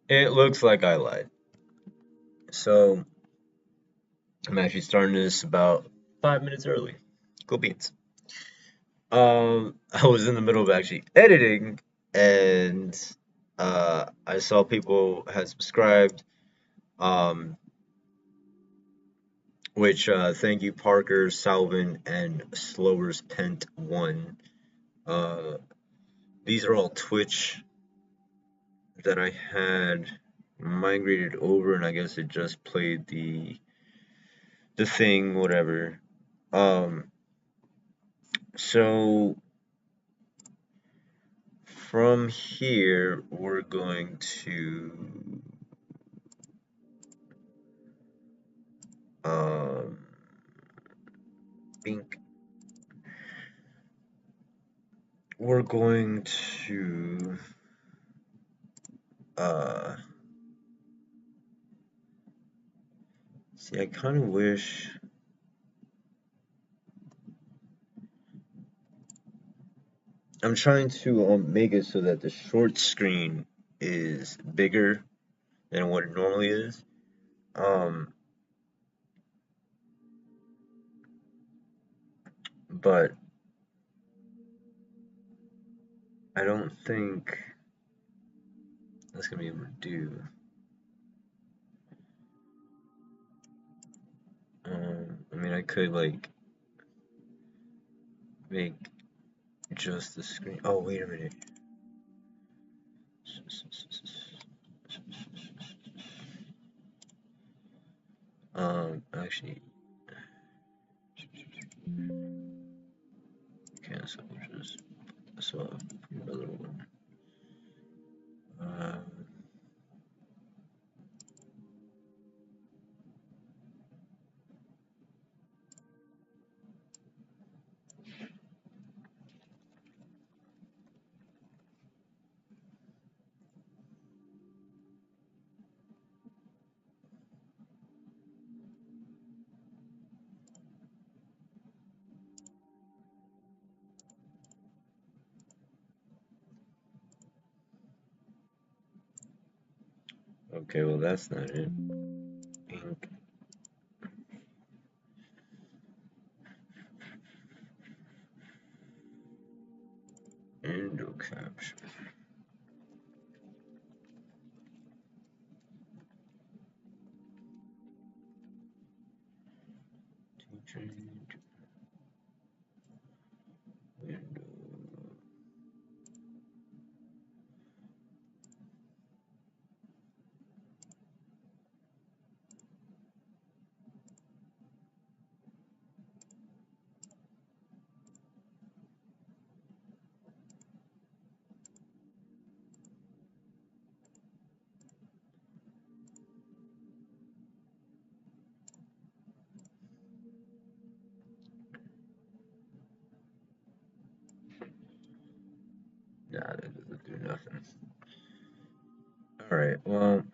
It looks like I lied. So I'm actually starting this about 5 minutes early. Cool beans. I was in the middle of actually editing, and I saw people had subscribed. Um, which thank you Parker, Salvin, and Slower's Pent One. Uh, these are all Twitch that I had migrated over, and I guess it just played the thing, whatever. Um, so from here, we're going to um, think we're going to uh, see. I kind of wish. I'm trying to make it so that the short screen is bigger than what it normally is. Um, but I don't think that's gonna be able to do. I mean, I could like make just the screen. Oh, wait a minute. Actually, cancel. Just so another one. Uh, okay, well that's not it. Ink endo capture. Window. Nah, that doesn't do nothing. All right, well,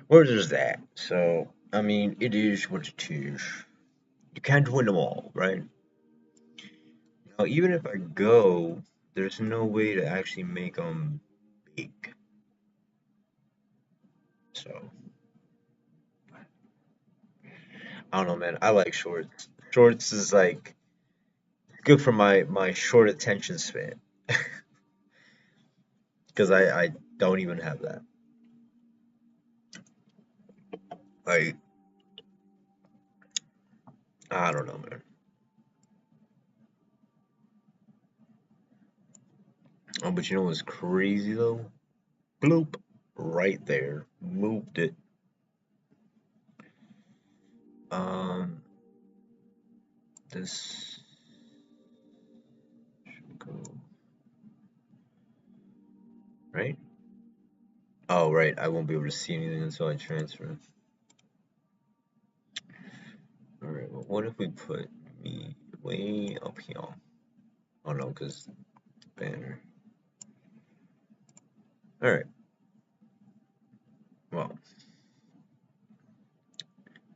where's there's that? So, I mean, it is what it is. You can't win them all, right? Now, even if I go, there's no way to actually make them big. So, I don't know, man. I like shorts. Shorts is like good for my short attention span because I don't even have that. Like, I don't know, man. Oh, but you know what's crazy though? Bloop, right there, moved it. Um, this should go right. Oh, right. I won't be able to see anything until I transfer. All right. Well, what if we put me way up here? Oh no, because banner. All right. well,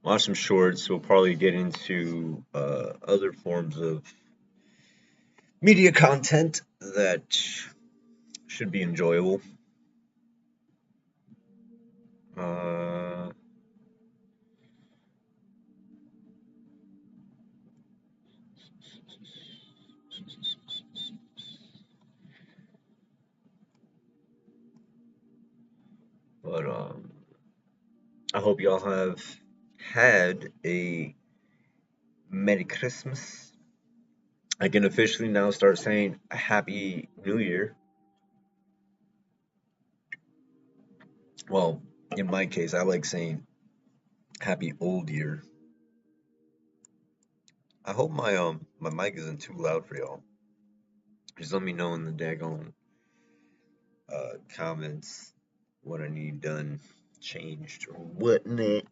watch some shorts. We'll probably get into other forms of media content that should be enjoyable. Uh, but I hope y'all have had a Merry Christmas. I can officially now start saying Happy New Year. Well, in my case, I like saying Happy Old Year. I hope my mic isn't too loud for y'all. Just let me know in the daggone comments what I need done, changed, or whatnot.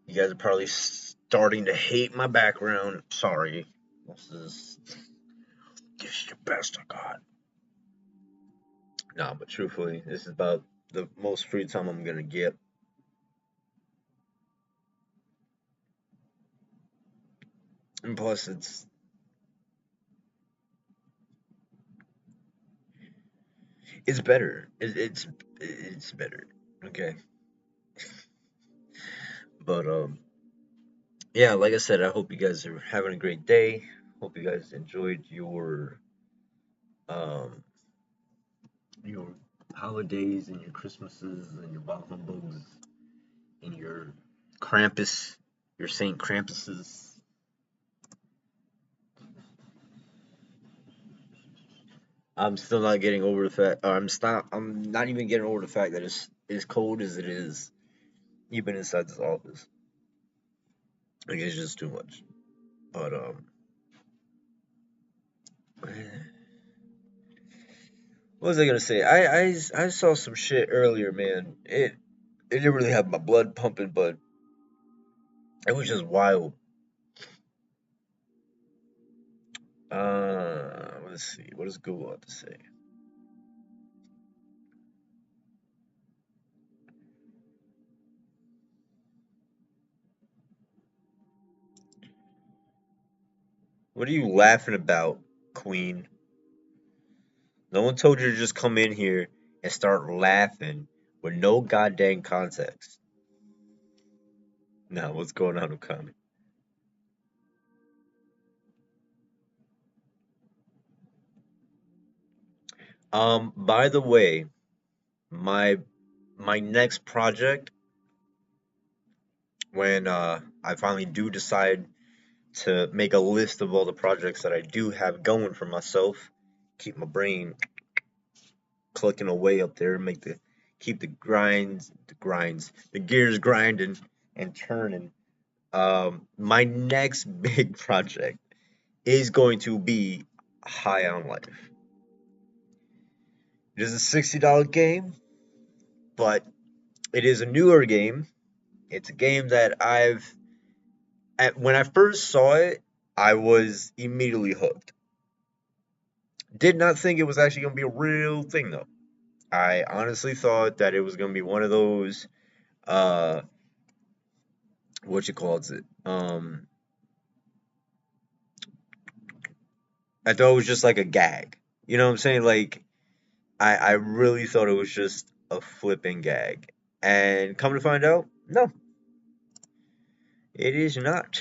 You guys are probably starting to hate my background. Sorry. This is the best I got. No, but truthfully, this is about the most free time I'm gonna get. And plus, it's better. It's better. Okay, but yeah, like I said, I hope you guys are having a great day. Hope you guys enjoyed um your holidays and your Christmases and your bah humbugs and your Krampus, your Saint Krampuses. I'm still not getting over the fact. I'm not even getting over the fact that it's as cold as it is, even inside this office. Like it's just too much. But what was I gonna say? I saw some shit earlier, man. It didn't really have my blood pumping, but it was just wild. Let's see. What does Google have to say? What are you laughing about, Queen? No one told you to just come in here and start laughing with no goddamn context. Now, what's going on with comedy? By the way, my my next project, when I finally do decide to make a list of all the projects that I do have going for myself, keep my brain clicking away up there, keep the gears grinding and turning. My next big project is going to be High on Life. It is a $60 game, but it is a newer game. It's a game that when I first saw it, I was immediately hooked. Did not think it was actually going to be a real thing though. I honestly thought that it was going to be one of those, uh, what you calls it? I thought it was just like a gag. You know what I'm saying? Like, I really thought it was just a flipping gag. And come to find out, no, it is not.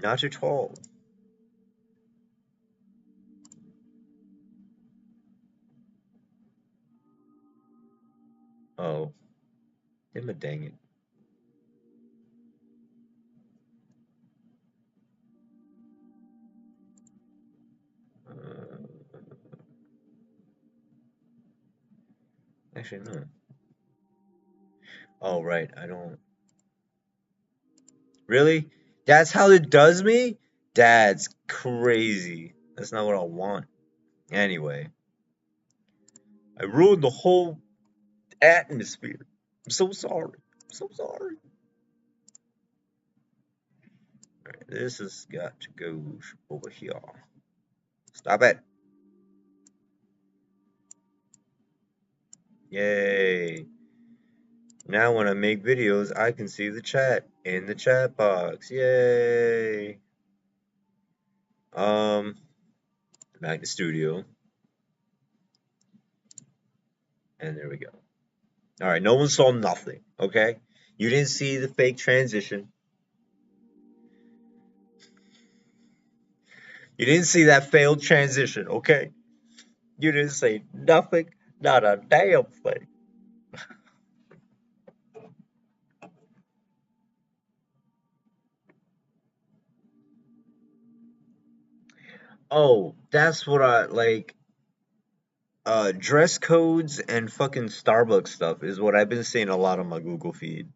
Not at all. Oh, damn it, dang it. Uh, actually, no. Oh, right. I don't. Really? That's how it does me? That's crazy. That's not what I want. Anyway, I ruined the whole atmosphere. I'm so sorry. I'm so sorry. Alright, this has got to go over here. Stop it. Yay. Now when I make videos, I can see the chat in the chat box. Yay. Um, Back to studio. And there we go. All right, no one saw nothing, okay? You didn't see the fake transition. You didn't see that failed transition, okay? You didn't say nothing, not a damn thing. Oh, that's what I like. Dress codes and fucking Starbucks stuff is what I've been seeing a lot on my Google feed.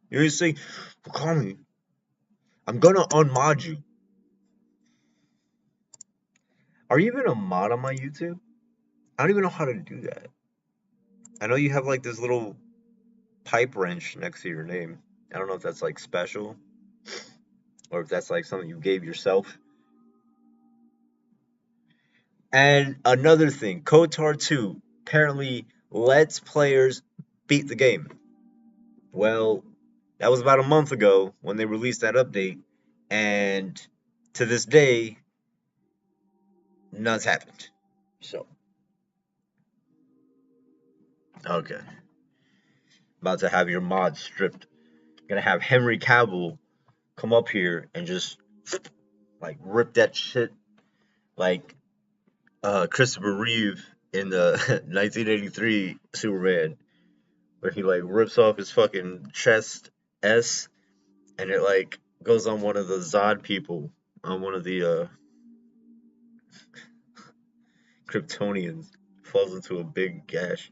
You say, call me. I'm gonna unmod you. Are you even a mod on my YouTube? I don't even know how to do that. I know you have like this little pipe wrench next to your name. I don't know if that's like special or if that's like something you gave yourself. And another thing, KOTOR 2 apparently lets players beat the game. Well, that was about a month ago when they released that update, and to this day, none's happened. So, okay. About to have your mod stripped. Gonna have Henry Cavill come up here and just like rip that shit like Christopher Reeve in the 1983 Superman, where he like rips off his fucking chest S and it like goes on one of the Zod people, on one of the Kryptonians, falls into a big gash.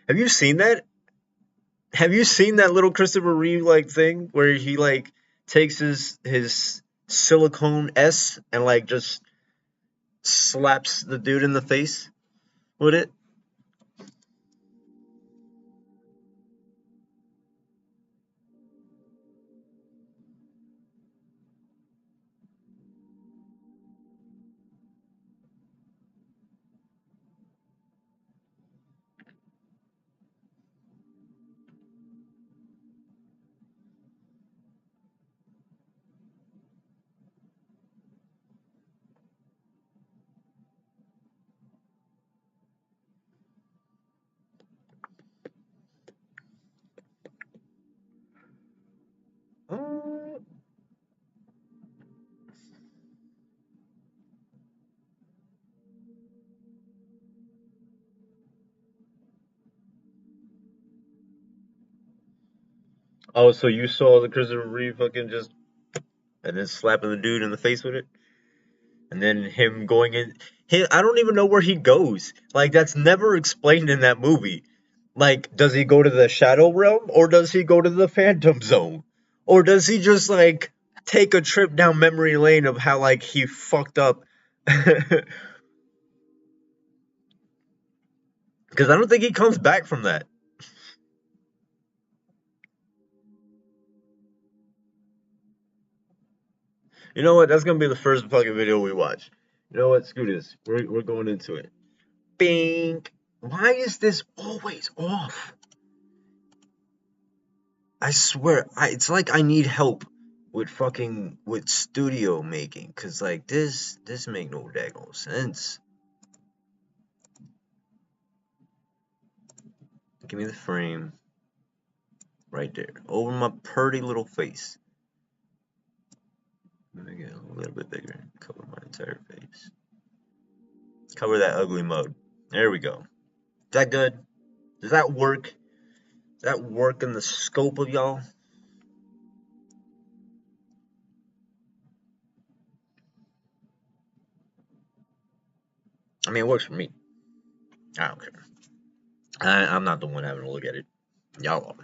Have you seen that? Have you seen that little Christopher Reeve like thing where he like takes his silicone S and like just slaps the dude in the face with it? Uh, oh, so you saw the Christopher Reeve fucking just and then slapping the dude in the face with it? And then him going in. I don't even know where he goes. Like that's never explained in that movie. Like, does he go to the Shadow Realm or does he go to the Phantom Zone, or does he just like take a trip down memory lane of how like he fucked up? Because I don't think he comes back from that. You know what? That's gonna be the first fucking video we watch. You know what? Screw this. We're going into it. Bing. Why is this always off? I swear, it's like I need help with fucking with studio making, cause like this make no daggone sense. Give me the frame right there over my pretty little face. Let me get a little bit bigger. Cover my entire face. Cover that ugly mode. There we go. Is that good? Does that work? Does that work in the scope of y'all? I mean, it works for me. I don't care. I'm not the one having to look at it. Y'all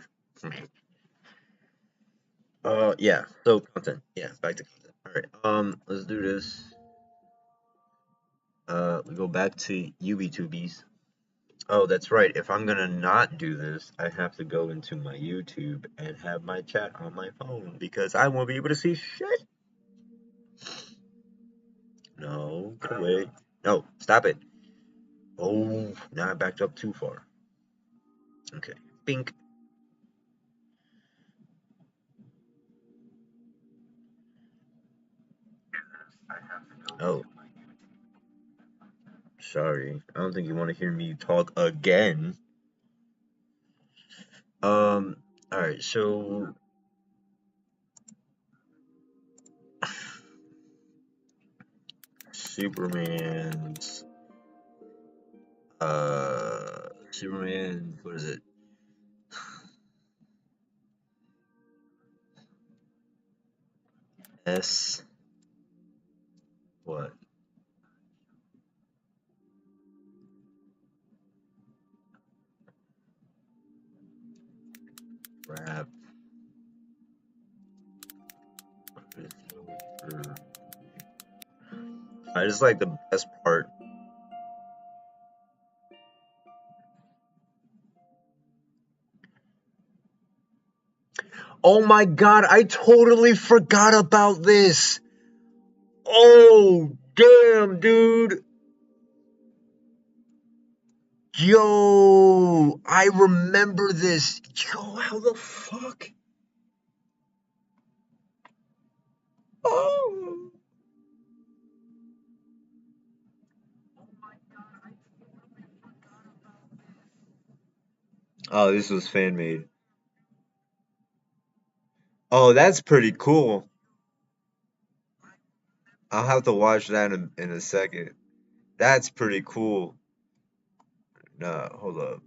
are. Yeah. So content. Yeah, back to content. All right. Let's do this. We go back to UBTubies. Oh, that's right. If I'm gonna not do this, I have to go into my YouTube and have my chat on my phone because I won't be able to see shit. No, get away. No, stop it. Oh, now I backed up too far. Okay. Bink. Oh, sorry. I don't think you want to hear me talk again. Um, alright, so Superman's Superman, what is it? S what? Rap. I just like the best part. Oh my god, I totally forgot about this. Oh, damn, dude. Yo, I remember this. Yo, how the fuck? Oh. Oh, this was fan made. Oh, that's pretty cool. I'll have to watch that in a second. That's pretty cool. Nah, hold up.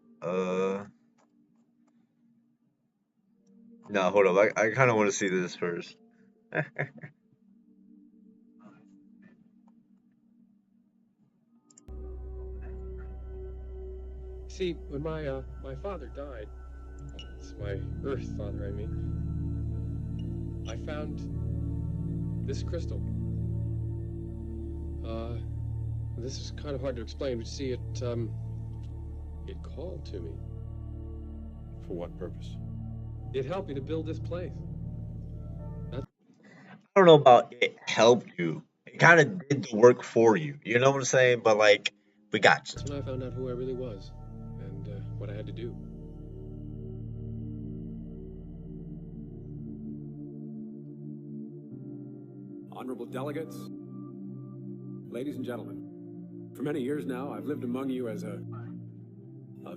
Nah, hold up. I kind of want to see this first. See, when my father died, it's my Earth father, I mean, I found this crystal. Uh, this is kind of hard to explain, but see, it called to me. For what purpose? It helped me to build this place. I don't know about it helped you. It kind of did the work for you. You know what I'm saying? But like, we got you. That's when I found out who I really was and what I had to do. Honorable delegates, ladies and gentlemen, for many years now, I've lived among you as a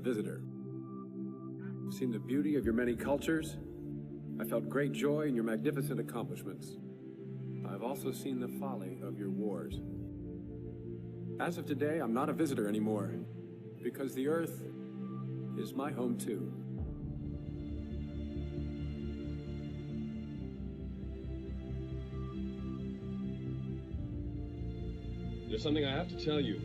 visitor. I've seen the beauty of your many cultures. I felt great joy in your magnificent accomplishments. I've also seen the folly of your wars. As of today, I'm not a visitor anymore, because the Earth is my home too. There's something I have to tell you.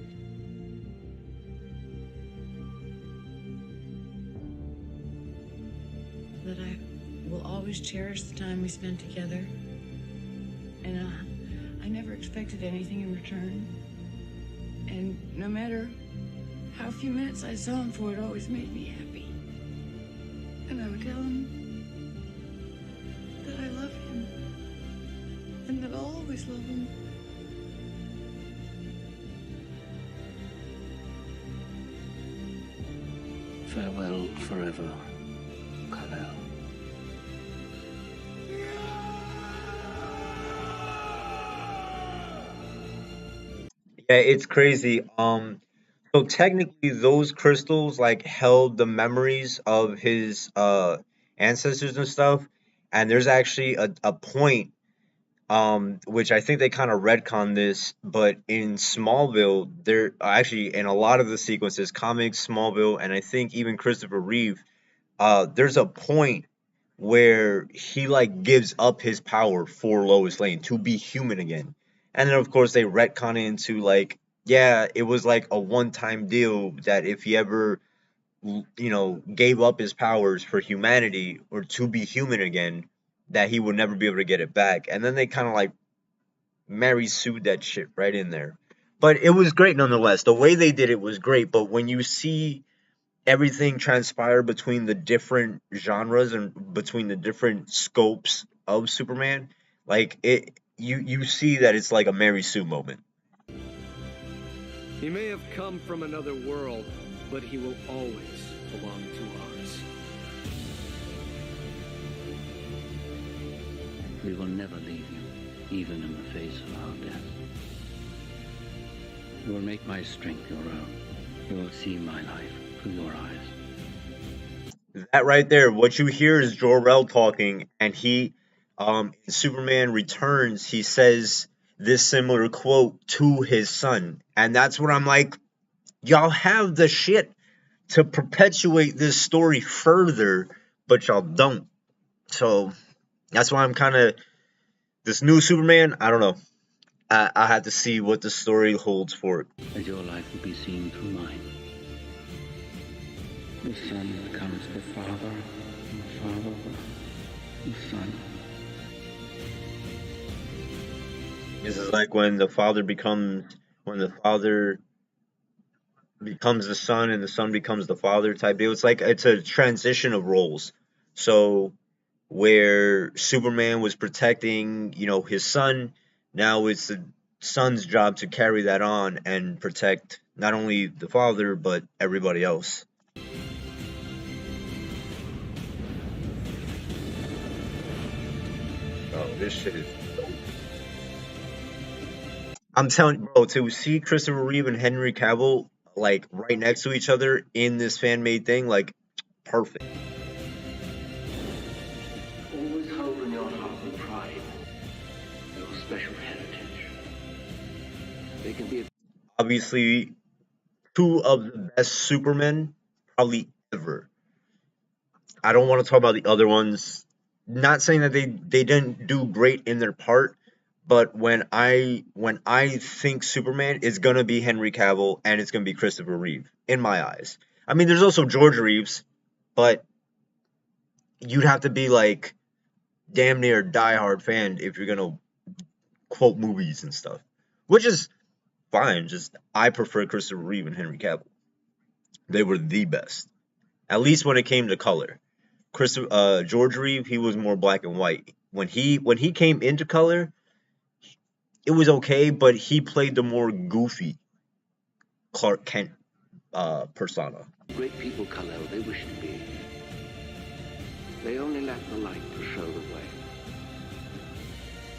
That I will always cherish the time we spent together. And I never expected anything in return. And no matter how few minutes I saw him for, it always made me happy. And I would tell him that I love him and that I'll always love him. Farewell forever, Kal-El. Yeah, it's crazy. So technically, those crystals like held the memories of his ancestors and stuff. And there's actually a point which I think they kind of retcon this, but in Smallville, there actually in a lot of the sequences, comics, Smallville, and I think even Christopher Reeve, there's a point where he like gives up his power for Lois Lane to be human again. And then of course they retcon it into like, yeah, it was like a one-time deal that if he ever gave up his powers for humanity or to be human again, that he would never be able to get it back. And then they kind of like Mary sued that shit right in there. But it was great nonetheless. The way they did it was great. But when you see everything transpire between the different genres and between the different scopes of Superman, like you see that it's like a Mary Sue moment. He may have come from another world, but he will always belong to ours. We will never leave you, even in the face of our death. You will make my strength your own. You will see my life through your eyes. That right there, what you hear is Jor-El talking, and he, in Superman Returns, he says this similar quote to his son, and that's what I'm like, y'all have the shit to perpetuate this story further, but y'all don't. So that's why I'm kind of, this new Superman, I don't know. I have to see what the story holds for it. As your life will be seen through mine. The son becomes the father, and the father the son. This is like when the father becomes the son and the son becomes the father type deal. It's like it's a transition of roles. So where Superman was protecting, his son, now it's the son's job to carry that on and protect not only the father but everybody else. Oh, this shit is dope. I'm telling you, bro, to see Christopher Reeve and Henry Cavill like right next to each other in this fan-made thing, like, perfect. Always hold in your heart with pride your special heritage. They can be Obviously, two of the best Supermen probably ever. I don't want to talk about the other ones. Not saying that they didn't do great in their part, but when I think Superman, it's gonna be Henry Cavill and it's gonna be Christopher Reeve in my eyes. I mean, there's also George Reeves, but you'd have to be like damn near a diehard fan if you're gonna quote movies and stuff, which is fine. Just I prefer Christopher Reeve and Henry Cavill. They were the best, at least when it came to color. George Reeve, he was more black and white. When he came into color, it was okay, but he played the more goofy Clark Kent persona. great people, Kal-El, they wish to be. They only lack the light to show the way.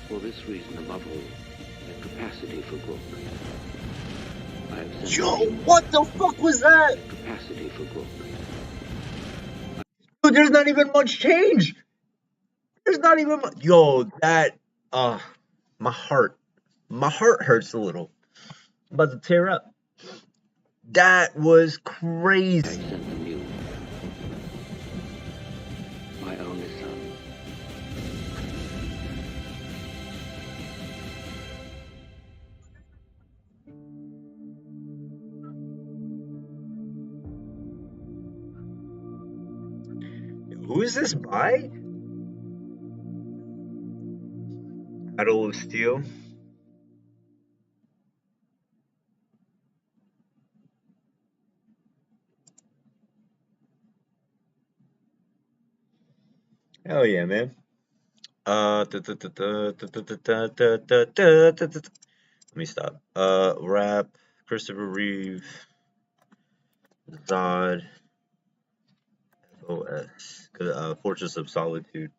For this reason, above all, their capacity for growth. I have sent Yo, you what the fuck was that? their capacity for growth. Dude, there's not even much change. There's not even much. Yo, that, my heart hurts a little. I'm about to tear up. That was I crazy. have sent them you, my only son. Who is this by? Battle of Steel. Hell yeah, man. Let me stop. Rap, Christopher Reeve, Zod, FOS, Fortress of Solitude.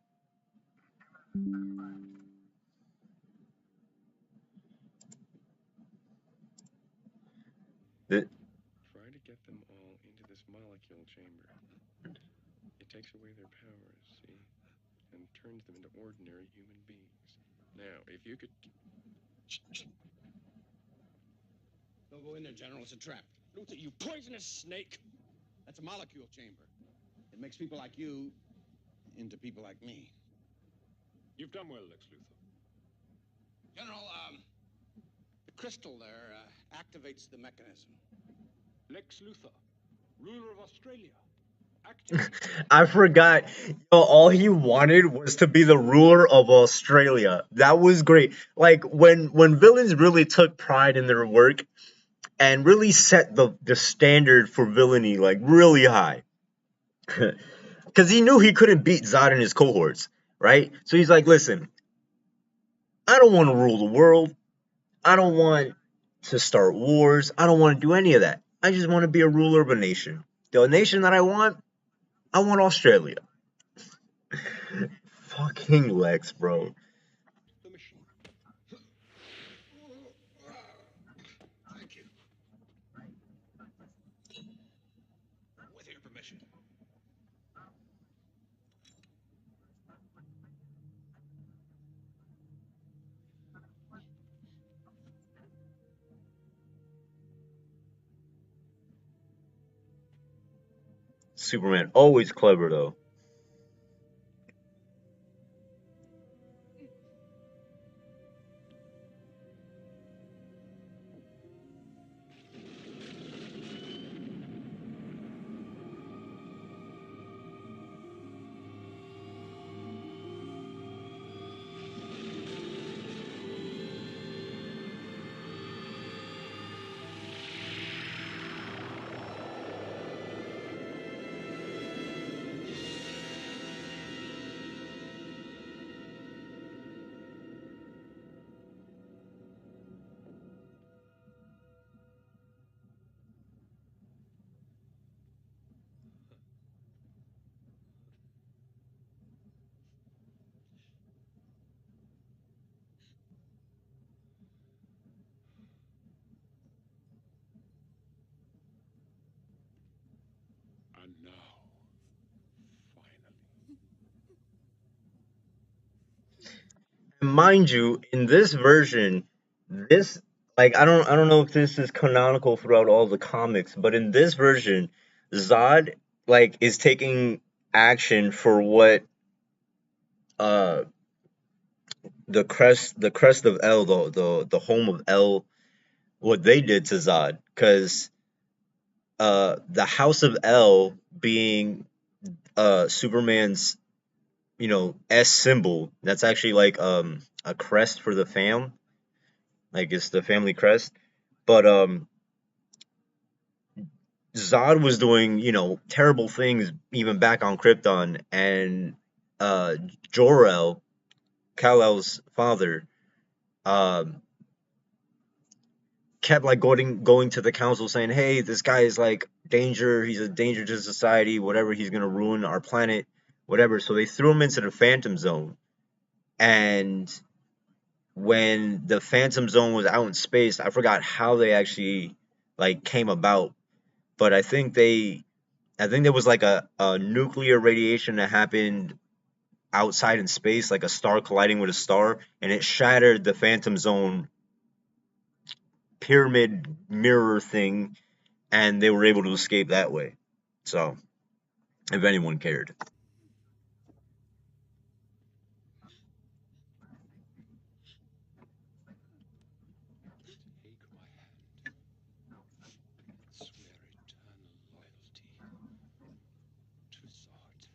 The, Try to get them all into this molecule chamber. It takes away their powers, see? And turns them into ordinary human beings. Now, if you could... Don't go in there, General. It's a trap. Luther, you poisonous snake! That's a molecule chamber. It makes people like you into people like me. You've done well, Lex Luthor. General, the crystal there activates the mechanism. Lex Luthor, ruler of Australia. I forgot. Yo, all he wanted was to be the ruler of Australia. That was great. Like when villains really took pride in their work and really set the standard for villainy like really high. Because he knew he couldn't beat Zod and his cohorts, right? So he's like, listen, I don't want to rule the world. I don't want to start wars. I don't want to do any of that. I just want to be a ruler of a nation. The nation that I want Australia. Fucking Lex, bro. The machine. Thank you. With your permission. Superman, always clever though. And now, finally. And mind you, in this version, this like I don't know if this is canonical throughout all the comics, but in this version, Zod like is taking action for what uh the crest of El, the home of El, what they did to Zod, because the House of El being Superman's S symbol, that's actually like a crest for the fam, like it's the family crest. But Zod was doing terrible things even back on Krypton, and uh Jor-El, Kal-El's father, um kept like going to the council saying, "Hey, this guy is like danger. He's a danger to society. Whatever. He's gonna ruin our planet. Whatever." So they threw him into the Phantom Zone, and when the Phantom Zone was out in space, I forgot how they actually like came about, but I think there was like a nuclear radiation that happened outside in space, like a star colliding with a star, and it shattered the Phantom Zone pyramid mirror thing, and they were able to escape that way. So, if anyone cared. Take my hand. Swear eternal loyalty to Zod.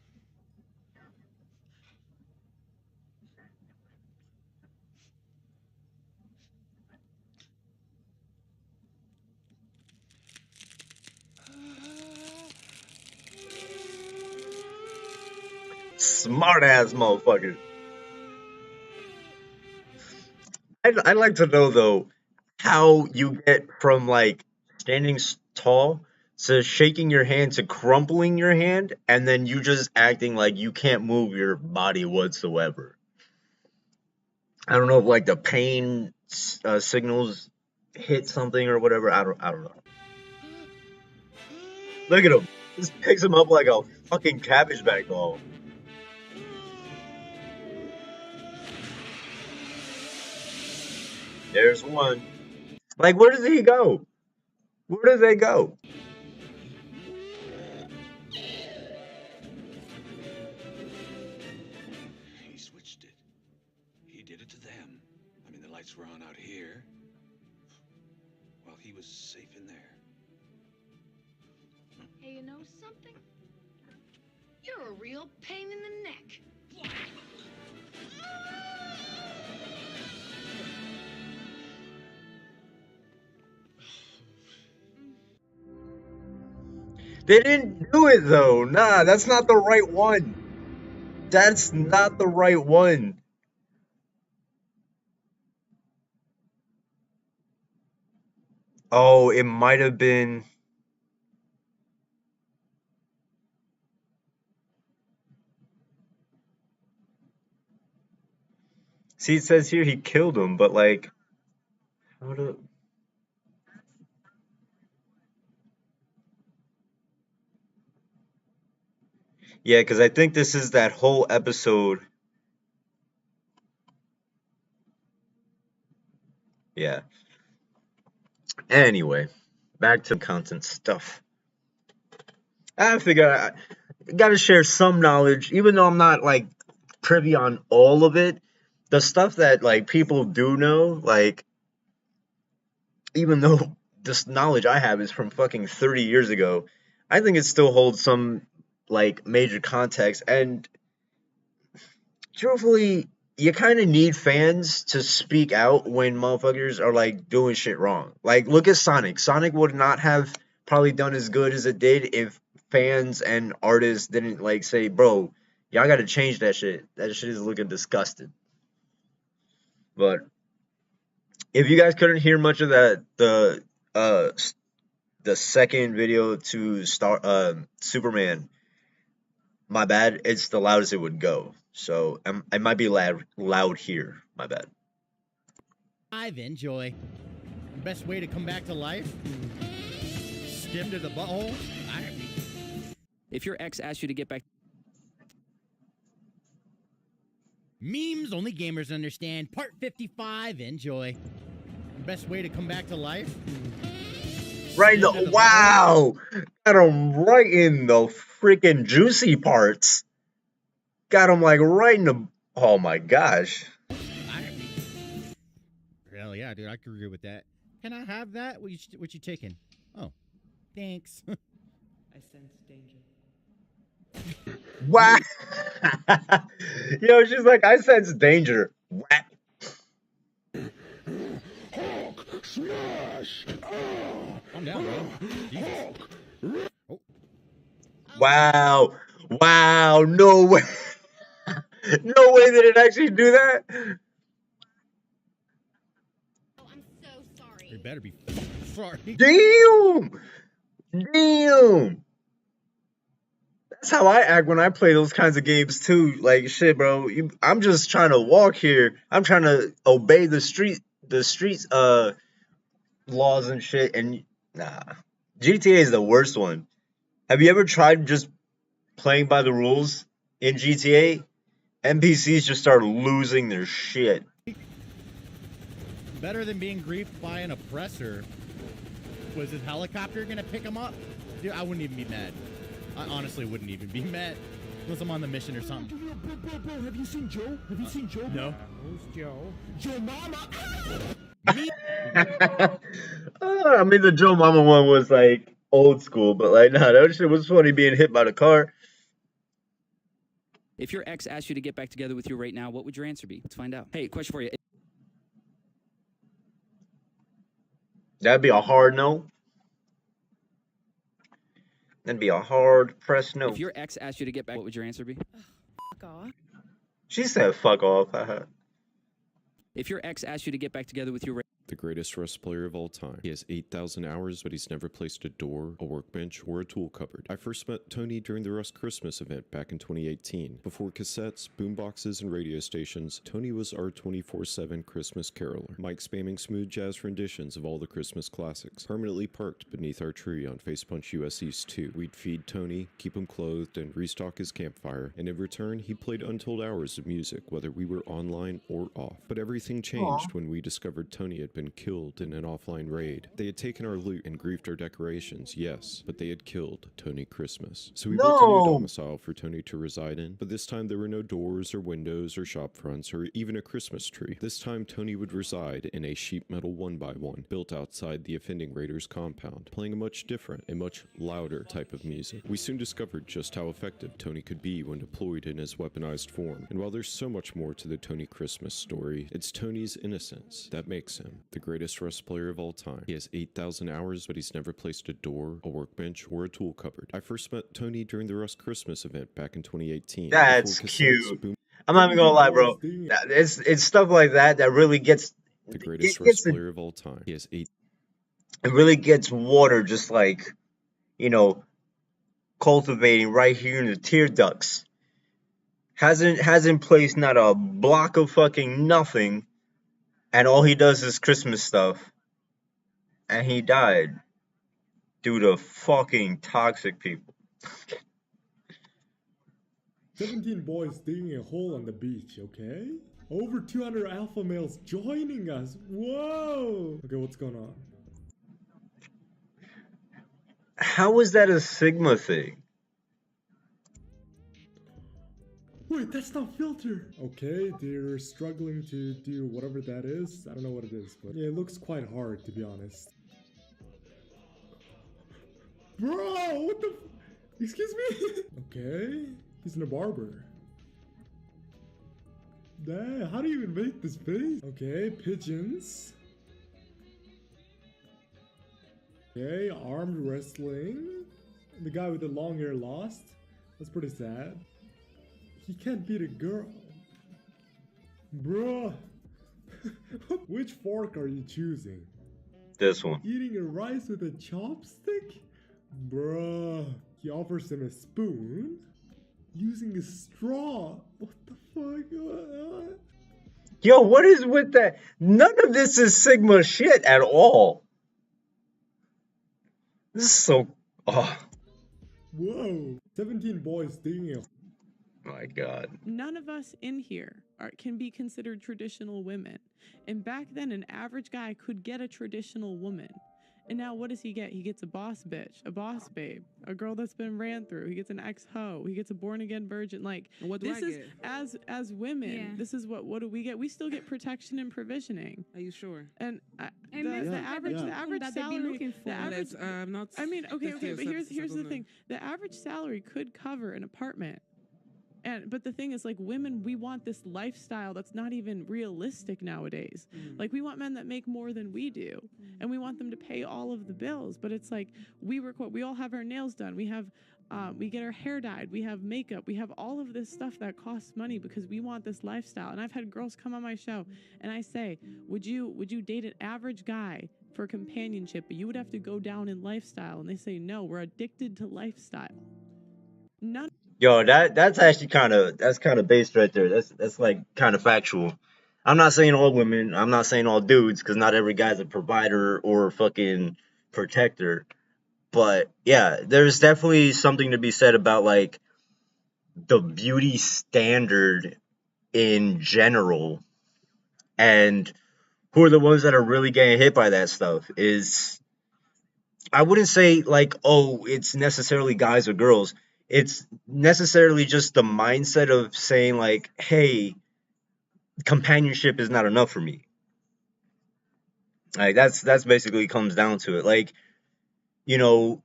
Smart ass motherfucker. I'd like to know though how you get from like standing tall to shaking your hand to crumpling your hand, and then you just acting like you can't move your body whatsoever. I don't know if like the pain signals hit something or whatever. I don't know. Look at him. Just picks him up like a fucking cabbage bag doll. There's one. Like, where does he go? Where do they go? He switched it. He did it to them. I mean, the lights were on out here, while he was safe in there. Hey, you know something? You're a real pain in the neck. They didn't do it though. Nah, that's not the right one. That's not the right one. Oh, it might have been. See, it says here he killed him, but like, how do? Yeah, because I think this is that whole episode. Yeah. Anyway, back to content stuff. I figure I gotta share some knowledge, even though I'm not like privy on all of it. The stuff that like people do know, like even though this knowledge I have is from fucking 30 years ago, I think it still holds some like major context. And truthfully, you kind of need fans to speak out when motherfuckers are like doing shit wrong. Like, look at Sonic. Sonic would not have probably done as good as it did if fans and artists didn't like say, bro, y'all got to change that shit. That shit is looking disgusting. But if you guys couldn't hear much of that, uh the second video to start Superman, my bad. It's the loudest it would go. So I might be loud here. My bad. Enjoy. Best way to come back to life? Skim to the butthole? If your ex asked you to get back... Memes only gamers understand. Part 55. Enjoy. Best way to come back to life? Right in the... Wow! Got him right in the freaking juicy parts. Got him like right in the... Oh my gosh. Hell yeah, dude. I can agree with that. Can I have that? What you taking? Oh, thanks. I sense danger. Wow. Yo, she's like, I sense danger. Whack. Hulk smash! Calm down, bro. Jesus. Oh. Wow. Wow. No way. No way did it actually do that. Oh, I'm so sorry. You better be sorry. Damn. Damn. That's how I act when I play those kinds of games too. Like shit, bro. I'm just trying to walk here. I'm trying to obey the streets laws and shit. And nah, GTA is the worst one. Have you ever tried just playing by the rules in GTA? NPCs just start losing their shit. Better than being griefed by an oppressor. Was his helicopter gonna pick him up? Dude, I wouldn't even be mad. I honestly wouldn't even be mad. Unless I'm on the mission or something. Bro, have you seen Joe? Have you seen Joe? No. Who's Joe? Joe Mama! Me? I mean, the Joe Mama one was like old school, but like, nah, that shit was funny being hit by the car. If your ex asked you to get back together with you right now, what would your answer be? Let's find out. Hey, question for you. That'd be a hard no. That'd be a hard press no. If your ex asked you to get back, what would your answer be? Fuck off. She said, "Fuck off." If your ex asked you to get back together with you right The greatest Rust player of all time. He has 8,000 hours, but he's never placed a door, a workbench, or a tool cupboard. I first met Tony during the Rust Christmas event back in 2018. Before cassettes, boomboxes, and radio stations, Tony was our 24/7 Christmas caroler. Mike spamming smooth jazz renditions of all the Christmas classics. Permanently parked beneath our tree on Face Punch US East 2. We'd feed Tony, keep him clothed, and restock his campfire, and in return, he played untold hours of music, whether we were online or off. But everything changed when we discovered Tony had been killed in an offline raid. They had taken our loot and griefed our decorations, yes, but they had killed Tony Christmas. So we built a new domicile for Tony to reside in, but this time there were no doors or windows or shop fronts or even a Christmas tree. This time Tony would reside in a sheet metal 1x1 built outside the offending raider's compound, playing a much different and much louder type of music. We soon discovered just how effective Tony could be when deployed in his weaponized form, and while there's so much more to the Tony Christmas story, it's Tony's innocence that makes him the greatest Rust player of all time. He has 8,000 hours, but he's never placed a door, a workbench, or a tool cupboard. I first met Tony during the Rust Christmas event back in 2018. That's cute. I'm not even gonna lie, bro. It's stuff like that that really gets the greatest Rust player of all time. He has 8. It really gets water just like, you know, cultivating right here in the tear ducts. Hasn't placed not a block of fucking nothing, and all he does is Christmas stuff, and he died due to fucking toxic people. 17 boys digging a hole on the beach, okay? Over 200 alpha males joining us. Whoa! Okay, what's going on? How is that a Sigma thing? Wait, that's not filter. Okay, they're struggling to do whatever that is. I don't know what it is, but yeah, it looks quite hard, to be honest. Bro, what the? Excuse me? Okay, he's in a barber. Damn, how do you even make this face? Okay, pigeons. Okay, armed wrestling. The guy with the long hair lost. That's pretty sad. He can't beat a girl. Bruh. Which fork are you choosing? This one. Eating a rice with a chopstick? Bruh. He offers him a spoon. Using a straw. What the fuck? Yo, what is with that? None of this is Sigma shit at all. This is so... Oh. Whoa. 17 boys digging a... My God. None of us in here can be considered traditional women. And back then, an average guy could get a traditional woman. And now what does he get? He gets a boss bitch, a boss babe, a girl that's been ran through. He gets an ex-hoe. He gets a born-again virgin. Like, what do this I is, get? as women, Yeah. this is what do we get? We still get protection and provisioning. Are you sure? And And the average that they be salary, looking for. the average, Not I mean, okay, the but here's the settlement. thing: the average salary could cover an apartment. But the thing is, like, women, we want this lifestyle that's not even realistic nowadays. Like, we want men that make more than we do, and we want them to pay all of the bills. But it's like, we all have our nails done. We have, we get our hair dyed. We have makeup. We have all of this stuff that costs money because we want this lifestyle. And I've had girls come on my show, and I say, would you date an average guy for companionship, but you would have to go down in lifestyle? And they say, no, we're addicted to lifestyle. None. Yo, that's actually kind of based right there. That's like kind of factual. I'm not saying all women. I'm not saying all dudes, because not every guy's a provider or a fucking protector. But yeah, there's definitely something to be said about like the beauty standard in general, and who are the ones that are really getting hit by that stuff is, I wouldn't say like, oh, it's necessarily guys or girls. It's necessarily just the mindset of saying like, hey, companionship is not enough for me. Like that's basically comes down to it. Like, you know,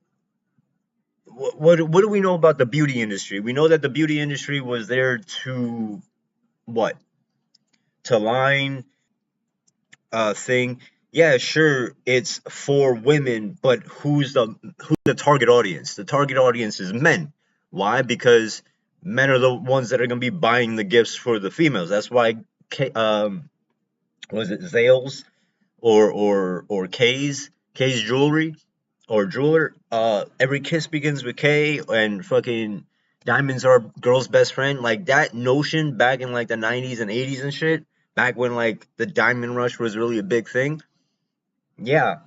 what do we know about the beauty industry? We know that the beauty industry was there to what? To line thing. Yeah, sure, it's for women, but who's the target audience? The target audience is men. Why? Because men are the ones that are going to be buying the gifts for the females. That's why, was it Zales or K's jewelry or jeweler? Every kiss begins with K, and fucking diamonds are girl's best friend. Like that notion back in like the 90s and 80s and shit, back when like the diamond rush was really a big thing. Yeah,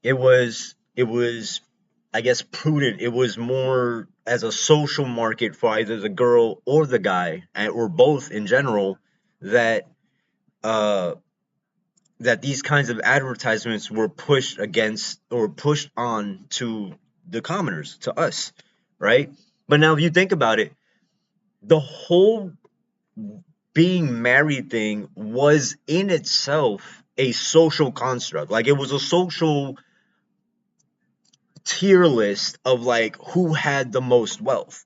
it was, I guess, prudent. It was more as a social market for either the girl or the guy, or both in general, that these kinds of advertisements were pushed against or pushed on to the commoners, to us, right? But now if you think about it, the whole being married thing was in itself a social construct. Like, it was a social tier list of like who had the most wealth.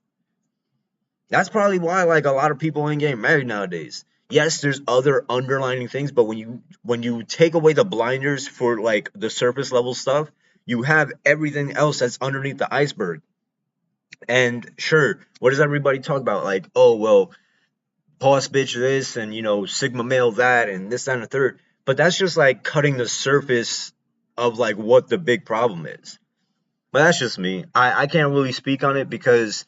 That's probably why like a lot of people ain't getting married nowadays. Yes, there's other underlying things, but when you take away the blinders for like the surface level stuff, you have everything else that's underneath the iceberg. And sure, what does everybody talk about? Like, oh well, boss bitch this, and you know, sigma male that, and this, that, and the third. But that's just like cutting the surface of like what the big problem is. But that's just me. I can't really speak on it because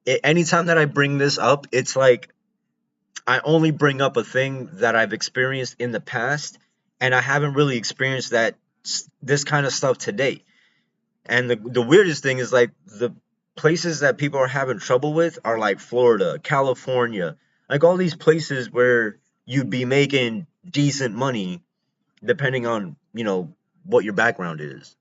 anytime that I bring this up, it's like I only bring up a thing that I've experienced in the past, and I haven't really experienced this kind of stuff today. And the weirdest thing is like the places that people are having trouble with are like Florida, California, like all these places where you'd be making decent money depending on, what your background is.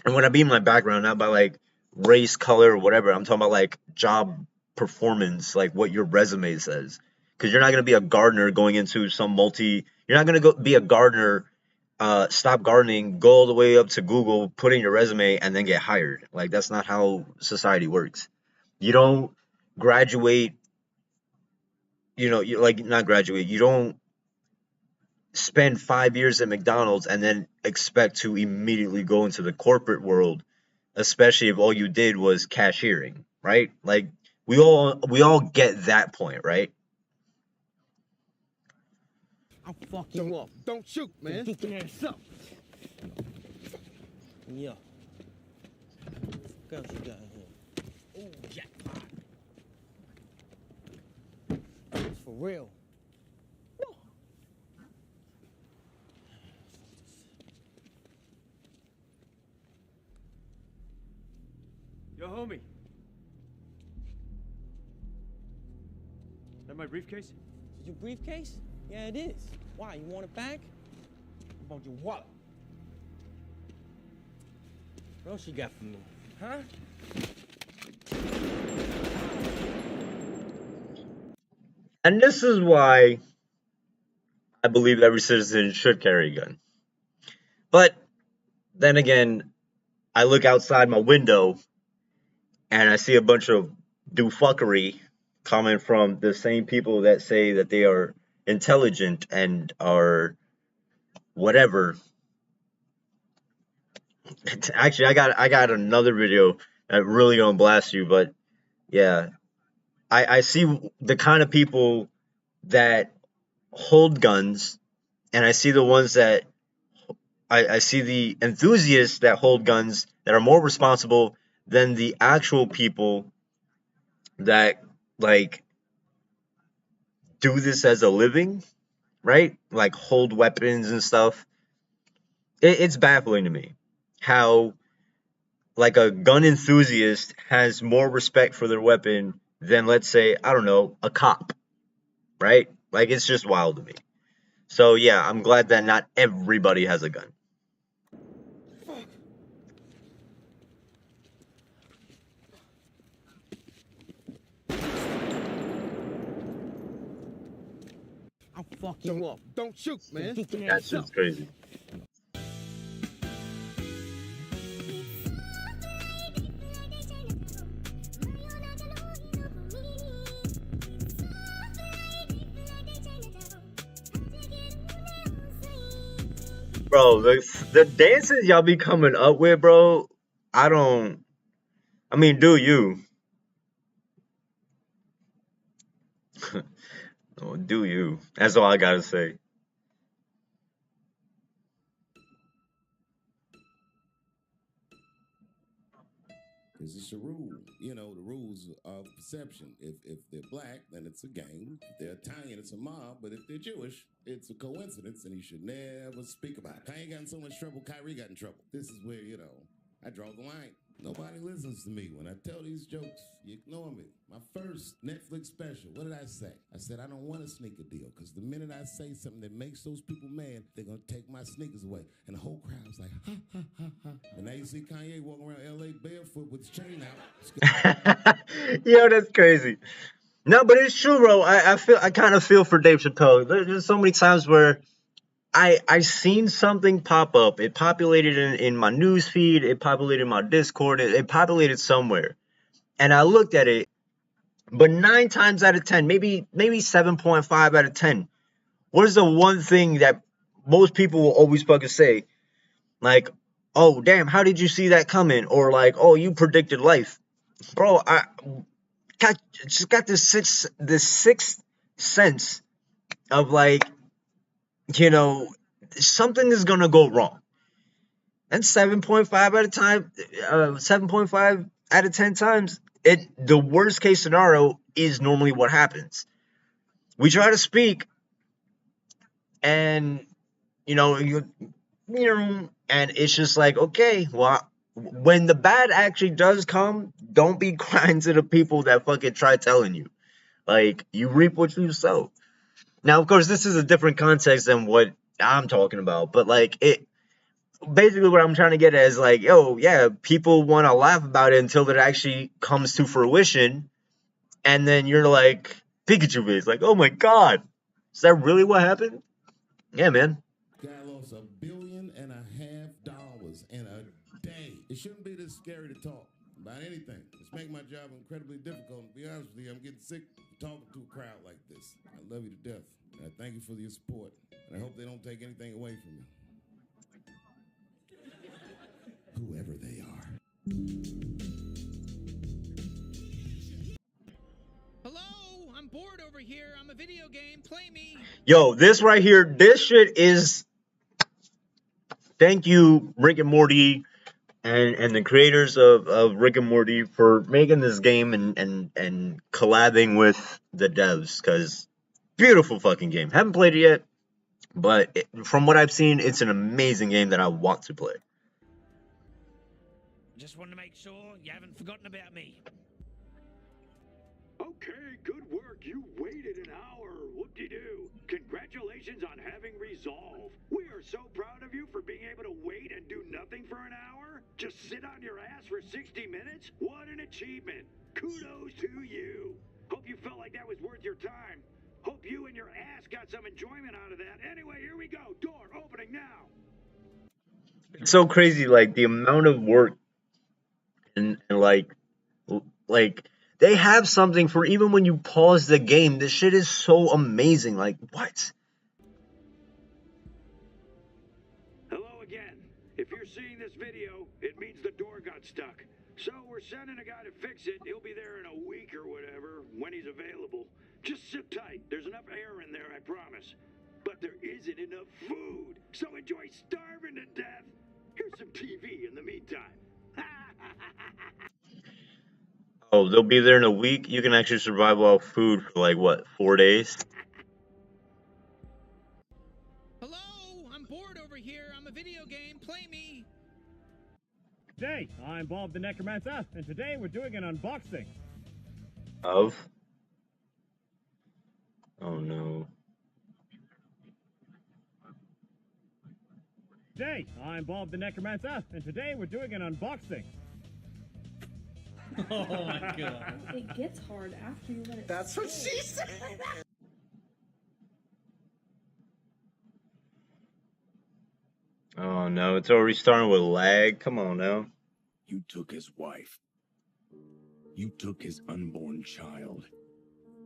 And when I mean my background, not by like race, color, or whatever, I'm talking about like job performance, like what your resume says. Because you're not going to be a gardener going into you're not going to go be a gardener, stop gardening, go all the way up to Google, put in your resume, and then get hired. Like, that's not how society works. You don't graduate, not graduate, you don't spend 5 years at McDonald's and then expect to immediately go into the corporate world, especially if all you did was cashiering, right? Like, we all get that point, right? I'll fuck you up. Don't shoot, man. Get your ass up. Yeah. What else you got here? Oh, jackpot. It's for real. Yo, homie. That my briefcase? Your briefcase? Yeah, it is. Why? You want it back? How about your wallet? What else you got for me? Huh? And this is why I believe every citizen should carry a gun. But then again, I look outside my window and I see a bunch of doofuckery coming from the same people that say that they are intelligent and are whatever. Actually, I got another video that really gonna blast you, but yeah, I see the kind of people that hold guns, and I see the ones that I see the enthusiasts that hold guns that are more responsible than the actual people that like do this as a living, right? Like hold weapons and stuff. It's baffling to me how like a gun enthusiast has more respect for their weapon than, let's say, I don't know, a cop, right? Like, it's just wild to me. So yeah, I'm glad that not everybody has a gun. I'll fuck you up. Don't shoot, man. That's just crazy. Bro, the dances y'all be coming up with, bro, I mean, do you? Oh, do you? That's all I gotta say. It's just a rule. You know, the rules of perception. If they're black, then it's a gang. If they're Italian, it's a mob. But if they're Jewish, it's a coincidence, and you should never speak about it. I ain't gotten so much trouble. Kyrie got in trouble. This is where, I draw the line. Nobody listens to me. When I tell these jokes, you ignore me. My first Netflix special, what did I say? I said I don't want a sneaker deal, because the minute I say something that makes those people mad, they're going to take my sneakers away. And the whole crowd's like, ha, ha, ha, ha. And now you see Kanye walking around L.A. barefoot with his chain out. Yo, that's crazy. No, but it's true, bro. I kind of feel for Dave Chappelle. There's so many times where I seen something pop up. It populated in my news feed. It populated in my Discord. It populated somewhere, and I looked at it. But 9 times out of 10, maybe 7.5 out of 10, what is the one thing that most people will always fucking say? Like, oh damn, how did you see that coming? Or like, oh, you predicted life, bro. I just got this sixth sense of like, something is gonna go wrong. And 7.5 out of time, 7.5 out of 10 times, the worst case scenario is normally what happens. We try to speak, and and it's just like, okay, well, when the bad actually does come, don't be crying to the people that fucking try telling you. Like, you reap what you sow. Now, of course, this is a different context than what I'm talking about, but like, it basically what I'm trying to get at is like, yo, yeah, people want to laugh about it until it actually comes to fruition, and then you're like, Pikachu is like, oh my god, is that really what happened? Yeah, man. Guy lost $1.5 billion in a day. It shouldn't be this scary to talk about anything. It's making my job incredibly difficult. To be honest with you, I'm getting sick of talking to a crowd like this. I love you to death. And I thank you for your support. And I hope they don't take anything away from you. Whoever they are. Hello, I'm bored over here. I'm a video game. Play me. Yo, this right here, this shit is. Thank you, Rick and Morty, and the creators of Rick and Morty for making this game and collabing with the devs, because beautiful fucking game. Haven't played it yet, but from what I've seen, it's an amazing game that I want to play. Just want to make sure you haven't forgotten about me. Okay, good work. You waited an hour. Whoop-de-doo. Congratulations on having resolve. We are so proud of you for being able to wait and do nothing for an hour. Just sit on your ass for 60 minutes? What an achievement. Kudos to you. Hope you felt like that was worth your time. Hope you and your ass got some enjoyment out of that. Anyway, here we go. Door opening now. It's so crazy, like, the amount of work and like they have something for even when you pause the game. This shit is so amazing. Like, what? Hello again. If you're seeing this video, it means the door got stuck. So we're sending a guy to fix it. He'll be there in a week or whatever, when he's available. Just sit tight. There's enough air in there, I promise. But there isn't enough food. So enjoy starving to death. Here's some TV in the meantime. Oh, they'll be there in a week. You can actually survive off food for like what, 4 days? Hello, I'm bored over here. I'm a video game. Play me. Hey, I'm Bob the Necromancer, and today we're doing an unboxing. Of? Oh no. Hey, I'm Bob the Necromancer, and today we're doing an unboxing. Oh my god. It gets hard after you let it. That's what she said. Oh no, it's already starting with lag. Come on now. You took his wife. You took his unborn child.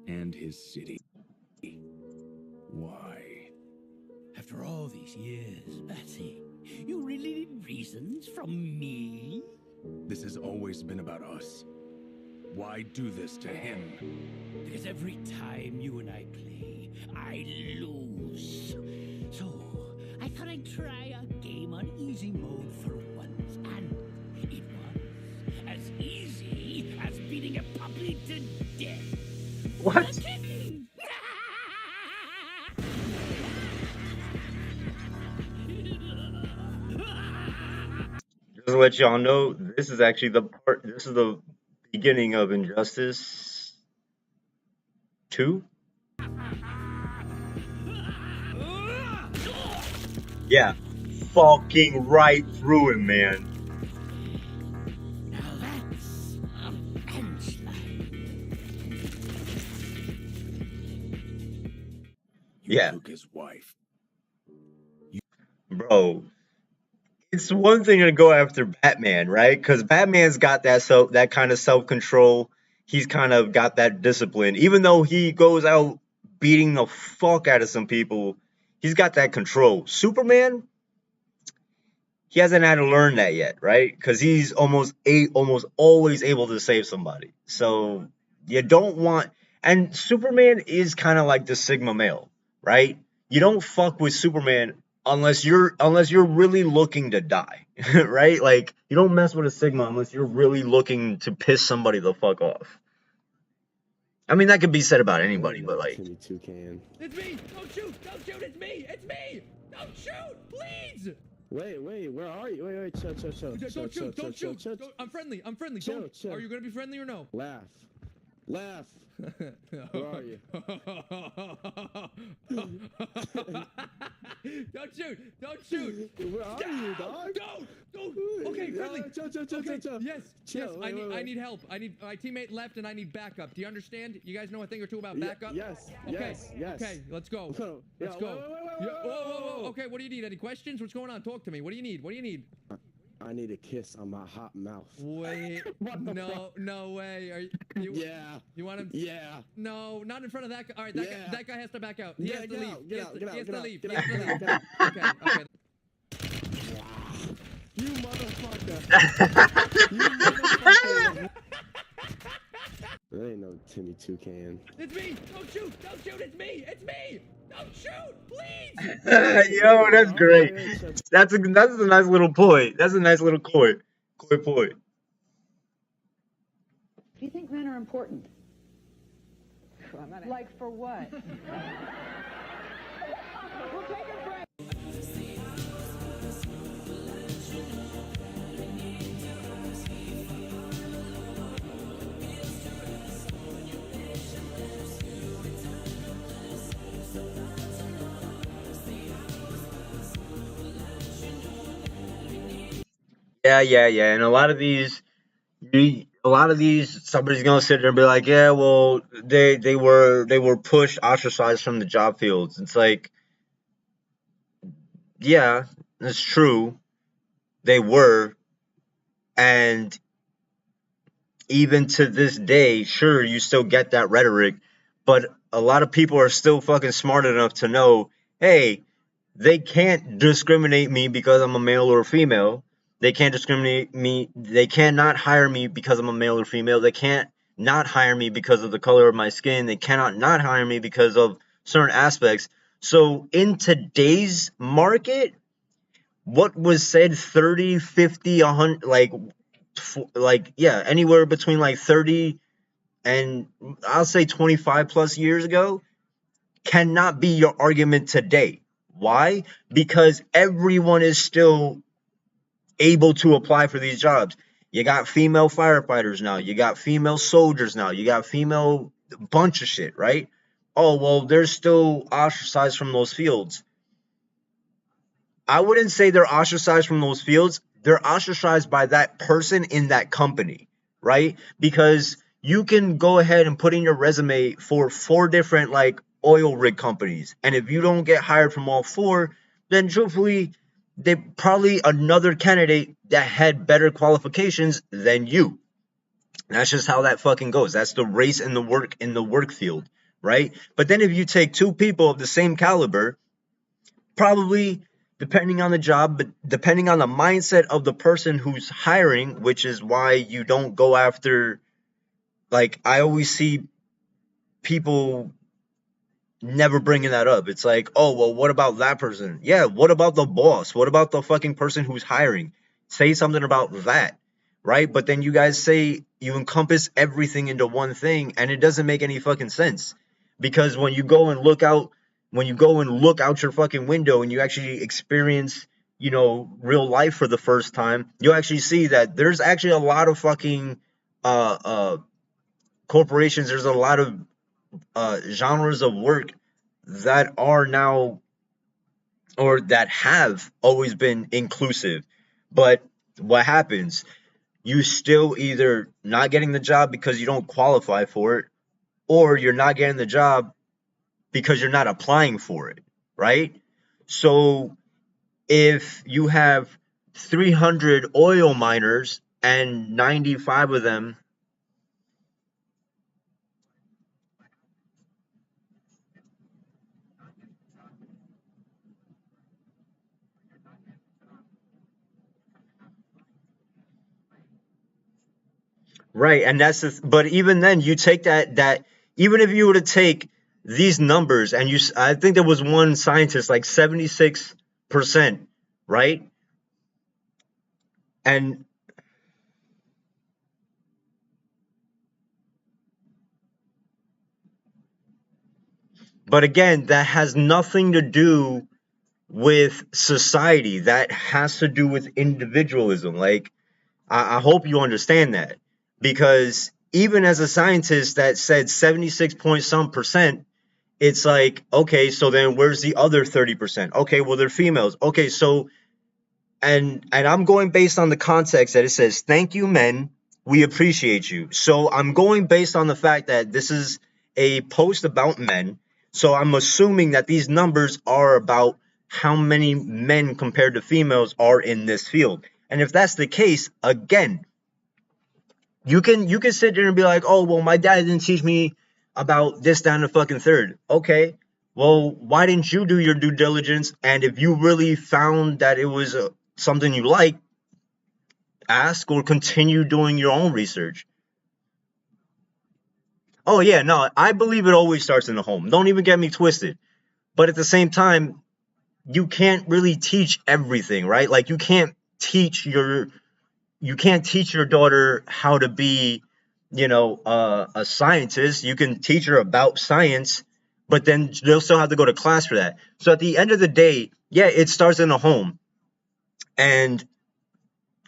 And his city. Why? After all these years, Betsy, you really need reasons from me? This has always been about us. Why do this to him? Because every time you and I play, I lose. So, I thought I'd try a game on easy mode for once, and it was as easy as beating a puppy to death. What? Just to let y'all know, this is actually this is the beginning of Injustice 2? Yeah, fucking right through it, man. Now that's a punchline. Yeah. Took his wife. Bro, it's one thing to go after Batman, right? Because Batman's got that kind of self-control. He's kind of got that discipline. Even though he goes out beating the fuck out of some people, he's got that control. Superman, he hasn't had to learn that yet, right? Because he's almost always able to save somebody. So you don't want... And Superman is kind of like the Sigma male, right? You don't fuck with Superman unless you're really looking to die, right? Like, you don't mess with a Sigma unless you're really looking to piss somebody the fuck off. I mean, that could be said about anybody, but like, Timmy Toucan. It's me! Don't shoot! Don't shoot! It's me! It's me! Don't shoot! Please! Wait, where are you? Wait, chill. Don't shoot! Don't shoot! I'm friendly. I'm friendly. Chill. Are you gonna be friendly or no? Laugh. Where are you? Don't shoot! Don't shoot! Where are you, dog? Don't! Okay, friendly. Chill. Yes. Chill. Yes. I need help. I need my teammate left, and I need backup. Do you understand? You guys know a thing or two about backup? Yes. Okay. Yes. Okay. Let's go. Let's go. Whoa. Okay. What do you need? Any questions? What's going on? Talk to me. What do you need? I need a kiss on my hot mouth. Wait, no way. Are you? Yeah. You want him? Yeah. No, not in front of that guy. All right, that guy has to back out. He has to leave. He has to leave. Okay. You motherfucker. There ain't no Timmy Toucan. It's me. Don't shoot. It's me. Don't shoot, please. Yo, that's great. That's a nice little point. That's a nice little coy point. Do you think men are important? Like for what? We'll take a break. Yeah. And a lot of these, somebody's gonna sit there and be like, yeah, well, they were pushed, ostracized from the job fields. It's like, yeah, that's true. They were, and even to this day, sure, you still get that rhetoric, but a lot of people are still fucking smart enough to know, hey, they can't discriminate me because I'm a male or a female. They can't discriminate me. They cannot hire me because I'm a male or female. They can't not hire me because of the color of my skin. They cannot not hire me because of certain aspects. So in today's market, what was said 30, 50, 100, anywhere between like 30 and I'll say 25 plus years ago cannot be your argument today. Why? Because everyone is still able to apply for these jobs. You got female firefighters now. You got female soldiers now. You got female bunch of shit, right? Oh, well, they're still ostracized from those fields. I wouldn't say they're ostracized from those fields. They're ostracized by that person in that company, right? Because you can go ahead and put in your resume for 4 different like oil rig companies. And if you don't get hired from all 4, then truthfully, they probably another candidate that had better qualifications than you. That's just how that fucking goes. That's the race in the work field, right? But then if you take 2 people of the same caliber, probably depending on the job, but depending on the mindset of the person who's hiring, which is why you don't go after, like, I always see people never bringing that up. It's like, oh, well, what about that person? Yeah, what about the boss? What about the fucking person who's hiring? Say something about that, right? But then you guys say you encompass everything into one thing, and it doesn't make any fucking sense. Because when you go and look out your fucking window and you actually experience, real life for the first time, you'll actually see that there's actually a lot of fucking corporations. There's a lot of genres of work that are now, or that have always been inclusive. But what happens? You still either not getting the job because you don't qualify for it, or you're not getting the job because you're not applying for it, right? So if you have 300 oil miners and 95 of them right, and but even then, you take that even if you were to take these numbers and I think there was one scientist, like 76 right? And but again, that has nothing to do with society. That has to do with individualism. Like, I hope you understand that, because even as a scientist that said 76 point some percent, it's like, okay, so then where's the other 30%? Okay, well, they're females. Okay, so and I'm going based on the context that it says, thank you, men, we appreciate you. So I'm going based on the fact that this is a post about men. So I'm assuming that these numbers are about how many men compared to females are in this field. And if that's the case, again, you can sit there and be like, oh, well, my dad didn't teach me about this, down the fucking third. Okay, well, why didn't you do your due diligence? And if you really found that it was something you like, ask or continue doing your own research. Oh yeah, no, I believe it always starts in the home. Don't even get me twisted. But at the same time, you can't really teach everything, right? Like, you can't teach your daughter how to be, a scientist. You can teach her about science, but then they'll still have to go to class for that. So at the end of the day, yeah, it starts in the home. And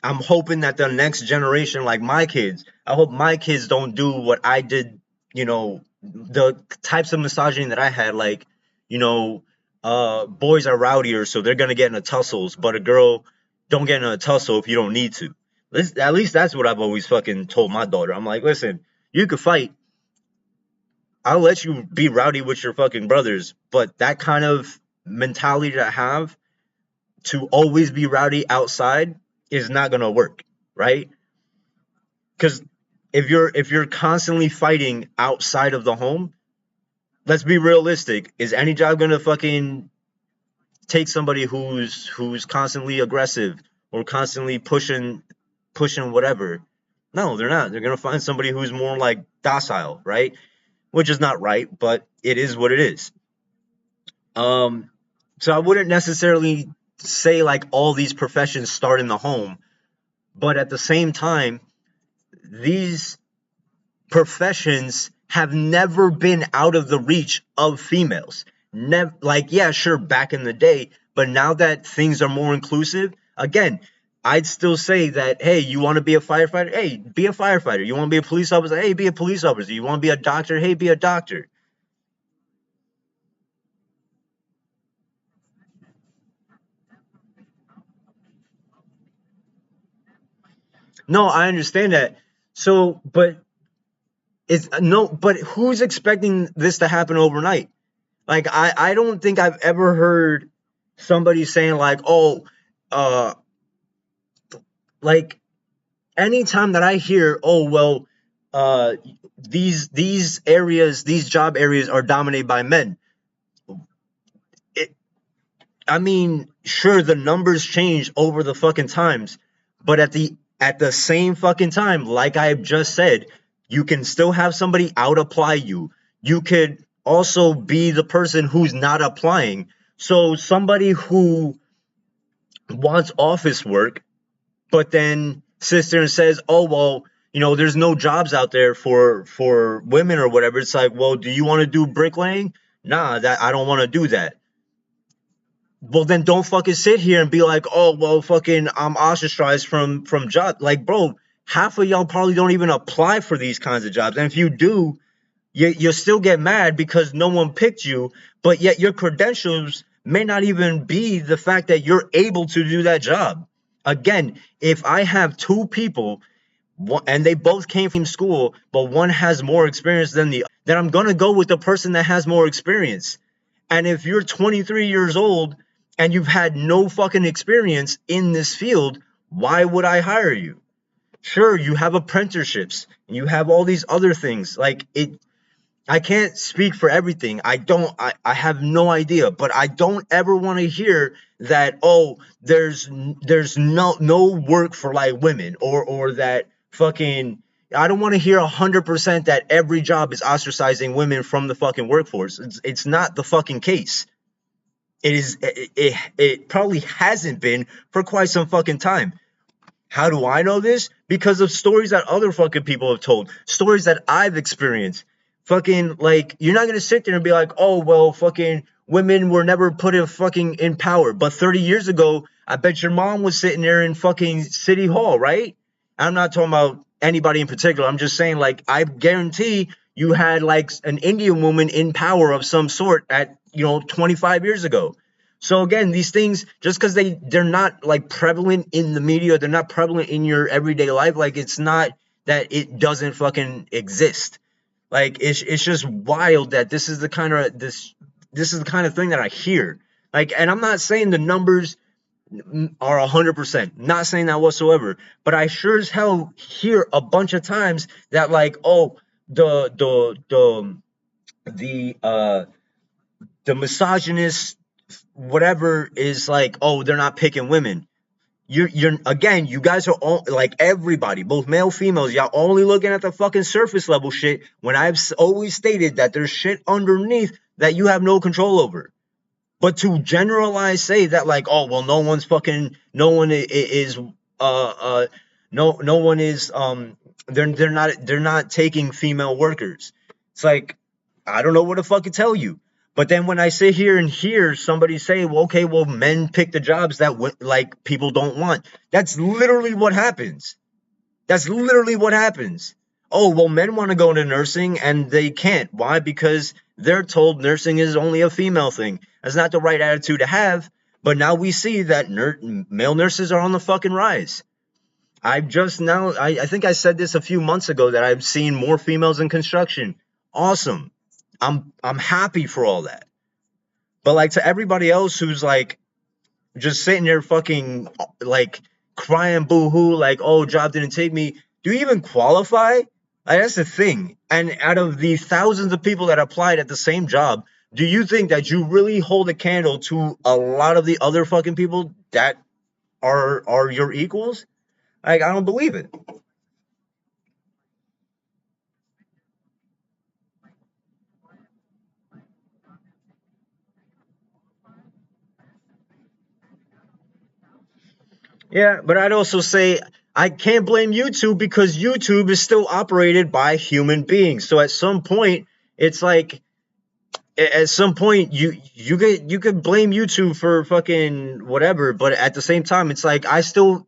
I'm hoping that the next generation, like my kids, I hope my kids don't do what I did, the types of misogyny that I had, like, boys are rowdier, so they're going to get into tussles, but a girl don't get in a tussle if you don't need to. At least that's what I've always fucking told my daughter. I'm like, listen, you could fight. I'll let you be rowdy with your fucking brothers, but that kind of mentality to have, to always be rowdy outside, is not gonna work, right? Because if you're constantly fighting outside of the home, let's be realistic. Is any job gonna fucking take somebody who's constantly aggressive or constantly pushing whatever? No, they're not. They're gonna find somebody who's more like docile, right? Which is not right, but it is what it is. So I wouldn't necessarily say like all these professions start in the home, but at the same time, these professions have never been out of the reach of females. Never, like, yeah, sure, back in the day, but now that things are more inclusive, again, I'd still say that, hey, you want to be a firefighter? Hey, be a firefighter. You want to be a police officer? Hey, be a police officer. You want to be a doctor? Hey, be a doctor. No, I understand that. So, but who's expecting this to happen overnight? Like, I don't think I've ever heard somebody saying like, oh, like, anytime that I hear, oh, well, these job areas are dominated by men. I mean, sure, the numbers change over the fucking times, but at the same fucking time, like I just said, you can still have somebody out apply you. You could also be the person who's not applying. So somebody who wants office work, but then sits there and says, oh, well, there's no jobs out there for women or whatever. It's like, well, do you want to do bricklaying? Nah, that I don't want to do that. Well, then don't fucking sit here and be like, oh, well, fucking I'm ostracized from job. Like, bro, half of y'all probably don't even apply for these kinds of jobs. And if you do, you still get mad because no one picked you, but yet your credentials may not even be the fact that you're able to do that job. Again, if I have two people and they both came from school, but one has more experience than the other, then I'm going to go with the person that has more experience. And if you're 23 years old and you've had no fucking experience in this field, why would I hire you? Sure, you have apprenticeships, you have all these other things. Like, I can't speak for everything. I have no idea, but I don't ever want to hear that, oh, there's no work for like women, or that fucking, I don't want to hear 100% that every job is ostracizing women from the fucking workforce. It's not the fucking case. it probably hasn't been for quite some fucking time. How do I know this? Because of stories that other fucking people have told, stories that I've experienced. Fucking, like, you're not gonna sit there and be like, oh, well, fucking women were never put in power. But 30 years ago, I bet your mom was sitting there in fucking City Hall, right? I'm not talking about anybody in particular. I'm just saying, like, I guarantee you had, like, an Indian woman in power of some sort at, 25 years ago. So again, these things, just because they're not like prevalent in the media, they're not prevalent in your everyday life, like it's not that it doesn't fucking exist. Like it's just wild that this is the kind of thing that I hear. Like, and I'm not saying the numbers are 100%, not saying that whatsoever, but I sure as hell hear a bunch of times that, like, oh, the misogynist whatever is like, oh, they're not picking women. You're again, you guys are all like, everybody, both male, females, y'all only looking at the fucking surface level shit, when I've always stated that there's shit underneath that you have no control over. But to generalize, say that, like, oh, well, no one is they're not taking female workers. It's like, I don't know what to fucking tell you. But then when I sit here and hear somebody say, well, okay, well, men pick the jobs that like people don't want. That's literally what happens. That's literally what happens. Oh, well, men want to go into nursing and they can't. Why? Because they're told nursing is only a female thing. That's not the right attitude to have. But now we see that male nurses are on the fucking rise. I think I said this a few months ago, that I've seen more females in construction. Awesome. I'm happy for all that. But like, to everybody else who's like just sitting there fucking like crying boo-hoo, like, oh, job didn't take me. Do you even qualify? Like, that's the thing. And out of the thousands of people that applied at the same job, do you think that you really hold a candle to a lot of the other fucking people that are your equals? Like, I don't believe it. Yeah, but I'd also say I can't blame YouTube, because YouTube is still operated by human beings. So at some point, it's like, at some point you could blame YouTube for fucking whatever, but at the same time, it's like, it's still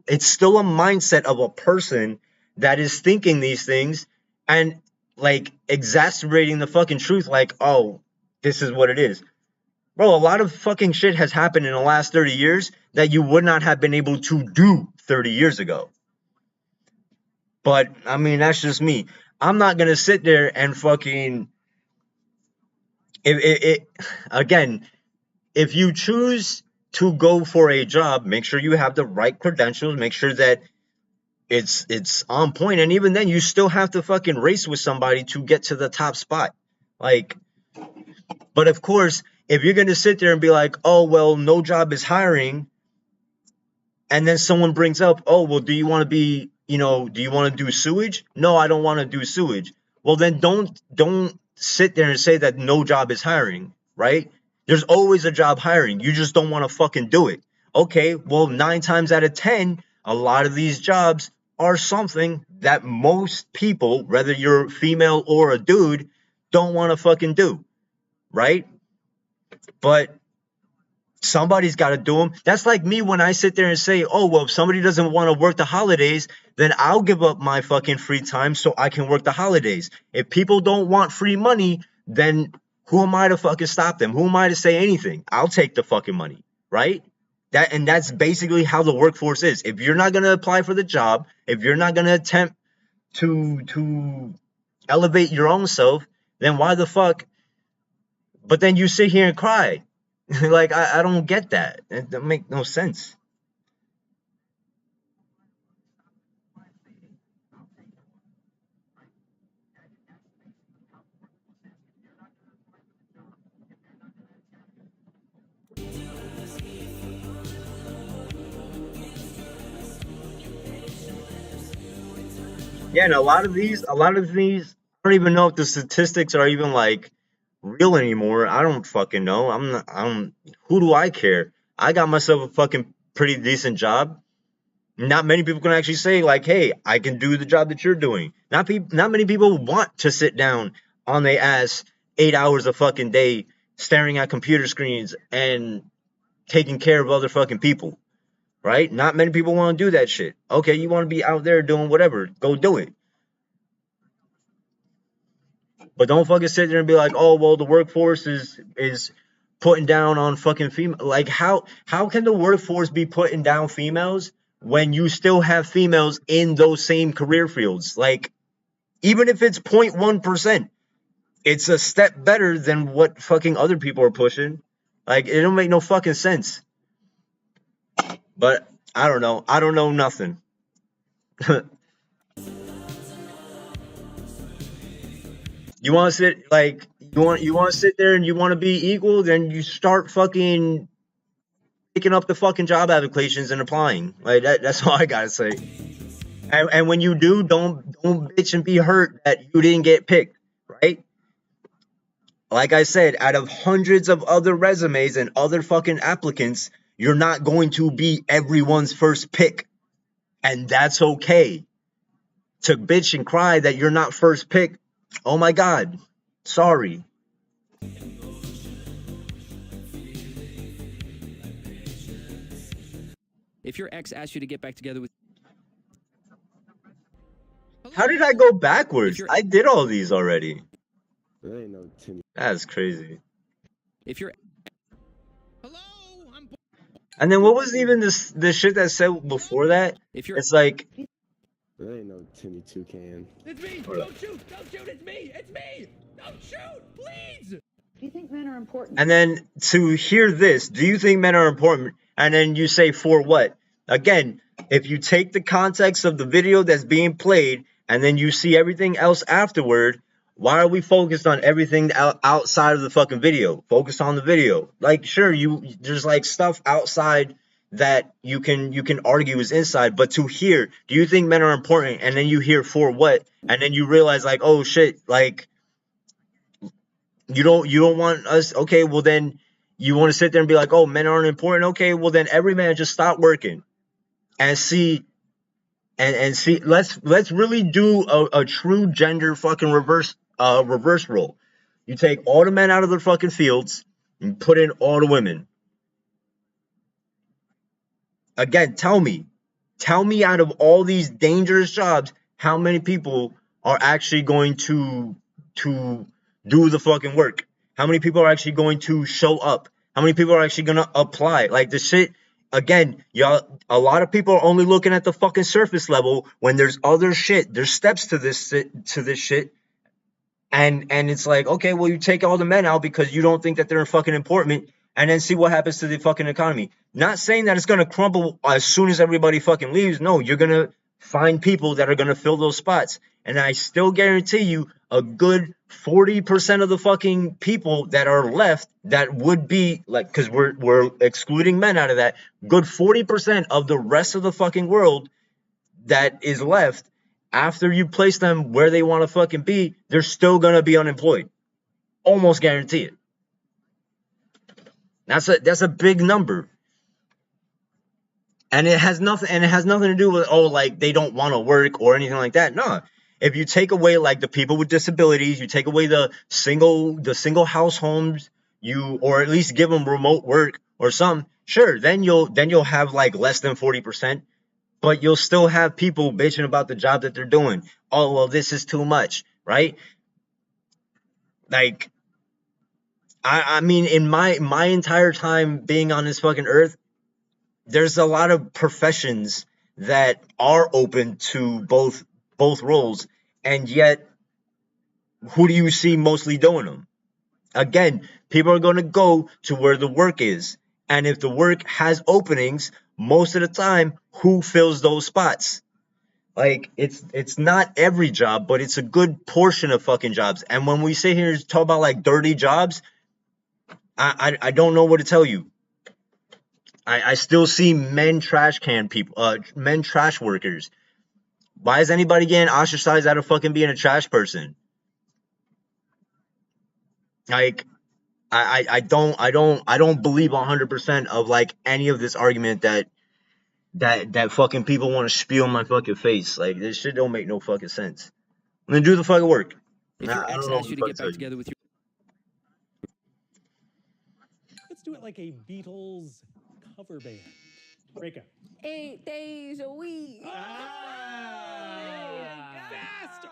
a mindset of a person that is thinking these things and like exacerbating the fucking truth, like, oh, this is what it is. Bro, a lot of fucking shit has happened in the last 30 years that you would not have been able to do 30 years ago. But, I mean, that's just me. I'm not going to sit there and fucking... Again, if you choose to go for a job, make sure you have the right credentials. Make sure that it's on point. And even then, you still have to fucking race with somebody to get to the top spot. Like, but of course... if you're going to sit there and be like, oh, well, no job is hiring, and then someone brings up, oh, well, do you want to do sewage? No, I don't want to do sewage. Well, then don't sit there and say that no job is hiring, right? There's always a job hiring. You just don't want to fucking do it. Okay, well, 9 times out of 10, a lot of these jobs are something that most people, whether you're female or a dude, don't want to fucking do, right? But somebody's got to do them. That's like me when I sit there and say, oh, well, if somebody doesn't want to work the holidays, then I'll give up my fucking free time so I can work the holidays. If people don't want free money, then who am I to fucking stop them? Who am I to say anything? I'll take the fucking money, right? That's basically how the workforce is. If you're not going to apply for the job, if you're not going to attempt to elevate your own self, then why the fuck? But then you sit here and cry. Like, I don't get that. It doesn't make no sense. Yeah, and a lot of these, I don't even know if the statistics are even like real anymore, I don't fucking know. Who do I care? I got myself a fucking pretty decent job. Not many people can actually say like, "Hey, I can do the job that you're doing." Not many people want to sit down on their ass 8 hours a fucking day staring at computer screens and taking care of other fucking people, right? Not many people want to do that shit. Okay, you want to be out there doing whatever, go do it. But don't fucking sit there and be like, "Oh, well, the workforce is putting down on fucking female." Like, how can the workforce be putting down females when you still have females in those same career fields? Like, even if it's 0.1%, it's a step better than what fucking other people are pushing. Like, it don't make no fucking sense. But I don't know. I don't know nothing. You want to sit like you want to sit there and you want to be equal, then you start fucking picking up the fucking job applications and applying. Like that's all I gotta say. And when you do, don't bitch and be hurt that you didn't get picked, right? Like I said, out of hundreds of other resumes and other fucking applicants, you're not going to be everyone's first pick, and that's okay. To bitch and cry that you're not first pick, oh my god, sorry. If your ex asked you to get back together with... How did I go backwards? I did all these already. There ain't no Timmy. That's crazy. If you're... And then what was even the shit that said before that? It's like... There ain't no Timmy Toucan. It's me! Don't shoot! Don't shoot! It's me! It's me! Don't shoot! Please! Do you think men are important? And then to hear this, do you think men are important? And then you say, for what? Again, if you take the context of the video that's being played and then you see everything else afterward, why are we focused on everything outside of the fucking video? Focus on the video. Like, sure, there's like stuff outside that you can argue is inside, but to hear, do you think men are important? And then you hear for what? And then you realize like, oh shit, like you don't want us. Okay, well then you want to sit there and be like, oh, men aren't important. Okay, well then every man just stop working and see and see. Let's really do a true gender fucking reverse role. You take all the men out of the fucking fields and put in all the women. Again, tell me out of all these dangerous jobs, how many people are actually going to do the fucking work? How many people are actually going to show up? How many people are actually going to apply? Like the shit, again, y'all, a lot of people are only looking at the fucking surface level when there's other shit. There's steps to this shit. And it's like, okay, well, you take all the men out because you don't think that they're fucking important, and then see what happens to the fucking economy. Not saying that it's going to crumble as soon as everybody fucking leaves. No, you're going to find people that are going to fill those spots. And I still guarantee you a good 40% of the fucking people that are left that would be like, because we're excluding men out of that, good 40% of the rest of the fucking world that is left, after you place them where they want to fucking be, they're still going to be unemployed. Almost guarantee it. That's a big number. And it has nothing to do with, oh, like they don't want to work or anything like that. No. If you take away like the people with disabilities, you take away the single house homes, or at least give them remote work or something, sure, then you'll have like less than 40%, but you'll still have people bitching about the job that they're doing. Oh, well, this is too much, right? Like, I mean, in my entire time being on this fucking earth, there's a lot of professions that are open to both roles, and yet who do you see mostly doing them? Again, people are going to go to where the work is, and if the work has openings, most of the time, who fills those spots? Like, it's not every job, but it's a good portion of fucking jobs. And when we sit here and talk about like dirty jobs, I don't know what to tell you. I still see men trash can people, men trash workers. Why is anybody getting ostracized out of fucking being a trash person? Like, I don't believe 100% of like any of this argument that fucking people want to spew in my fucking face. Like, this shit don't make no fucking sense. And then do the fucking work. If I your don't ex know what asked you the to fuck get tell back you. together with your Let's do it like a Beatles cover band. Break up. 8 days a week. Fast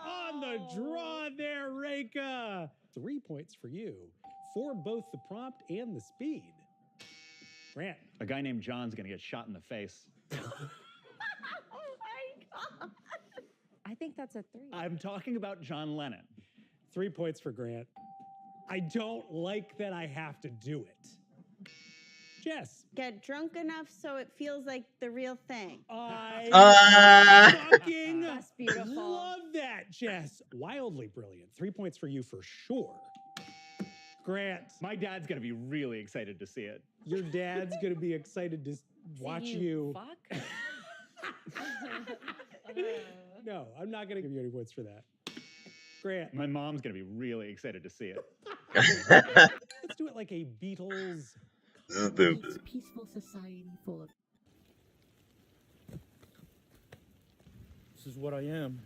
on the draw there, Reika. 3 points for you for both the prompt and the speed. Grant. A guy named John's gonna get shot in the face. Oh my god. I think that's a 3. I'm talking about John Lennon. 3 points for Grant. I don't like that I have to do it. Jess. Get drunk enough so it feels like the real thing. I fucking That's beautiful. love that, Jess. Wildly brilliant. 3 points for you for sure. Grant. My dad's gonna be really excited to see it. Your dad's gonna be excited to watch you. Fuck. No, I'm not gonna give you any points for that. Grant. My mom's gonna be really excited to see it. Let's do it like a Beatles. Stupid. Peaceful society full of. This is what I am.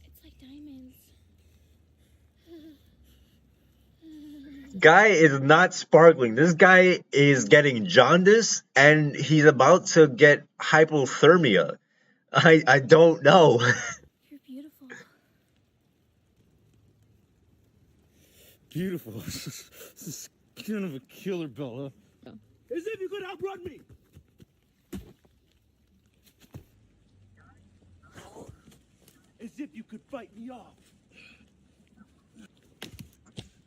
It's like diamonds. Guy is not sparkling. This guy is getting jaundice and he's about to get hypothermia. I don't know. You're beautiful. Beautiful. This is kind of a killer, Bella. As if you could outrun me. As if you could fight me off.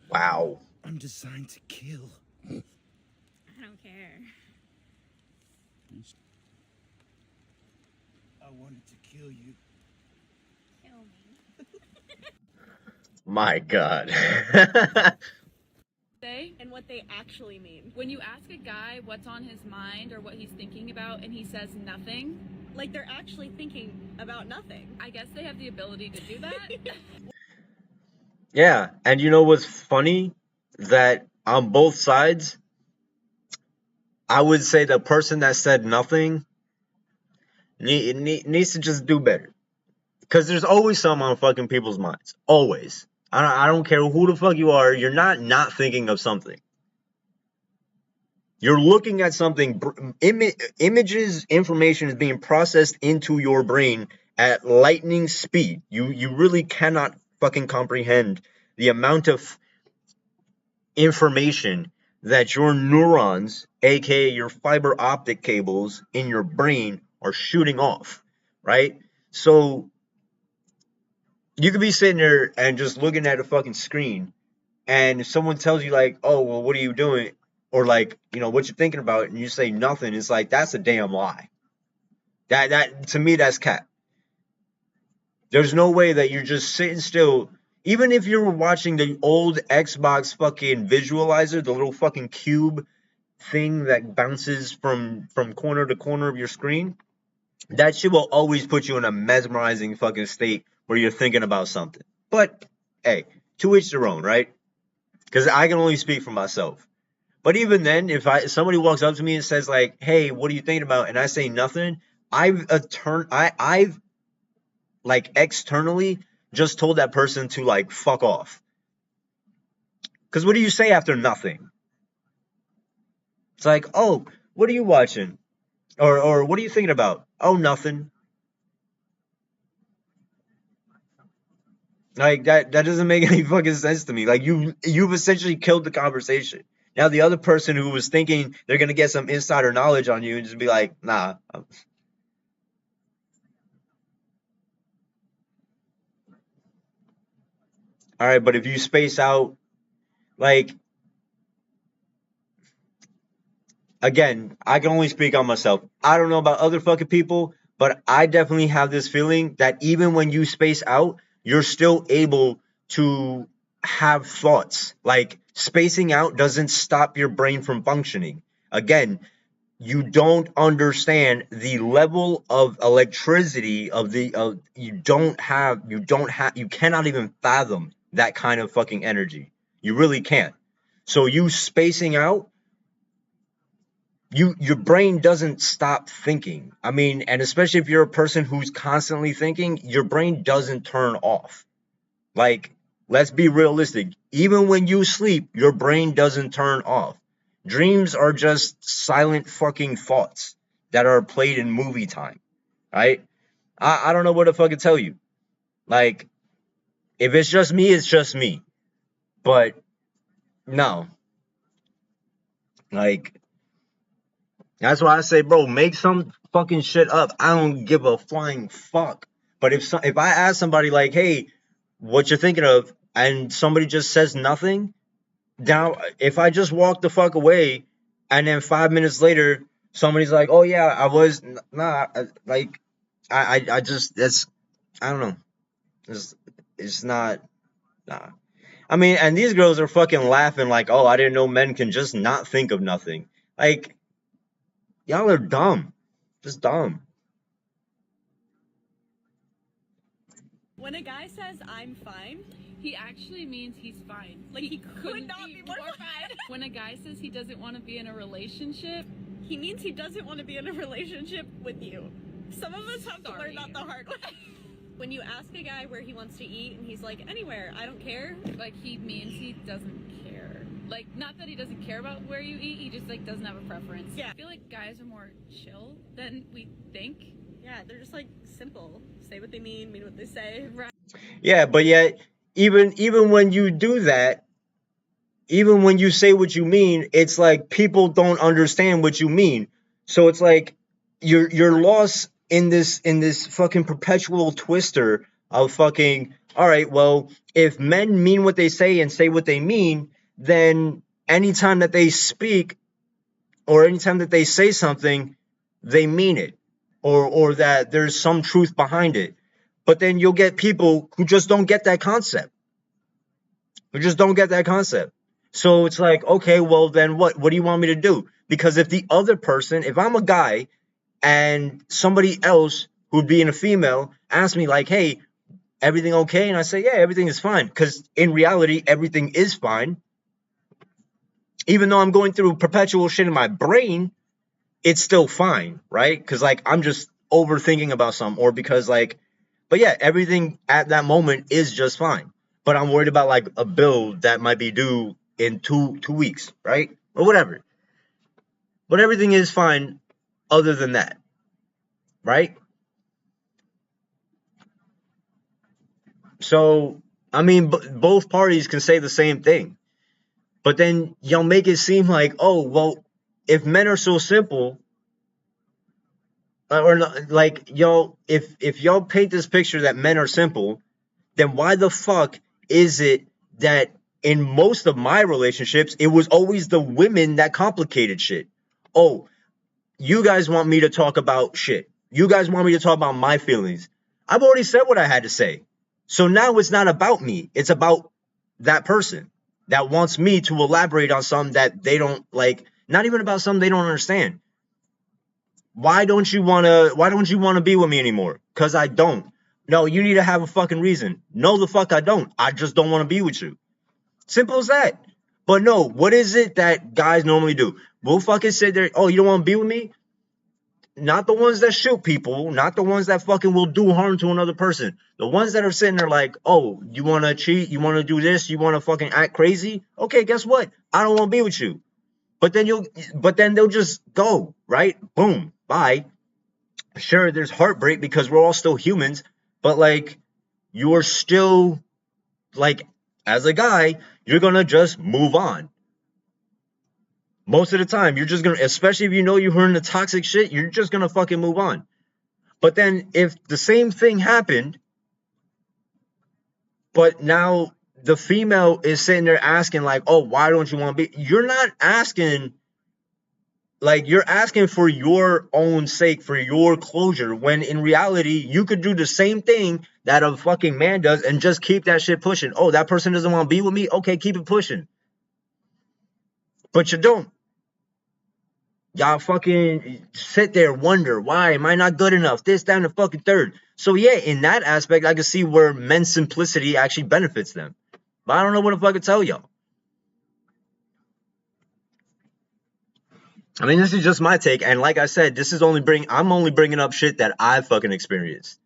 Wow. I'm designed to kill. I don't care. I wanted to kill you. Kill me. My God. And what they actually mean. When you ask a guy what's on his mind or what he's thinking about and he says nothing, Like they're actually thinking about nothing. I guess they have the ability to do that. Yeah, and you know what's funny? That on both sides, I would say the person that said nothing needs to just do better. Because there's always something on fucking people's minds. Always. I don't care who the fuck you are. You're not thinking of something. You're looking at something. Images, information is being processed into your brain at lightning speed. You really cannot fucking comprehend the amount of information that your neurons, aka your fiber optic cables in your brain, are shooting off, right? So you could be sitting there and just looking at a fucking screen, and if someone tells you like, oh, well, what are you doing? Or like, you know, what you thinking about, and you say nothing, it's like, that's a damn lie. That to me, that's cap. There's no way that you're just sitting still. Even if you're watching the old Xbox fucking visualizer, the little fucking cube thing that bounces from corner to corner of your screen, that shit will always put you in a mesmerizing fucking state where you're thinking about something. But, hey, to each their own, right? Because I can only speak for myself. But even then, if somebody walks up to me and says like, hey, what are you thinking about? And I say nothing, I've like externally just told that person to like fuck off. Because what do you say after nothing? It's like, oh, what are you watching? Or what are you thinking about? Oh, nothing. Like that doesn't make any fucking sense to me. Like you've essentially killed the conversation. Now the other person who was thinking they're gonna get some insider knowledge on you and just be like, nah. All right, but if you space out, like, again, I can only speak on myself. I don't know about other fucking people, but I definitely have this feeling that even when you space out, you're still able to have thoughts. Like, spacing out doesn't stop your brain from functioning. Again, you don't understand the level of electricity you cannot even fathom that kind of fucking energy. You really can't. So you spacing out, your brain doesn't stop thinking. I mean, and especially if you're a person who's constantly thinking, your brain doesn't turn off. Like, let's be realistic. Even when you sleep, your brain doesn't turn off. Dreams are just silent fucking thoughts that are played in movie time, right? I don't know what to fucking tell you. Like, if it's just me, it's just me. But no. Like, that's why I say, bro, make some fucking shit up. I don't give a flying fuck. But if I ask somebody like, hey, what you thinking of, and somebody just says nothing, now if I just walk the fuck away, and then 5 minutes later somebody's like, oh yeah, I was like, I just, that's, I don't know, it's not, nah. I mean, and these girls are fucking laughing like, oh, I didn't know men can just not think of nothing. Like, y'all are dumb, just dumb. When a guy says I'm fine, he actually means he's fine. Like, he could not be more fine. When a guy says he doesn't want to be in a relationship, he means he doesn't want to be in a relationship with you. Some of us have to learn that the hard way. When you ask a guy where he wants to eat and he's like, anywhere, I don't care, like, he means he doesn't care. Like, not that he doesn't care about where you eat, he just, like, doesn't have a preference. Yeah. I feel like guys are more chill than we think. Yeah, they're just, like, simple. Say what they mean what they say. Right. Yeah, but yet, even when you do that, even when you say what you mean, it's like people don't understand what you mean. So it's like you're lost in this fucking perpetual twister of fucking, all right, well, if men mean what they say and say what they mean, then anytime that they speak or anytime that they say something, they mean it, or that there's some truth behind it. But then you'll get people who just don't get that concept. So it's like, okay, well then what do you want me to do? Because if the other person, if I'm a guy and somebody else who'd be in a female asks me like, hey, everything okay? And I say, yeah, everything is fine. Because in reality, everything is fine. Even though I'm going through perpetual shit in my brain, it's still fine, right? Because like I'm just overthinking about something, or because like, but yeah, everything at that moment is just fine. But I'm worried about like a bill that might be due in two weeks, right? Or whatever. But everything is fine other than that, right? So, I mean, both parties can say the same thing. But then y'all make it seem like, oh, well, if men are so simple, or like y'all, if y'all paint this picture that men are simple, then why the fuck is it that in most of my relationships, it was always the women that complicated shit? Oh, you guys want me to talk about shit. You guys want me to talk about my feelings. I've already said what I had to say. So now it's not about me. It's about that person that wants me to elaborate on something that they don't like, not even about something they don't understand. Why don't you want to be with me anymore? Because I don't. No, you need to have a fucking reason. No, the fuck I don't. I just don't want to be with you. Simple as that. But no, what is it that guys normally do? We'll fucking sit there, oh, you don't want to be with me? Not the ones that shoot people, not the ones that fucking will do harm to another person. The ones that are sitting there like, oh, you want to cheat? You want to do this? You want to fucking act crazy? Okay, guess what? I don't want to be with you. But then they'll just go, right? Boom, bye. Sure, there's heartbreak because we're all still humans, but like, you're still, like, as a guy, you're gonna just move on. Most of the time, you're just gonna, especially if you know you're in the toxic shit, you're just gonna fucking move on. But then if the same thing happened, but now the female is sitting there asking like, oh, why don't you want to be? You're not asking, like, you're asking for your own sake, for your closure, when in reality, you could do the same thing that a fucking man does and just keep that shit pushing. Oh, that person doesn't want to be with me? Okay, keep it pushing. But you don't. Y'all fucking sit there, wonder, why am I not good enough? This, that, and the fucking third. So yeah, in that aspect, I can see where men's simplicity actually benefits them. But I don't know what the fuck to tell y'all. I mean, this is just my take, and like I said, this is I'm only bringing up shit that I've fucking experienced.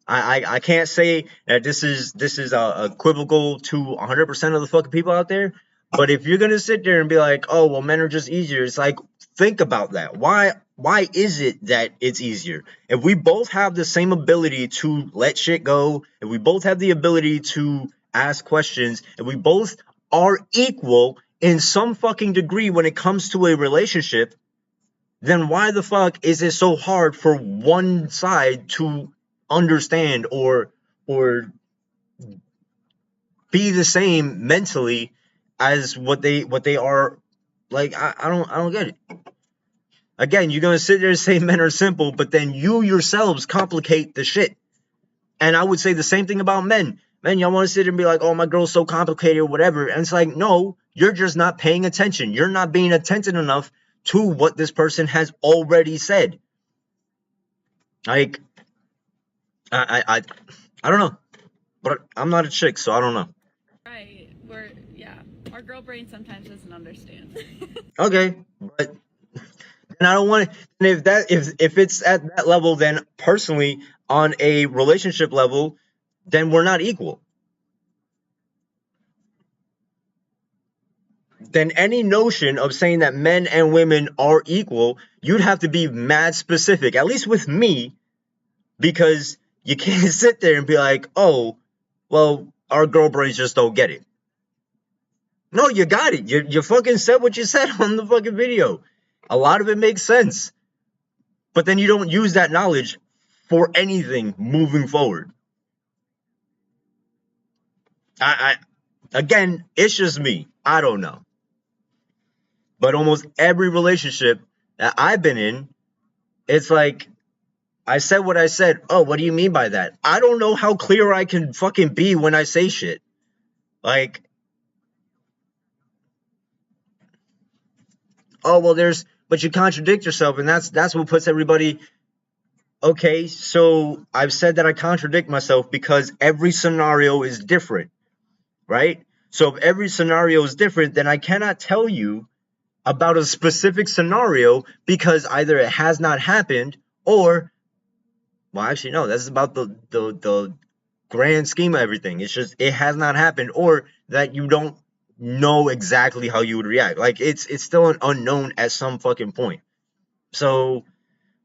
I can't say that this is equivocal to 100% of the fucking people out there. But if you're gonna sit there and be like, oh well, men are just easier, it's like, think about that. Why is it that it's easier? If we both have the same ability to let shit go, if we both have the ability to ask questions, if we both are equal in some fucking degree when it comes to a relationship, then why the fuck is it so hard for one side to understand or be the same mentally as what they are? Like, I don't get it. Again, you're gonna sit there and say men are simple, but then you yourselves complicate the shit. And I would say the same thing about men. Men, y'all want to sit there and be like, oh, my girl's so complicated or whatever. And it's like, no, you're just not paying attention. You're not being attentive enough to what this person has already said. Like, I don't know. But I'm not a chick, so I don't know. Right. Our girl brain sometimes doesn't understand. Okay, but and I don't want to. And if it's at that level, then personally, on a relationship level, then we're not equal. Then any notion of saying that men and women are equal, you'd have to be mad specific, at least with me, because you can't sit there and be like, oh, well, our girl brains just don't get it. No, you got it. You fucking said what you said on the fucking video. A lot of it makes sense. But then you don't use that knowledge for anything moving forward. Again, it's just me. I don't know. But almost every relationship that I've been in, it's like, I said what I said. Oh, what do you mean by that? I don't know how clear I can fucking be when I say shit. Like, oh, well, but you contradict yourself, and that's what puts everybody. Okay, so I've said that I contradict myself because every scenario is different, right? So if every scenario is different, then I cannot tell you about a specific scenario because either it has not happened or, well, actually, no, that's about the grand scheme of everything. It's just, it has not happened, or that you don't know exactly how you would react. Like, it's still an unknown at some fucking point. So,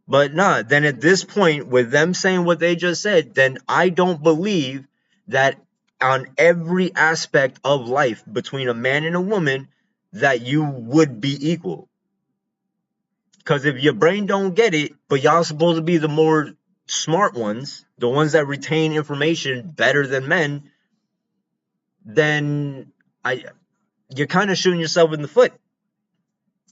but nah, then at this point, with them saying what they just said, then I don't believe that on every aspect of life between a man and a woman that you would be equal. Because if your brain don't get it, but y'all supposed to be the more smart ones, the ones that retain information better than men, then you're kind of shooting yourself in the foot.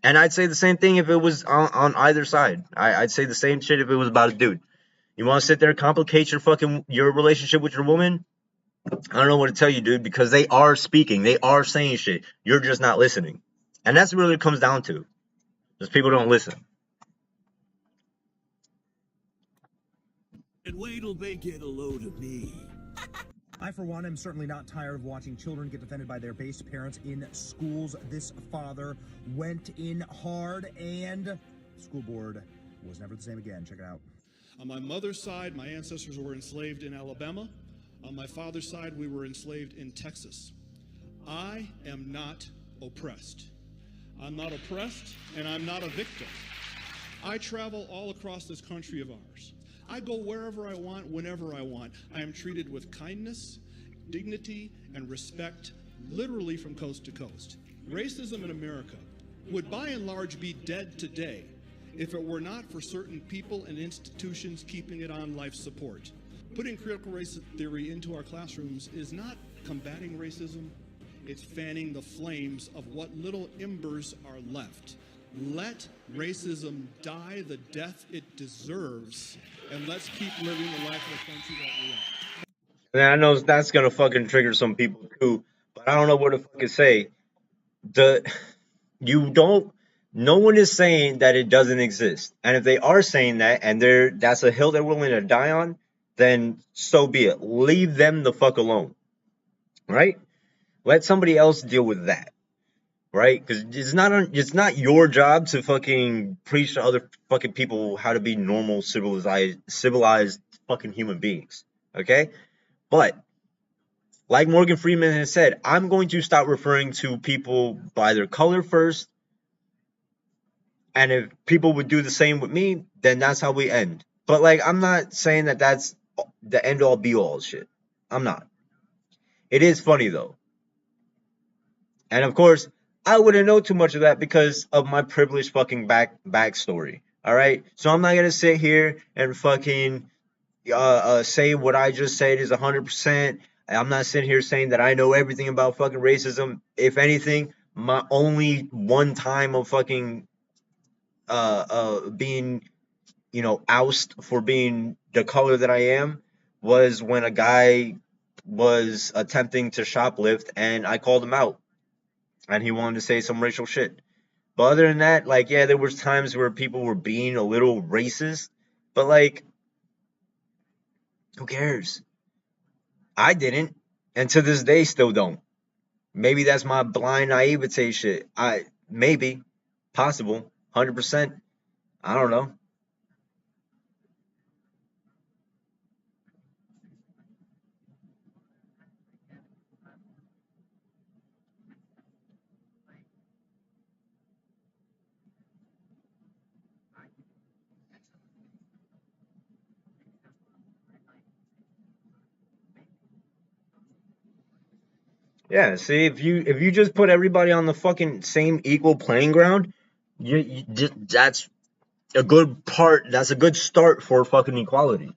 And I'd say the same thing if it was on either side. I'd say the same shit if it was about a dude. You want to sit there and complicate your relationship with your woman? I don't know what to tell you, dude, because they are speaking. They are saying shit. You're just not listening. And that's really what it comes down to. Because people don't listen. And wait till they get a load of me. I, for one, am certainly not tired of watching children get defended by their base parents in schools. This father went in hard, and the school board was never the same again. Check it out. On my mother's side, my ancestors were enslaved in Alabama. On my father's side, we were enslaved in Texas. I am not oppressed. I'm not oppressed, and I'm not a victim. I travel all across this country of ours. I go wherever I want, whenever I want. I am treated with kindness, dignity, and respect, literally from coast to coast. Racism in America would by and large be dead today if it were not for certain people and institutions keeping it on life support. Putting critical race theory into our classrooms is not combating racism, it's fanning the flames of what little embers are left. Let racism die the death it deserves, and let's keep living the life of the country that we are. And I know that's gonna fucking trigger some people too, but I don't know what to fucking say. No one is saying that it doesn't exist. And if they are saying that and that's a hill they're willing to die on, then so be it. Leave them the fuck alone. Right? Let somebody else deal with that. Right? Because it's not your job to fucking preach to other fucking people how to be normal, civilized fucking human beings. Okay? But like Morgan Freeman has said, I'm going to stop referring to people by their color first. And if people would do the same with me, then that's how we end. But like, I'm not saying that that's the end all be all shit. I'm not. It is funny though. And of course, I wouldn't know too much of that because of my privileged fucking backstory. All right. So I'm not gonna sit here and fucking say what I just said is 100%. I'm not sitting here saying that I know everything about fucking racism. If anything, my only one time of fucking being, oust for being the color that I am was when a guy was attempting to shoplift and I called him out and he wanted to say some racial shit. But other than that, like, yeah, there was times where people were being a little racist, but like, who cares? I didn't, and to this day still don't. Maybe that's my blind naivete shit. Maybe, possible, 100%. I don't know. Yeah, see, if you just put everybody on the fucking same equal playing ground, that's a good part. That's a good start for fucking equality.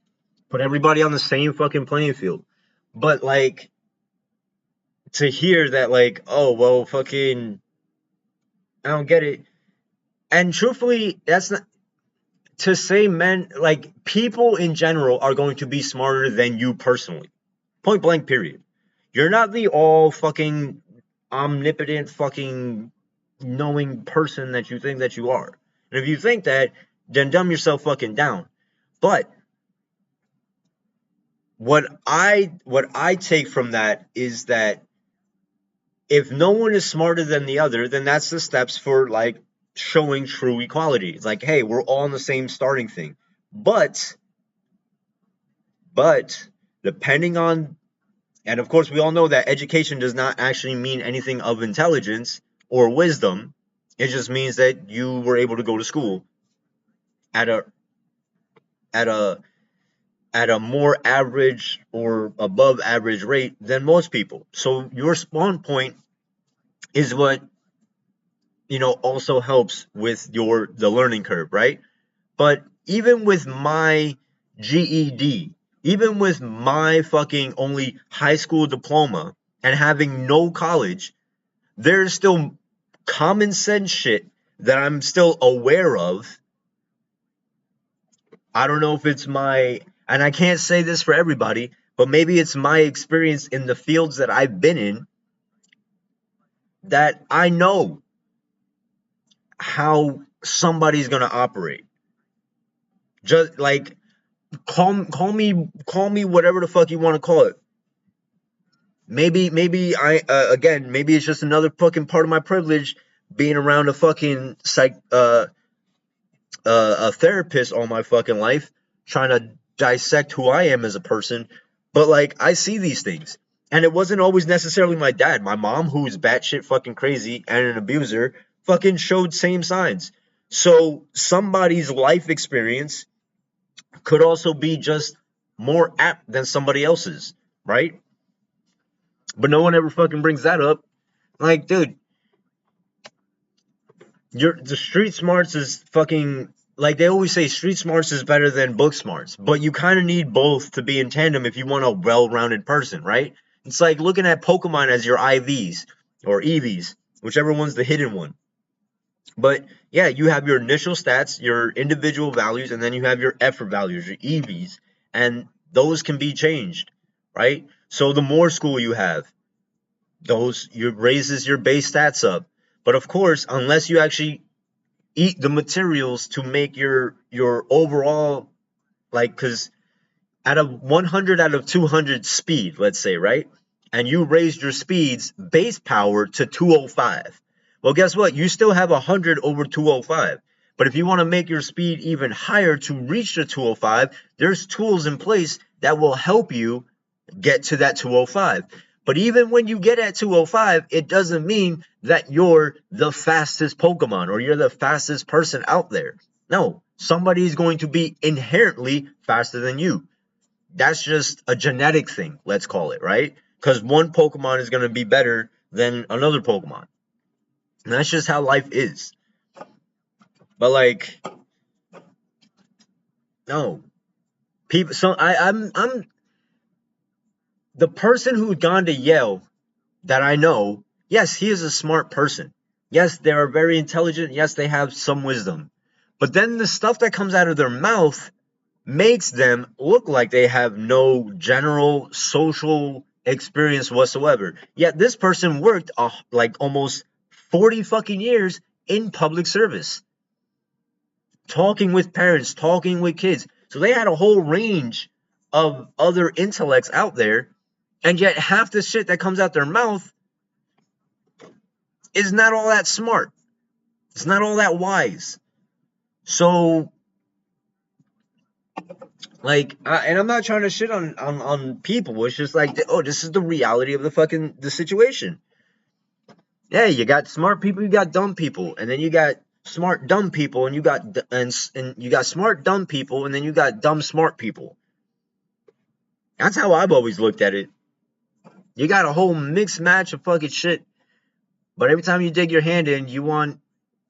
Put everybody on the same fucking playing field. But like, to hear that, like, oh well, fucking, I don't get it. And truthfully, that's not to say men, like, people in general are going to be smarter than you personally. Point blank, period. You're not the all fucking omnipotent fucking knowing person that you think that you are. And if you think that, then dumb yourself fucking down. But what I take from that is that if no one is smarter than the other, then that's the steps for like showing true equality. It's like, hey, we're all on the same starting thing. But depending on, and of course we all know that education does not actually mean anything of intelligence or wisdom. It just means that you were able to go to school at a at a at a more average or above average rate than most people. So your spawn point is what also helps with the learning curve, right? But even with my GED, even with my fucking only high school diploma and having no college, there's still common sense shit that I'm still aware of. I don't know if it's and I can't say this for everybody, but maybe it's my experience in the fields that I've been in that I know how somebody's going to operate. Just like, call me whatever the fuck you want to call it. Maybe I again, maybe it's just another fucking part of my privilege being around a fucking a therapist all my fucking life, trying to dissect who I am as a person. But like, I see these things, and it wasn't always necessarily my dad. My mom, who is batshit fucking crazy and an abuser, fucking showed same signs. So somebody's life experience could also be just more apt than somebody else's, right? But no one ever fucking brings that up. Like, dude, the street smarts is fucking, like, they always say street smarts is better than book smarts, but you kind of need both to be in tandem if you want a well-rounded person, right? It's like looking at Pokemon as your IVs or EVs, whichever one's the hidden one. But yeah, you have your initial stats, your individual values, and then you have your effort values, your EVs, and those can be changed, right? So the more school you have, raises your base stats up. But of course, unless you actually eat the materials to make your overall, like, because at a 100 out of 200 speed, let's say, right? And you raised your speed's base power to 205. Well, guess what? You still have 100 over 205. But if you want to make your speed even higher to reach the 205, there's tools in place that will help you get to that 205. But even when you get at 205, it doesn't mean that you're the fastest Pokemon or you're the fastest person out there. No, somebody is going to be inherently faster than you. That's just a genetic thing, let's call it, right? Because one Pokemon is going to be better than another Pokemon. And that's just how life is. But like, no. People, so I'm the person who's gone to Yale that I know, yes, he is a smart person. Yes, they are very intelligent. Yes, they have some wisdom. But then the stuff that comes out of their mouth makes them look like they have no general social experience whatsoever. Yet this person worked like almost 40 fucking years in public service. Talking with parents, talking with kids. So they had a whole range of other intellects out there. And yet half the shit that comes out their mouth is not all that smart. It's not all that wise. So, like, and I'm not trying to shit on people. It's just like, oh, this is the reality of the situation. Yeah, you got smart people, you got dumb people, and then you got smart dumb people, and you got you got smart dumb people, and then you got dumb smart people. That's how I've always looked at it. You got a whole mixed match of fucking shit. But every time you dig your hand in, you want,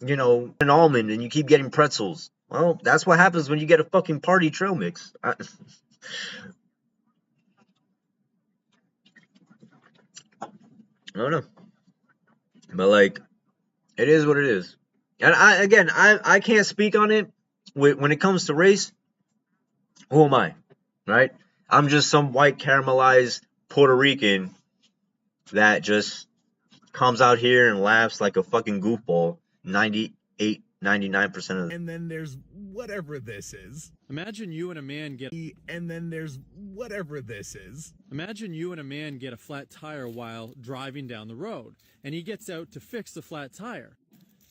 an almond and you keep getting pretzels. Well, that's what happens when you get a fucking party trail mix. I don't know. But like, it is what it is. And I can't speak on it. When it comes to race, who am I? Right? I'm just some white caramelized Puerto Rican that just comes out here and laughs like a fucking goofball 98, 99% of the And then there's whatever this is. Imagine you and a man get... And then there's whatever this is. Imagine you and a man get a flat tire while driving down the road, and he gets out to fix the flat tire.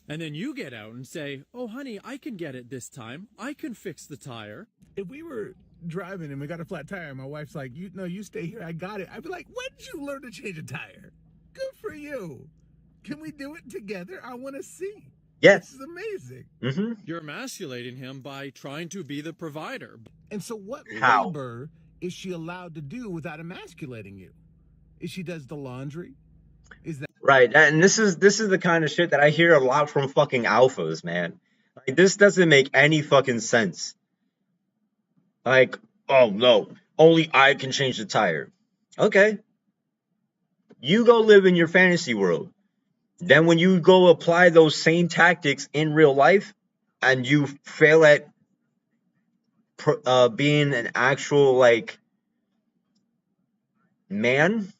And then you get out and say, oh, honey, I can get it this time. I can fix the tire. If we were driving and we got a flat tire, and my wife's like, you stay here, I got it. I'd be like, when did you learn to change a tire? Good for you. Can we do it together? I want to see. Yes. This is amazing. Mm-hmm. You're emasculating him by trying to be the provider. And so what How? labor is she allowed to do without emasculating you? Is she does the laundry? Is that right? And this is the kind of shit that I hear a lot from fucking alphas, man. Like, this doesn't make any fucking sense. Like, oh no, only I can change the tire. Okay. You go live in your fantasy world. Then when you go apply those same tactics in real life and you fail at being an actual, like, man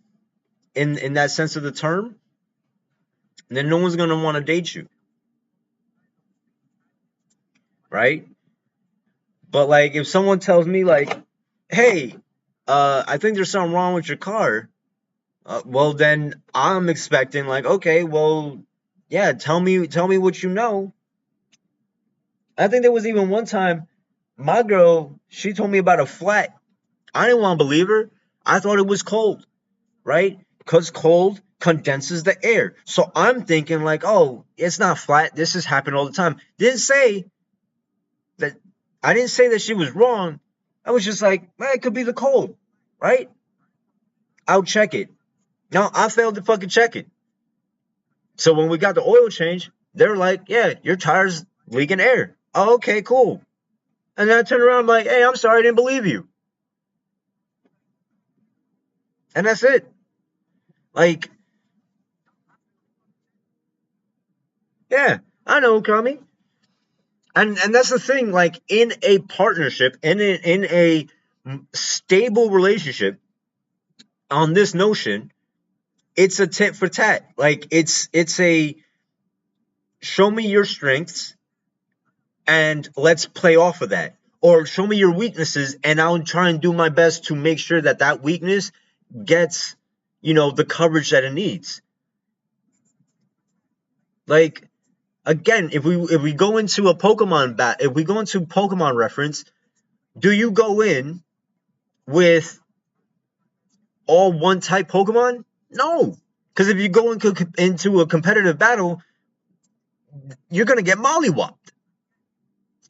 in that sense of the term, then no one's going to want to date you. Right? But, like, if someone tells me, like, hey, I think there's something wrong with your car, well, then I'm expecting, like, okay, well, yeah, tell me what you know. I think there was even one time, my girl, she told me about a flat. I didn't want to believe her. I thought it was cold, right? Because cold condenses the air. So I'm thinking, like, oh, it's not flat. This has happened all the time. I didn't say that she was wrong. I was just like, well, it could be the cold, right? I'll check it. No, I failed to fucking check it. So when we got the oil change, they were like, yeah, your tire's leaking air. Oh, okay, cool. And then I turned around, I'm like, hey, I'm sorry, I didn't believe you. And that's it. Like, yeah, I know, Kami. And that's the thing, like, in a partnership, in a stable relationship, on this notion, it's a tit for tat. Like, it's a show me your strengths and let's play off of that. Or show me your weaknesses, and I'll try and do my best to make sure that that weakness gets, the coverage that it needs. Like, again, if we go into a if we go into Pokemon reference, do you go in with all one type Pokemon? No, because if you go into a competitive battle, you're gonna get mollywopped.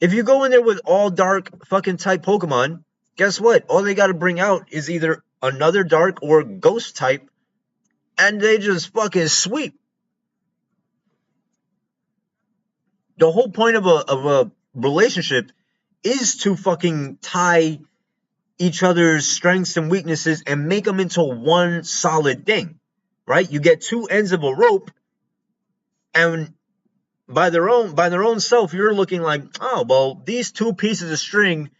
If you go in there with all dark fucking type Pokemon, guess what? All they gotta bring out is either another dark or ghost type, and they just fucking sweep. The whole point of a relationship is to fucking tie each other's strengths and weaknesses and make them into one solid thing, right? You get two ends of a rope, and by their own self, you're looking like, oh, well, these two pieces of string,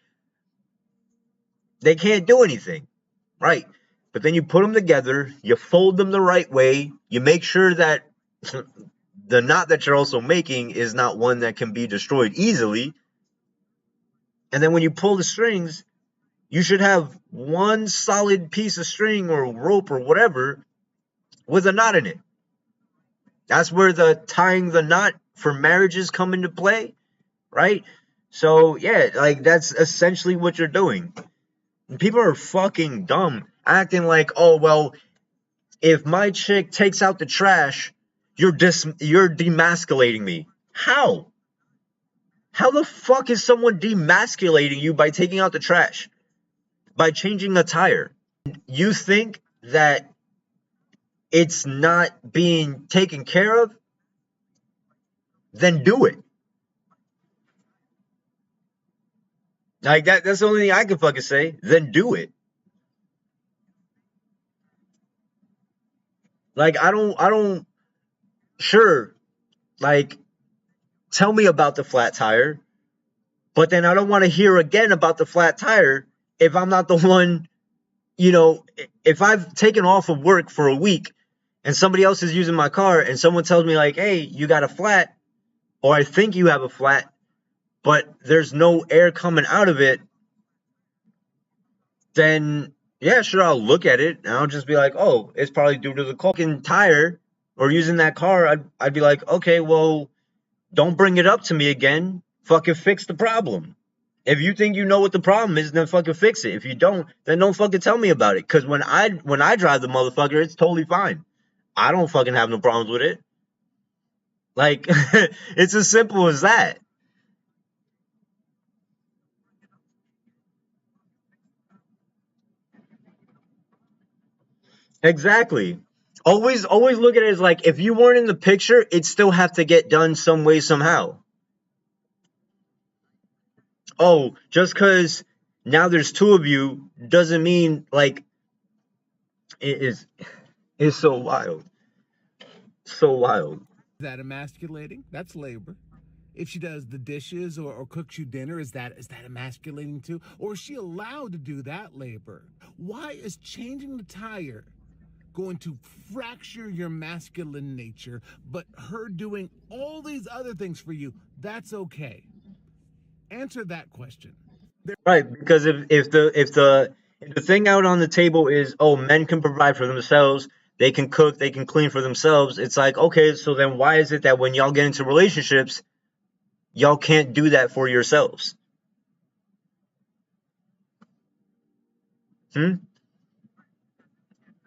they can't do anything, right? But then you put them together, you fold them the right way, you make sure that the knot that you're also making is not one that can be destroyed easily. And then when you pull the strings, you should have one solid piece of string or rope or whatever with a knot in it. That's where the tying the knot for marriages come into play, right? So, yeah, like, that's essentially what you're doing. And people are fucking dumb, acting like, oh, well, if my chick takes out the trash, you're demasculating me. How? How the fuck is someone demasculating you by taking out the trash? By changing a tire? You think that it's not being taken care of? Then do it. Like, that's the only thing I can fucking say. Then do it. Like, I don't, sure, like, tell me about the flat tire, but then I don't want to hear again about the flat tire if I'm not the one, if I've taken off of work for a week and somebody else is using my car and someone tells me like, hey, you got a flat, or I think you have a flat, but there's no air coming out of it, then yeah, sure, I'll look at it and I'll just be like, oh, it's probably due to the fucking tire or using that car. I'd be like, okay, well, don't bring it up to me again. Fucking fix the problem. If you think you know what the problem is, then fucking fix it. If you don't, then don't fucking tell me about it. Because when I drive the motherfucker, it's totally fine. I don't fucking have no problems with it. Like, it's as simple as that. Exactly. Always look at it as like, if you weren't in the picture, it'd still have to get done some way, somehow. Oh, just because now there's two of you doesn't mean, like, it's so wild. So wild. Is that emasculating? That's labor. If she does the dishes or cooks you dinner, is that emasculating too? Or is she allowed to do that labor? Why is changing the tire going to fracture your masculine nature, but her doing all these other things for you, that's okay? Answer that question. Right, because if the thing out on the table is, oh, men can provide for themselves, they can cook, they can clean for themselves, it's like, okay, so then why is it that when y'all get into relationships, y'all can't do that for yourselves?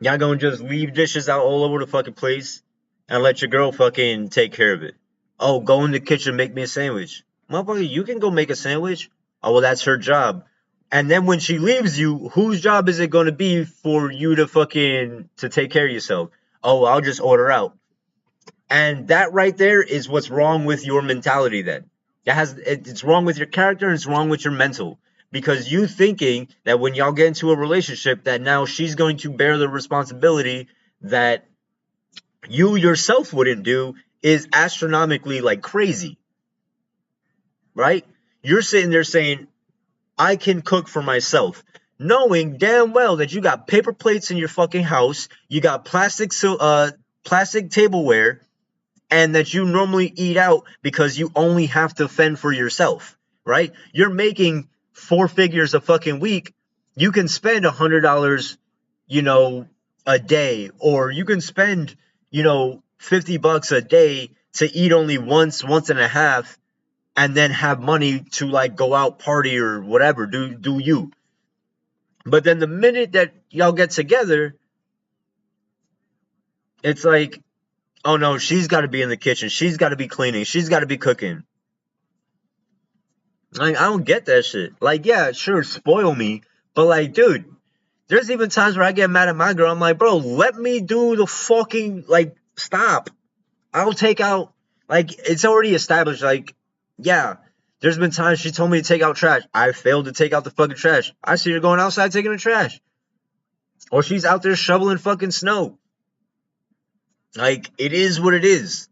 Y'all gonna just leave dishes out all over the fucking place and let your girl fucking take care of it? Oh, go in the kitchen, make me a sandwich. Motherfucker, you can go make a sandwich. Oh, well, that's her job. And then when she leaves you, whose job is it going to be for you to take care of yourself? Oh, I'll just order out. And that right there is what's wrong with your mentality then. It's wrong with your character and it's wrong with your mental. Because you thinking that when y'all get into a relationship that now she's going to bear the responsibility that you yourself wouldn't do is astronomically like crazy. Right? You're sitting there saying, I can cook for myself, knowing damn well that you got paper plates in your fucking house, you got plastic tableware, and that you normally eat out because you only have to fend for yourself, right? You're making 4 figures a fucking week. You can spend $100, you know, a day, or you can spend, you know, $50 a day to eat only once and a half, and then have money to like go out party or whatever, do you. But then the minute that y'all get together, it's like, oh no, she's got to be in the kitchen, she's got to be cleaning, she's got to be cooking. Like, I don't get that shit. Like, yeah, sure, spoil me, but like, dude, there's even times where I get mad at my girl. I'm like, bro, let me do the fucking, like, stop. I'll take out, like, it's already established, like, yeah, there's been times she told me to take out trash. I failed to take out the fucking trash. I see her going outside taking the trash. Or she's out there shoveling fucking snow. Like, it is what it is.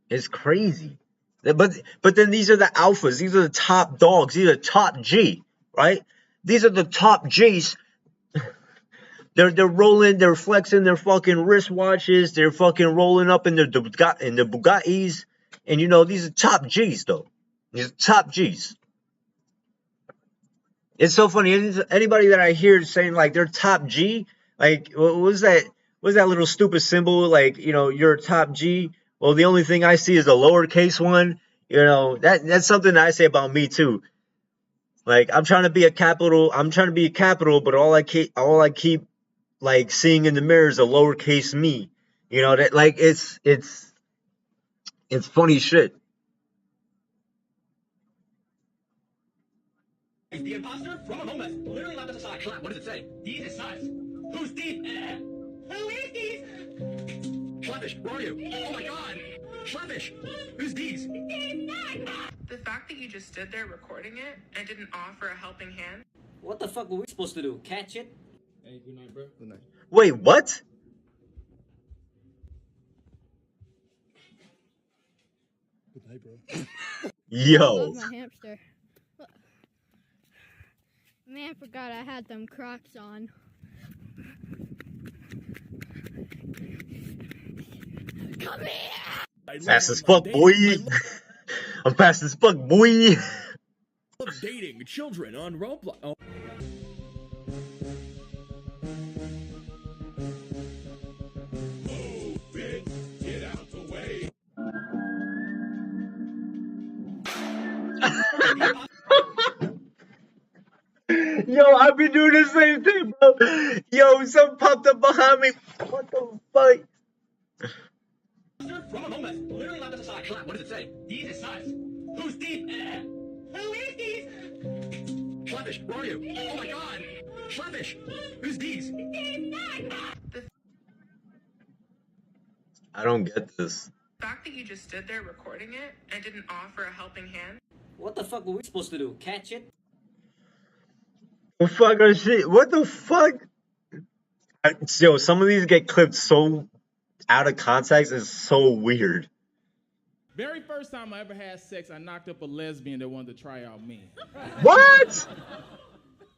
It's crazy. But then these are the alphas. These are the top dogs. These are top G, right? These are the top Gs. They're rolling, they're flexing their fucking wristwatches, they're fucking rolling up in the Bugattis, and you know, these are top Gs though. These are top Gs. It's so funny. Anybody that I hear saying like they're top G, like what was that little stupid symbol? Like, you know, you're a top G. Well, the only thing I see is a lowercase one. You know, that's something that I say about me too. Like, I'm trying to be a capital, but all I keep like seeing in the mirror is a lowercase me. You know, that like it's funny shit. The imposter from a moment. Literally left us aside. Clap. What does it say? These is sus. Who's these? Who is these? Slappish, where are you? Oh my god! Slappish! Who's these? The fact that you just stood there recording it and didn't offer a helping hand. What the fuck were we supposed to do? Catch it? Hey, good night, bro. Good night. Wait, what? Good night, bro. Yo. I love my hamster. Man, I forgot I had them Crocs on. Come here! Fast as fuck, boy. I'm fast as fuck, boy. Love dating children on Roblox. Oh. Move it, get out the way. Yo, I be doing the same thing, bro. Yo, something popped up behind me. What the fuck? From a moment. Literally left us aside. Clap. What does it say? These is sus. Who's these? Who is these? Slappish, where are you? Oh my god! Slappish! Who's these? I don't get this. The fact that you just stood there recording it and didn't offer a helping hand. What the fuck were we supposed to do? Catch it? The fuck shit. What the fuck? Yo, some of these get clipped so out of context. It's so weird. Very first time I ever had sex, I knocked up a lesbian that wanted to try out me. What?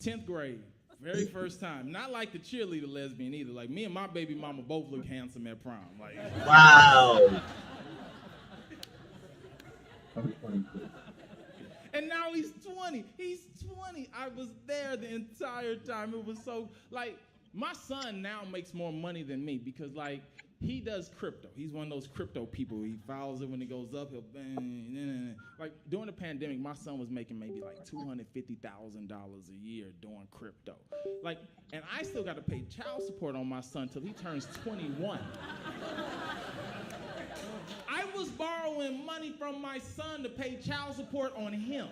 10th grade. Very first time. Not like the cheerleader lesbian either. Like, me and my baby mama both look handsome at prom. Like, wow. And now he's 20. He's 20. I was there the entire time. It was so, like, my son now makes more money than me because, like, he does crypto. He's one of those crypto people. He follows it when it goes up. He'll bang. Like, during the pandemic, my son was making maybe like $250,000 a year doing crypto. Like, and I still got to pay child support on my son till he turns 21. I was borrowing money from my son to pay child support on him.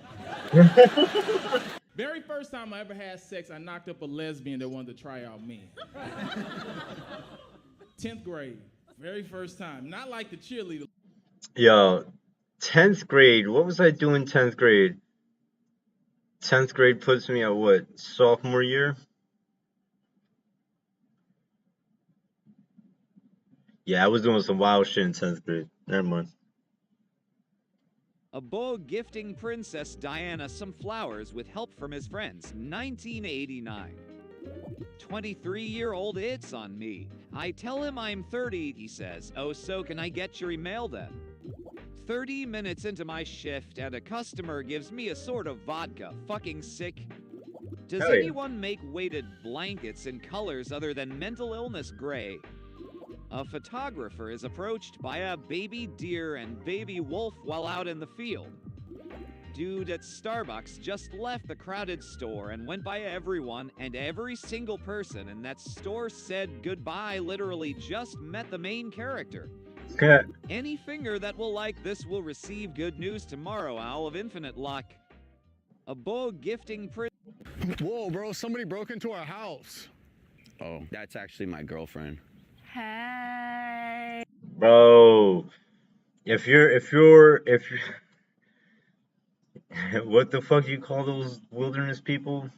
Very first time I ever had sex, I knocked up a lesbian that wanted to try out me. 10th grade. Very first time. Not like the cheerleader. Yo, 10th grade. What was I doing 10th grade? 10th grade puts me at what? Sophomore year? Yeah, I was doing some wild shit in 10th grade. Never mind. A beau gifting Princess Diana some flowers with help from his friends. 1989. 23-year-old hits on me. I tell him I'm 30, he says. Oh, so can I get your email then? 30 minutes into my shift and a customer gives me a sort of vodka. Fucking sick. Does Hell yeah. anyone make weighted blankets in colors other than mental illness gray? A photographer is approached by a baby deer and baby wolf while out in the field. Dude at Starbucks just left the crowded store and went by everyone, and every single person in that store said goodbye, literally just met the main character. Okay. Any finger that will like this will receive good news tomorrow, Owl of Infinite Luck. A bow gifting Whoa, bro, somebody broke into our house. Oh, that's actually my girlfriend. Hey. Bro, if you're what the fuck you call those wilderness people?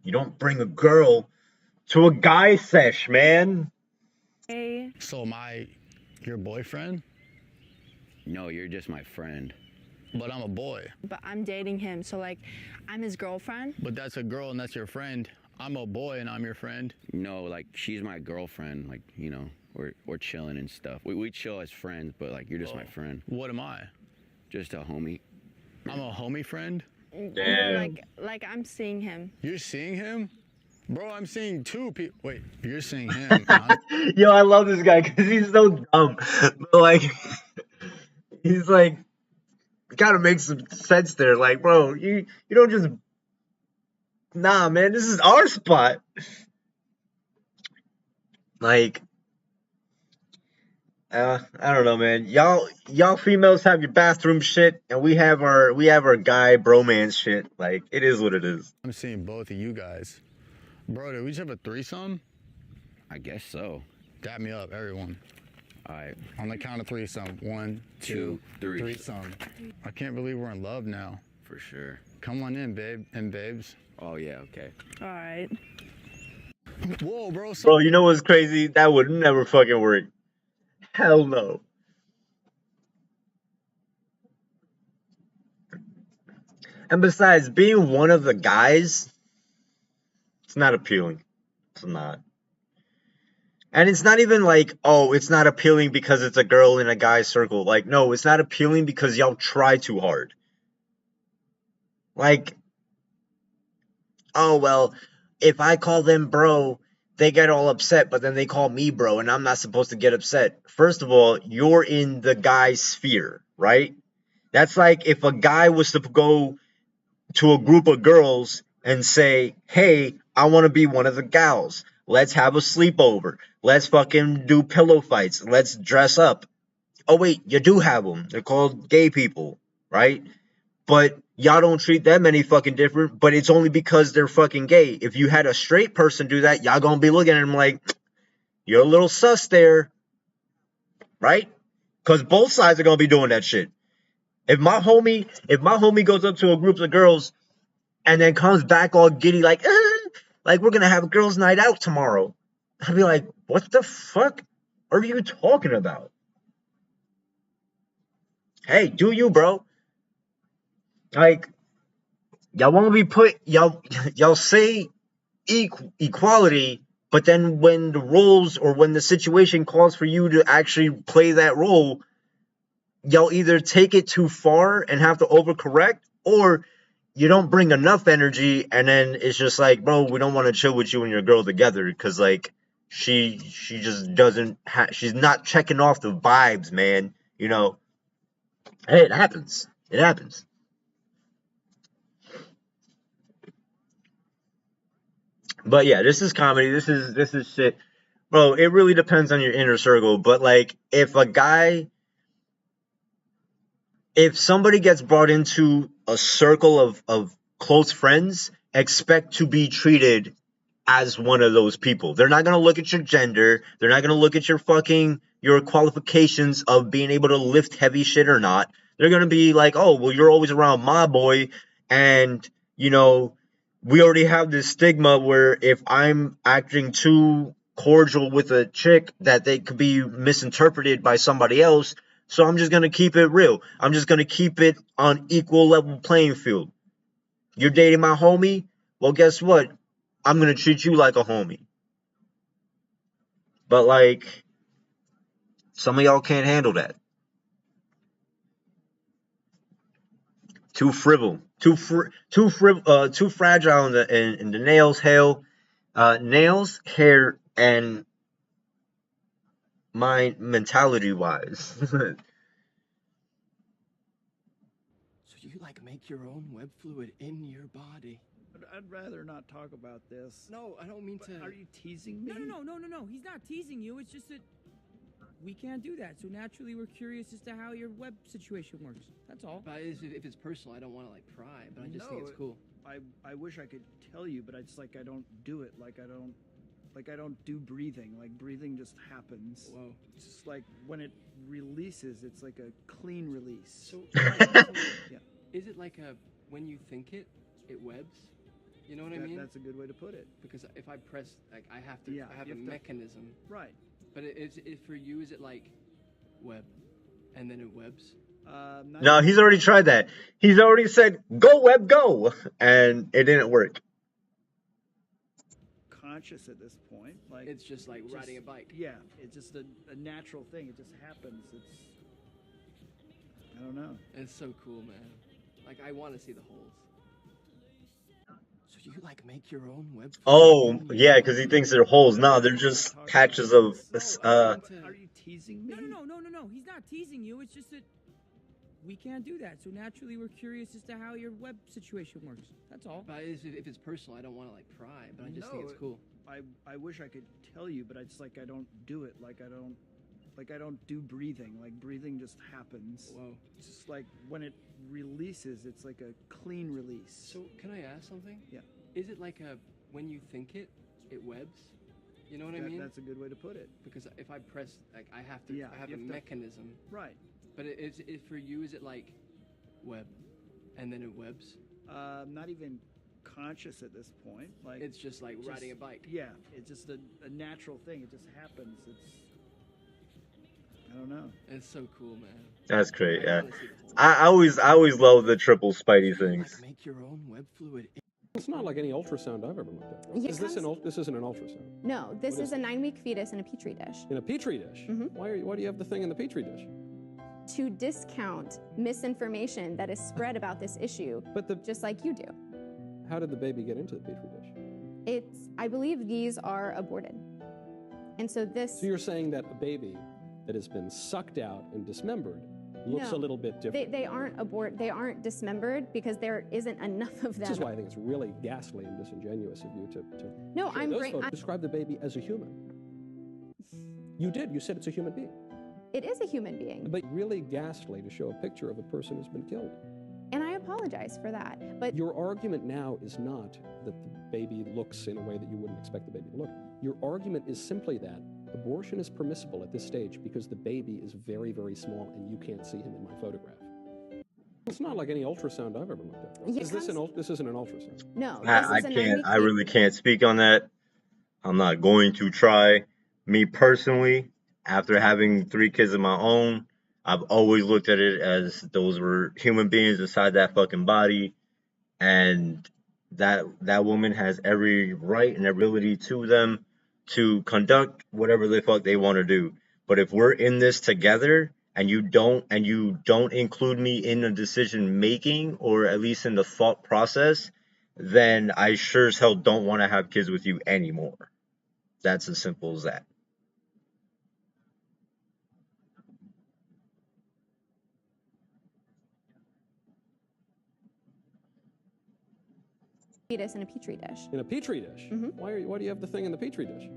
You don't bring a girl to a guy sesh, man. Hey. So am I your boyfriend? No, you're just my friend. But I'm a boy. But I'm dating him, so like, I'm his girlfriend. But that's a girl and that's your friend. I'm a boy and I'm your friend. No, like, she's my girlfriend. Like, you know, we're chilling and stuff. We chill as friends, but like, you're just my friend. What am I? Just a homie. I'm a homie friend? Damn. No, like I'm seeing him. You're seeing him? Bro, I'm seeing two people. Wait, you're seeing him. Yo, I love this guy because he's so dumb. But like, he's like, gotta make some sense there. Like, bro, you don't just, nah, man, this is our spot. Like, I don't know, man. Y'all females have your bathroom shit, and we have our guy bromance shit. Like, it is what it is. I'm seeing both of you guys. Bro, did we just have a threesome? I guess so. Dap me up, everyone. All right. On the count of threesome. 1, 2, 3. Threesome. I can't believe we're in love now. For sure. Come on in, babe and babes. Oh, yeah, okay. All right. Whoa, bro. Bro, you know what's crazy? That would never fucking work. Hell no. And besides, being one of the guys, it's not appealing. It's not. And it's not even like, oh, it's not appealing because it's a girl in a guy circle. Like, no, it's not appealing because y'all try too hard. Like, oh, well, if I call them bro, they get all upset, but then they call me bro, and I'm not supposed to get upset. First of all, you're in the guy sphere, right? That's like if a guy was to go to a group of girls and say, hey, I want to be one of the gals. Let's have a sleepover. Let's fucking do pillow fights. Let's dress up. Oh, wait, you do have them. They're called gay people, right? But y'all don't treat them any fucking different, but it's only because they're fucking gay. If you had a straight person do that, y'all gonna be looking at him like, you're a little sus there, right? Because both sides are gonna be doing that shit. If my homie goes up to a group of girls and then comes back all giddy like we're gonna have a girls' night out tomorrow, I'd be like, what the fuck are you talking about? Hey, do you, bro? Like, y'all want to be put, y'all say equality, but then when the roles or when the situation calls for you to actually play that role, y'all either take it too far and have to overcorrect, or you don't bring enough energy and then it's just like, bro, we don't want to chill with you and your girl together because, like, she just doesn't, she's not checking off the vibes, man, you know? Hey, it happens. It happens. But yeah, this is comedy. This is shit. Bro, it really depends on your inner circle. But like, if somebody gets brought into a circle of close friends, expect to be treated as one of those people. They're not gonna look at your gender. They're not gonna look at your qualifications of being able to lift heavy shit or not. They're gonna be like, oh, well, you're always around my boy, and you know, we already have this stigma where if I'm acting too cordial with a chick that they could be misinterpreted by somebody else. So I'm just going to keep it real. I'm just going to keep it on equal level playing field. You're dating my homie? Well, guess what? I'm gonna treat you like a homie. But like, some of y'all can't handle that. Too fragile in the nails, nails, hair, and mind mentality wise. So you like make your own web fluid in your body? I'd rather not talk about this. No, I don't mean to. Are you teasing me? No. He's not teasing you. It's just that we can't do that. So naturally, we're curious as to how your web situation works. That's all. But if it's personal, I don't want to like pry. But I just think it's cool. I wish I could tell you, but I don't do it. Like I don't do breathing. Like breathing just happens. Whoa. It's just like when it releases, it's like a clean release. So, yeah. Is it like when you think it, it webs? You know what I mean? That's a good way to put it. Because if I press, like I have to, Yeah, I have you a have to- mechanism. Right. But for you, is it like web, and then it webs? No, he's already tried that. He's already said, "Go web, go," and it didn't work. Conscious at this point, like It's just like riding a bike. Yeah, it's just a natural thing. It just happens. I don't know. It's so cool, man. Like I want to see the holes. So you like make your own web? Oh, yeah, because he thinks they're holes. No, they're just patches of Are you teasing me? No. He's not teasing you. It's just that we can't do that. So naturally, we're curious as to how your web situation works. That's all. But if it's personal, I don't want to like pry. But I just think it's cool. I wish I could tell you, but I don't do it. Like I don't do breathing. Like breathing just happens. Whoa. It's just like when it releases, it's like a clean release. So can I ask something? Yeah. Is it like when you think it, it webs? You know what I mean? That's a good way to put it. Because if I press, like I have to, Yeah, I have you a have to- mechanism. Right. But for you, is it like web, and then it webs? Not even conscious at this point. Like It's just like riding a bike. Yeah, it's just a natural thing. It just happens. I don't know. It's so cool, man. That's great. Yeah, I always love the triple Spidey things. Make your own web fluid. It's not like any ultrasound I've ever looked at. Yes. This isn't an ultrasound. No, this What is a 9-week fetus in a petri dish. In a petri dish. Why do you have the thing in the petri dish? To discount misinformation that is spread about this issue, just like you do. How did the baby get into the petri dish? I believe these are aborted. And so this... So you're saying that a baby that has been sucked out and dismembered looks No, a little bit different. They aren't dismembered because there isn't enough of them. This is why I think it's really ghastly and disingenuous of you to No, show I'm those great. photos. Describe the baby as a human. You did. You said it's a human being. It is a human being. But really ghastly to show a picture of a person who's been killed. And I apologize for that. But Your argument now is not that the baby looks in a way that you wouldn't expect the baby to look. Your argument is simply that abortion is permissible at this stage because the baby is very, very small and you can't see him in my photograph. It's not like any ultrasound I've ever looked at. Yes. This isn't an ultrasound. No, I can't. I really can't speak on that. I'm not going to try. Me personally, after having 3 kids of my own, I've always looked at it as those were human beings inside that fucking body, and that woman has every right and ability to them to conduct whatever the fuck they want to do. But if we're in this together and you don't include me in the decision making, or at least in the thought process, then I sure as hell don't want to have kids with you anymore. That's as simple as that. fetus in a petri dish. In a petri dish? Why do you have the thing in the petri dish?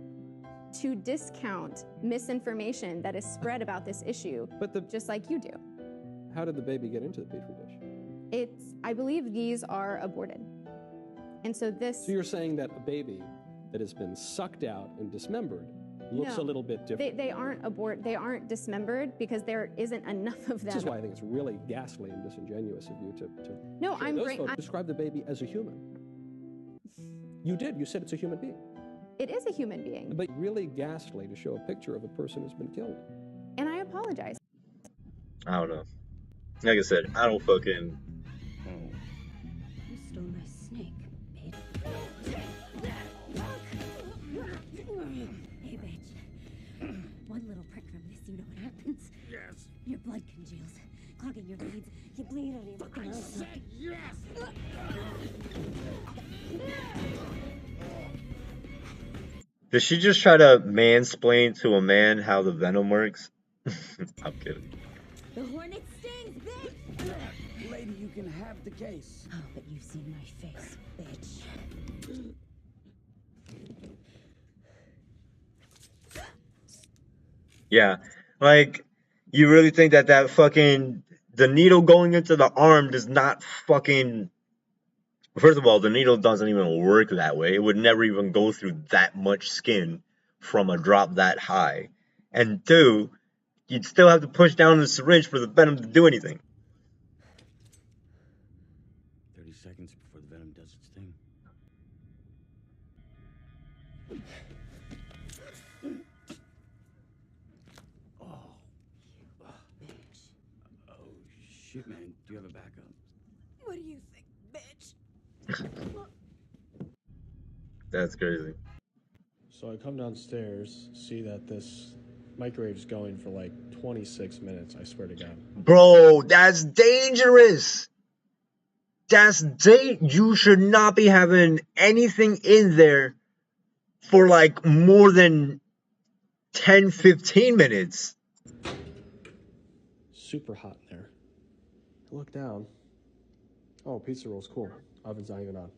To discount misinformation that is spread about this issue, just like you do. How did the baby get into the petri dish? I believe these are aborted. And so this... So you're saying that a baby that has been sucked out and dismembered looks No, a little bit different. They aren't dismembered because there isn't enough of them. This is why I think it's really ghastly and disingenuous of you to No, show I'm those great. photos. Describe the baby as a human. You did. You said it's a human being. It is a human being. But really ghastly to show a picture of a person who's been killed. And I apologize. I don't know. Like I said, I don't fucking... You stole my snake, babe. Your blood congeals, clogging your veins. You bleed out of your fucking mouth. I said yes! Did she just try to mansplain to a man how the venom works? I'm kidding. The hornet stings, bitch! Lady, you can have the case. Oh, but you've seen my face, bitch. Yeah, like, you really think that that fucking, the needle going into the arm does not fucking, first of all, the needle doesn't even work that way. It would never even go through that much skin from a drop that high. And two, you'd still have to push down the syringe for the venom to do anything. 30 seconds before the venom does its thing. Shit, man. Do you have a backup? What do you think, bitch? That's crazy. So I come downstairs, see that this microwave's going for like 26 minutes, I swear to God. Bro, that's dangerous. You should not be having anything in there for like more than 10, 15 minutes. Super hot in there. I look down. Oh, pizza roll's cool. Oven's not even on.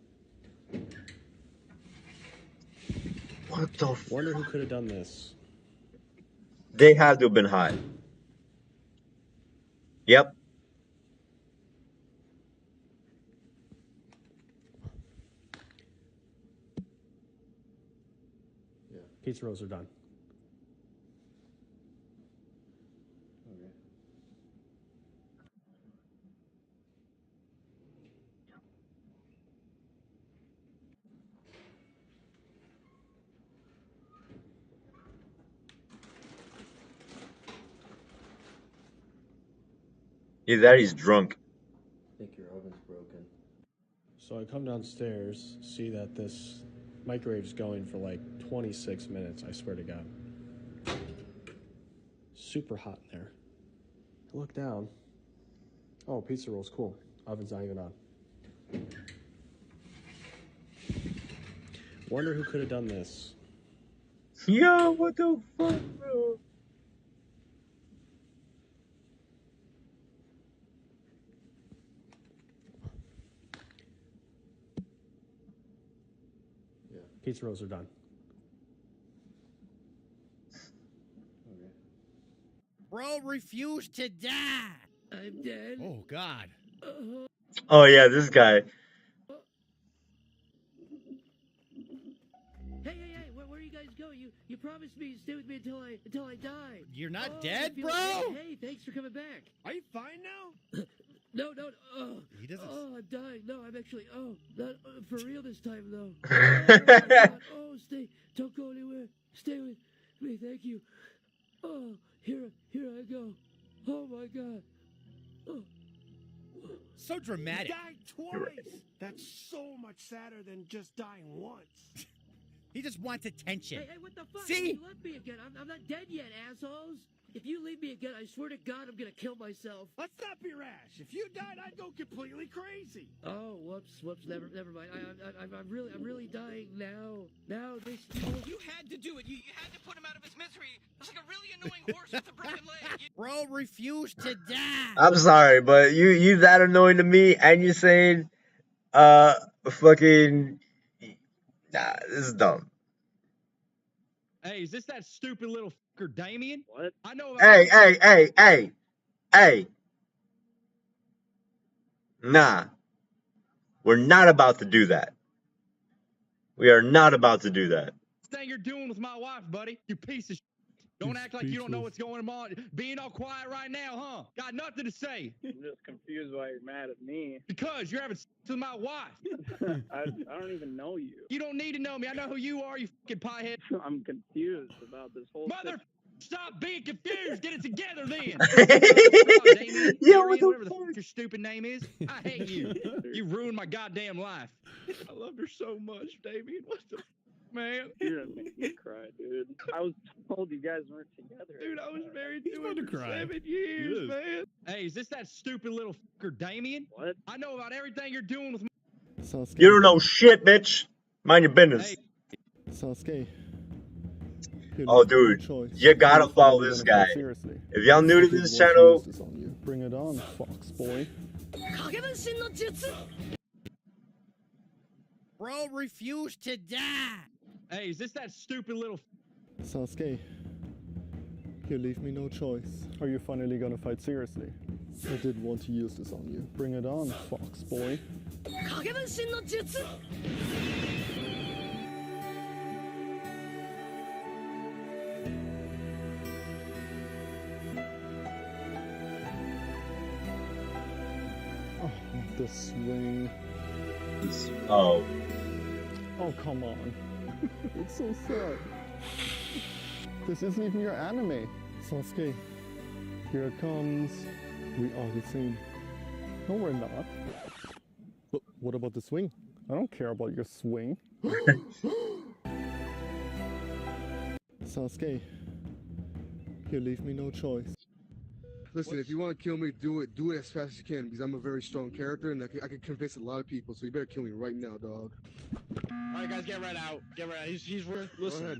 What the Wonder who could have done this. They had to have been hot. Yep. Yeah, pizza rolls are done. Either that, he's drunk. I think your oven's broken. So I come downstairs, see that this microwave's going for like 26 minutes, I swear to God. Super hot in there. I look down. Oh, pizza roll's cool. Oven's not even on. Wonder who could have done this. Yo, what the fuck, bro? Yeah, pizza rolls are done. Bro refused to die. I'm dead. Oh, God. Oh, yeah, this guy. Hey, where are you guys going? You promised me to stay with me until I die. You're not I dead, feel bro? like- Hey, thanks for coming back. Are you fine now? No. He doesn't. Oh, I'm dying. No, I'm actually. Oh, not for real this time though. Stay. Don't go anywhere. Stay with me. Thank you. Oh, here I go. Oh my God. Oh. So dramatic. Died twice. That's so much sadder than just dying once. He just wants attention. Hey, what the fuck? See? You left me again. I'm not dead yet, assholes. If you leave me again, I swear to God, I'm gonna kill myself. Let's not be rash. If you died, I'd go completely crazy. Oh, whoops. Never mind. I'm really dying now. Now this. You had to do it. You had to put him out of his misery. It's like a really annoying horse with a broken leg. Bro refused to die. I'm sorry, but you that annoying to me, and you're saying, fucking, nah, this is dumb. Hey, is this that stupid little fucker Damien? What? I know. Hey. Nah. We're not about to do that. We are not about to do that. Thing you're doing with my wife, buddy. You piece of shit. Don't act like you don't know what's going on. Being all quiet right now, huh? Got nothing to say. I'm just confused why you're mad at me. Because you're having sex with my wife. I don't even know you. You don't need to know me. I know who you are, you fucking piehead. I'm confused about this whole Mother, stop being confused. Get it together then. Yeah, what the whatever the fuck your stupid name is. I hate you. You ruined my goddamn life. I loved her so much, Damien. What the man. You're gonna make me cry, dude. I was told you guys weren't together. Dude, I was married He's to about him to for cry. 7 He years, is. man. Hey, is this that stupid little fucker Damien? What? I know about everything you're doing with Sasuke. You don't know shit, bitch. Mind your business. Sasuke. Oh, dude, you gotta follow this guy. If y'all new to this channel, Bring it on, fox boy. Bro, refuse to die. Hey, is this that stupid little Sasuke. You leave me no choice. Are you finally gonna fight seriously? I did want to use this on you. Bring it on, fox boy. Oh, the swing. oh, Oh, come on. It's so sad. This isn't even your anime. Sasuke, here it comes. We are the same. No, we're not. But what about the swing? I don't care about your swing. Sasuke, you leave me no choice. Listen, if you want to kill me, do it as fast as you can, because I'm a very strong character and I can convince a lot of people. So you better kill me right now, dog. All right, guys, get right out. Get right out. He's Listen, ahead.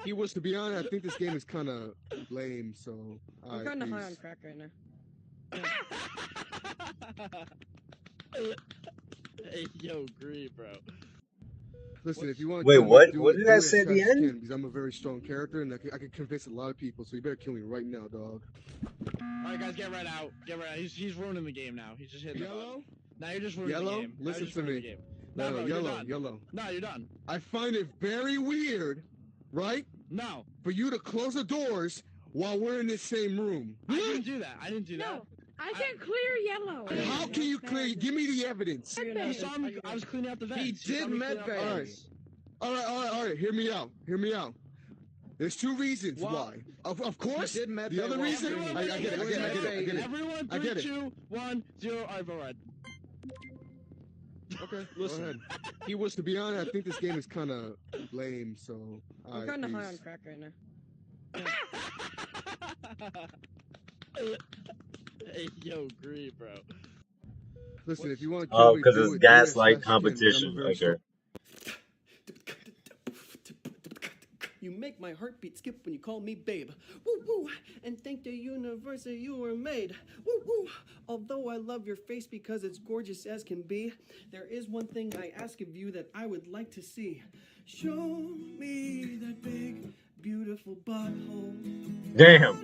He was, to be honest, I think this game is kind of lame. So I'm kind of high on crack right now. Hey, yo, agree, bro. Listen, if you want to wait, kill me, what? do What it did I as say at fast the as you end? can, because I'm a very strong character and I can convince a lot of people. So you better kill me right now, dog. All right, guys, get right out. Get right out. He's ruining the game now. He's just hitting Yellow? Now you're just ruining the Yellow? game. Now Listen you're just to ruining me. the game. No, bro, you're yellow, done. yellow. No, you're done. I find it very weird, right? No. For you to close the doors while we're in the same room. I didn't do that. I didn't do that. No, I can clear yellow. How can you clear? Give me the evidence. You saw me. I was cleaning out the vents. He You saw did me med clean out the bay. All right. Hear me out. There's two reasons why. Of course, He did med the bay other while reason. cleaning. I get it. Everyone, I get 3, it. 2, 1, 0. All right, go ahead. Okay, listen. Go ahead. He was, to be honest, I think this game is kind of lame. So I'm kind of high on crack right now. Hey, yo, agree, bro. Listen, if you want to kill Oh, me, because do it's it as gaslight fast as you can, 'cause I'm a competition. very Okay. You make my heartbeat skip when you call me babe. Woo woo! And thank the universe that you were made. Woo woo! Although I love your face because it's gorgeous as can be, there is one thing I ask of you that I would like to see. Show me that big, beautiful butthole. Damn.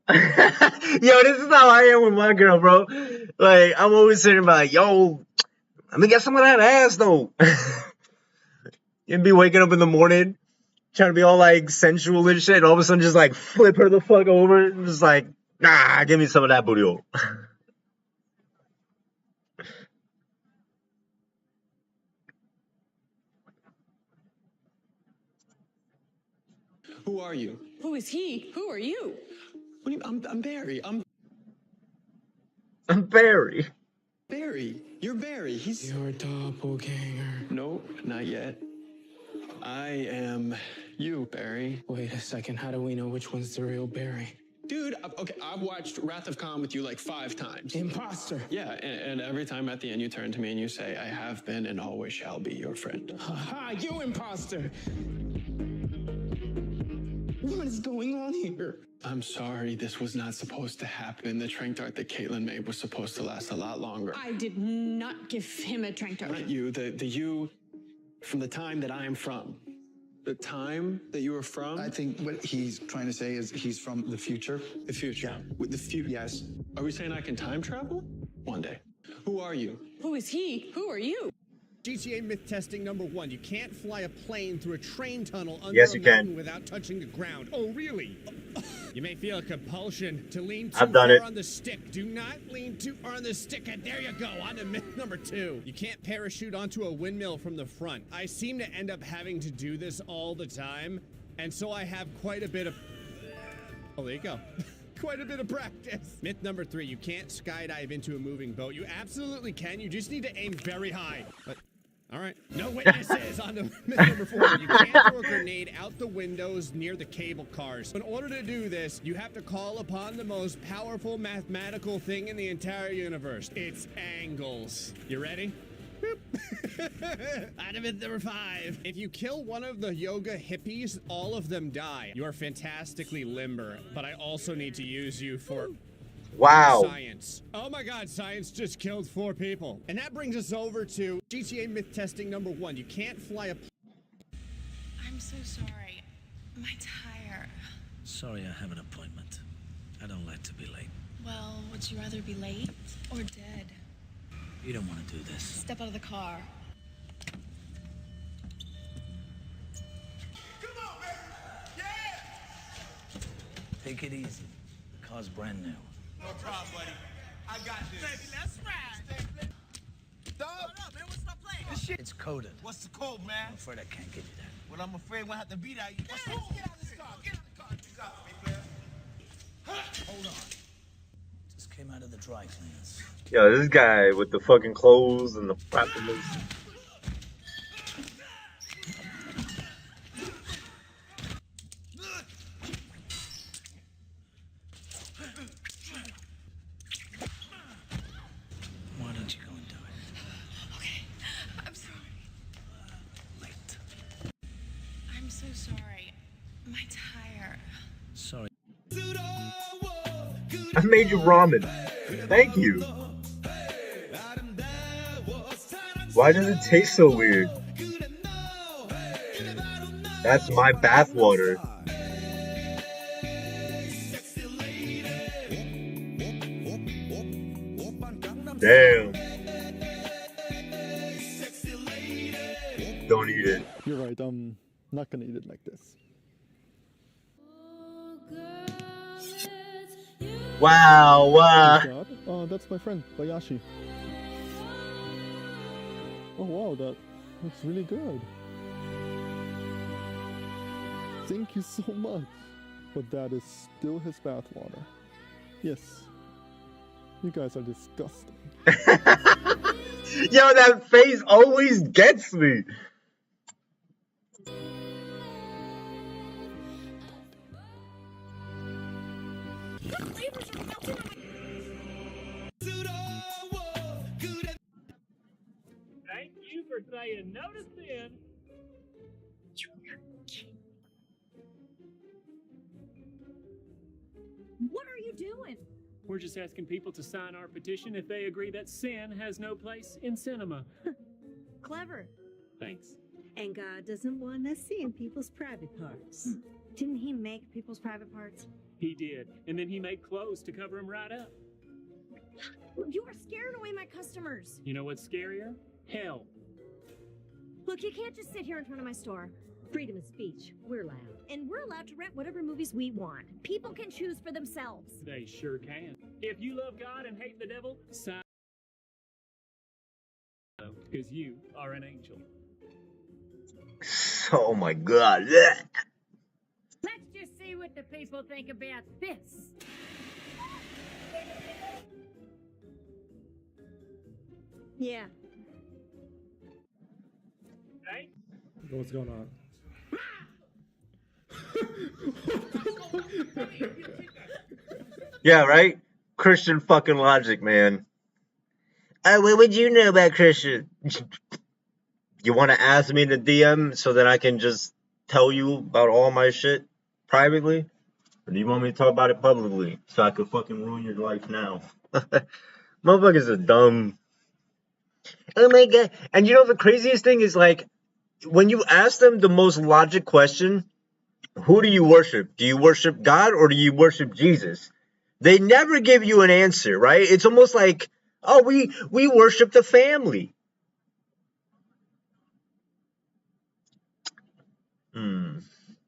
Yo, this is how I am with my girl, bro. Like, I'm always saying about, yo, let me get some of that ass, though. You'd be waking up in the morning, trying to be all, like, sensual and shit, and all of a sudden just, like, flip her the fuck over, and just like, nah, give me some of that booty hole. Who are you? Who is he? Who are you? What do you, I'm Barry. I'm Barry. Barry. You're Barry. He's your doppelganger. No, not yet. I am you, Barry. Wait a second. How do we know which one's the real Barry? Dude, okay, I've watched Wrath of Khan with you like 5 times. Imposter. Yeah, and every time at the end you turn to me and you say, I have been and always shall be your friend. Haha, you imposter. What is going on here? I'm sorry, this was not supposed to happen. The trank dart that Caitlin made was supposed to last a lot longer. I did not give him a trank dart. Not you, the you from the time that I am from. The time that you were from? I think what he's trying to say is he's from the future. The future. Yeah, with the future. Yes. Are we saying I can time travel? One day. Who are you? Who is he? Who are you? GTA myth testing number 1. You can't fly a plane through a train tunnel under Yes, a you can. mountain without touching the ground. Oh, really? You may feel a compulsion to lean too I've done far it. on the stick. Do not lean too far on the stick. And there you go. On to myth number 2. You can't parachute onto a windmill from the front. I seem to end up having to do this all the time. And so I have quite a bit of... Oh, there you go. Quite a bit of practice. Myth number 3. You can't skydive into a moving boat. You absolutely can. You just need to aim very high. But All right. No witnesses on the myth number 4. You can't throw a grenade out the windows near the cable cars. In order to do this, you have to call upon the most powerful mathematical thing in the entire universe. It's angles. You ready? Item myth number 5. If you kill one of the yoga hippies, all of them die. You are fantastically limber, but I also need to use you for... Wow. Science. Oh my god, science just killed 4 people. And that brings us over to GTA myth testing number 1. You can't fly a... I'm so sorry. My tire. Sorry, I have an appointment. I don't like to be late. Well, would you rather be late or dead? You don't want to do this. Step out of the car. Take it easy. The car's brand new. No problem, buddy. I got this. Baby, let's ride. Dog. Hold up, man. Stop playing. This shit, it's coded. What's the code, man? I'm afraid I can't give you that. Well, I'm afraid we'll have to beat out you. What's the code? Get out of this car. Get out of the car. You got me, player. Hold on. Just came out of the dry cleaners. Yo, this guy with the fucking clothes and the proclamation. Why don't you go and do it? Okay. I'm sorry. Late. I'm so sorry. My tire. Sorry. I made you ramen. Thank you. Why does it taste so weird? That's my bathwater. Damn. Don't eat it. You're right, I'm not gonna eat it like this. Wow, wow. Oh, that's my friend, Bayashi. Oh wow, that looks really good. Thank you so much. But that is still his bathwater. Yes. You guys are disgusting. Yo, that face always gets me. Thank you for saying no to sin. What are you doing? We're just asking people to sign our petition if they agree that sin has no place in cinema. Clever. Thanks. And God doesn't want us seeing people's private parts. Didn't he make people's private parts? He did. And then he made clothes to cover him right up. You are scaring away my customers. You know what's scarier? Hell. Look, you can't just sit here in front of my store. Freedom of speech. We're allowed. And we're allowed to rent whatever movies we want. People can choose for themselves. They sure can. If you love God and hate the devil, sign. Because you are an angel. Oh my god. Let's just see what the people think about this. Yeah. Hey? What's going on? Yeah, right? Christian fucking logic, man. What would you know about Christian? You want to ask me in the DM so that I can just tell you about all my shit privately? Or do you want me to talk about it publicly so I could fucking ruin your life now? Motherfuckers are dumb. Oh my god. And you know the craziest thing is, like, when you ask them the most logic question, who do you worship? Do you worship God or do you worship Jesus? They never give you an answer, right? It's almost like, oh, we worship the family.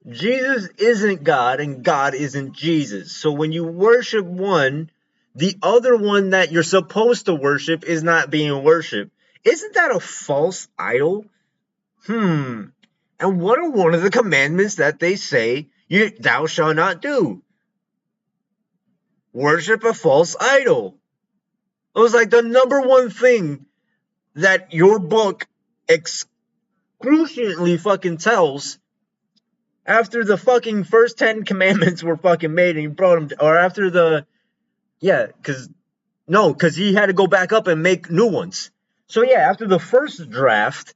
Jesus isn't God and God isn't Jesus. So when you worship one, the other one that you're supposed to worship is not being worshipped. Isn't that a false idol? And what are one of the commandments that they say thou shalt not do? Worship a false idol. It was like the number one thing that your book excruciatingly fucking tells after the fucking first 10 commandments were fucking made and he brought them, or after the, yeah, because he had to go back up and make new ones. So yeah, after the first draft,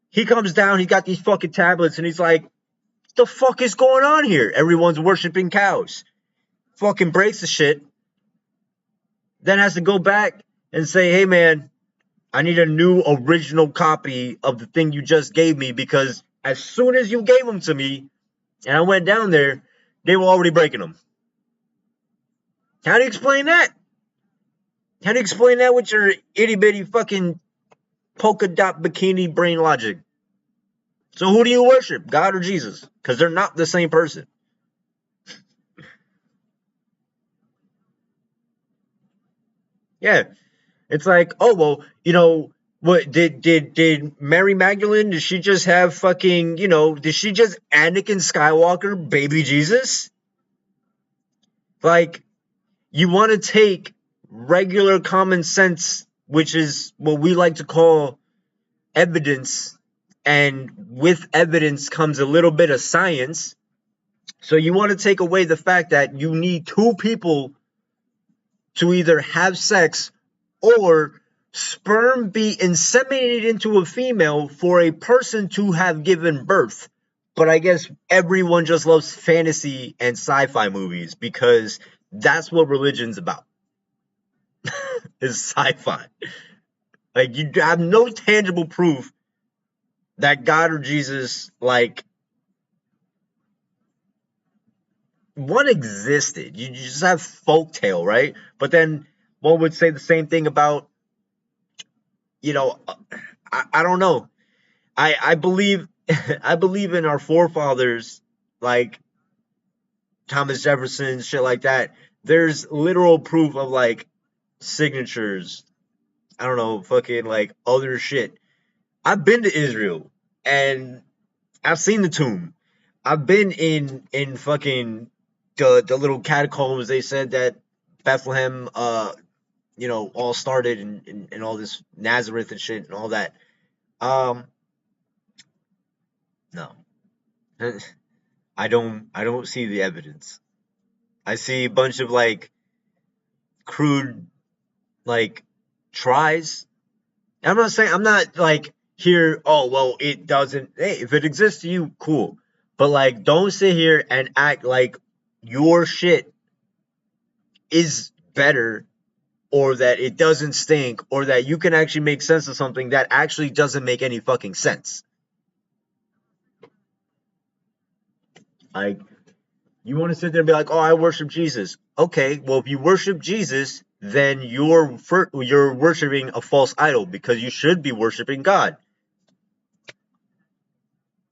he comes down, he got these fucking tablets, and he's like, what the fuck is going on here? Everyone's worshiping cows. Fucking breaks the shit. Then has to go back and say, hey man, I need a new original copy of the thing you just gave me, because as soon as you gave them to me and I went down there, they were already breaking them. How do you explain that? How do you explain that with your itty bitty fucking polka dot bikini brain logic? So who do you worship, God or Jesus? Because they're not the same person. Yeah, it's like, oh well, you know, what did Mary Magdalene? Did she just have fucking, you know? Did she just Anakin Skywalker, baby Jesus? Like, you want to take regular common sense, which is what we like to call evidence, and with evidence comes a little bit of science. So you want to take away the fact that you need two people to either have sex or sperm be inseminated into a female for a person to have given birth. But I guess everyone just loves fantasy and sci-fi movies because that's what religion's about. Is sci-fi. Like, you have no tangible proof that God or Jesus, like, one existed. You just have folktale, right? But then one would say the same thing about, you know, I don't know. I believe I believe in our forefathers, like Thomas Jefferson, shit like that. There's literal proof of like signatures. I don't know, fucking like other shit. I've been to Israel and I've seen the tomb. I've been in fucking the little catacombs. They said that Bethlehem, you know, all started in all this Nazareth and shit and all that. No, I don't see the evidence. I see a bunch of like crude like tries. I'm not saying, I'm not like here, oh well, it doesn't. Hey, if it exists to you, cool. But like, don't sit here and act like your shit is better, or that it doesn't stink, or that you can actually make sense of something that actually doesn't make any fucking sense. Like, you want to sit there and be like, oh, I worship Jesus. Okay, well, if you worship Jesus, then you're worshiping a false idol, because you should be worshiping God.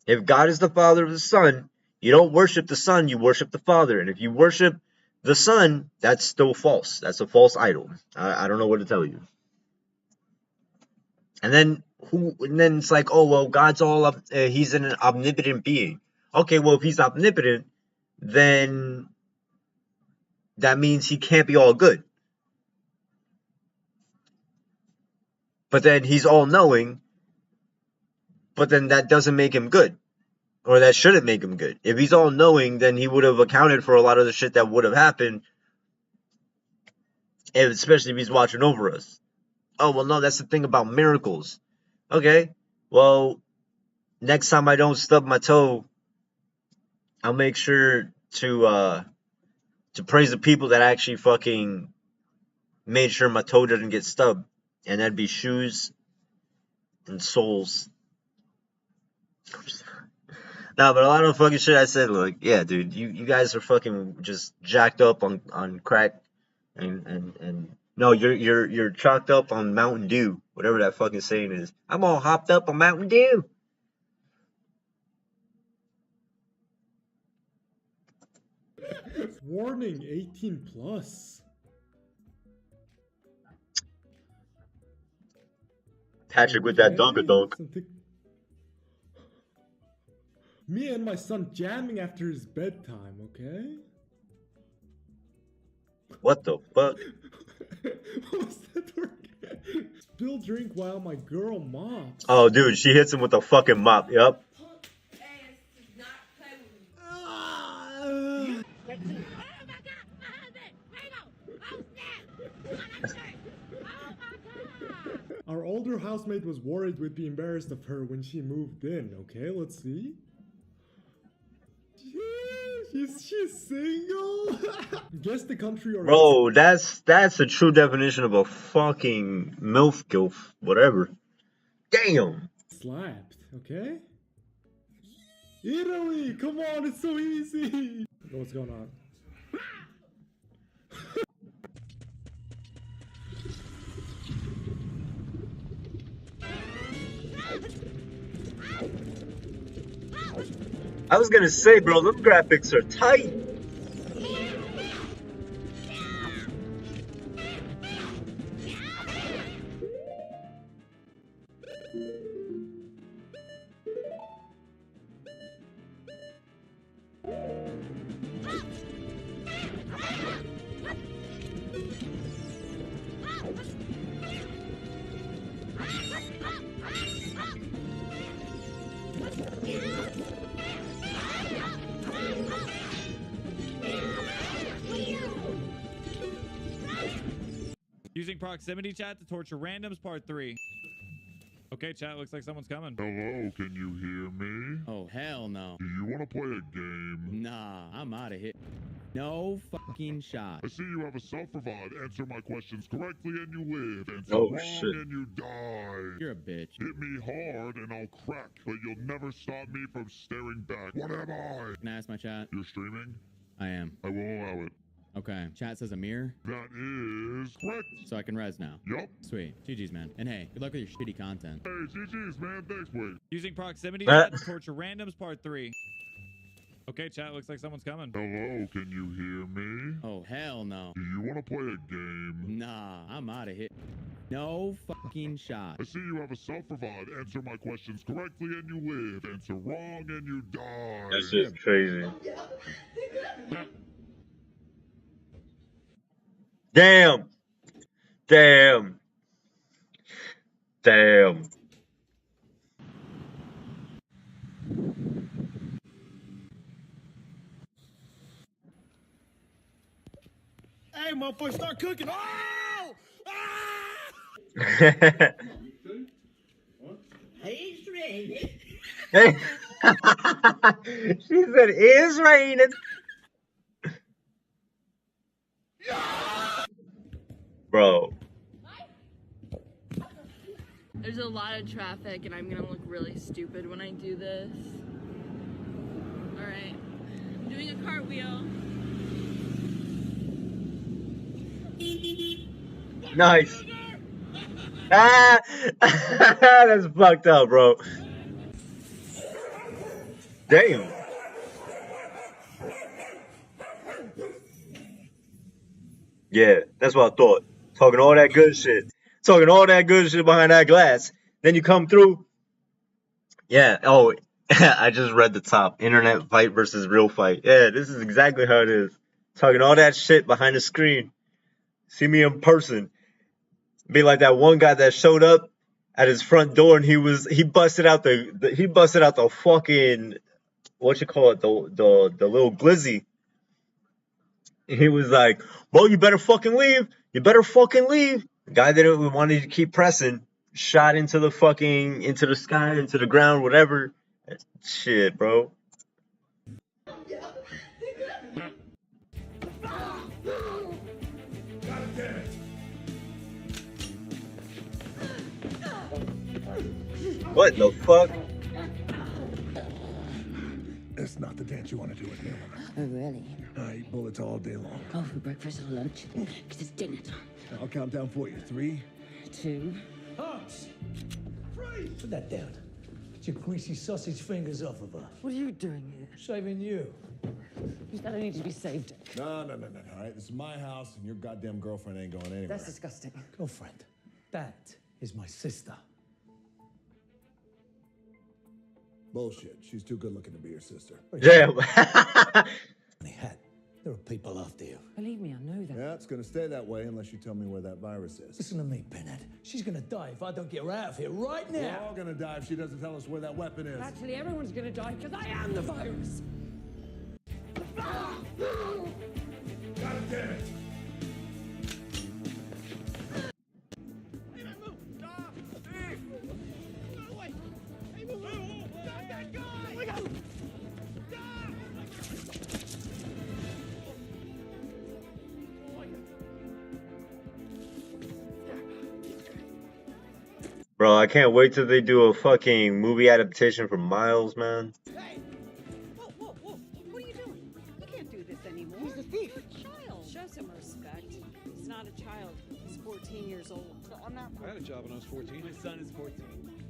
If God is the Father of the Son, you don't worship the Son, you worship the Father. And if you worship the Son, that's still false. That's a false idol. I don't know what to tell you. And then it's like, oh well, God's all up. He's an omnipotent being. Okay, well, if he's omnipotent, then that means he can't be all good. But then he's all knowing. But then that doesn't make him good. Or that shouldn't make him good. If he's all knowing, then he would have accounted for a lot of the shit that would have happened. And especially if he's watching over us. Oh, well, no, that's the thing about miracles. Okay, well, next time I don't stub my toe, I'll make sure to praise the people that actually fucking made sure my toe didn't get stubbed. And that'd be shoes and soles. No, but a lot of fucking shit I said, like, yeah, dude, you guys are fucking just jacked up on crack, and no, you're chalked up on Mountain Dew, whatever that fucking saying is. I'm all hopped up on Mountain Dew. Warning, 18 plus. Patrick with that dunk. Me and my son jamming after his bedtime, okay? What the fuck? What was that word? spill drink while my girl mops. Oh, dude, she hits him with a fucking mop. Yup. Our older housemate was worried we'd be embarrassed of her when she moved in. Okay, let's see. She's single. Guess the country or Bro, that's a true definition of a fucking MILF gilf, whatever. Damn. slapped. Okay. Italy, come on, it's so easy. What's going on? I was gonna say, bro, them graphics are tight. Using proximity chat to torture randoms, part 3. Okay, chat, looks like someone's coming. Hello, can you hear me? Oh, hell no. Do you want to play a game? Nah, I'm out of here. No fucking shot. I see you have a self-revive. Answer my questions correctly and you live. Answer Oh, wrong shit. and you die. You're a bitch. Hit me hard and I'll crack, but you'll never stop me from staring back. What am I? Can I ask my chat? You're streaming? I am. I will allow it. Okay. Chat says Amir, That is correct. so I can res now. Yup. Sweet. GG's, man. And hey, good luck with your shitty content. Hey, GG's, man. Thanks, wait. Using proximity chat to torture randoms, part 3. Okay, chat, looks like someone's coming. Hello, can you hear me? Oh, hell no. Do you want to play a game? Nah, I'm out of here. No fucking shot. I see you have a self-revive. Answer my questions correctly and you live. Answer wrong and you die. That's just crazy. Damn. Damn. Damn. Hey, motherfucker, start cooking. Oh! It's raining. Hey. She said, "It's raining." Bro. There's a lot of traffic and I'm gonna look really stupid when I do this. Alright. I'm doing a cartwheel. Nice. Ah, that's fucked up, bro. Damn. Yeah, that's what I thought. Talking all that good shit. Talking all that good shit behind that glass. Then you come through. Yeah, oh, I just read the top. Internet fight versus real fight. Yeah, this is exactly how it is. Talking all that shit behind the screen. See me in person. Be like that one guy that showed up at his front door and he busted out the fucking, what you call it, the little glizzy. He was like, "Bro, you better fucking leave. You better fucking leave." The guy that wanted to keep pressing, shot into the sky, into the ground, whatever. Shit, bro. What the fuck? That's not the dance you want to do with me. Oh, really? I eat bullets all day long. Oh, for breakfast or lunch? Because it's dinner time. I'll count down for you. 3, 2. Hobbs! Freeze! Put that down. Get your greasy sausage fingers off of her. What are you doing here? Saving you. Who's that I need to be saved? No. All right, this is my house, and your goddamn girlfriend ain't going anywhere. That's disgusting. Girlfriend, that is my sister. Bullshit. She's too good looking to be your sister. Damn. They had. There are people after you. Believe me, I know that. Yeah, it's gonna stay that way unless you tell me where that virus is. Listen to me, Pinhead. She's gonna die if I don't get her out of here right now. We're all gonna die if she doesn't tell us where that weapon is. Actually, everyone's gonna die because I am the virus. God damn it! Bro, I can't wait till they do a fucking movie adaptation for Miles, man. Whoa, whoa, whoa. What are you doing? You can't do this anymore. He's a thief. He's a child. Show some respect. He's not a child. He's 14 years old. I'm not 14. I had a job when I was 14. My son is 14.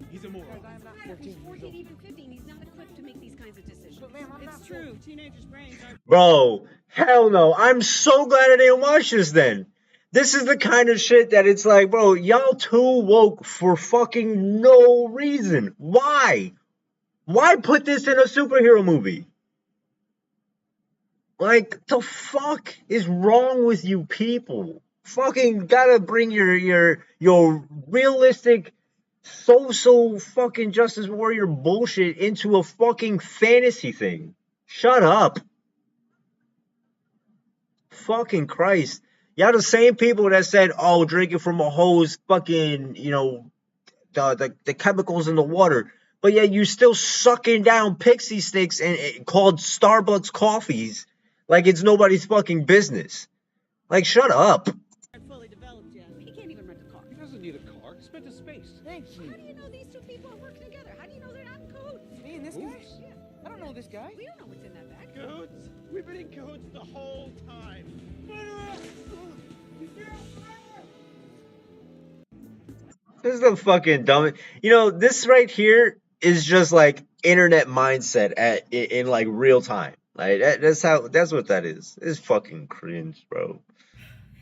He's a moron. I'm not 14. He's 14, even 15. He's not equipped to make these kinds of decisions. But, ma'am, it's true. Teenagers' brains are... Bro, hell no. I'm so glad I didn't watch this then. This is the kind of shit that it's like, bro, y'all too woke for fucking no reason. Why? Why put this in a superhero movie? Like, the fuck is wrong with you people? Fucking gotta bring your realistic social fucking justice warrior bullshit into a fucking fantasy thing. Shut up. Fucking Christ. Y'all the same people that said, oh, drinking from a hose fucking, you know, the chemicals in the water. But yeah, you still sucking down pixie sticks and called Starbucks coffees like it's nobody's fucking business. Like, shut up. fully developed yet. He can't even rent a car. He doesn't need a car. He spent a space. Thank you. How do you know these two people are working together? How do you know they're not in cahoots? Me and this guy? Yeah. I don't know this guy. We don't know what's in that bag. Cahoots? We've been in cahoots the whole time. This is the fucking dumb. You know, this right here is just like internet mindset in like real time. Like that's what that is. It's fucking cringe, bro.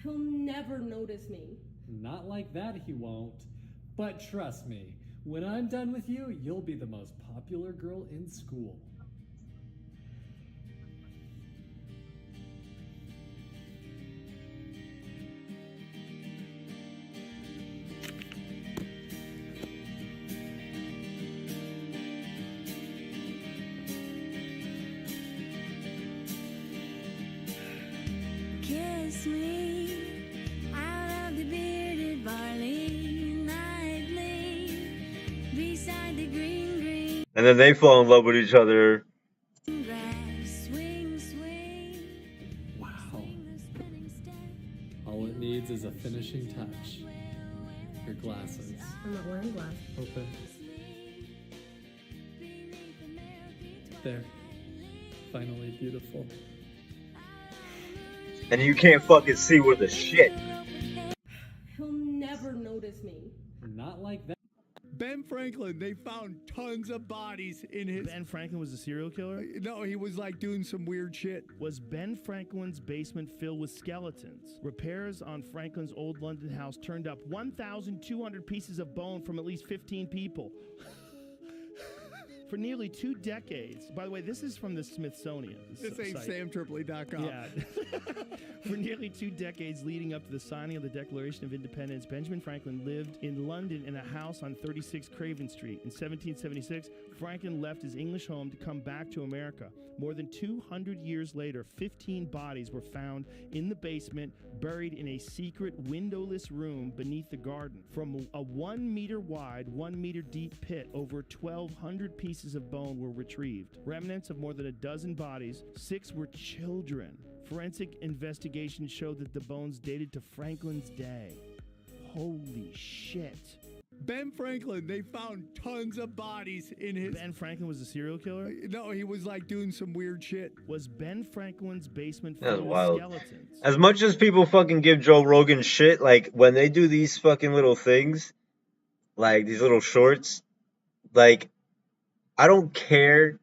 He'll never notice me. Not like that, he won't. But trust me, when I'm done with you, you'll be the most popular girl in school. Kiss me out of the bearded barley nightly beside the green And then they fall in love with each other. grass. Swing, swing. Wow. All it needs is a finishing touch. Your glasses. I'm not wearing glasses. Open. There. Finally beautiful. And you can't fucking see with the shit. He'll never notice me. Not like that. Ben Franklin, they found tons of bodies in his... Ben Franklin was a serial killer? No, he was like doing some weird shit. Was Ben Franklin's basement filled with skeletons? Repairs on Franklin's old London house turned up 1,200 pieces of bone from at least 15 people. For nearly 2 decades. By the way, this is from the Smithsonian. This ain't site. SamTripoli.com. Yeah. For nearly 2 decades leading up to the signing of the Declaration of Independence, Benjamin Franklin lived in London in a house on 36 Craven Street. In 1776, Franklin left his English home to come back to America. More than 200 years later, 15 bodies were found in the basement, buried in a secret windowless room beneath the garden. From a 1 meter wide, 1 meter deep pit, over 1,200 pieces of bone were retrieved. Remnants of more than a dozen bodies, 6 were children. Forensic investigations showed that the bones dated to Franklin's day. Holy shit. Ben Franklin, they found tons of bodies in his... Ben Franklin was a serial killer? No, he was like doing some weird shit. Was Ben Franklin's basement That's full of wild. skeletons? As much as people fucking give Joe Rogan shit, like when they do these fucking little things, like these little shorts, like I don't care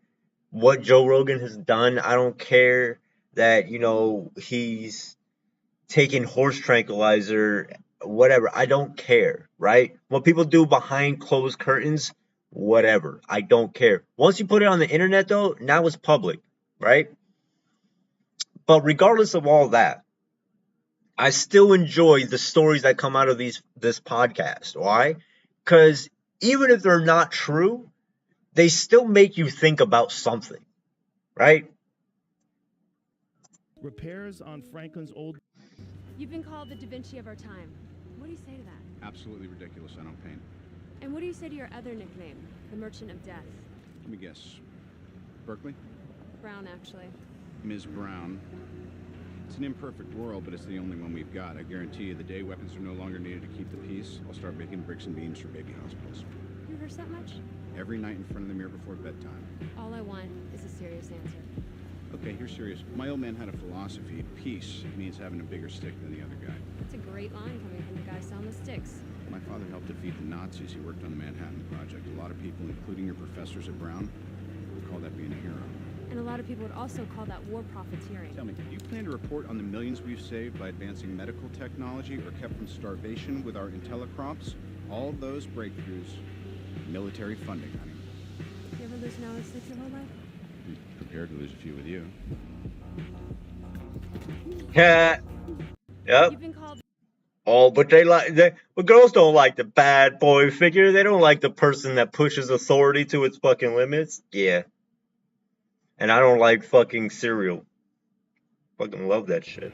what Joe Rogan has done. I don't care that, you know, he's taking horse tranquilizer, whatever. I don't care, right? What people do behind closed curtains, whatever. I don't care. Once you put it on the internet, though, now it's public, right? But regardless of all that, I still enjoy the stories that come out of this podcast. Why? Because even if they're not true, they still make you think about something, right? Repairs on Franklin's old. You've been called the Da Vinci of our time. What do you say to that? Absolutely ridiculous. I don't paint. And what do you say to your other nickname, the Merchant of Death? Let me guess. Berkeley? Brown, actually. Ms. Brown. It's an imperfect world, but it's the only one we've got. I guarantee you, the day weapons are no longer needed to keep the peace, I'll start making bricks and beams for baby hospitals. You rehearse that much? Every night in front of the mirror before bedtime. All I want is a serious answer. Okay, here's serious. My old man had a philosophy. Peace means having a bigger stick than the other guy. That's a great line coming from the guy selling the sticks. My father helped defeat the Nazis. He worked on the Manhattan Project. A lot of people, including your professors at Brown, would call that being a hero. And a lot of people would also call that war profiteering. Tell me, do you plan to report on the millions we've saved by advancing medical technology or kept from starvation with our IntelliCrops? All those breakthroughs, military funding, honey. You ever lose an hour of sleep your whole life? I'm prepared to lose a few with you. Yeah. Yep. You've been called. Oh, but but girls don't like the bad boy figure. They don't like the person that pushes authority to its fucking limits. Yeah. And I don't like fucking cereal. Fucking love that shit.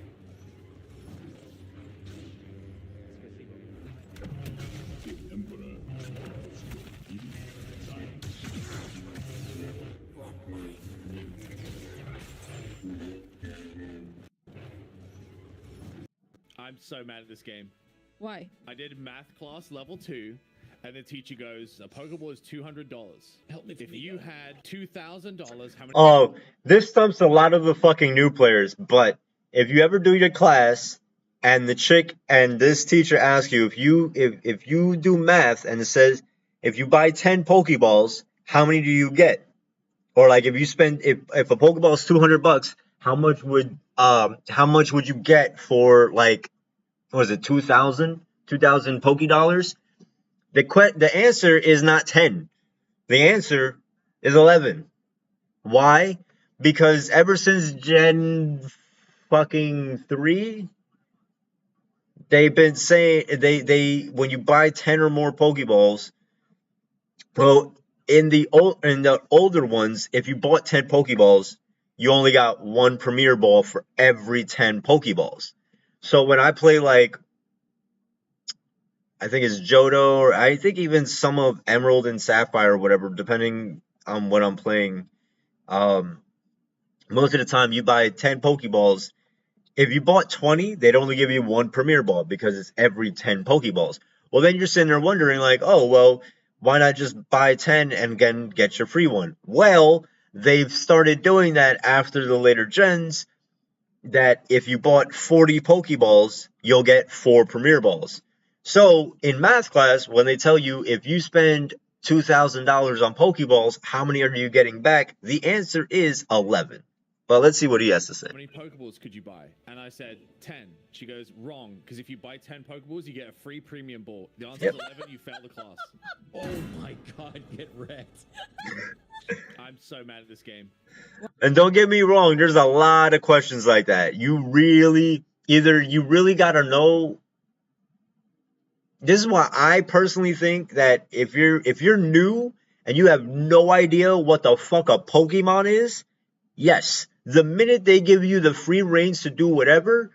I'm so mad at this game. Why? I did math class level 2, and the teacher goes, a Pokeball is $200. Help me if you had $2,000, how many... Oh, this stumps a lot of the fucking new players, but if you ever do your class and the chick and this teacher asks you if you do math and it says if you buy 10 Pokeballs, how many do you get? Or like if you spend if a Pokeball is $200, how much would you get for like what was it 2,000 Pokedollars? The answer is not 10. The answer is 11. Why? Because ever since Gen fucking 3, they've been saying they when you buy 10 or more Pokeballs, well, in the older ones, if you bought 10 Pokeballs, you only got one Premier Ball for every 10 Pokeballs. So when I play like I think it's Johto, or I think even some of Emerald and Sapphire or whatever, depending on what I'm playing. Most of the time, you buy 10 Pokeballs. If you bought 20, they'd only give you one Premier Ball because it's every 10 Pokeballs. Well, then you're sitting there wondering, like, oh, well, why not just buy 10 and again get your free one? Well, they've started doing that after the later gens, that if you bought 40 Pokeballs, you'll get 4 Premier Balls. So in math class, when they tell you if you spend $2,000 on Pokeballs, how many are you getting back? The answer is 11. But let's see what he has to say. How many Pokeballs could you buy? And I said 10. She goes, wrong, because if you buy 10 Pokeballs, you get a free premium ball. The answer is 11, you fail the class. Oh my god, get wrecked. I'm so mad at this game. And don't get me wrong, there's a lot of questions like that. You really gotta know. This is why I personally think that if you're new and you have no idea what the fuck a Pokemon is, yes, the minute they give you the free reins to do whatever,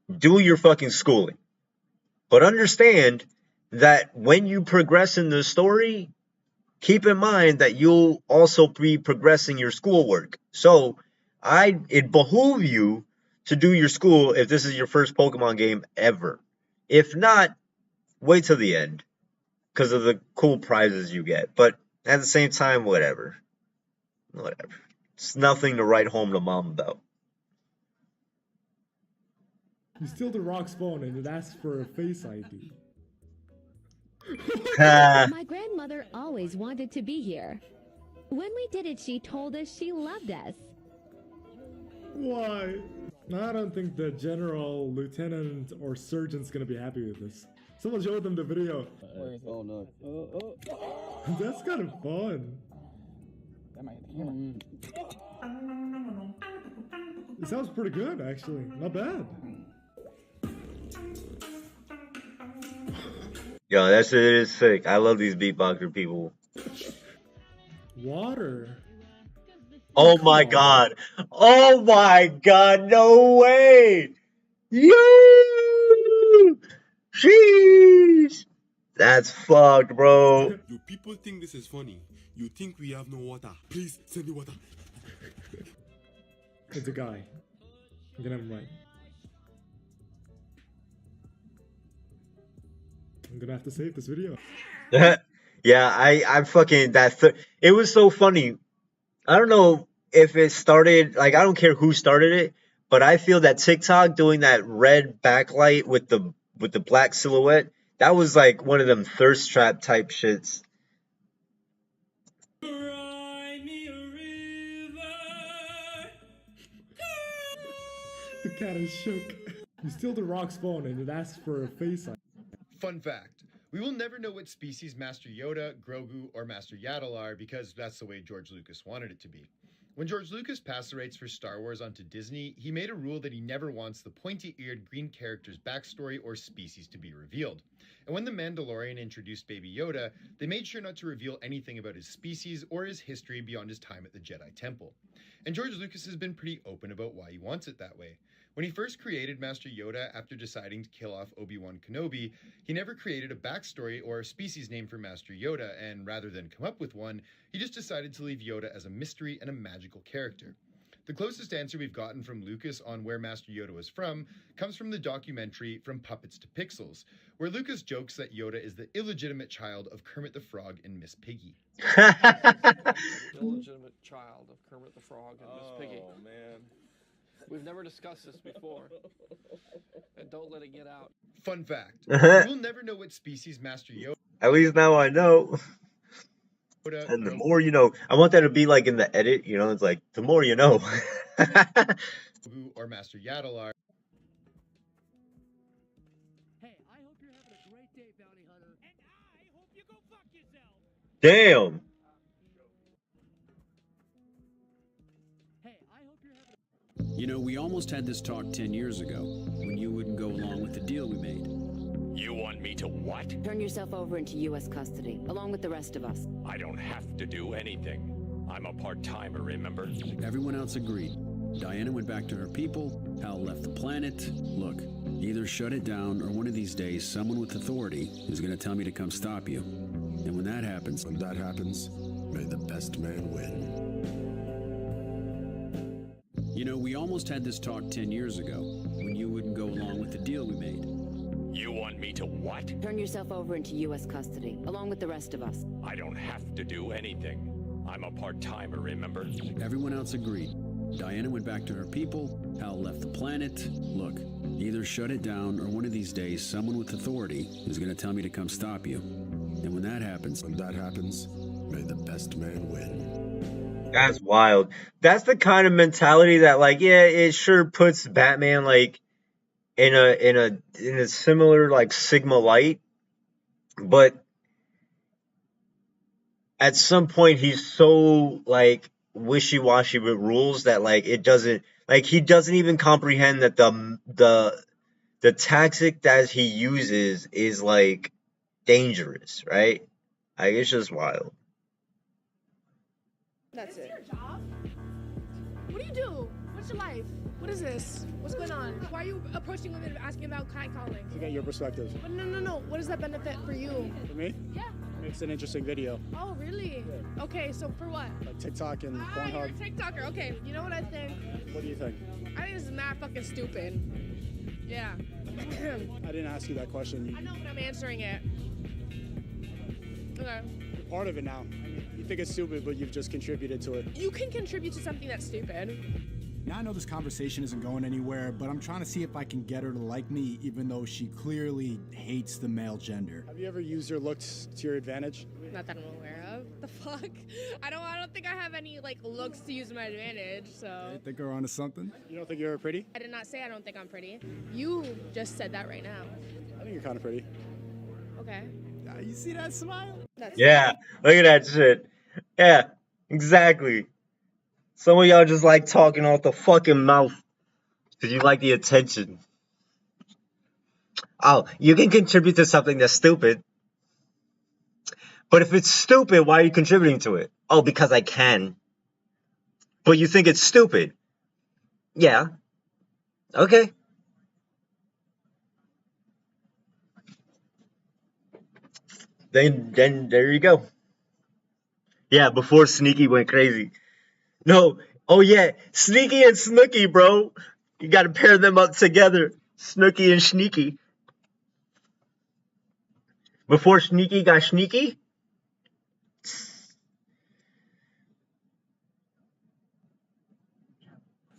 do your fucking schooling. But understand that when you progress in the story, keep in mind that you'll also be progressing your schoolwork. So it behoove you to do your school if this is your first Pokemon game ever. If not, wait till the end because of the cool prizes you get. But at the same time, whatever. It's nothing to write home to mom about. You steal the Rock's phone and it asks for a face ID. My grandmother always wanted to be here. When we did it, she told us she loved us. Why? I don't think the general, lieutenant, or surgeon's gonna be happy with this. Someone showed them the video. Oh no. That's kind of fun. It sounds pretty good, actually. Not bad. Yo, that shit is sick. I love these beatboxer people. Water. Oh my god. Oh my god, no way! You! Jeez! That's fucked, bro. Do people think this is funny? You think we have no water? Please send me water. It's a guy. I'm gonna have him right. I'm gonna have to save this video. Yeah, I fucking it was so funny. I don't know if it started, like, I don't care who started it, but I feel that TikTok doing that red backlight with the black silhouette, that was like one of them thirst trap type shits. The cat is shook. You steal the rock's phone and it asks for a face on. Fun fact. We will never know what species Master Yoda, Grogu, or Master Yaddle are because that's the way George Lucas wanted it to be. When George Lucas passed the rights for Star Wars onto Disney, he made a rule that he never wants the pointy-eared green character's backstory or species to be revealed. And when The Mandalorian introduced Baby Yoda, they made sure not to reveal anything about his species or his history beyond his time at the Jedi Temple. And George Lucas has been pretty open about why he wants it that way. When he first created Master Yoda after deciding to kill off Obi-Wan Kenobi, he never created a backstory or a species name for Master Yoda, and rather than come up with one, he just decided to leave Yoda as a mystery and a magical character. The closest answer we've gotten from Lucas on where Master Yoda was from comes from the documentary From Puppets to Pixels, where Lucas jokes that Yoda is the illegitimate child of Kermit the Frog and Miss Piggy. Illegitimate child of Kermit the Frog and Miss Piggy. Oh, man. We've never discussed this before. And don't let it get out. Fun fact. We'll never know what species Master Yoda... At least now I know. And the more you know. I want that to be like in the edit, you know, it's like, the more you know. Or Master Yaddle are. Hey, I hope you're having a great day, Bounty Hunter. And I hope you go fuck yourself. Damn. You know, we almost had this talk 10 years ago, when you wouldn't go along with the deal we made. You want me to what? Turn yourself over into U.S. custody, along with the rest of us. I don't have to do anything. I'm a part-timer, remember? Everyone else agreed. Diana went back to her people, Hal left the planet. Look, either shut it down, or one of these days, someone with authority is going to tell me to come stop you. And when that happens, may the best man win. You know, we almost had this talk 10 years ago, when you wouldn't go along with the deal we made. You want me to what? Turn yourself over into U.S. custody, along with the rest of us. I don't have to do anything. I'm a part-timer, remember? Everyone else agreed. Diana went back to her people, Hal left the planet. Look, either shut it down, or one of these days, someone with authority is going to tell me to come stop you. And when that happens, may the best man win. That's wild. That's the kind of mentality that, like, yeah, it sure puts Batman like in a similar like Sigma light, but at some point he's so like wishy-washy with rules that like it doesn't, like, he doesn't even comprehend that the tactic that he uses is like dangerous, right? Like, it's just wild. That's it. What do you do? What's your life? What is this? What's going on? Why are you approaching women asking about catcalling? To get your perspective. But no. What does that benefit for you? For me? Yeah. It's an interesting video. Oh, really? Yeah. Okay, so for what? Like TikTok and Pornhub. You're a TikToker. Okay, you know what I think? What do you think? I think this is mad fucking stupid. Yeah. I didn't ask you that question. I know, but I'm answering it. Okay. You're part of it now. I mean, you think it's stupid, but you've just contributed to it. You can contribute to something that's stupid. Now I know this conversation isn't going anywhere, but I'm trying to see if I can get her to like me, even though she clearly hates the male gender. Have you ever used your looks to your advantage? Not that I'm aware of. The fuck? I don't think I have any like looks to use to my advantage. So. I think we're onto something. You don't think you're pretty? I did not say I don't think I'm pretty. You just said that right now. I think you're kind of pretty. Okay. You see that smile? Yeah, look at that shit. Yeah, exactly. Some of y'all just like talking off the fucking mouth. Because you like the attention. Oh, you can contribute to something that's stupid. But if it's stupid, why are you contributing to it? Oh, because I can. But you think it's stupid. Yeah. Okay. Then there you go. Yeah, before Sneaky went crazy. No. Oh yeah, Sneaky and Snooky, bro. You gotta pair them up together. Snooky and Sneaky. Before Sneaky got sneaky?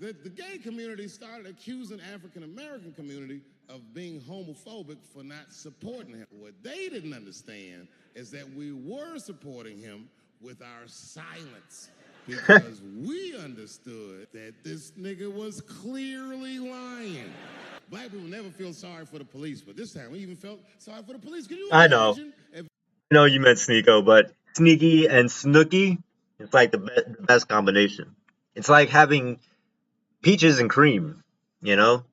The gay community started accusing African American community of being homophobic for not supporting him. What they didn't understand is that we were supporting him with our silence because we understood that this nigga was clearly lying. Black people never feel sorry for the police, but this time we even felt sorry for the police. Can you I know. imagine if I know you meant Sneeko, but Sneaky and Snooky, it's like the best combination. It's like having peaches and cream, you know?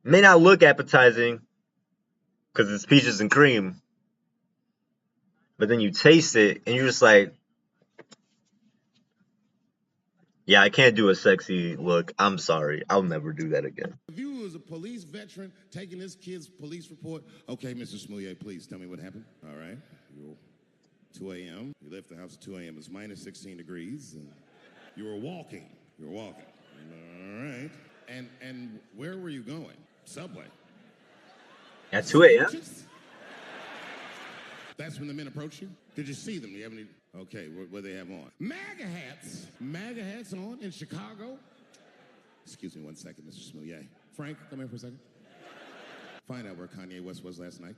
May not look appetizing because it's peaches and cream, but then you taste it and you're just like, yeah, I can't do a sexy look. I'm sorry. I'll never do that again. you was a police veteran taking this kid's police report, okay, Mr. Smouillet, please tell me what happened. All right. 2 a.m. You left the house at 2 a.m. It's minus 16 degrees. And you were walking. You were walking. All right. And where were you going? Subway. At 2 a.m.? That's when the men approached you? Did you see them? Do you have any? Okay, what they have on? MAGA hats. MAGA hats on in Chicago. Excuse me one second, Mr. Smouillet. Frank, come here for a second. Find out where Kanye West was last night.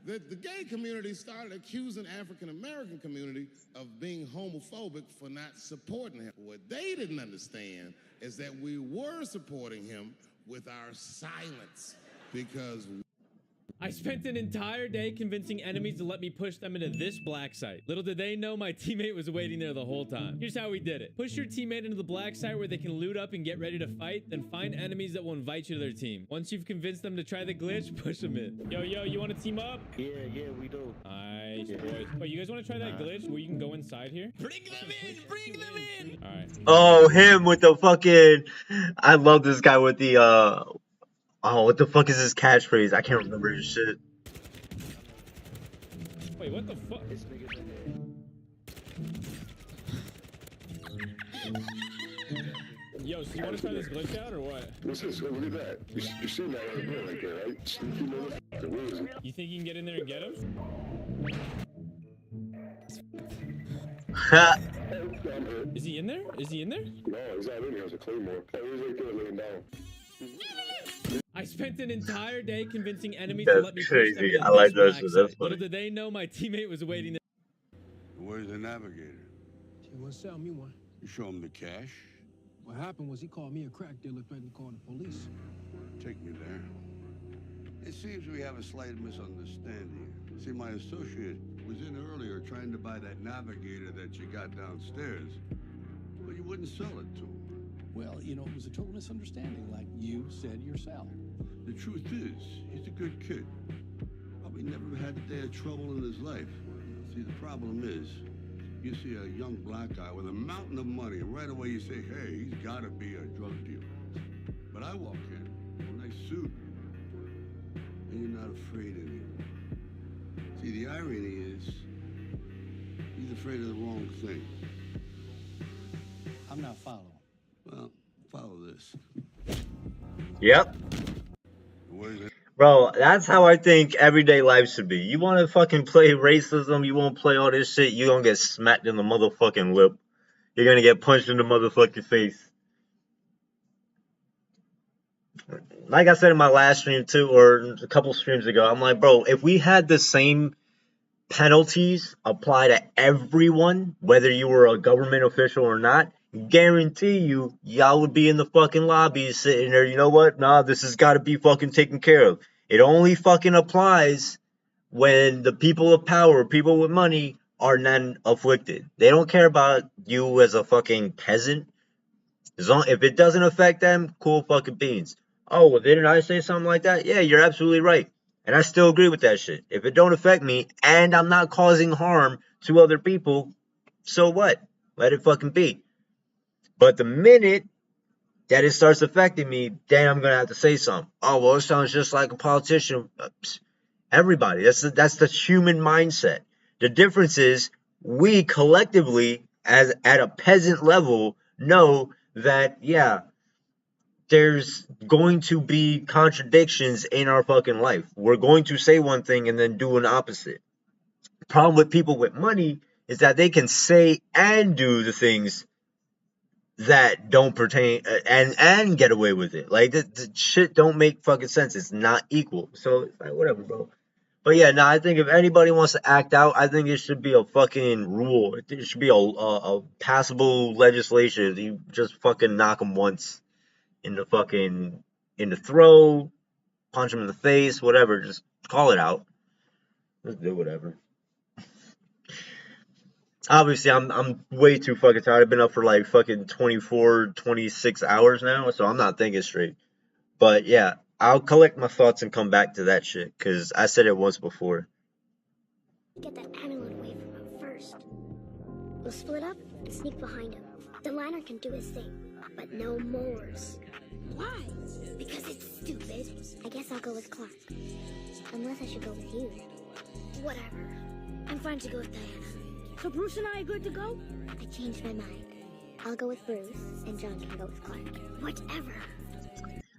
The gay community started accusing African American community of being homophobic for not supporting him. What they didn't understand is that we were supporting him with our silence because I spent an entire day convincing enemies to let me push them into this black site. Little did they know my teammate was waiting there the whole time. Here's how we did it. Push your teammate into the black site where they can loot up and get ready to fight, then find enemies that will invite you to their team. Once you've convinced them to try the glitch, push them in. Yo, you want to team up? Yeah, we do. Nice, boys. Wait, you guys want to try that glitch where you can go inside here? Bring them in! Bring them in! All right. Oh, him with the fucking... I love this guy with the, Oh, what the fuck is his catchphrase? I can't remember his shit. Wait, what the fuck? Yo, so you want to try this glitch out or what? What's this? Look at that. You see that right there, like that, right? Sneaky motherfucker. Where is it? You think you can get in there and get him? Is he in there? Is he in there? No, he's not in here. It's a claymore. Oh, he's right there laying down. I spent an entire day convincing enemies to let me push them into I like this that. black That's site. funny. Little did they know my teammate was waiting there. Where's the navigator? He won't sell me one. You show him the cash? What happened was he called me a crack dealer, threatened to call the police. Take me there. It seems we have a slight misunderstanding. See, my associate was in earlier trying to buy that navigator that you got downstairs, but you wouldn't sell it to him. Well, you know, it was a total misunderstanding, like you said yourself. The truth is, he's a good kid. Probably never had a day of trouble in his life. See, the problem is, you see a young black guy with a mountain of money, and right away you say, hey, he's gotta be a drug dealer. But I walk in, a nice suit, and you're not afraid anymore. See, the irony is, he's afraid of the wrong thing. I'm not following. Well, follow this. Yep. Bro, that's how I think everyday life should be. You want to fucking play racism, you want to play all this shit, you're going to get smacked in the motherfucking lip. You're going to get punched in the motherfucking face. Like I said in my last stream too, or a couple streams ago, I'm like, bro, if we had the same penalties apply to everyone, whether you were a government official or not, guarantee you, y'all would be in the fucking lobby sitting there, you know what? Nah, this has got to be fucking taken care of. It only fucking applies when the people of power, people with money, are none afflicted. They don't care about you as a fucking peasant. As long if it doesn't affect them, cool fucking beans. Oh, well, didn't I say something like that? Yeah, you're absolutely right. And I still agree with that shit. If it don't affect me and I'm not causing harm to other people, so what? Let it fucking be. But the minute that it starts affecting me, then I'm gonna have to say something. Oh, well, it sounds just like a politician. Everybody, that's the human mindset. The difference is we collectively, as at a peasant level, know that yeah, there's going to be contradictions in our fucking life. We're going to say one thing and then do an opposite. The problem with people with money is that they can say and do the things that don't pertain and get away with it. Like the shit don't make fucking sense. It's not equal. So it's like whatever, bro. But yeah, no, I think if anybody wants to act out, I think it should be a fucking rule. It should be a passable legislation. You just fucking knock them once in the throat, punch them in the face, whatever. Just call it out. Just do whatever. Obviously, I'm way too fucking tired. I've been up for like fucking 24, 26 hours now, so I'm not thinking straight. But yeah, I'll collect my thoughts and come back to that shit, because I said it once before. Get that animal away from him first. We'll split up and sneak behind him. The liner can do his thing, but no mores. Why? Because it's stupid. I guess I'll go with Clark. Unless I should go with you. Whatever. I'm fine to go with Diana. So Bruce and I are good to go? I changed my mind. I'll go with Bruce, and John can go with Clark. Whatever.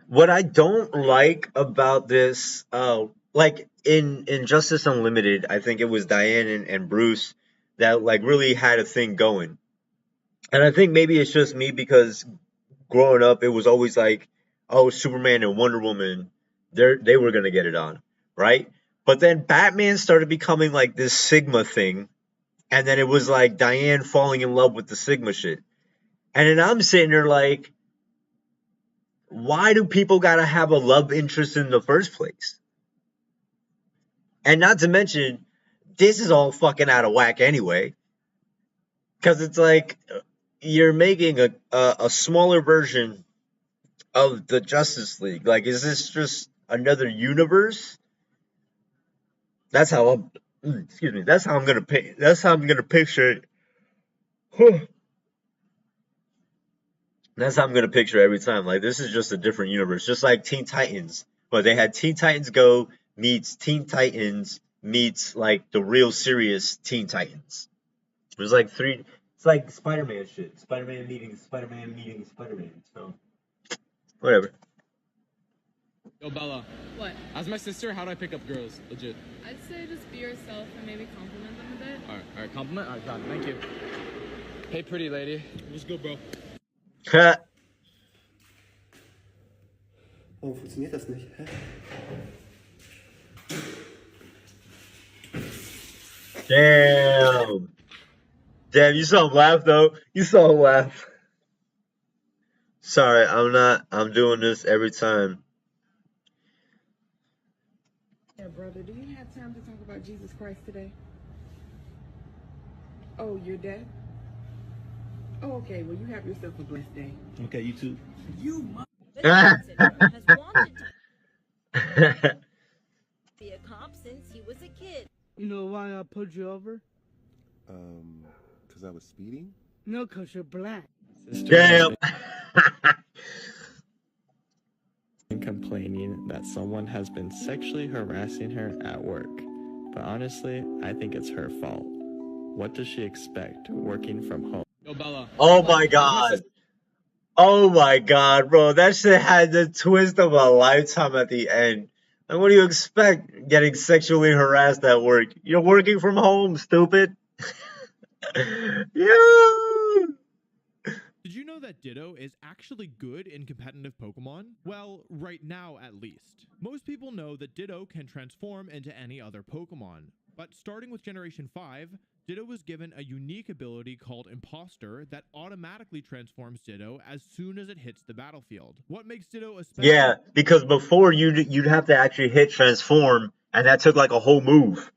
What I don't like about this, like in Justice Unlimited, I think it was Diane and Bruce that like really had a thing going. And I think maybe it's just me because growing up, it was always like, oh, Superman and Wonder Woman, they were gonna get it on, right? But then Batman started becoming like this Sigma thing, and then it was like Diane falling in love with the Sigma shit. And then I'm sitting there like, why do people gotta have a love interest in the first place? And not to mention, this is all fucking out of whack anyway. Because it's like, you're making a smaller version of the Justice League. Like, is this just another universe? That's how I'm, excuse me, that's how I'm gonna picture it. That's how I'm gonna picture it every time. Like, this is just a different universe. Just like Teen Titans. But they had Teen Titans Go meets Teen Titans meets like the real serious Teen Titans. It was like it's like Spider-Man shit. Spider-Man meeting Spider-Man. So, whatever. Yo, Bella. What? As my sister, how do I pick up girls? Legit. I'd say just be yourself and maybe compliment them a bit. Alright, compliment? Alright, got it. Thank you. Hey, pretty lady. Let's go, bro. Warum funktioniert das nicht? Hä? Damn. Damn, you saw him laugh though. You saw him laugh. Sorry, I'm doing this every time. Yeah, brother, do you have time to talk about Jesus Christ today? Oh, you're dead? Oh, okay, well, you have yourself a blessed day. Okay, you too. You has wanted to be a cop since he was a kid. You know why I pulled you over? Because I was speeding? No, because you're black. Damn. Complaining that someone has been sexually harassing her at work. But honestly, I think it's her fault. What does she expect working from home? Yo, Bella. Oh my god. Oh my god, bro. That shit had the twist of a lifetime at the end. Like, what do you expect getting sexually harassed at work? You're working from home, stupid. Yeah. Did you know that Ditto is actually good in competitive Pokemon? Well, right now at least. Most people know that Ditto can transform into any other Pokemon. But starting with Generation 5, Ditto was given a unique ability called Imposter that automatically transforms Ditto as soon as it hits the battlefield. What makes Ditto a special? Yeah, because before you'd have to actually hit transform, and that took like a whole move.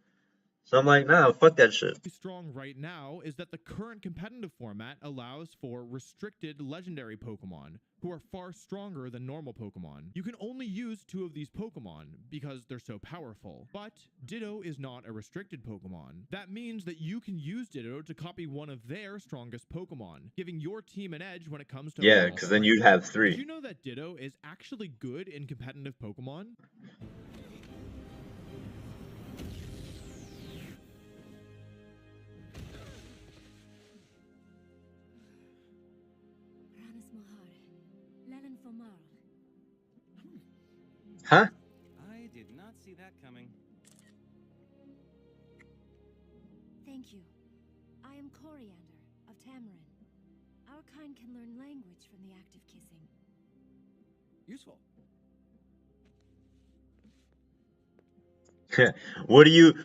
So I'm like, nah, fuck that shit. Strong right now is that the current competitive format allows for restricted legendary Pokemon, who are far stronger than normal Pokemon. You can only use 2 of these Pokemon because they're so powerful. But Ditto is not a restricted Pokemon. That means that you can use Ditto to copy one of their strongest Pokemon, giving your team an edge when it comes to Yeah, because then you'd have 3. Did you know that Ditto is actually good in competitive Pokemon? Huh? I did not see that coming. Thank you. I am Coriander of Tamarin. Our kind can learn language from the act of kissing. Useful.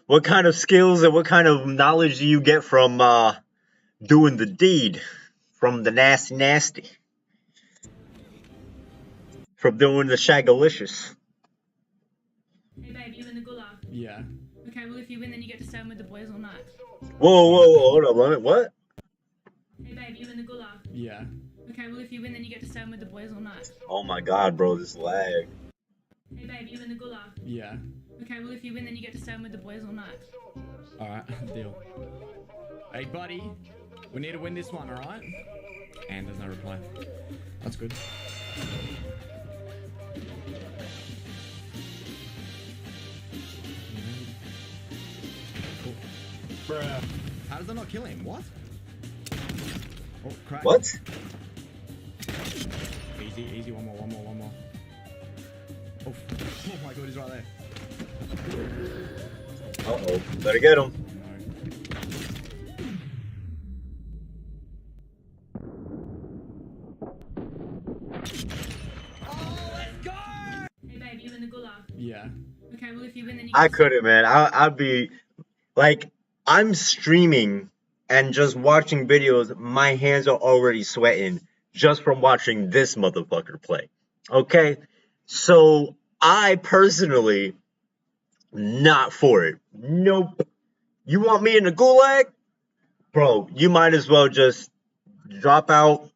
What kind of skills and what kind of knowledge do you get from doing the deed? From the nasty? From doing the shagalicious? Hey babe, you in the gulag? Yeah. Okay, well if you win then you get to stay with the boys all night. Whoa, hold up, what? Hey babe, you in the gulag? Yeah. Okay, well if you win then you get to stay with the boys all night. Oh my god, bro, this lag. Hey babe, you in the gulag? Yeah. Okay, well if you win then you get to stay with the boys all night. Alright, deal. Hey buddy, we need to win this one, alright? And there's no reply. That's good. Cool. Bruh. How does that not kill him? What? Oh, crack. What? Easy, one more. Oh, oh my god, he's right there. Uh-oh, better get him. Hey babe, you in the gulag? Yeah. Okay, well if you win then you I couldn't, man. I'd be like, I'm streaming and just watching videos. My hands are already sweating just from watching this motherfucker play. Okay, so I personally not for it. Nope. You want me in the gulag, bro? You might as well just drop out,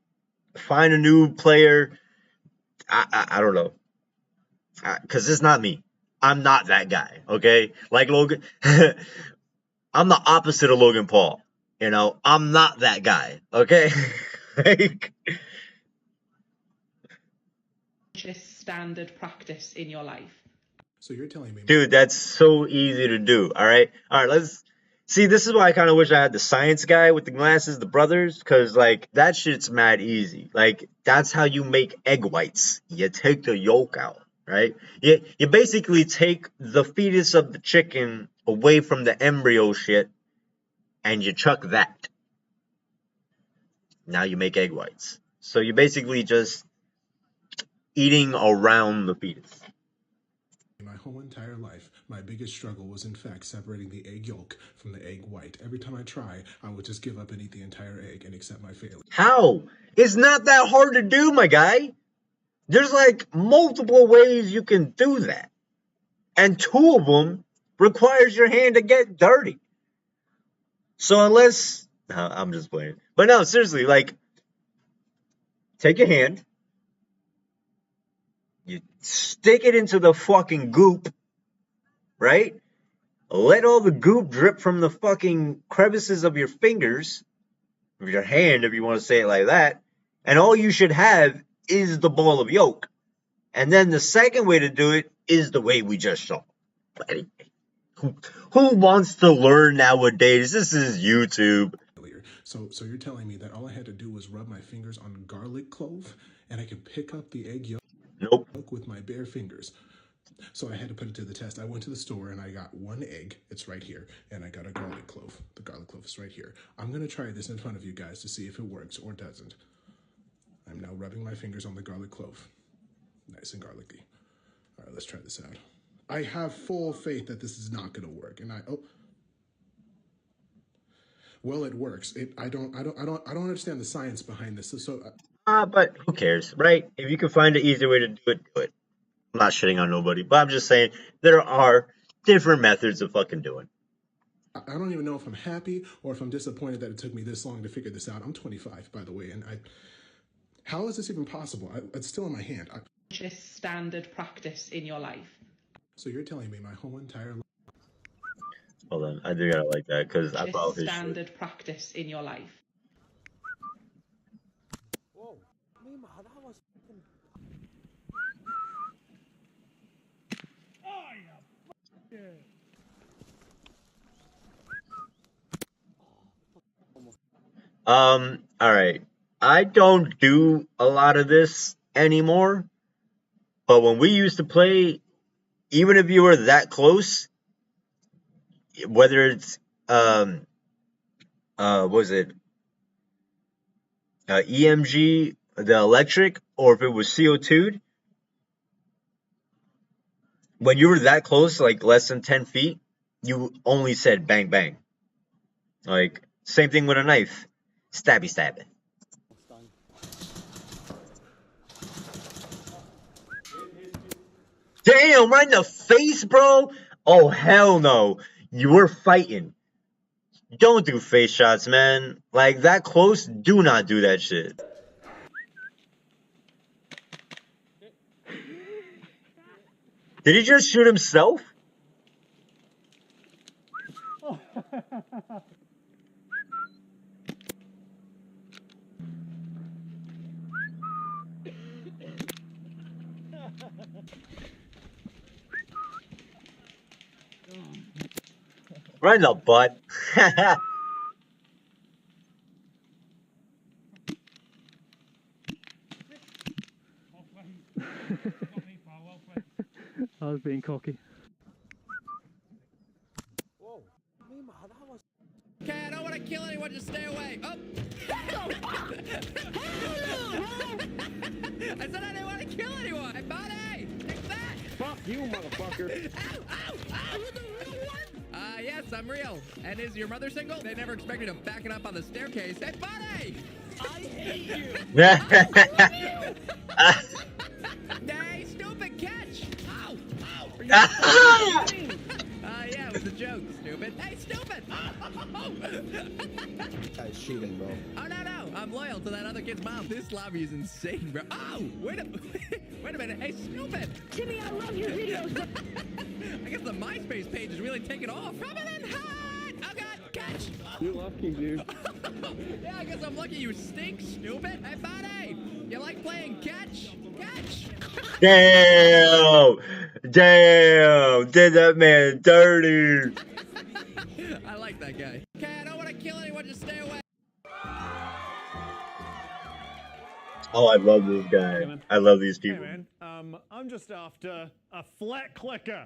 find a new player. I don't know, because it's not me. I'm not that guy, okay? Like Logan, I'm the opposite of Logan Paul. You know, I'm not that guy, okay? Like, standard practice in your life. So you're telling me, dude, that's so easy to do. All right, let's see. This is why I kind of wish I had the science guy with the glasses, the brothers, because like that shit's mad easy. Like that's how you make egg whites. You take the yolk out. Right? You basically take the fetus of the chicken away from the embryo shit and you chuck that. Now you make egg whites. So you're basically just eating around the fetus. my whole entire life, my biggest struggle was in fact separating the egg yolk from the egg white. Every time I try, I would just give up and eat the entire egg and accept my failure. How? It's not that hard to do, my guy. There's like multiple ways you can do that. And 2 of them requires your hand to get dirty. So unless, no, I'm just playing. But no, seriously, like, take your hand, you stick it into the fucking goop, right? Let all the goop drip from the fucking crevices of your fingers, of your hand, if you want to say it like that. And all you should have is the ball of yolk. And then the second way to do it is the way we just saw. Who wants to learn nowadays? This is YouTube. So you're telling me that all I had to do was rub my fingers on garlic clove and I could pick up the egg yolk with my bare fingers. So I had to put it to the test. I went to the store and I got 1 egg. It's right here. And I got a garlic clove. The garlic clove is right here. I'm going to try this in front of you guys to see if it works or doesn't. I'm now rubbing my fingers on the garlic clove. Nice and garlicky. All right, let's try this out. I have full faith that this is not going to work. And well, it works. I don't understand the science behind this. But who cares, right? If you can find an easier way to do it, do it. I'm not shitting on nobody, but I'm just saying there are different methods of fucking doing. I don't even know if I'm happy or if I'm disappointed that it took me this long to figure this out. I'm 25, by the way, and how is this even possible? It's still in my hand. Just standard practice in your life. So you're telling me my whole entire life. Hold on, I do gotta like that because I follow his shit. Standard practice in your life. Whoa, Mima, that was fucking... Oh, yeah. All right. I don't do a lot of this anymore, but when we used to play, even if you were that close, whether it's what was it, EMG, the electric, or if it was CO2'd, when you were that close, like less than 10 feet, you only said bang bang. Like same thing with a knife, stabby stabbing. Damn, right in the face, bro. Oh hell no, you were fighting. Don't do face shots, man. Like that close, do not do that shit. Did he just shoot himself? Right in the butt. I was being cocky. Whoa, Mima, that was... Okay, I don't want to kill anyone, just stay away. Oh! I said I didn't want to kill anyone! Hey, buddy! Take that! Fuck you, motherfucker! Ow! Ow! Are you the real one? Yes, I'm real. And is your mother single? They never expect me to back it up on the staircase. Hey, buddy! I hate you! Hey, stupid catch! Ow! Ow! Yeah, it was a joke, stupid. Hey, stupid! Guy's cheating, bro. Oh, no, I'm loyal to that other kid's mom. This lobby is insane, bro. Oh, wait a minute. Hey, stupid! Jimmy, I love your videos, bro. I guess the MySpace page is really taking off. Coming in hot! Oh, God, catch! You're lucky, dude. Yeah, I guess I'm lucky you stink, stupid. Hey, buddy! You like playing catch? Catch! Damn! Did that man dirty? I like that guy. Okay, I don't want to kill anyone, just stay away. Oh, I love this guy. Hey, I love these people. Hey, man. I'm just after a flat clicker.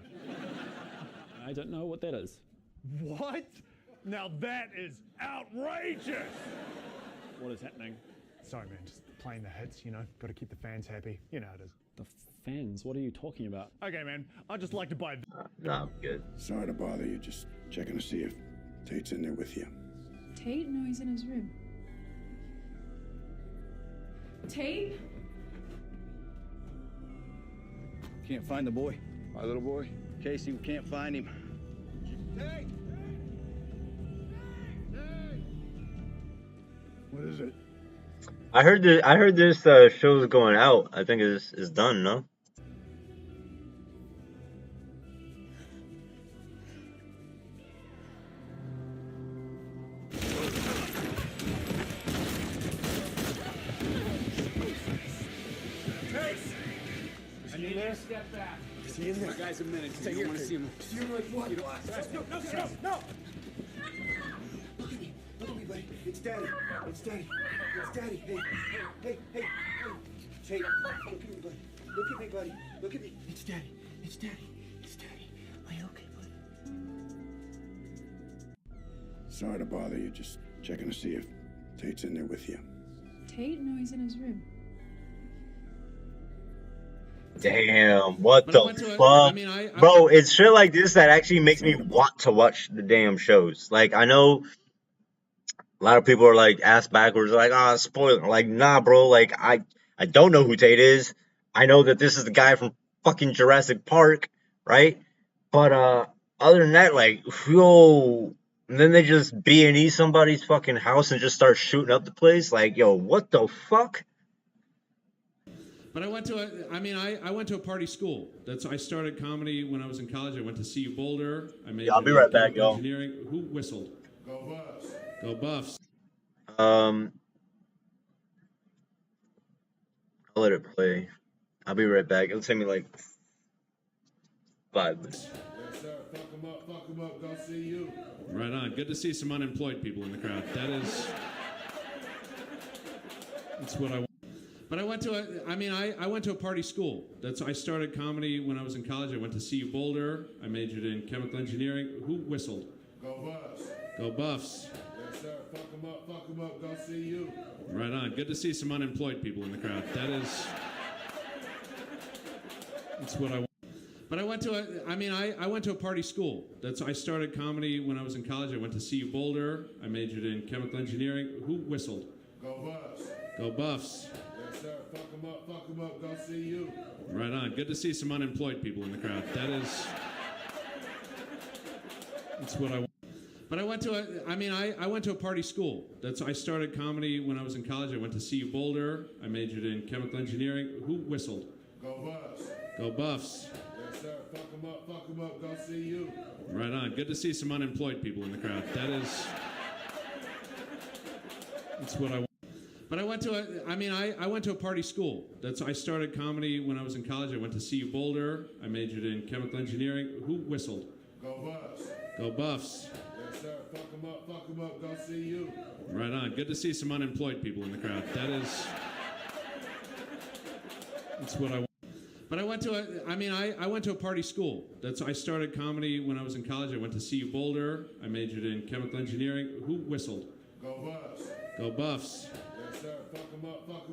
I don't know what that is. What? Now that is outrageous. What is happening? Sorry, man. Just playing the hits, you know. Got to keep the fans happy. You know how it is. The fans? What are you talking about? Okay, man. I'd just like to buy... Nah, I'm good. Sorry to bother you. Just checking to see if Tate's in there with you. Tate? No, he's in his room. Tate? Can't find the boy. My little boy? Casey, we can't find him. Tate! What is it? I heard this show's going out. I think it's done, no? I need to step back. See him there. Guys, a minute. I don't want to see him. See him like what? No. Look at me, buddy. It's Daddy. It's Daddy. Hey. Tate, look at me, buddy. Look at me, buddy. Look at me. It's Daddy. Are you okay, buddy? Sorry to bother you. Just checking to see if Tate's in there with you. Tate? No, he's in his room. Damn, what the fuck? Bro, it's shit like this that actually makes me want to watch the damn shows. Like, I know a lot of people are like ass backwards, like, spoiler. Like, nah, bro, like, I don't know who Tate is. I know that this is the guy from fucking Jurassic Park, right? But other than that, like, yo, And then they just B&E somebody's fucking house and just start shooting up the place. Like, yo, what the fuck? But I went to I went to a party school. I started comedy when I was in college. I went to CU Boulder. I majored I'll be right in back, chemical y'all. engineering. Who whistled? Go Buffs. Go Buffs. I'll let it play. I'll be right back. It'll take me like 5 minutes. Yes, sir. Fuck them up. Go see you. Right on. Good to see some unemployed people in the crowd. That's what I want. But I went to I went to a party school. I started comedy when I was in college. I went to CU Boulder. I majored in chemical engineering. Who whistled? Go Buffs. Go Buffs. Yes, sir. Fuck them up. Go see you. Right on. Good to see some unemployed people in the crowd. That's what I want. But I went to I went to a party school. I started comedy when I was in college. I went to CU Boulder. I majored in chemical engineering. Who whistled? Go Buffs. Go Buffs. Yes, sir. Fuck them up. Go see you. Right on. Good to see some unemployed people in the crowd. That's what I want. But I went to I went to a party school. I started comedy when I was in college. I went to CU Boulder. I majored in chemical engineering. Who whistled? Go Buffs. Go Buffs. Yes, sir. Fuck them up. Go see you. Right on. Good to see some unemployed people in the crowd. That's what I want. But I went to I went to a party school. I started comedy when I was in college. I went to CU Boulder. I majored in chemical engineering. Who whistled? Go Buffs. Go Buffs. Yes, sir. Fuck them up. Go see you. Right on. Good to see some unemployed people in the crowd. That's what I want. But I went to I went to a party school. I started comedy when I was in college. I went to CU Boulder. I majored in chemical engineering. Who whistled? Go Buffs. Go Buffs. Yes, sir. Fuck them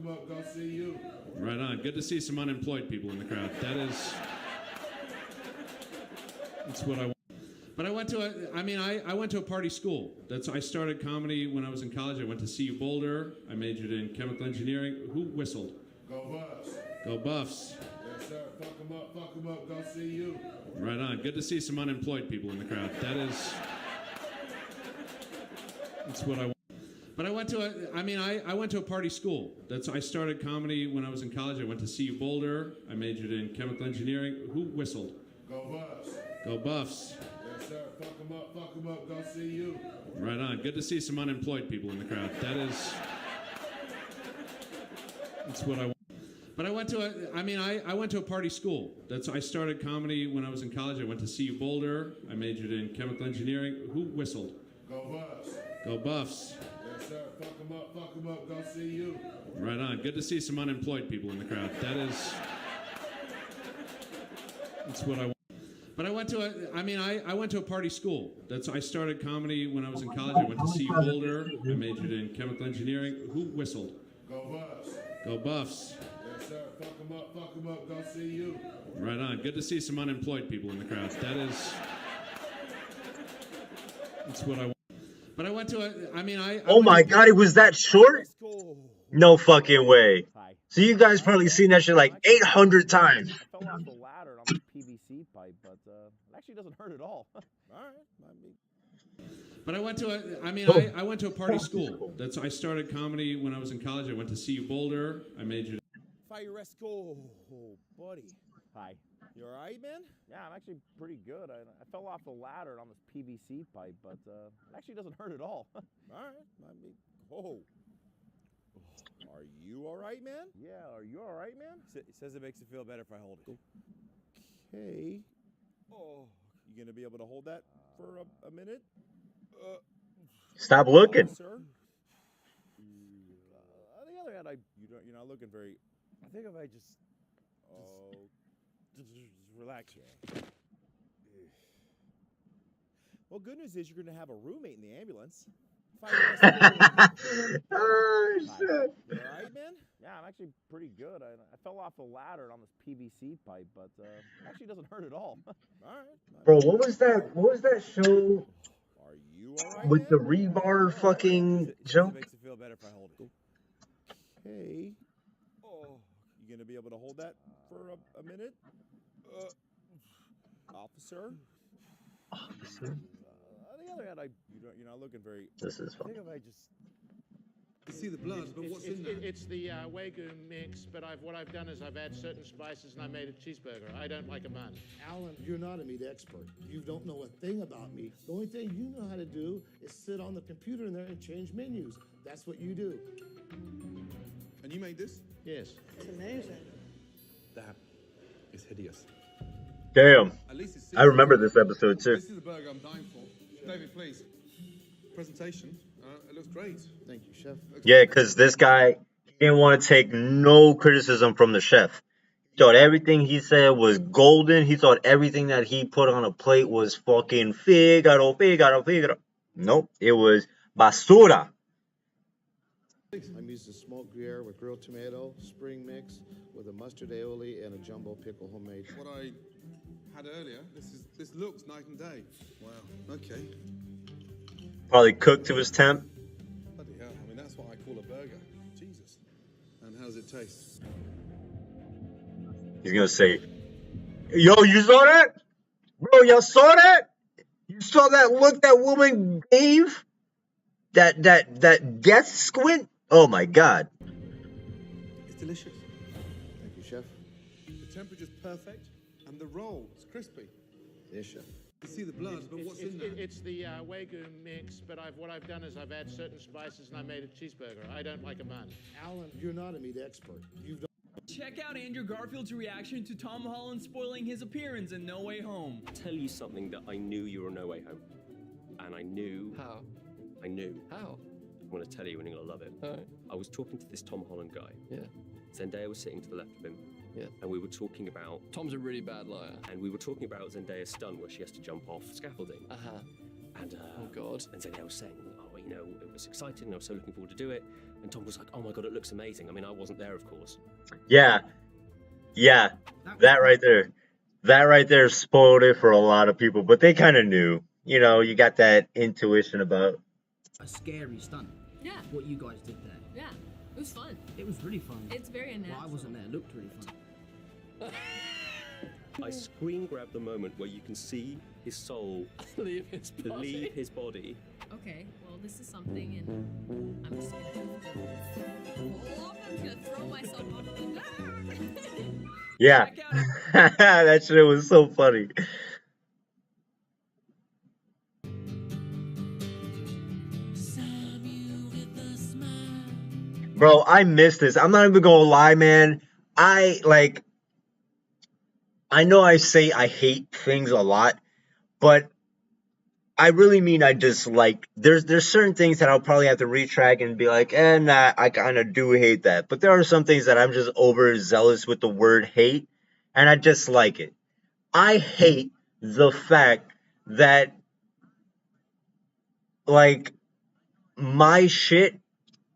up. Go see you. Right on. Good to see some unemployed people in the crowd. That's what I want. But I went to I went to a party school. I started comedy when I was in college. I went to CU Boulder. I majored in chemical engineering. Who whistled? Go Buffs. Go Buffs. Yes, sir. Fuck them up. Go see you. Right on. Good to see some unemployed people in the crowd. That's what I want. But I went to I went to a party school. I started comedy when I was in college. I went to CU Boulder. I majored in chemical engineering. Who whistled? Go Buffs. Go Buffs. Yes, sir. Fuck them up. Go see you. Right on. Good to see some unemployed people in the crowd. That's what I want. But I went to I went to a party school. I started comedy when I was in college. I went to CU Boulder. I majored in chemical engineering. Who whistled? Go Buffs. Go Buffs. Yes, sir. Fuck them up. Go see you. Right on. Good to see some unemployed people in the crowd. That's what I want. But I went to I went to a party school. I started comedy when I was in college. I went to CU Boulder. I majored in chemical engineering. Who whistled? Go Buffs. Go Buffs. Yes, sir. Fuck them up. Go see you. Right on. Good to see some unemployed people in the crowd. That's what I want. But I went to Oh my god, it was that short? No fucking way. So you guys probably seen that shit like 800 times. Fell off the ladder on this PVC pipe, but it actually doesn't hurt at all. All right. But I went to I went to a party school. I started comedy when I was in college. I went to CU Boulder. I majored. Fire Resco, buddy. Hi. You all right, man? Yeah, I'm actually pretty good. I fell off the ladder on this PVC pipe, but it actually doesn't hurt at all. All right. Are you all right, man? Yeah, are you all right, man? It says it makes it feel better if I hold it. Okay. Oh, you gonna be able to hold that for a minute? Stop looking. Sir. On the other hand, You're not looking very. I think if I just relax. Well, good news is you're gonna have a roommate in the ambulance. Oh shit. You all right, man? Yeah, I'm actually pretty good. I fell off the ladder on this PVC pipe, but it actually doesn't hurt at all. All right. Bro, what was that show Are you all right, with man? the rebar fucking joke? It makes it feel better if I hold it. Okay. Oh, you gonna be able to hold that for a minute? Officer. On the the other hand, you're not looking very. This is I think if I just. You see the blood, but what's in there? It's the Wagyu mix, but what I've done is I've added certain spices and I made a cheeseburger. I don't like a bun. Alan, you're not a meat expert. You don't know a thing about meat. The only thing you know how to do is sit on the computer in there and change menus. That's what you do. And you made this? Yes. It's amazing. That is hideous. Damn. At least it's I remember this episode too. This is the burger I'm dying for. David, please. Presentation. It looks great. Thank you, chef. Yeah, because this guy didn't want to take no criticism from the chef. He thought everything he said was golden. He thought everything that he put on a plate was fucking Figaro. Nope, it was basura. I'm using smoked Gruyere with grilled tomato, spring mix with a mustard aioli and a jumbo pickle homemade. What I had earlier, this looks night and day. Wow. Okay. Probably cooked to his temp. Bloody hell. I mean, that's what I call a burger. Jesus. And how does it taste? He's gonna say, "Yo, you saw that? Bro, y'all saw that? You saw that look that woman gave? That death squint? Oh my god." It's delicious. Thank you, chef. The temperature's perfect, and the roll is crispy. Yes, chef. You see the blood, but what's in there? It's the Wagyu mix, but what I've done is I've added certain spices and I made a cheeseburger. I don't like a bun. Alan, you're not a meat expert. You've done. Check out Andrew Garfield's reaction to Tom Holland spoiling his appearance in No Way Home. Tell you something that I knew you were No Way Home. And I knew... How? I knew. How? I'm going to tell you and you're going to love it. All right. I was talking to this Tom Holland guy. Yeah. Zendaya was sitting to the left of him. Yeah. And we were talking about... Tom's a really bad liar. And we were talking about Zendaya's stunt where she has to jump off scaffolding. Uh-huh. And, oh, God. And Zendaya was saying, oh, you know, it was exciting and I was so looking forward to do it. And Tom was like, oh my God, it looks amazing. I mean, I wasn't there, of course. Yeah. That right there spoiled it for a lot of people, but they kind of knew. You know, you got that intuition about a scary stunt. Yeah. What you guys did there. Yeah. It was fun. It was really fun. It's very unnatural. Well, I wasn't there. It looked really fun. I screen grabbed the moment where you can see his soul leave his body. Okay, well, this is something, and I'm just gonna throw myself off the yeah. That shit was so funny. Bro, I missed this. I'm not even gonna lie, man. I know I say I hate things a lot, but I really mean I dislike. There's certain things that I'll probably have to retract and be like, nah, I kind of do hate that. But there are some things that I'm just overzealous with the word hate, and I dislike it. I hate the fact that, like, my shit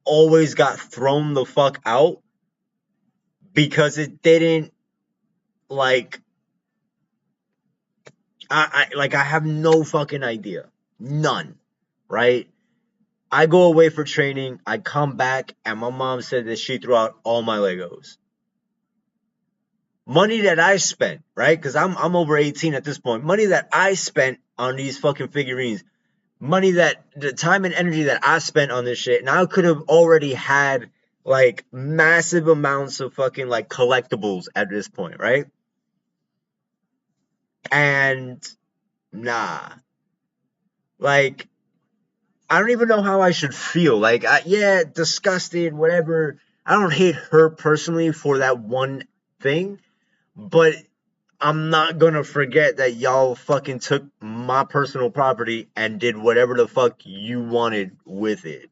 always got thrown the fuck out because it didn't, like, I have no fucking idea. None. Right? I go away for training, I come back, and my mom said that she threw out all my Legos. Money that I spent, right? Because I'm over 18 at this point. Money that I spent on these fucking figurines. Money that, the time and energy that I spent on this shit. And I could have already had, like, massive amounts of fucking, like, collectibles at this point, right? And, nah. Like, I don't even know how I should feel. Like, yeah, disgusted, whatever. I don't hate her personally for that one thing. But I'm not gonna forget that y'all fucking took my personal property and did whatever the fuck you wanted with it.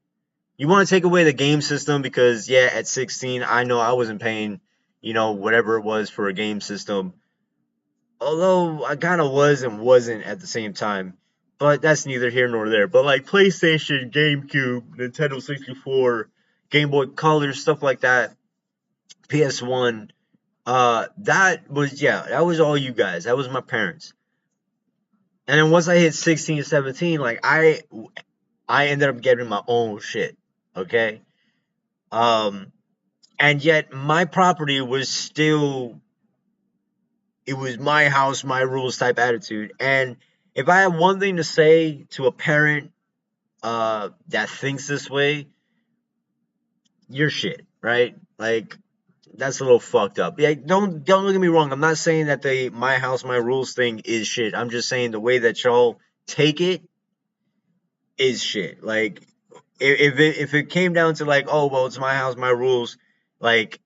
You want to take away the game system because, yeah, at 16, I know I wasn't paying, you know, whatever it was for a game system. Although I kind of was and wasn't at the same time. But that's neither here nor there. But like PlayStation, GameCube, Nintendo 64, Game Boy Color, stuff like that, PS1, that was all you guys. That was my parents. And then once I hit 16 and 17, like I ended up getting my own shit. Okay? And yet my property was still, it was my house, my rules type attitude. And if I have one thing to say to a parent that thinks this way, you're shit, right? Like, that's a little fucked up. Yeah, don't look at me wrong. I'm not saying that the my house, my rules thing is shit. I'm just saying the way that y'all take it is shit. Like, if it came down to like, oh well, it's my house, my rules, like,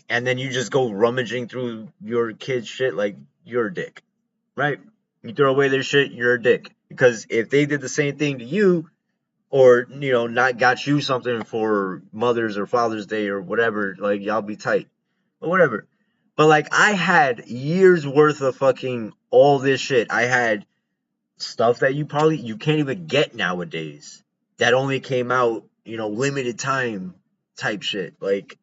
and then you just go rummaging through your kid's shit, like, you're a dick, right? You throw away their shit, you're a dick. Because if they did the same thing to you, or not got you something for Mother's or Father's Day or whatever, like, y'all be tight, but whatever. But like, I had years worth of fucking all this shit. I had stuff that you can't even get nowadays, that only came out limited time type shit, like,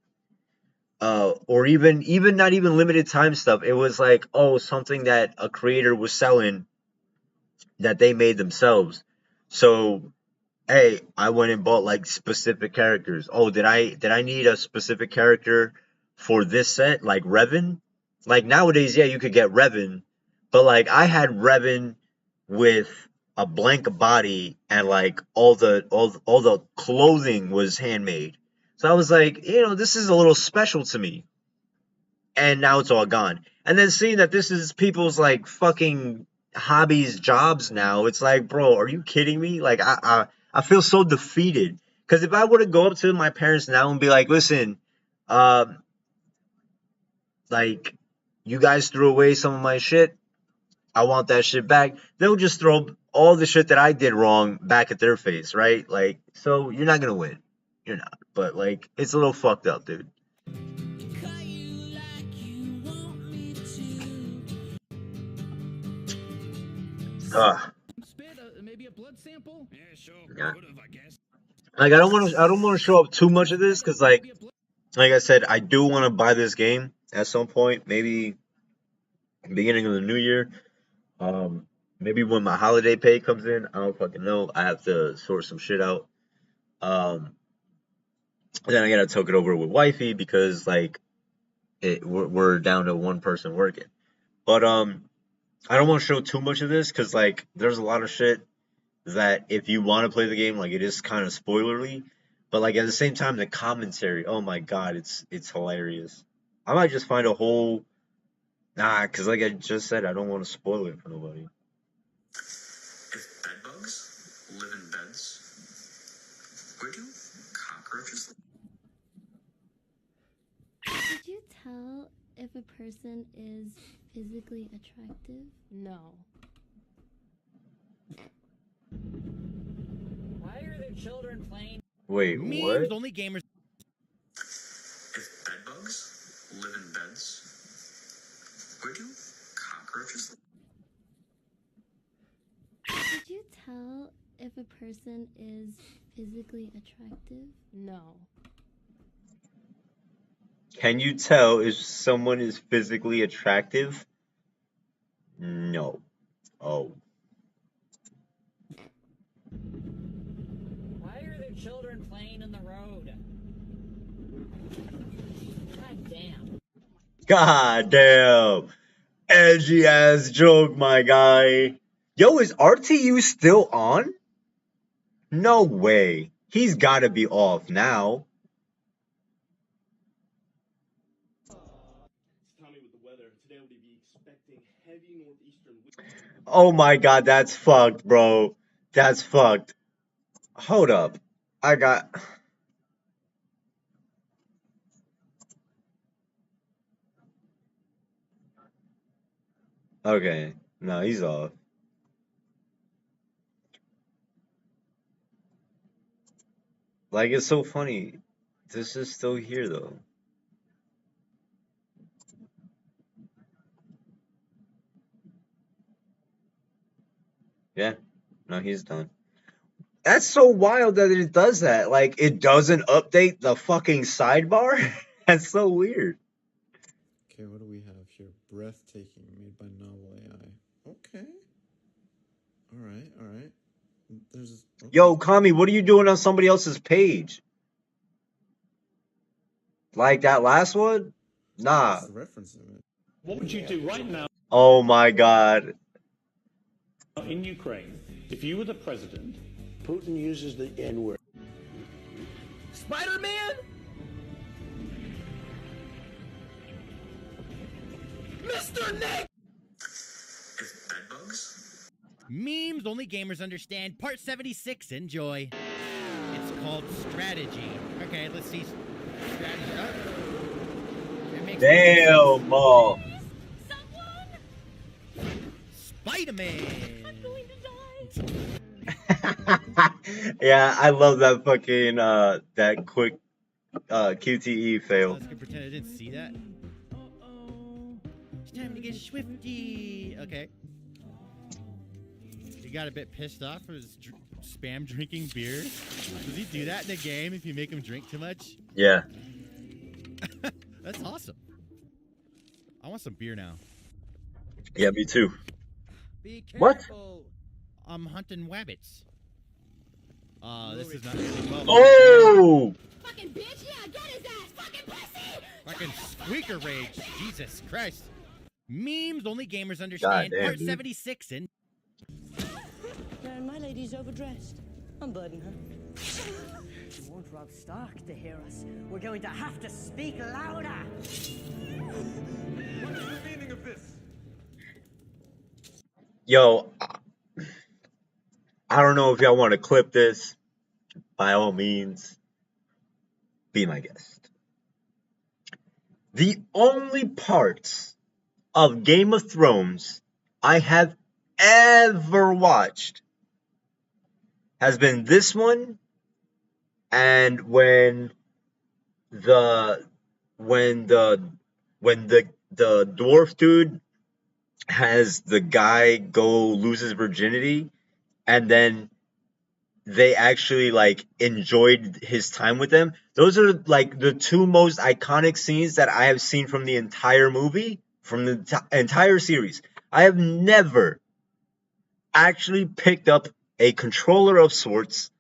or even not even limited time stuff. It was like, oh, something that a creator was selling that they made themselves. So hey, I went and bought like specific characters. Oh, did I need a specific character for this set, like Revan? Like, nowadays, yeah, you could get Revan, but like, I had Revan with a blank body, and like all the clothing was handmade. So I was like, this is a little special to me. And now it's all gone. And then seeing that this is people's like fucking hobbies, jobs now, it's like, bro, are you kidding me? Like, I feel so defeated. Because if I were to go up to my parents now and be like, listen, like, you guys threw away some of my shit, I want that shit back, they'll just throw all the shit that I did wrong back at their face, right? Like, so you're not gonna win. You're not. But like, it's a little fucked up, dude. Maybe a blood sample? Yeah, sure. Yeah. Like, I don't want to show up too much of this, because like I said, I do want to buy this game at some point, maybe beginning of the new year. Maybe when my holiday pay comes in, I don't fucking know. I have to sort some shit out. Then I gotta talk it over with wifey, because like we're down to one person working. But I don't want to show too much of this, because like there's a lot of shit that if you want to play the game, like, it is kind of spoilery. But like, at the same time, the commentary, oh my god, it's hilarious. I might just find a whole because like I just said, I don't want to spoil it for nobody. If bedbugs live in beds, where do cockroaches live? Could you tell if a person is physically attractive? No. Why are there children playing? Wait, what? Only gamers. If bedbugs live in beds, where do cockroaches live? Could you tell if a person is physically attractive? No. Can you tell if someone is physically attractive? No. Oh. Why are there children playing in the road? God damn. God damn. Edgy ass joke, my guy. Yo, is RTU still on? No way. He's gotta be off now. Oh my god, that's fucked, bro. That's fucked. Hold up. I got... Okay. No, he's off. Like, it's so funny. This is still here, though. Yeah. No, he's done. That's so wild that it does that. Like, it doesn't update the fucking sidebar? That's so weird. Okay, what do we have here? Breathtaking, made by novel AI. Okay. Alright, alright. There's... Okay. Yo, Kami, what are you doing on somebody else's page? Like that last one? Nah. Reference image. What would you do right now? Oh my god. In Ukraine, if you were the president, Putin uses the N-word. Spider-Man? Mr. Nick! Bedbugs? Memes only gamers understand. Part 76. Enjoy. It's called strategy. Okay, let's see. Strategy. Oh. It makes Damn, Maul. Spider-Man. Yeah, I love that fucking that quick QTE fail. Let's pretend I didn't see that. It's time to get swifty. Okay. He got a bit pissed off for his spam drinking beer. Does he do that in the game if you make him drink too much? Yeah. That's awesome. I want some beer now. Yeah, me too. Be What? careful. I'm hunting wabbits. This is not really well. Oh! Fucking bitch, yeah, get his ass, fucking pussy! Fucking squeaker rage. Jesus Christ. Memes only gamers understand. Goddamn, Part dude. 76 in. Darren, my lady's overdressed. Unbutton her. You won't Rob Stark to hear us. We're going to have to speak louder. What's the meaning of this? Yo, I don't know if y'all want to clip this. By all means, be my guest. The only parts of Game of Thrones I have ever watched has been this one, and when the dwarf dude has the guy go lose his virginity, and then they actually like enjoyed his time with them. Those are like the two most iconic scenes that I have seen from the entire movie, from the entire series. I have never actually picked up a controller of sorts,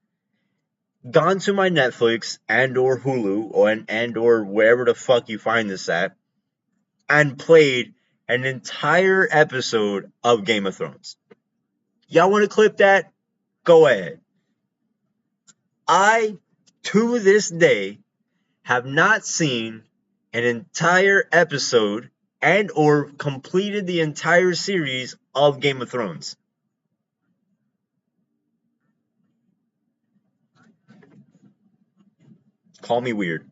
gone to my Netflix and or Hulu and or wherever the fuck you find this at, and played an entire episode of Game of Thrones. Y'all want to clip that? Go ahead. I, to this day, have not seen an entire episode and or completed the entire series of Game of Thrones. Call me weird.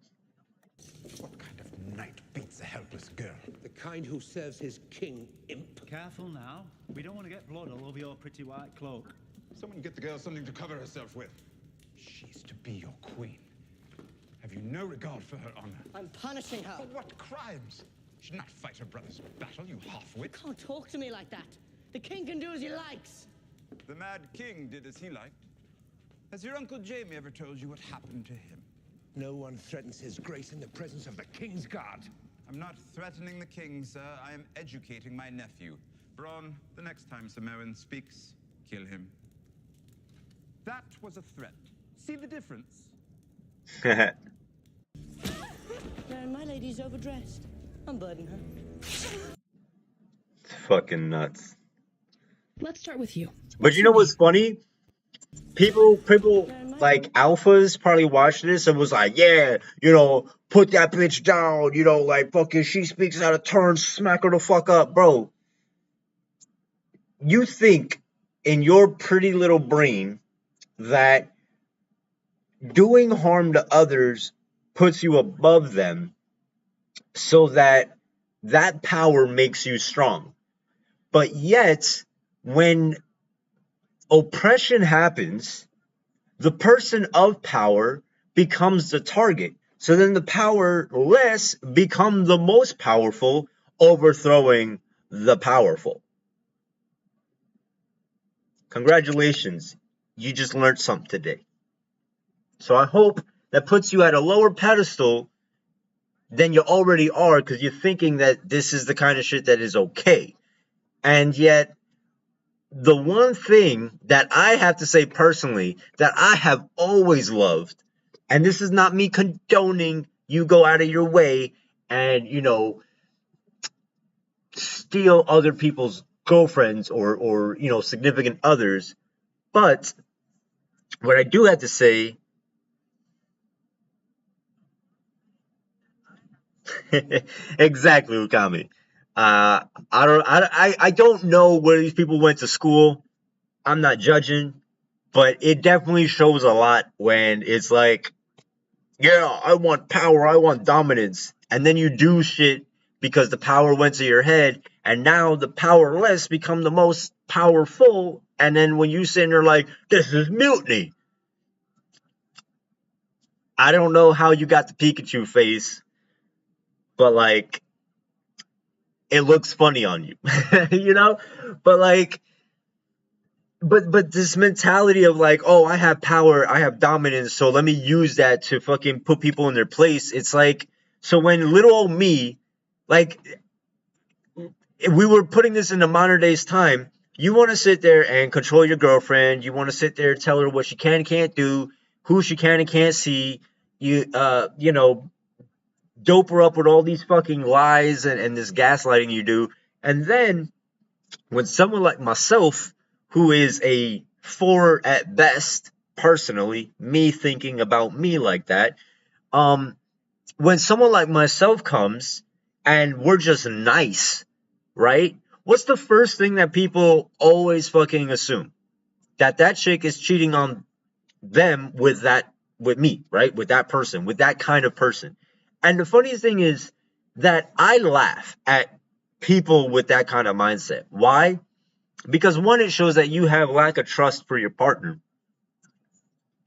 Knight beats a helpless girl. The kind who serves his king imp. Careful now. We don't want to get blood all over your pretty white cloak. Someone get the girl something to cover herself with. She's to be your queen. Have you no regard for her honor? I'm punishing her. For what crimes? She should not fight her brother's battle, you half-wit. Can't talk to me like that. The king can do as he likes. The Mad King did as he liked. Has your Uncle Jamie ever told you what happened to him? No one threatens his grace in the presence of the king's guard. I'm not threatening the king, sir. I am educating my nephew. Braun, the next time Samaritan speaks, kill him. That was a threat. See the difference? Darren, my lady's overdressed. Unbutton her. Fucking nuts. Let's start with you. But you know what's funny? People like alphas probably watched this and was like, yeah, you know, put that bitch down, you know, like fucking she speaks out of turn, smack her the fuck up, bro. You think in your pretty little brain that doing harm to others puts you above them so that that power makes you strong. But yet, when oppression happens, the person of power becomes the target. So then the powerless become the most powerful, overthrowing the powerful. Congratulations. You just learned something today. So I hope that puts you at a lower pedestal than you already are, because you're thinking that this is the kind of shit that is okay. And yet, the one thing that I have to say personally that I have always loved, and this is not me condoning you go out of your way and, you know, steal other people's girlfriends or significant others. But what I do have to say, exactly, Ukami. I don't know where these people went to school. I'm not judging, but it definitely shows a lot when it's like, yeah, I want power, I want dominance, and then you do shit because the power went to your head, and now the powerless become the most powerful, and then when you sit there like, this is mutiny. I don't know how you got the Pikachu face, but like, it looks funny on you, you know? But like, but this mentality of like, oh, I have power, I have dominance, so let me use that to fucking put people in their place. It's like, so when little old me, like, if we were putting this into modern day's time, you want to sit there and control your girlfriend, you want to sit there and tell her what she can and can't do, who she can and can't see, dope her up with all these fucking lies and this gaslighting you do. And then when someone like myself, who is a 4 at best, personally, me thinking about me like that, when someone like myself comes and we're just nice, right? What's the first thing that people always fucking assume? That chick is cheating on them with me, right? With that person, with that kind of person. And the funniest thing is that I laugh at people with that kind of mindset. Why? Because one, it shows that you have lack of trust for your partner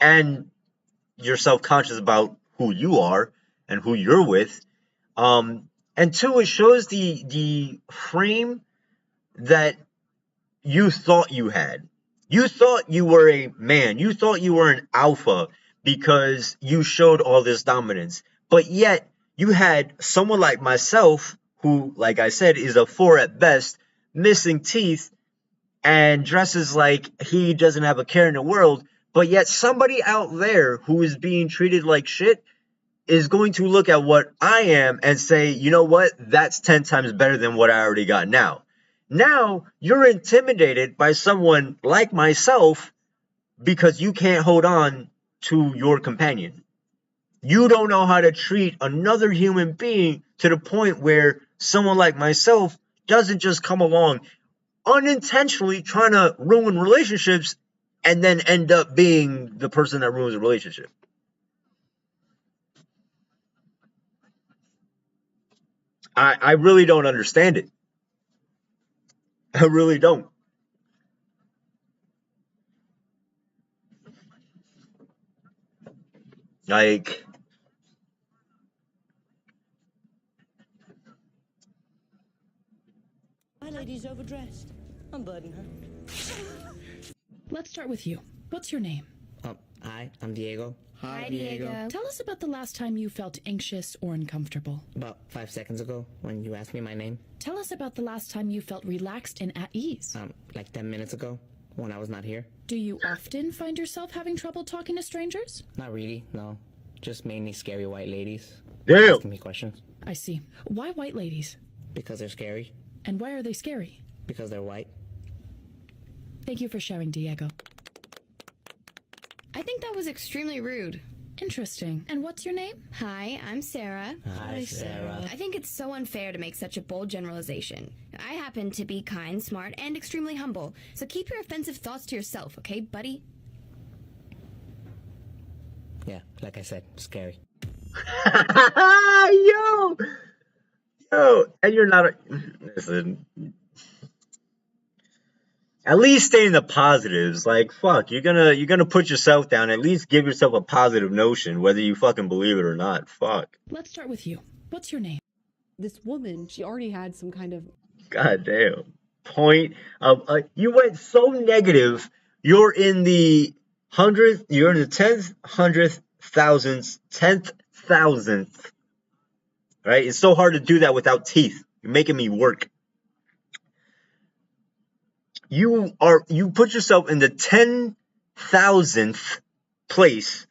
and you're self-conscious about who you are and who you're with. And two, it shows the frame that you thought you had. You thought you were a man. You thought you were an alpha because you showed all this dominance. But yet, you had someone like myself, who, like I said, is a 4 at best, missing teeth, and dresses like he doesn't have a care in the world. But yet, somebody out there who is being treated like shit is going to look at what I am and say, you know what? That's 10 times better than what I already got now. Now, you're intimidated by someone like myself because you can't hold on to your companion. You don't know how to treat another human being to the point where someone like myself doesn't just come along unintentionally trying to ruin relationships and then end up being the person that ruins a relationship. I really don't understand it. I really don't. Like, My lady's overdressed. Unburden her. Let's start with you. What's your name? Hi, I'm Diego. Hi, Diego. Tell us about the last time you felt anxious or uncomfortable. About 5 seconds ago, when you asked me my name. Tell us about the last time you felt relaxed and at ease. Like 10 minutes ago, when I was not here. Do you often find yourself having trouble talking to strangers? Not really, no. Just mainly scary white ladies. Damn. Asking me questions. I see. Why white ladies? Because they're scary. And why are they scary? Because they're white. Thank you for sharing, Diego. I think that was extremely rude. Interesting. And what's your name? Hi, I'm Sarah. Hi, Sarah. I think it's so unfair to make such a bold generalization. I happen to be kind, smart, and extremely humble. So keep your offensive thoughts to yourself, okay, buddy? Yeah, like I said, scary. Yo, and you're not. Listen. At least stay in the positives. Like, fuck, you're gonna put yourself down. At least give yourself a positive notion, whether you fucking believe it or not. Fuck. Let's start with you. What's your name? This woman, she already had some kind of... God damn. Point of... you went so negative. You're in the 100th... You're in the 10th, 100th, 1000th, 10,000th. Right? It's so hard to do that without teeth. You're making me work. You put yourself in the 10,000th place,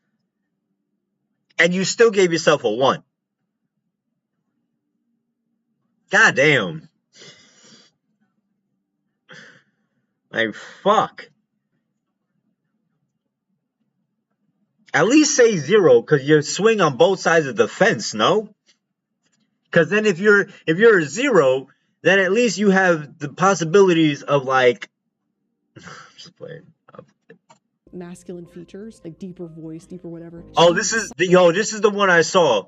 and you still gave yourself a 1. God damn. Like, fuck. At least say 0, because you swing on both sides of the fence, no? Because then if you're a 0, then at least you have the possibilities of, like, just playing. Masculine features, like deeper voice, deeper whatever. Oh, this is the one I saw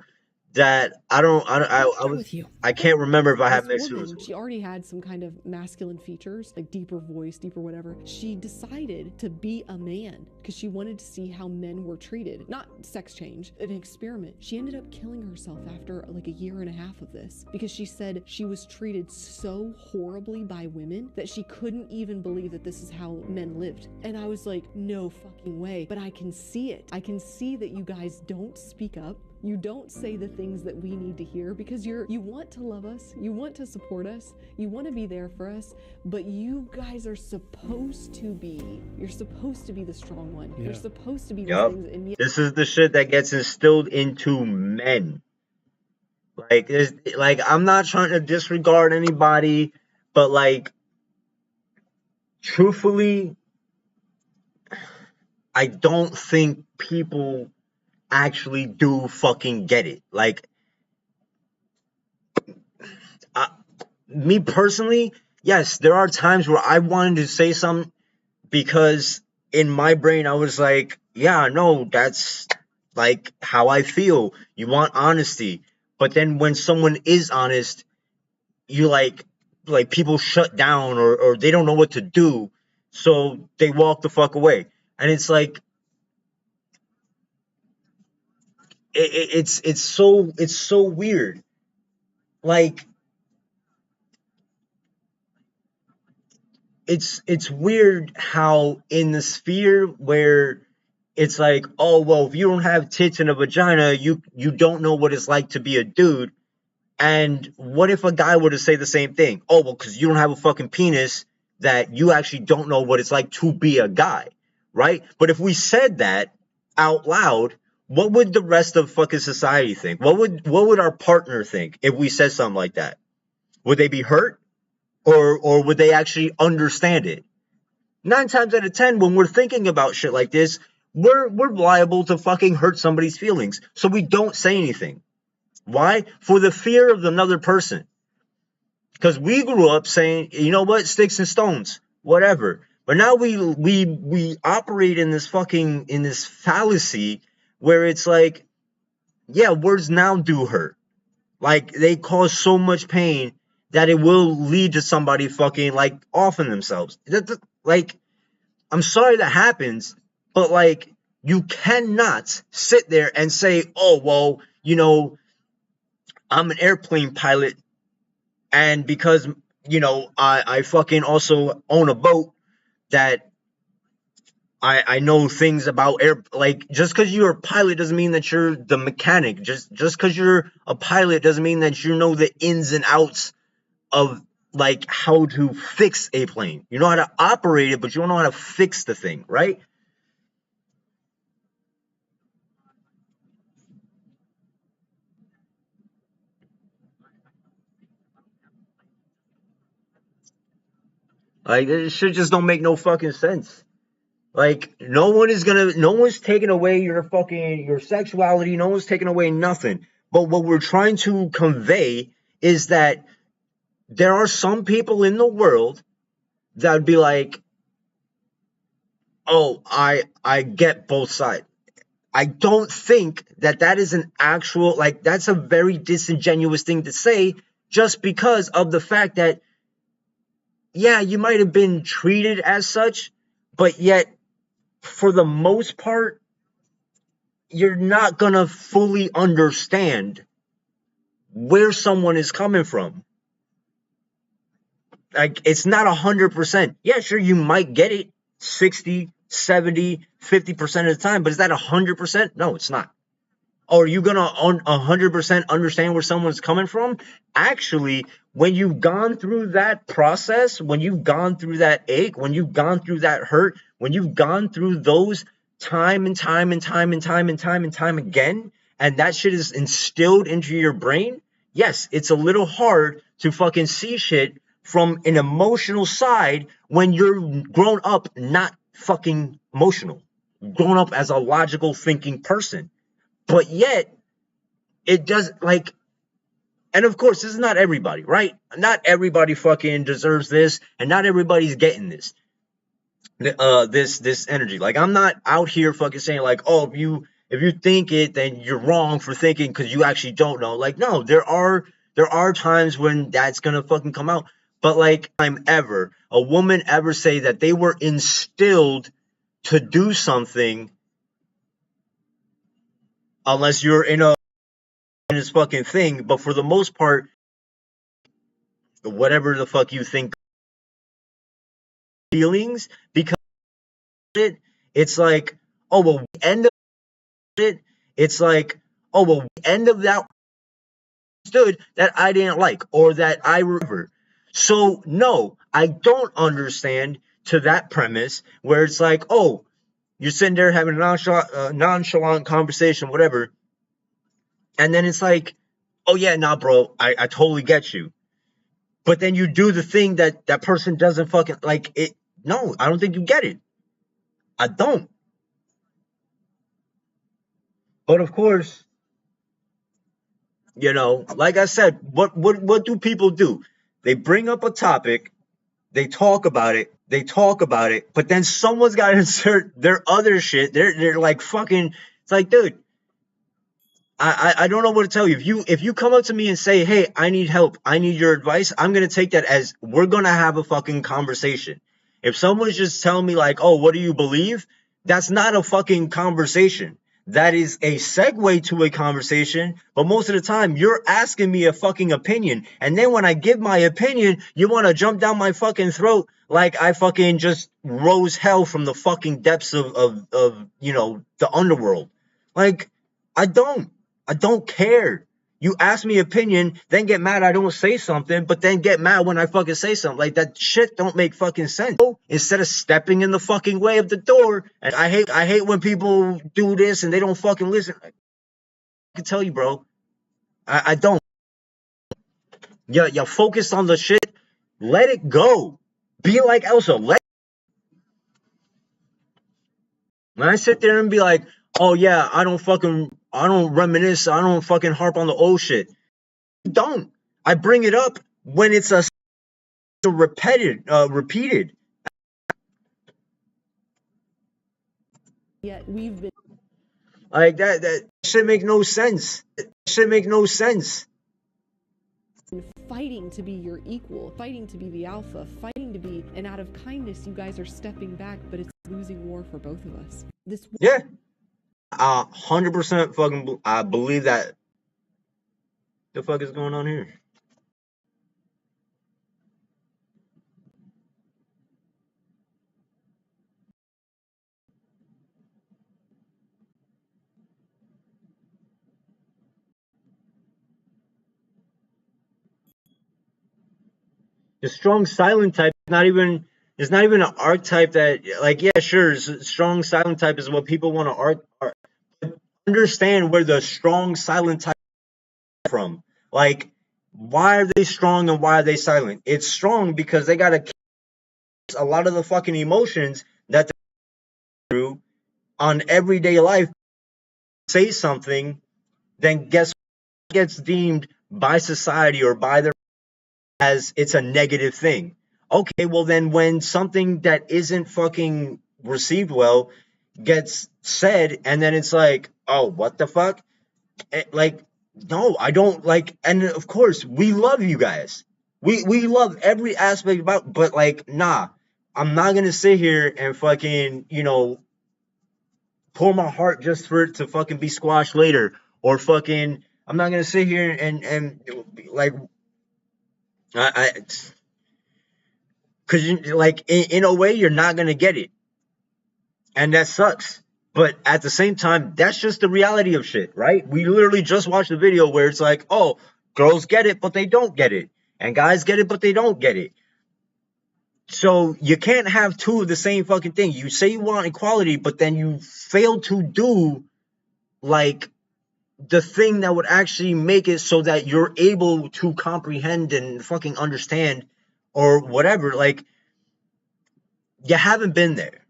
that I can't remember if I have mixed feelings. Woman, she already had some kind of masculine features, like deeper voice, deeper whatever. She decided to be a man because she wanted to see how men were treated. Not sex change, an experiment. She ended up killing herself after like a year and a half of this because she said she was treated so horribly by women that she couldn't even believe that this is how men lived. And I was like, no fucking way. But I can see it. I can see that you guys don't speak up. You don't say the things that we need to hear because you want to love us, you want to support us, you want to be there for us, but you guys are supposed to be. You're supposed to be the strong one. Yeah. You're supposed to be these things. And this is the shit that gets instilled into men. Like, I'm not trying to disregard anybody, but like, truthfully, I don't think people actually do fucking get it. Like, me personally, yes, there are times where I wanted to say something because in my brain I was like, yeah, no, that's like how I feel. You want honesty. But then when someone is honest, you like people shut down or they don't know what to do. So they walk the fuck away. And it's like, it's so weird. Like, it's weird how in the sphere where it's like, oh, well, if you don't have tits and a vagina, you don't know what it's like to be a dude. And what if a guy were to say the same thing? Oh, well, because you don't have a fucking penis, that you actually don't know what it's like to be a guy, right? But if we said that out loud, what would the rest of fucking society think? What would our partner think if we said something like that? Would they be hurt? Or would they actually understand it? 9 times out of 10, when we're thinking about shit like this, we're liable to fucking hurt somebody's feelings. So we don't say anything. Why? For the fear of another person. Because we grew up saying, you know what, sticks and stones, whatever. But now we operate in this fallacy where it's like, yeah, words now do hurt. Like, they cause so much pain that it will lead to somebody fucking like offing themselves. Like, I'm sorry that happens, but like, you cannot sit there and say, oh, well, you know, I'm an airplane pilot, and because, you know, I fucking also own a boat, that I know things about like, just because you're a pilot doesn't mean that you're the mechanic. Just because you're a pilot doesn't mean that you know the ins and outs of like how to fix a plane. You know how to operate it, but you don't know how to fix the thing, right? Like, this shit just don't make no fucking sense. Like, no one's taking away your sexuality, no one's taking away nothing. But what we're trying to convey is that there are some people in the world that would be like, oh, I get both sides. I don't think that is an actual, like, that's a very disingenuous thing to say, just because of the fact that, yeah, you might have been treated as such, but yet, for the most part, you're not gonna fully understand where someone is coming from. Like, it's not 100%. Yeah, sure, you might get it 60, 70, 50% of the time, but is that 100%? No, it's not. Are you gonna 100% understand where someone's coming from? Actually, when you've gone through that process, when you've gone through that ache, when you've gone through that hurt, when you've gone through those time and time again, and that shit is instilled into your brain, yes, it's a little hard to fucking see shit from an emotional side when you're grown up not fucking emotional, grown up as a logical thinking person. But yet, it does, like, and of course, this is not everybody, right? Not everybody fucking deserves this, and not everybody's getting this. This energy. Like, I'm not out here fucking saying like, oh, if you think it, then you're wrong for thinking because you actually don't know. Like, no, there are times when that's gonna fucking come out. But like, time ever a woman ever say that they were instilled to do something, unless you're in this fucking thing. But for the most part, whatever the fuck you think feelings, because it's like, oh well, end of it. It's like, oh well, end of that stood that I didn't like or that I remember. So no, I don't understand to that premise where it's like, oh, you're sitting there having a nonchalant conversation, whatever, and then it's like, oh yeah, nah, bro, I totally get you. But then you do the thing that that person doesn't fucking like it. No, I don't think you get it. I don't. But of course, you know, like I said, what do people do? They bring up a topic, they talk about it, but then someone's got to insert their other shit. They're like fucking. It's like, dude, I don't know what to tell you. If you come up to me and say, hey, I need help, I need your advice, I'm gonna take that as we're gonna have a fucking conversation. If someone's just telling me like, oh, what do you believe? That's not a fucking conversation. That is a segue to a conversation, but most of the time you're asking me a fucking opinion. And then when I give my opinion, you want to jump down my fucking throat like I fucking just rose hell from the fucking depths of you know, the underworld. Like, I don't care. You ask me opinion, then get mad I don't say something, but then get mad when I fucking say something. Like, that shit don't make fucking sense. Instead of stepping in the fucking way of the door, and I hate when people do this and they don't fucking listen. I can tell you, bro, I don't. You're focused on the shit. Let it go. Be like Elsa. When I sit there and be like, oh yeah, I don't reminisce, I don't fucking harp on the old shit. Don't. I bring it up when it's a repeated. Yet we've been like that should make no sense. It should make no sense. Fighting to be your equal, fighting to be the alpha, fighting to be, and out of kindness, you guys are stepping back, but it's a losing war for both of us. This yeah, 100% fucking. I believe that. The fuck is going on here? The strong silent type is not even an archetype that, like, yeah, sure, strong silent type is what people want to but understand where the strong silent type is from. Like, why are they strong and why are they silent? It's strong because they gotta keep a lot of the fucking emotions that they through on everyday life. Say something, then guess what gets deemed by society or by their as it's a negative thing. Okay, well then when something that isn't fucking received well gets said and then it's like, oh, what the fuck? Like, no, I don't like, and of course we love you guys. We love every aspect about, but like, nah, I'm not gonna sit here and fucking, you know, pour my heart just for it to fucking be squashed later, or fucking, I'm not gonna sit here and like, because like in a way you're not gonna get it, and that sucks. But at the same time, that's just the reality of shit, right? We literally just watched a video where it's like, oh, girls get it, but they don't get it, and guys get it, but they don't get it. So you can't have two of the same fucking thing. You say you want equality, but then you fail to do like the thing that would actually make it so that you're able to comprehend and fucking understand or whatever, like, you haven't been there.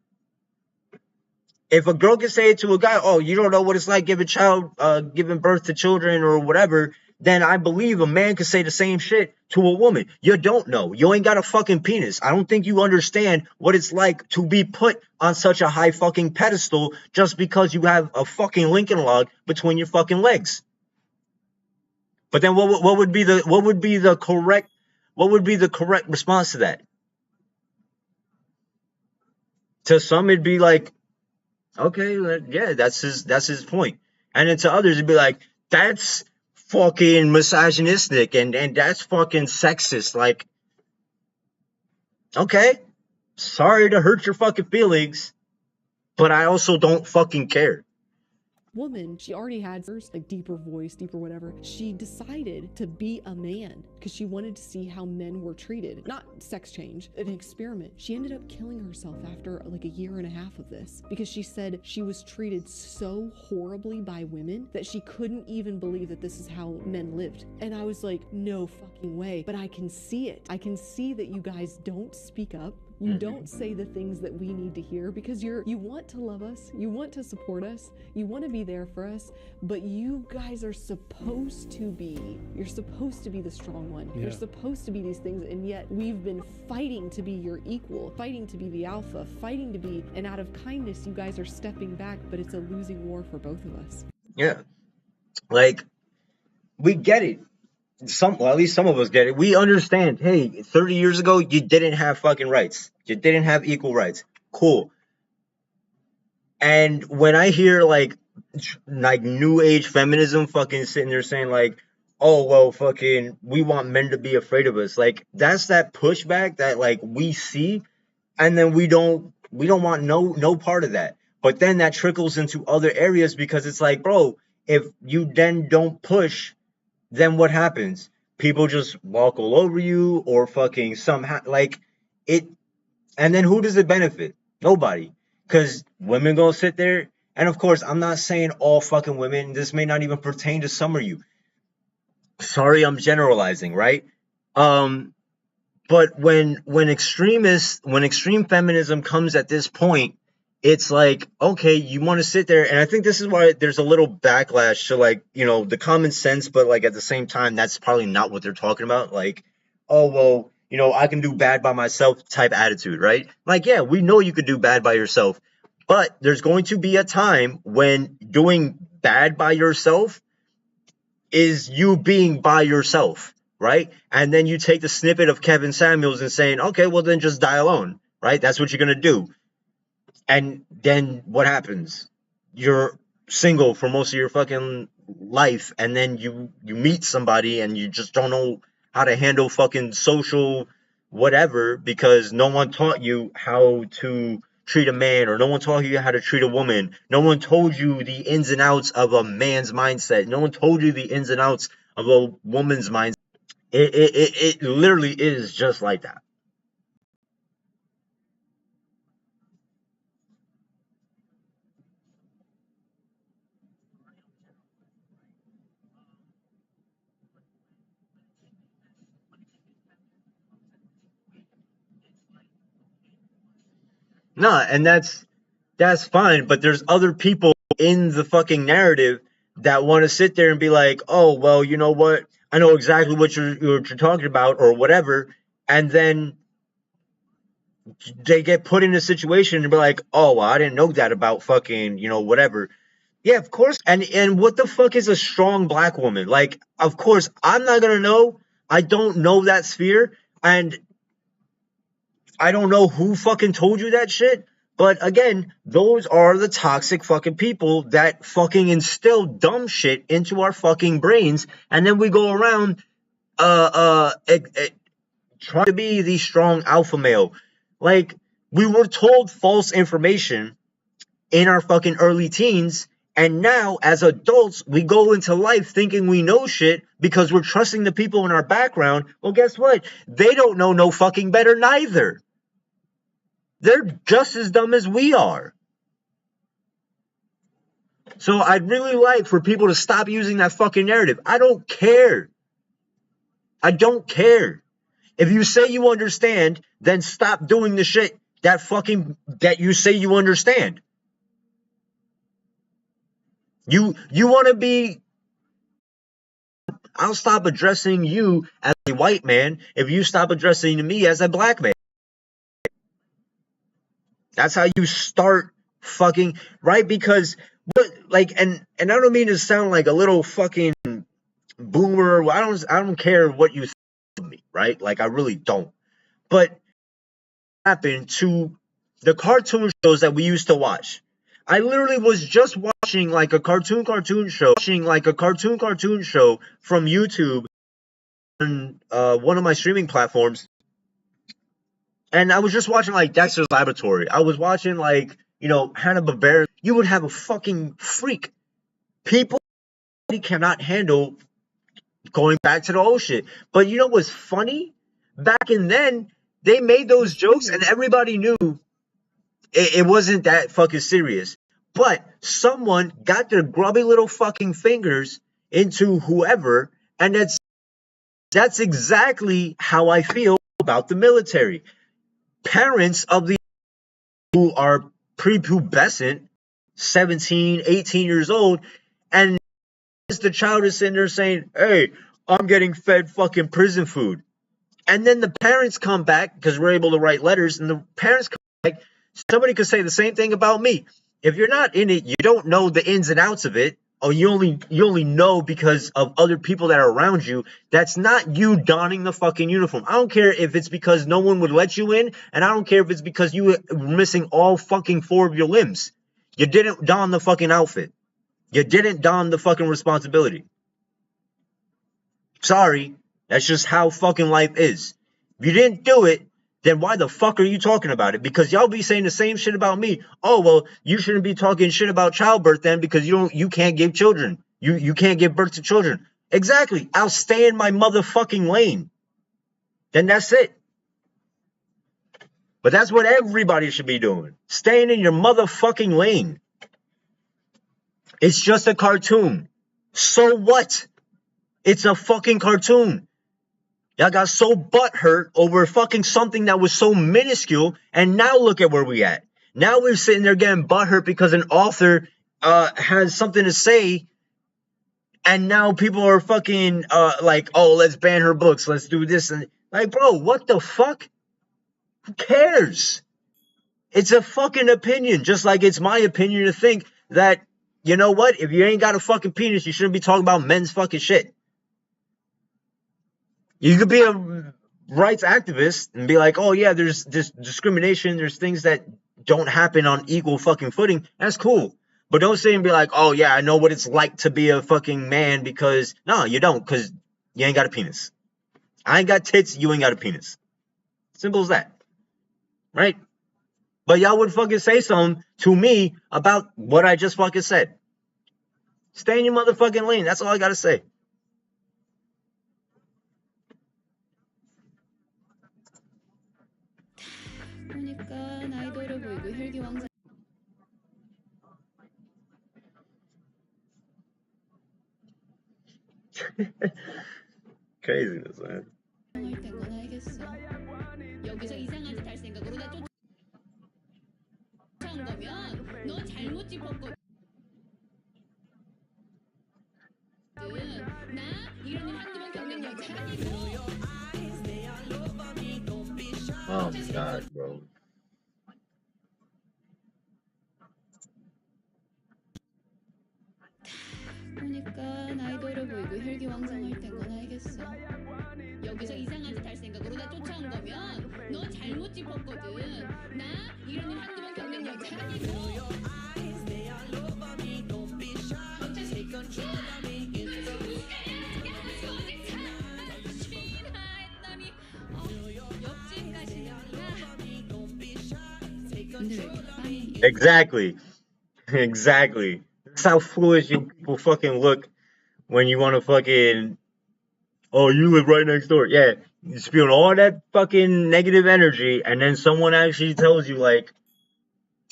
If a girl can say it to a guy, oh, you don't know what it's like giving birth to children or whatever, then I believe a man can say the same shit to a woman. You don't know. You ain't got a fucking penis. I don't think you understand what it's like to be put on such a high fucking pedestal just because you have a fucking Lincoln log between your fucking legs. But then what would be the correct response to that? To some it'd be like, okay, yeah, that's his point. And then to others, it'd be like, that's fucking misogynistic and that's fucking sexist. Like, okay, sorry to hurt your fucking feelings, but I also don't fucking care. Woman, she already had like deeper voice, deeper whatever. She decided to be a man because she wanted to see how men were treated. Not sex change, an experiment. She ended up killing herself after like a year and a half of this because she said she was treated so horribly by women that she couldn't even believe that this is how men lived. And I was like, no fucking way. But I can see it. I can see that you guys don't speak up. You don't say the things that we need to hear because you want to love us, you want to support us, you want to be there for us, but you guys are supposed to be, you're supposed to be the strong one. Yeah. You're supposed to be these things, and yet we've been fighting to be your equal, fighting to be the alpha, fighting to be, and out of kindness, you guys are stepping back, but it's a losing war for both of us. Yeah. Like, we get it. At least some of us get it. We understand, hey, 30 years ago, you didn't have fucking rights. You didn't have equal rights. Cool. And when I hear like new age feminism fucking sitting there saying like, oh, well, fucking, we want men to be afraid of us. Like, that's that pushback that like we see, and then we don't want no part of that. But then that trickles into other areas because it's like, bro, if you then don't push, then what happens? People just walk all over you or fucking somehow like it. And then who does it benefit? Nobody. Because women gonna sit there. And of course, I'm not saying all fucking women. This may not even pertain to some of you. Sorry, I'm generalizing, right? But when extreme feminism comes at this point, it's like, okay, you want to sit there, and I think this is why there's a little backlash to like, the common sense, but like at the same time, that's probably not what they're talking about. Like, oh, well, I can do bad by myself type attitude, right? Like, yeah, we know you could do bad by yourself, but there's going to be a time when doing bad by yourself is you being by yourself, right? And then you take the snippet of Kevin Samuels and saying, okay, well then just die alone, right? That's what you're going to do. And then what happens? You're single for most of your fucking life, and then you meet somebody and you just don't know how to handle fucking social whatever because no one taught you how to treat a man, or no one taught you how to treat a woman. No one told you the ins and outs of a man's mindset. No one told you the ins and outs of a woman's mindset. It literally is just like that. Nah, and that's fine, but there's other people in the fucking narrative that want to sit there and be like, oh, well, you know what? I know exactly what you're talking about or whatever. And then they get put in a situation and be like, oh, well, I didn't know that about fucking, whatever. Yeah, of course. And what the fuck is a strong black woman? Like, of course, I'm not going to know. I don't know that sphere. And I don't know who fucking told you that shit. But again, those are the toxic fucking people that fucking instill dumb shit into our fucking brains. And then we go around trying to be the strong alpha male. Like, we were told false information in our fucking early teens. And now, as adults, we go into life thinking we know shit because we're trusting the people in our background. Well, guess what? They don't know no fucking better neither. They're just as dumb as we are. So I'd really like for people to stop using that fucking narrative. I don't care. I don't care. If you say you understand, then stop doing the shit that you say you understand. You want to be... I'll stop addressing you as a white man if you stop addressing me as a black man. That's how you start fucking, right? Because and I don't mean to sound like a little fucking boomer. I don't care what you think of me, right? Like, I really don't. But happened to the cartoon shows that we used to watch. I literally was just watching like a cartoon show from YouTube on one of my streaming platforms. And I was just watching like Dexter's Laboratory. I was watching like, Hanna-Barbera. You would have a fucking freak. People cannot handle going back to the old shit. But you know what's funny? Back in then, they made those jokes and everybody knew it wasn't that fucking serious. But someone got their grubby little fucking fingers into whoever, and that's exactly how I feel about the military. Parents of the who are prepubescent, 17, 18 years old, and the child is sitting there saying, hey, I'm getting fed fucking prison food. And then the parents come back, because we're able to write letters, and the parents come back. Somebody could say the same thing about me. If you're not in it, you don't know the ins and outs of it, or you only know because of other people that are around you. That's not you donning the fucking uniform. I don't care if it's because no one would let you in, and I don't care if it's because you were missing all fucking 4 of your limbs. You didn't don the fucking outfit. You didn't don the fucking responsibility. Sorry, that's just how fucking life is. If you didn't do it, then why the fuck are you talking about it? Because y'all be saying the same shit about me. Oh, well, you shouldn't be talking shit about childbirth then because you can't give children. You can't give birth to children. Exactly. I'll stay in my motherfucking lane. Then that's it. But that's what everybody should be doing. Staying in your motherfucking lane. It's just a cartoon. So what? It's a fucking cartoon. Y'all got so butthurt over fucking something that was so minuscule, and now look at where we at. Now we're sitting there getting butthurt because an author has something to say, and now people are fucking like, oh, let's ban her books, let's do this, and like, bro, what the fuck? Who cares? It's a fucking opinion, just like it's my opinion to think that, you know what, if you ain't got a fucking penis, you shouldn't be talking about men's fucking shit. You could be a rights activist and be like, oh yeah, there's this discrimination, there's things that don't happen on equal fucking footing. That's cool. But don't say and be like, oh yeah, I know what it's like to be a fucking man, because no, you don't, because you ain't got a penis. I ain't got tits, you ain't got a penis. Simple as that. Right? But y'all would fucking say something to me about what I just fucking said. Stay in your motherfucking lane. That's all I gotta say. 보니까 나이도 어려 보이고 혈기왕성. Craziness, man. 된 건 알겠어. 여기서 이상한 짓 할 생각으로 나 쫓아온 거면 너 잘못 짚었거든. 나 이런 일 한두 번 겪는 여자가 아니고. Oh my god, bro. 보니까 나이도 어려 보이고 혈기왕성할 땐 건 알겠어. 여기서 이상한 짓 할 생각으로 나 쫓아온 거면 너 잘못 짚었거든. 나 이런 일 한두 번 겪는 여자가 아니고. Exactly. Exactly. That's how foolish you people fucking look when you want to fucking, oh, you live right next door. Yeah. You spewing all that fucking negative energy, and then someone actually tells you, like,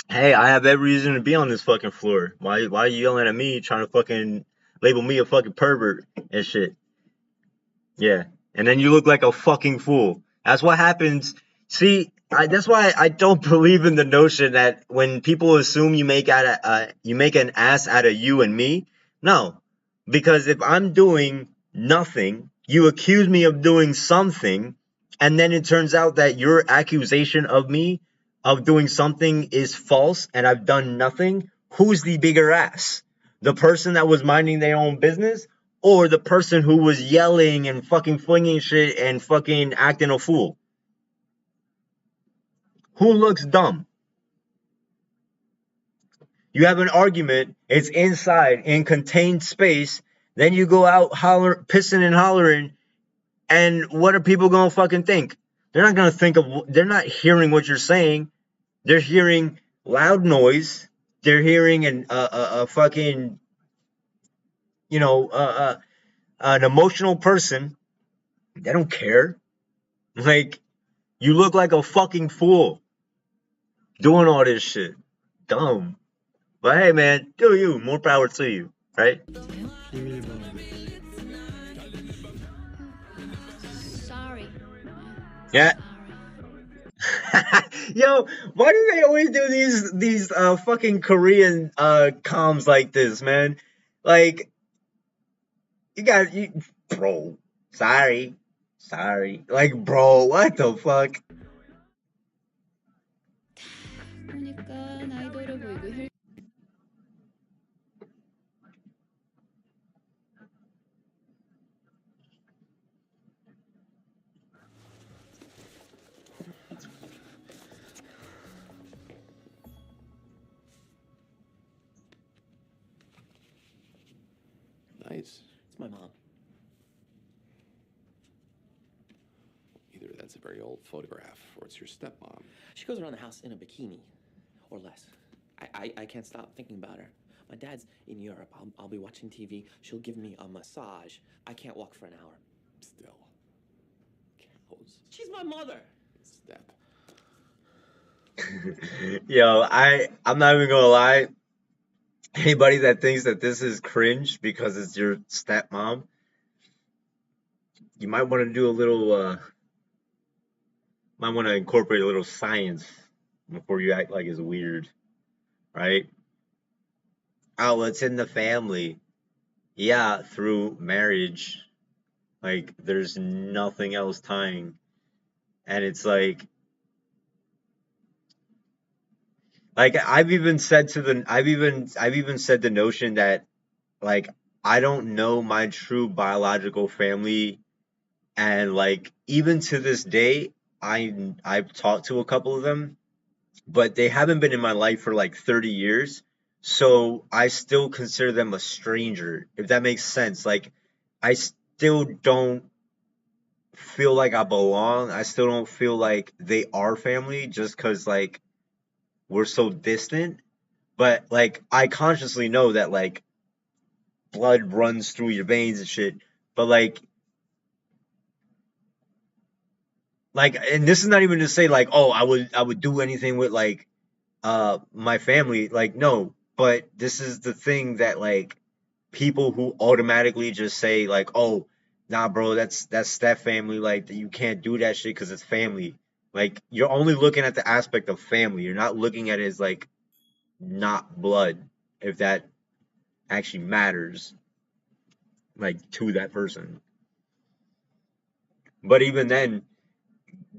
hey, I have every reason to be on this fucking floor. Why are you yelling at me, trying to fucking label me a fucking pervert and shit? Yeah. And then you look like a fucking fool. That's what happens. See, that's why I don't believe in the notion that when people assume you make you make an ass out of you and me. No, because if I'm doing nothing, you accuse me of doing something, and then it turns out that your accusation of me of doing something is false, and I've done nothing. Who's the bigger ass? The person that was minding their own business, or the person who was yelling and fucking flinging shit and fucking acting a fool? Who looks dumb? You have an argument, it's inside, in contained space, then you go out pissing and hollering, and what are people gonna fucking think? They're not gonna think of, they're not hearing what you're saying. They're hearing loud noise. They're hearing a fucking, you know, an emotional person. They don't care. Like, you look like a fucking fool doing all this shit. Dumb. But hey, man, do you. More power to you, right? Sorry. Yeah. Yo, why do they always do these fucking Korean comms like this, man? Like, bro, sorry. Like, bro, what the fuck? 보니까 나이도 어려 보이고 혈. Nice. It's my mom. Either that's a very old photograph or it's your stepmom. She goes around the house in a bikini, or less. I can't stop thinking about her. My dad's in Europe. I'll be watching TV. She'll give me a massage. I can't walk for an hour. Still. Cows. She's my mother. Step. Yo, I'm not even gonna lie. Anybody that thinks that this is cringe because it's your stepmom, you might want to do a little, might want to incorporate a little science before you act like it's weird, right? Oh, it's in the family. Yeah, through marriage. Like, there's nothing else tying. And it's like I've even said the notion that, like, I don't know my true biological family, and like, even to this day, I've talked to a couple of them, but they haven't been in my life for like 30 years, so I still consider them a stranger, if that makes sense. Like, I still don't feel like I belong. I still don't feel like they are family just because, like, we're so distant. But like, I consciously know that, like, blood runs through your veins and shit. But like, and this is not even to say like, oh, I would do anything with like my family. Like, no. But this is the thing that, like, people who automatically just say like, oh, nah, bro, that's that family. Like, you can't do that shit because it's family. Like, you're only looking at the aspect of family. You're not looking at it as like not blood, if that actually matters, like, to that person. But even then,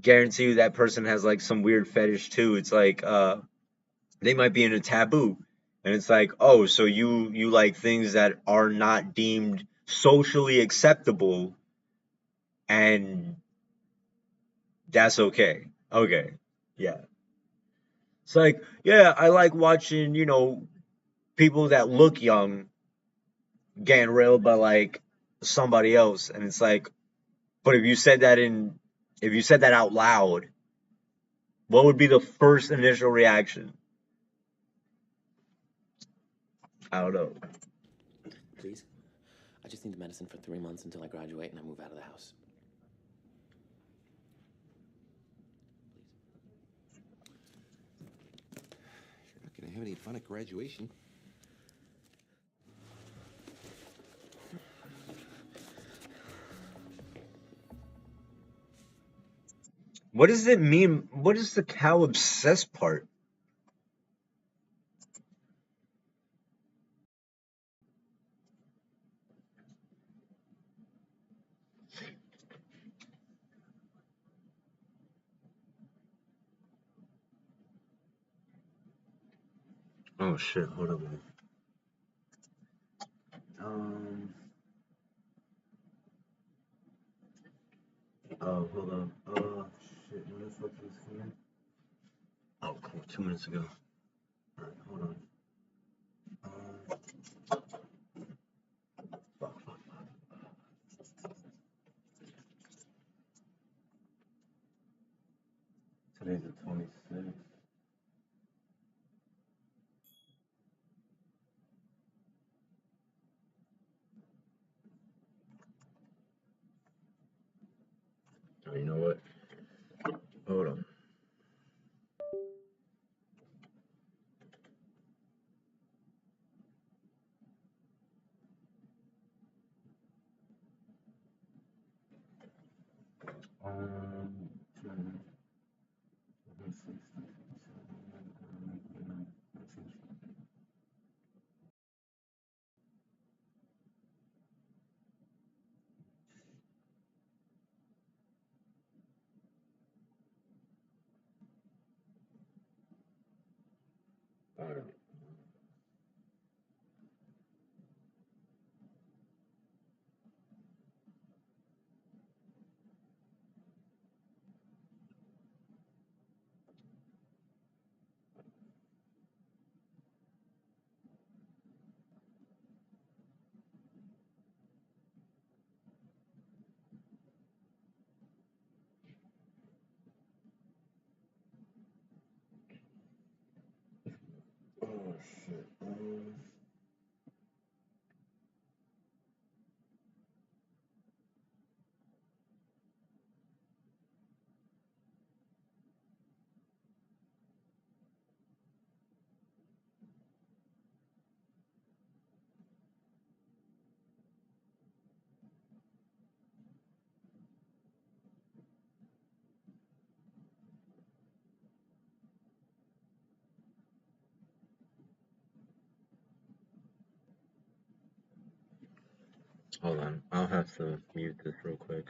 guarantee you that person has like some weird fetish too. It's like they might be in a taboo, and it's like, oh, so you like things that are not deemed socially acceptable, and that's okay. Okay, yeah. It's like, yeah, I like watching, people that look young getting railed by like somebody else, and it's like, but if you said that out loud, what would be the first initial reaction? I don't know. Please? I just need the medicine for 3 months until I graduate and I move out of the house. You're not going to have any fun at graduation. What does it mean? What is the cow obsessed part? Oh shit, hold on a minute. Oh, hold on. Shit, when the fuck was this coming? Oh, cool, 2 minutes ago. Alright, hold on. Fuck. Today's the 26th. Oh, you know what? Hold on. Um, Alright. Oh shit. Hold on. I'll have to mute this real quick.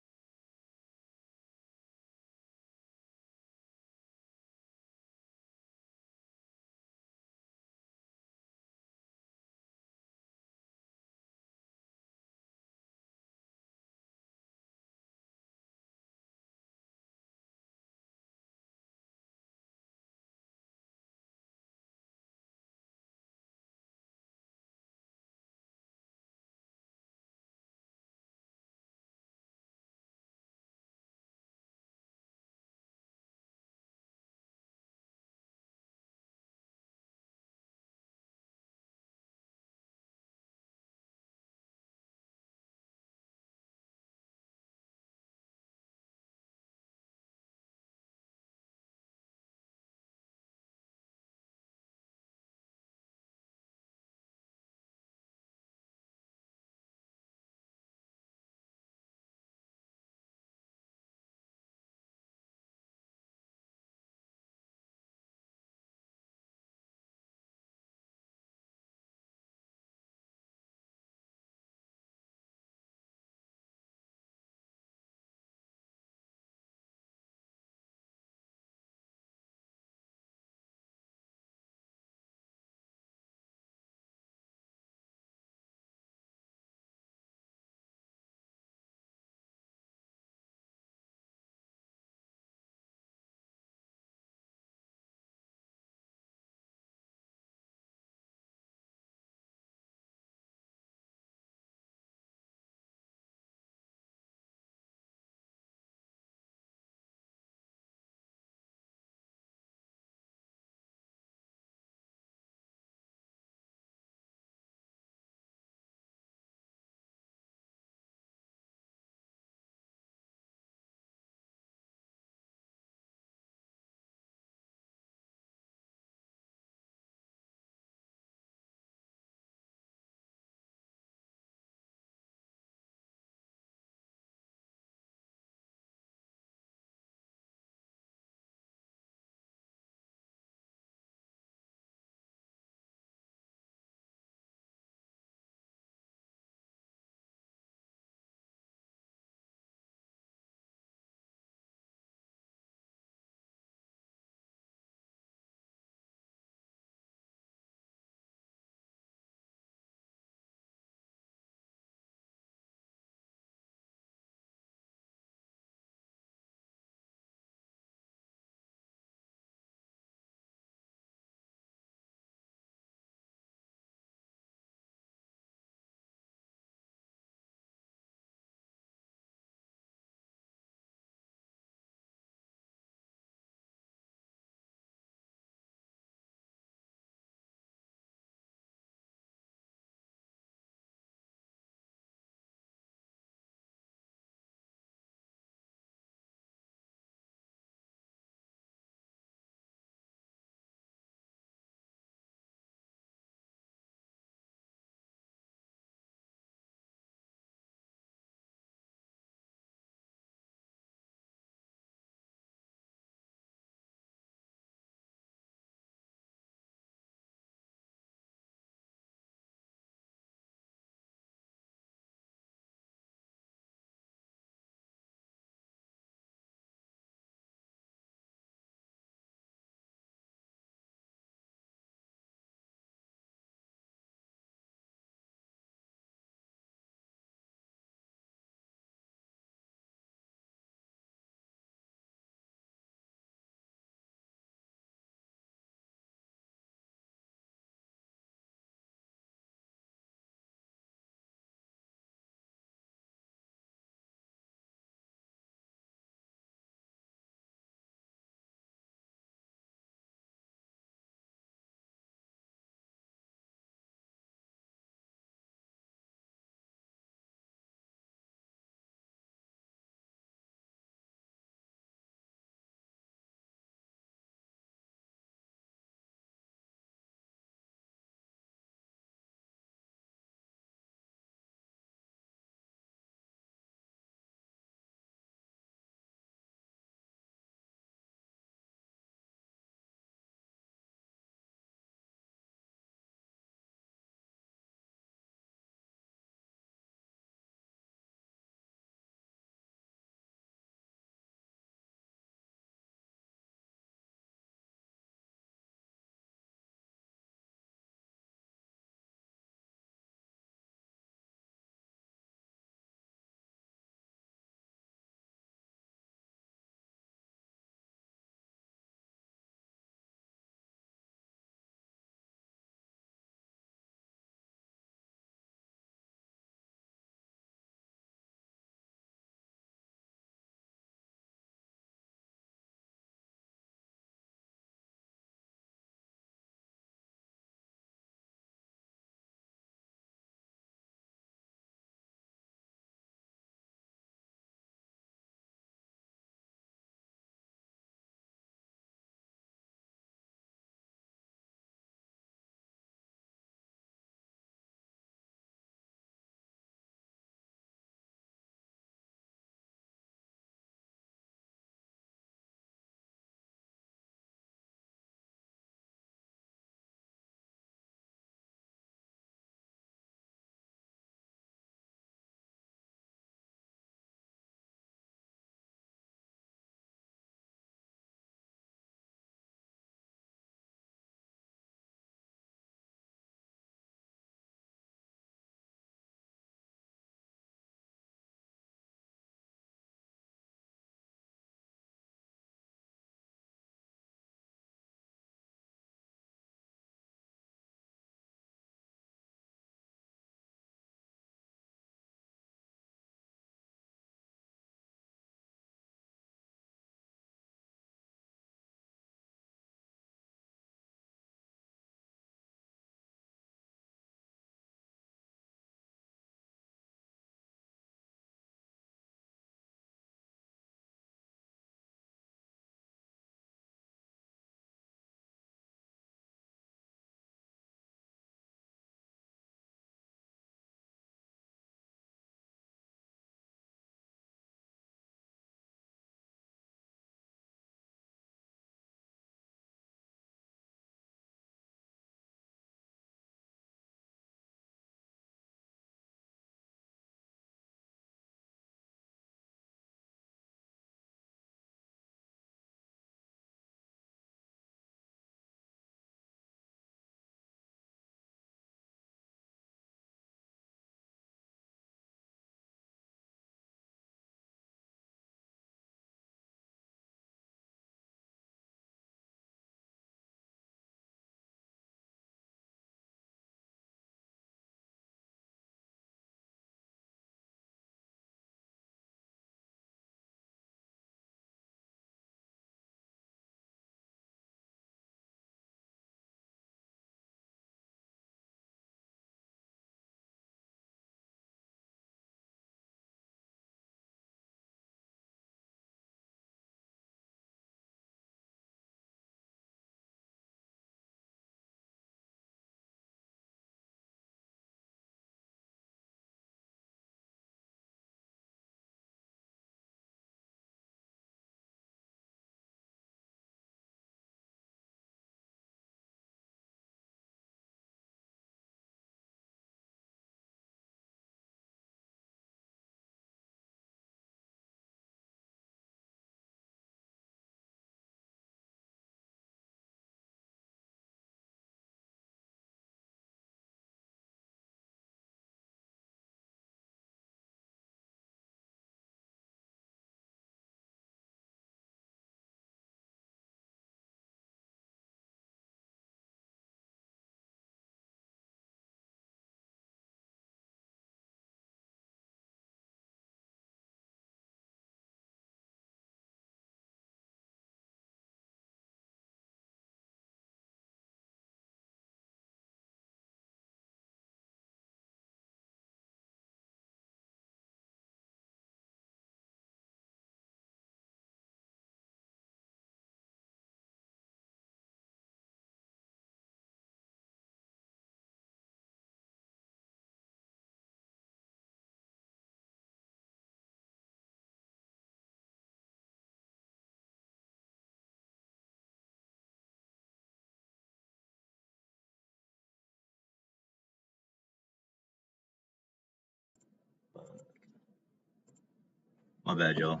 My bad, y'all.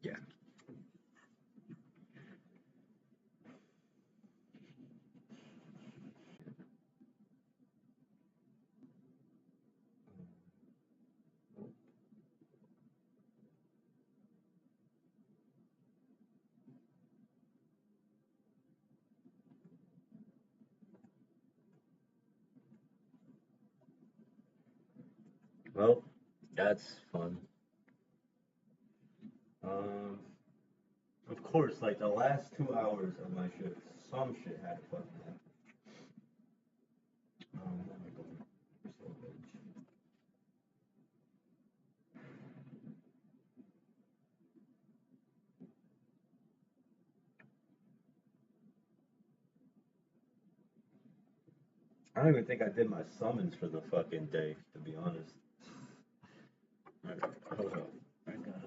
Yeah. Well, that's fun. Um, of course, like the last 2 hours of my shift, some shit had to fucking happen. Oh my God. I'm so rich. I don't even think I did my summons for the fucking day, to be honest. Alright, hold up. I got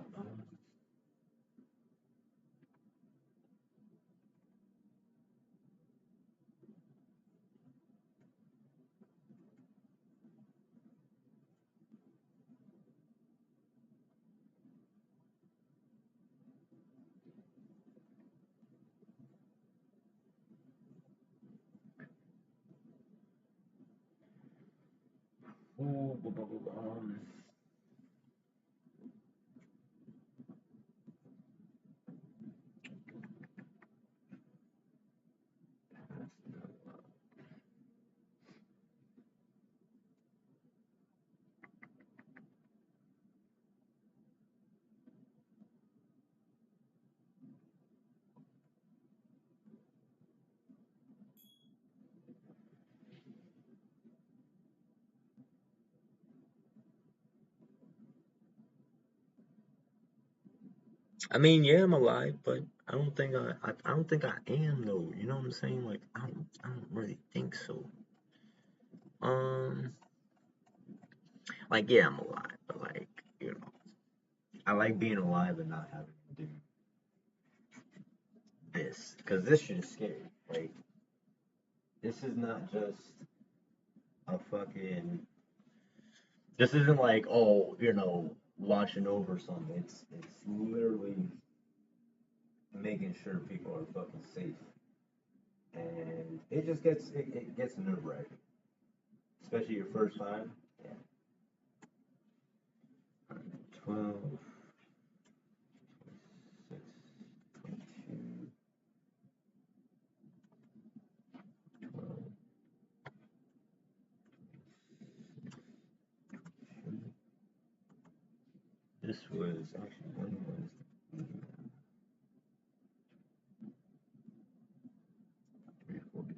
I mean, yeah, I'm alive, but I don't think I am though. You know what I'm saying? Like, I don't really think so. Um, like, yeah, I'm alive, but like, you know, I like being alive and not having to do this, because this shit is scary. Like, this is not just a fucking. This isn't like, oh, you know, watching over something. It's literally making sure people are fucking safe, and it gets nerve wracking, especially your first time. Yeah. 12, 6, 22, 12. This was actually when was 344.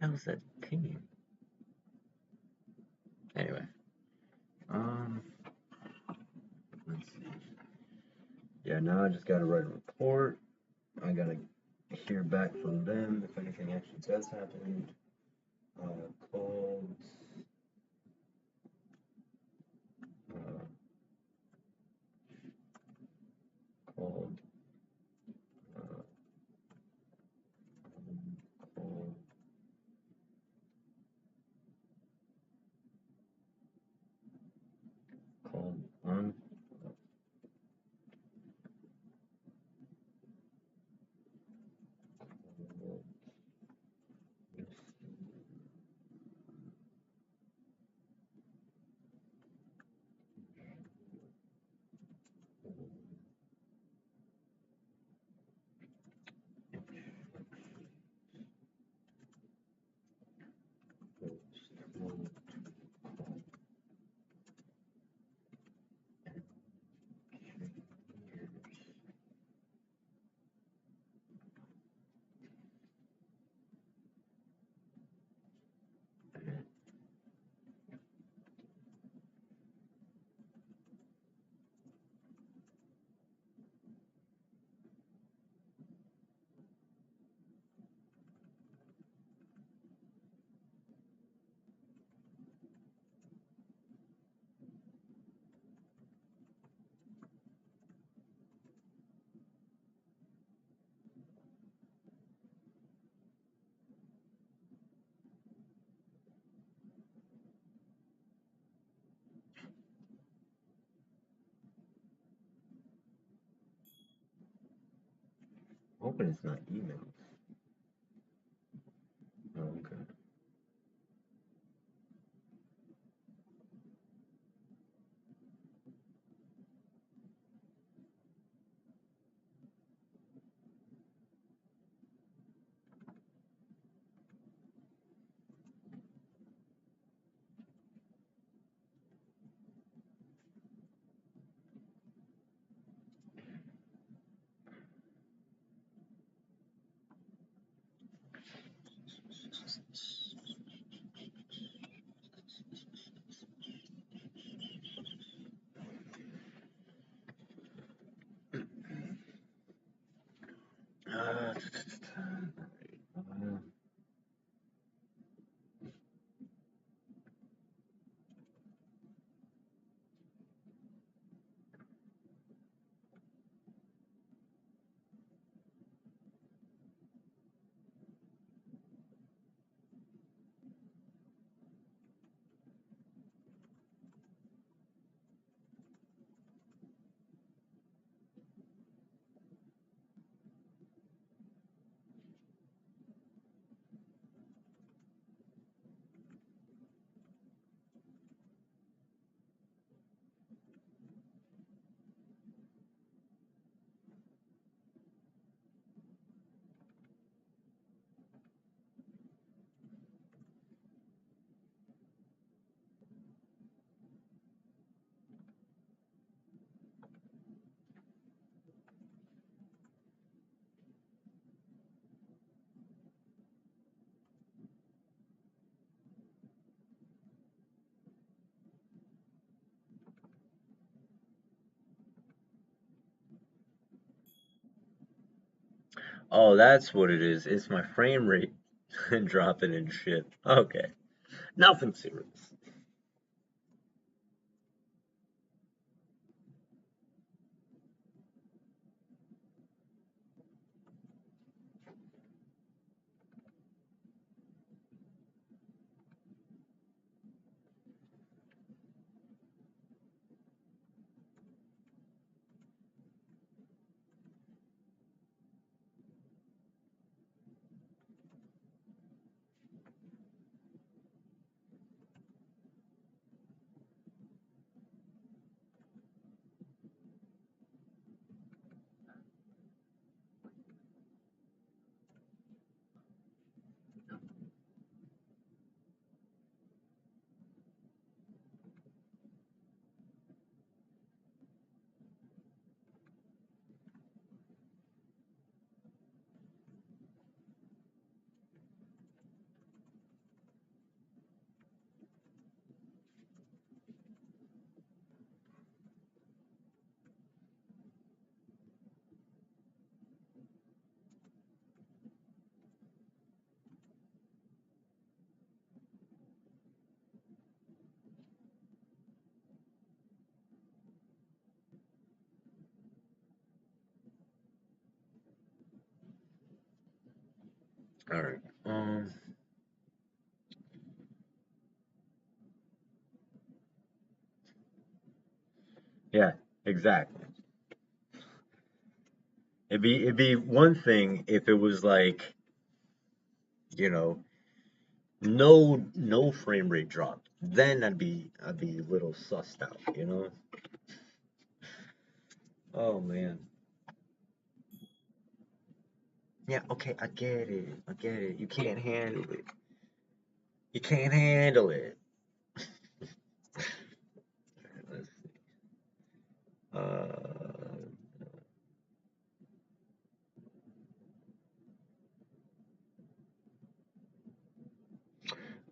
That was that team. Anyway, let's see. Yeah, now I just gotta write a report. I gotta hear back from them if anything actually does happen. Called. Uh, called. Uh, called. Called on. hoping it's not emails. Oh, okay. Oh, that's what it is. It's my frame rate dropping and shit. Okay. Nothing serious. All right. Yeah, exactly. It'd be one thing if it was like, you know, no frame rate drop. Then I'd be a little sussed out, you know? Oh man. Yeah, okay, I get it. I get it. You can't handle it. You can't handle it. Let's see.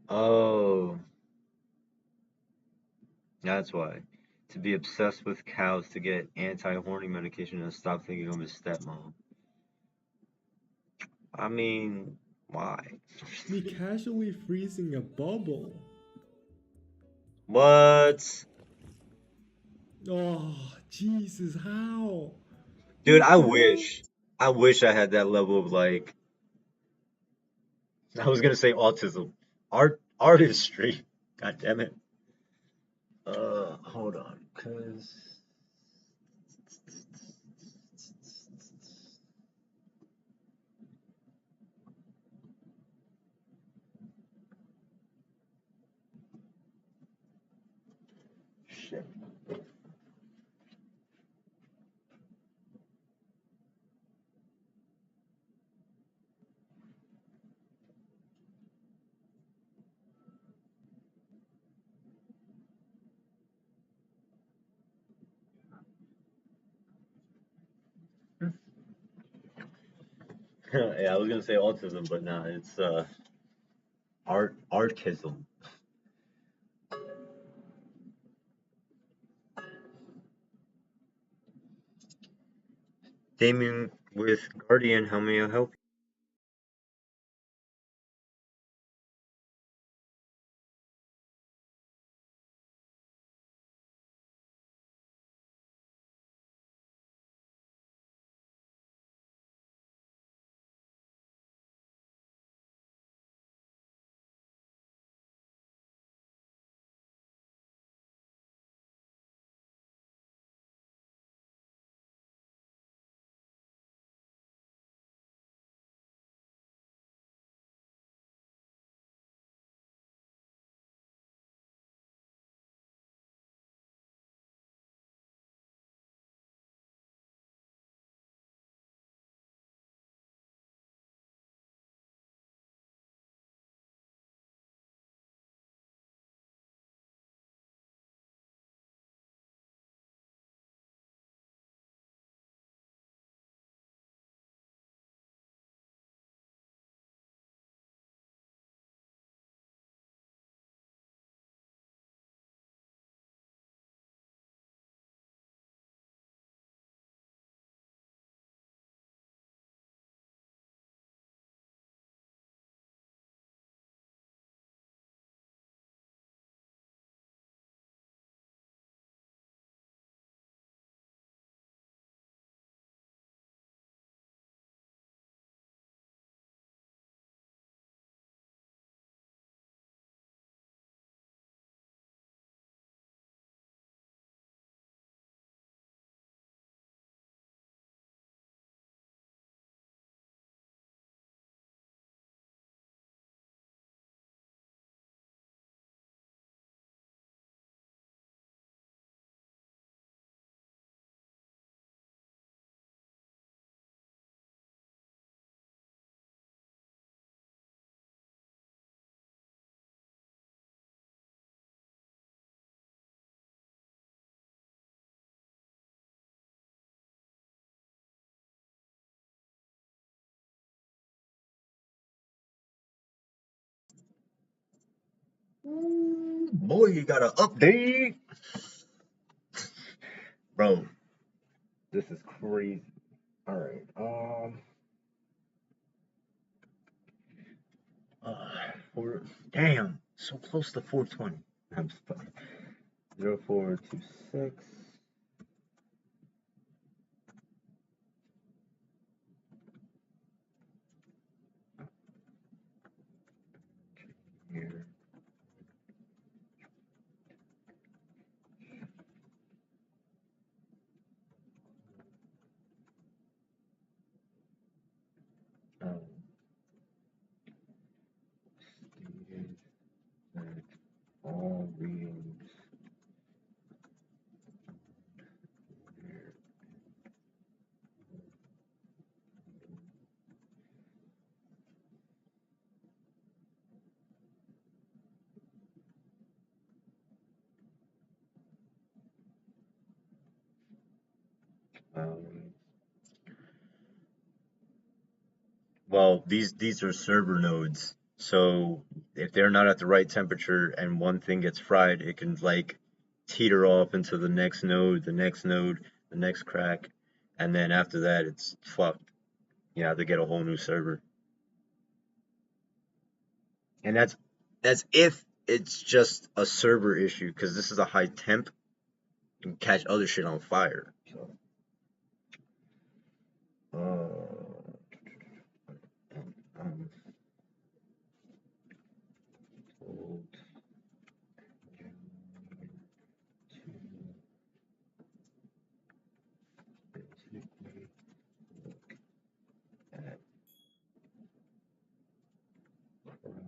Oh, that's why. To be obsessed with cows to get anti-horny medication and stop thinking of his stepmom. I mean, why? Me casually freezing a bubble. What? Oh, Jesus, how? Dude, What I the hell? wish. I wish I had that level of like I was gonna say autism. Artistry. God damn it. Hold on, cause shit. Yeah, I was gonna say autism, but nah, it's artism. Damien with Guardian, how may I help Boy, you got an update, bro. This is crazy. All right. For damn, so close to 420. I'm stuck. 0426. Here. Stated that all readings well, these are server nodes. So if they're not at the right temperature and one thing gets fried, it can like teeter off into the next node, the next node, the next crack, and then after that it's fucked. You have to get a whole new server. And that's if it's just a server issue, because this is a high temp and catch other shit on fire. So um, told to basically look at crack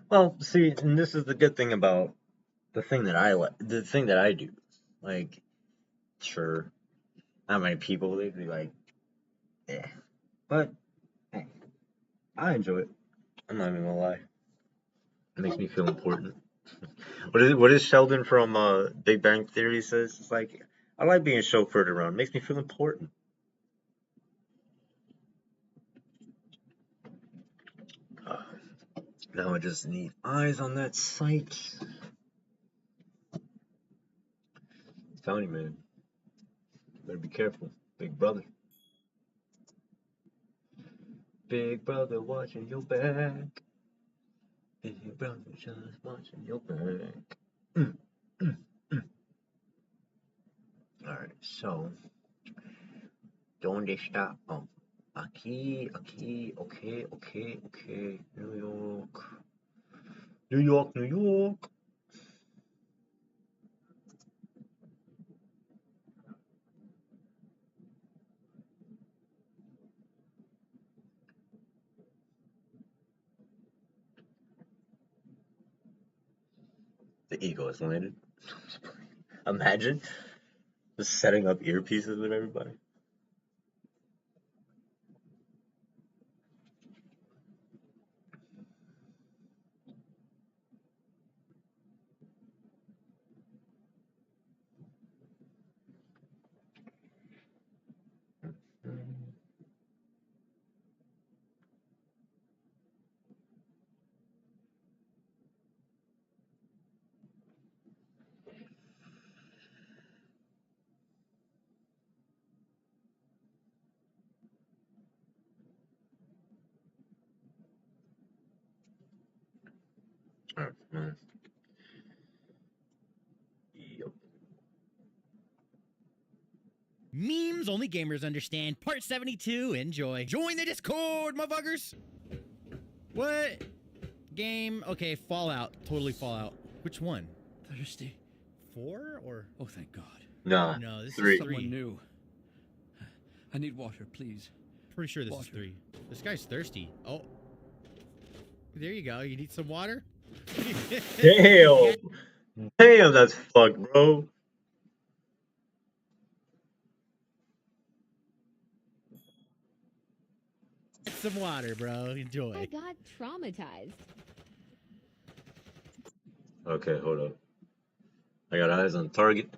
Well, see, and this is the good thing about the thing that I like, the thing that I do. Like, sure, not many people, they'd be like, yeah. But, hey, I enjoy it. I'm not even gonna lie. It makes me feel important. What is Sheldon from Big Bang Theory says? It's like, I like being chauffeured around. It makes me feel important. Now I just need eyes on that sight. Tony, man. Better be careful. Big brother. Big brother watching your back. Big brother just watching your back. Alright, so. ¿Dónde está? Oh. Aquí, okay. New York. New York, New York. The eagle has landed. Imagine just setting up earpieces with everybody. Alright, Yep. Memes only gamers understand. Part 72. Enjoy. Join the Discord, motherfuckers. What? Game. Okay, Fallout. Totally Fallout. Which one? Thirsty. 4 or? Oh, thank God. Nah. No, this 3. is 3. Someone new. I need water, please. Pretty sure this is 3. This guy's thirsty. Oh. There you go. You need some water? Damn! Damn, that's fucked, bro. Get some water, bro. Enjoy. I got traumatized. Okay, hold up. I got eyes on target.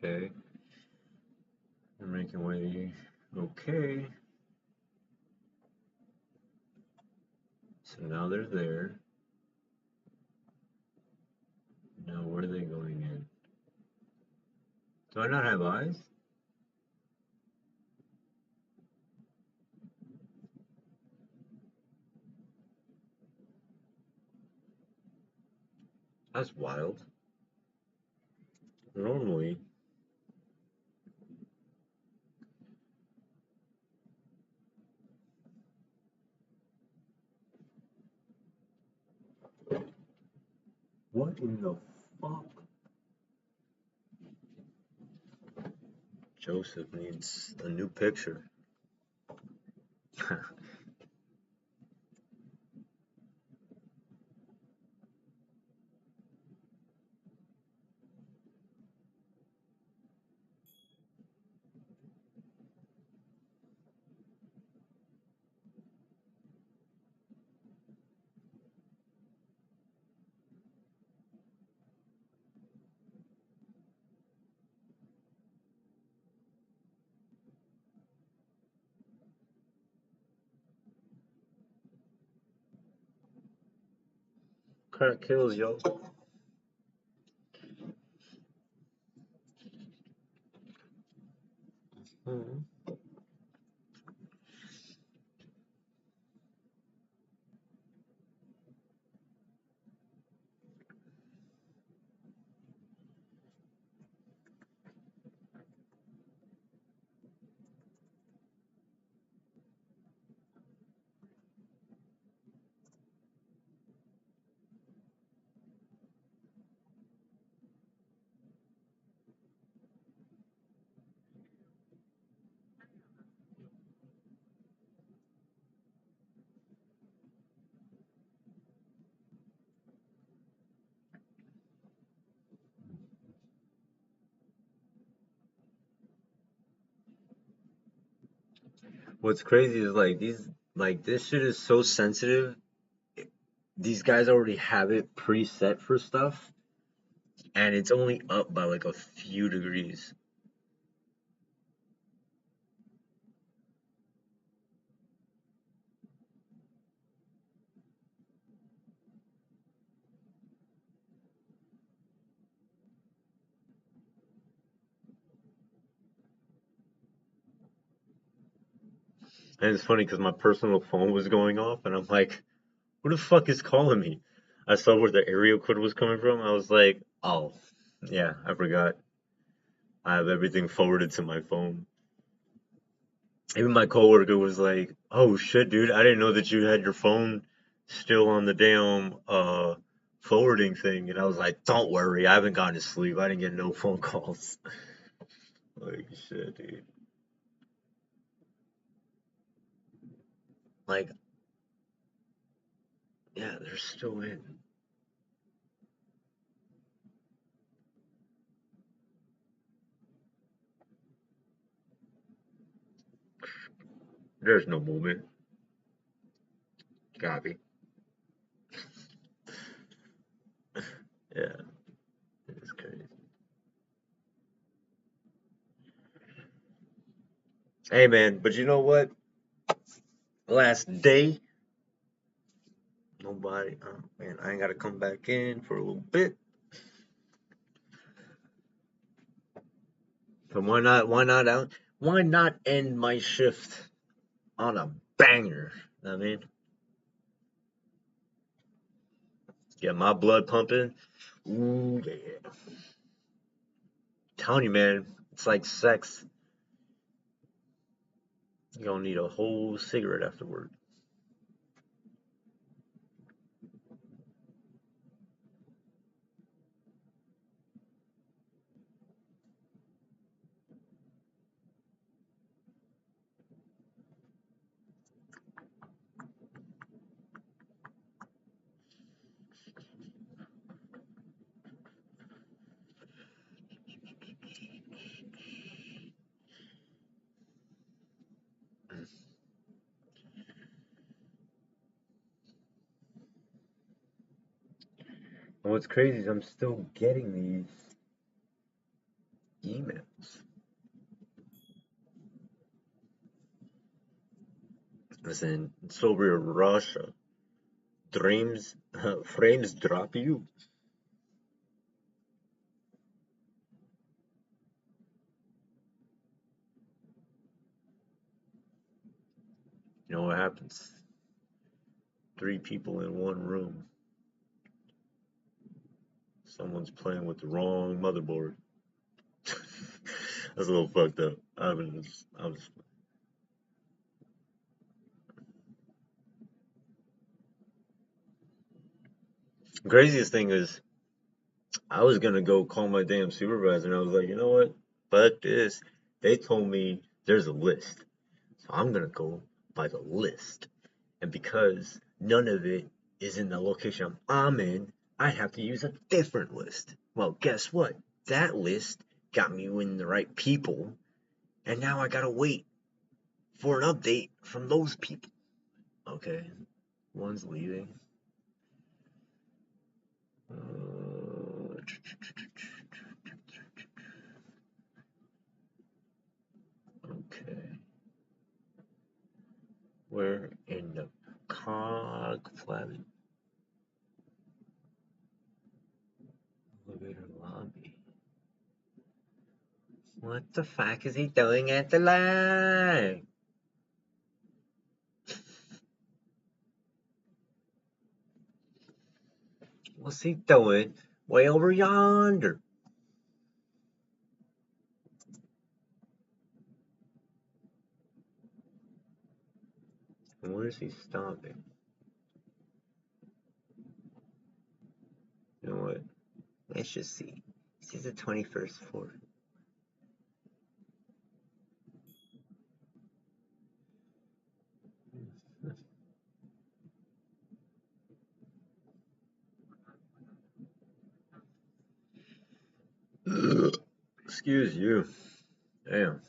Okay. I'm making way. Okay. So now they're there. Now where are they going in? Do I not have eyes? That's wild. Normally, what in the fuck? Joseph needs a new picture. Crack kills, yo. Mhm. What's crazy is like this shit is so sensitive. These guys already have it preset for stuff, and it's only up by like a few degrees. And it's funny because my personal phone was going off, and I'm like, who the fuck is calling me? I saw where the area code was coming from. I was like, oh, yeah, I forgot. I have everything forwarded to my phone. Even my coworker was like, oh shit, dude, I didn't know that you had your phone still on the damn forwarding thing. And I was like, don't worry, I haven't gone to sleep. I didn't get no phone calls. Like, shit, dude. Like, yeah, they're still in. There's no movement. Copy. Yeah, it's crazy. Hey, man, but you know what? Last day, nobody. Oh, man, I ain't gotta come back in for a little bit. So why not? Why not out? Why not end my shift on a banger? I mean, get my blood pumping. Ooh, yeah. Telling you, man, it's like sex. You don't need a whole cigarette afterward. And what's crazy is I'm still getting these emails. Listen, it's over in Russia. frames drop you. You know what happens? 3 people in one room. Someone's playing with the wrong motherboard. That's a little fucked up. I was craziest thing is I was gonna go call my damn supervisor and I was like, you know what? Fuck this. They told me there's a list. So I'm gonna go by the list. And because none of it is in the location I'm in, I'd have to use a different list. Well, guess what? That list got me in the right people, and now I gotta wait for an update from those people. Okay, one's leaving. Okay. We're in the conclave elevator lobby. What the fuck is he doing at the line? What's he doing way over yonder? And where is he stopping? You know what? Let's just see. This is the 21st floor. Excuse you. Damn.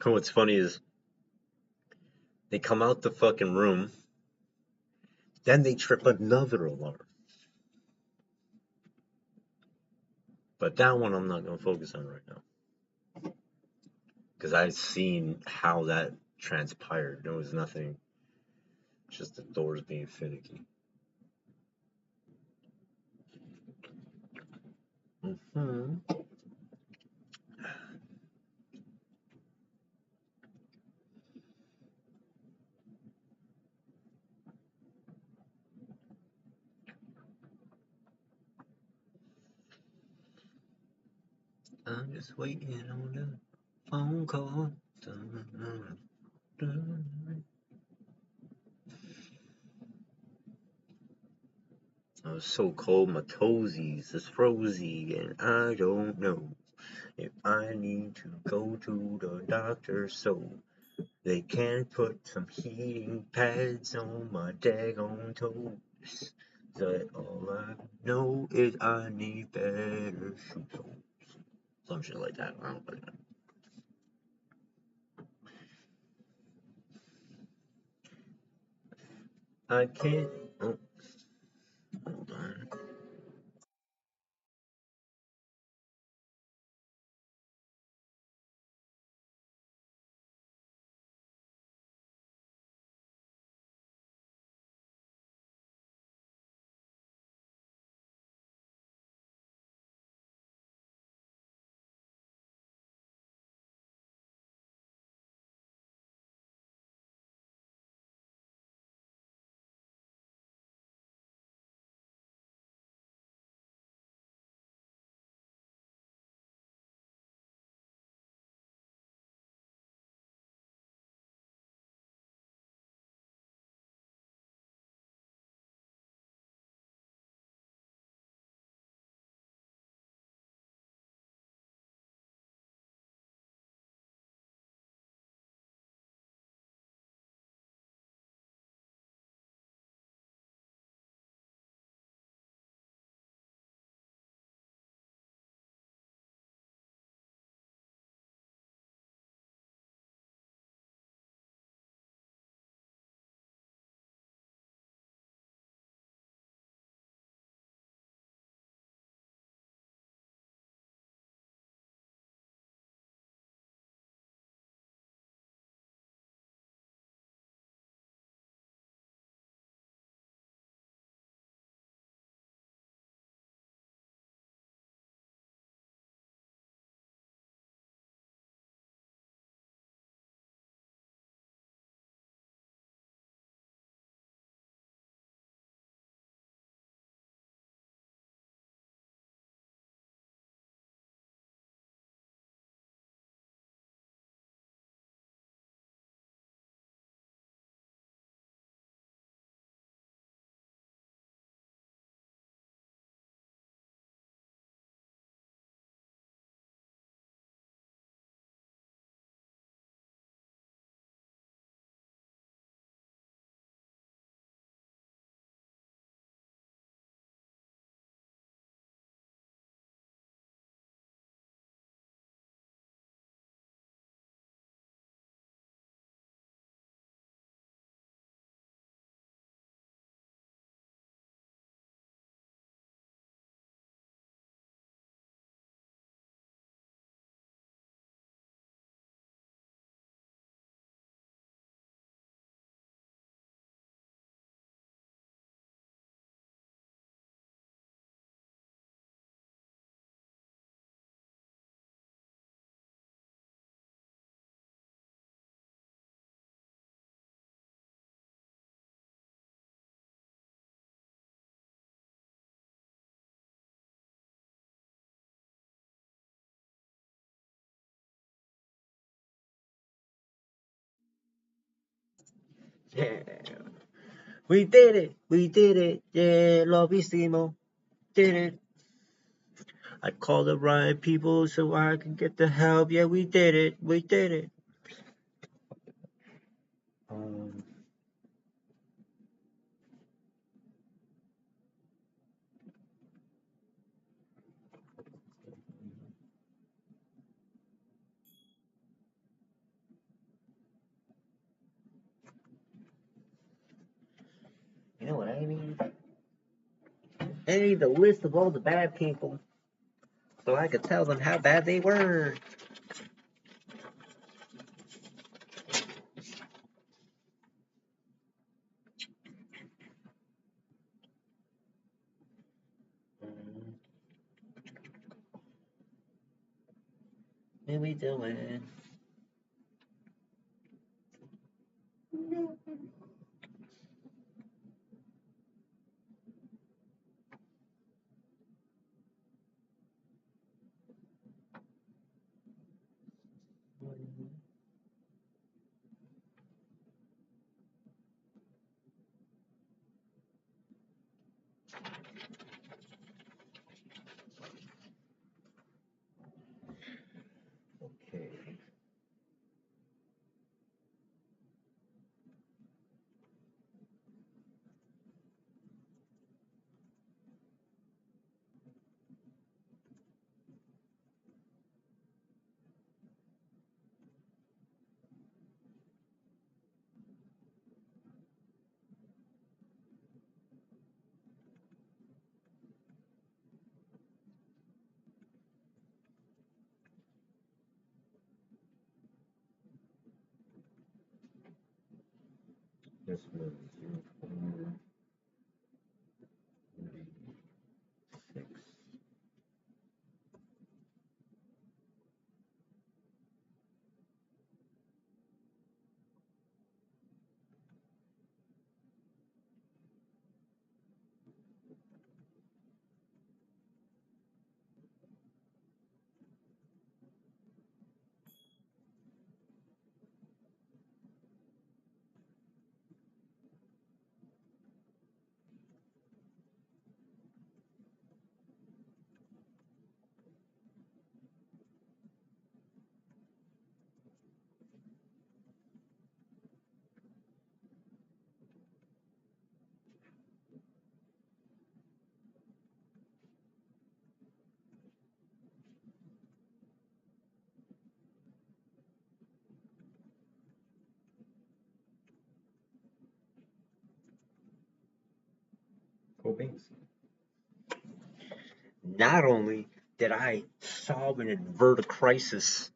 What's funny is they come out the fucking room, then they trip another alarm. But that one I'm not going to focus on right now. Because I've seen how that transpired. There was nothing, just the doors being finicky. Mm-hmm. I'm just waiting on a phone call. I was so cold, my toesies is frozy, and I don't know if I need to go to the doctor so they can put some heating pads on my daggone toes. That all I know is I need better shoe soles. Some shit like that. I don't know. I can't. Oh, hold on. Yeah. We did it. We did it. Yeah, Lovissimo. Did it. I called the right people so I could get the help. Yeah, we did it. We did it. You know what I need? I need the list of all the bad people so I could tell them how bad they were. What we doing? Okay. This was 0436. Cool beans. Not only did I solve and avert a crisis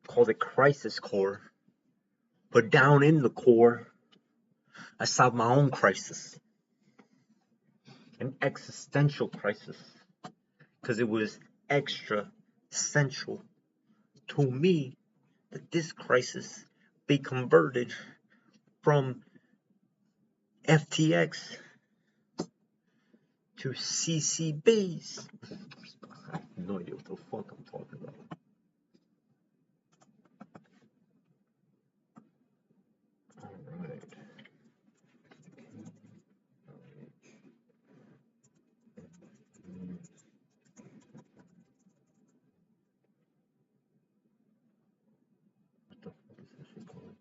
called a crisis core, but down in the core, I solved my own crisis, an existential crisis, because it was extra essential to me that this crisis be converted from FTX to CCBs. I have no idea what the fuck I'm talking about. Alright. What the fuck is this shit called?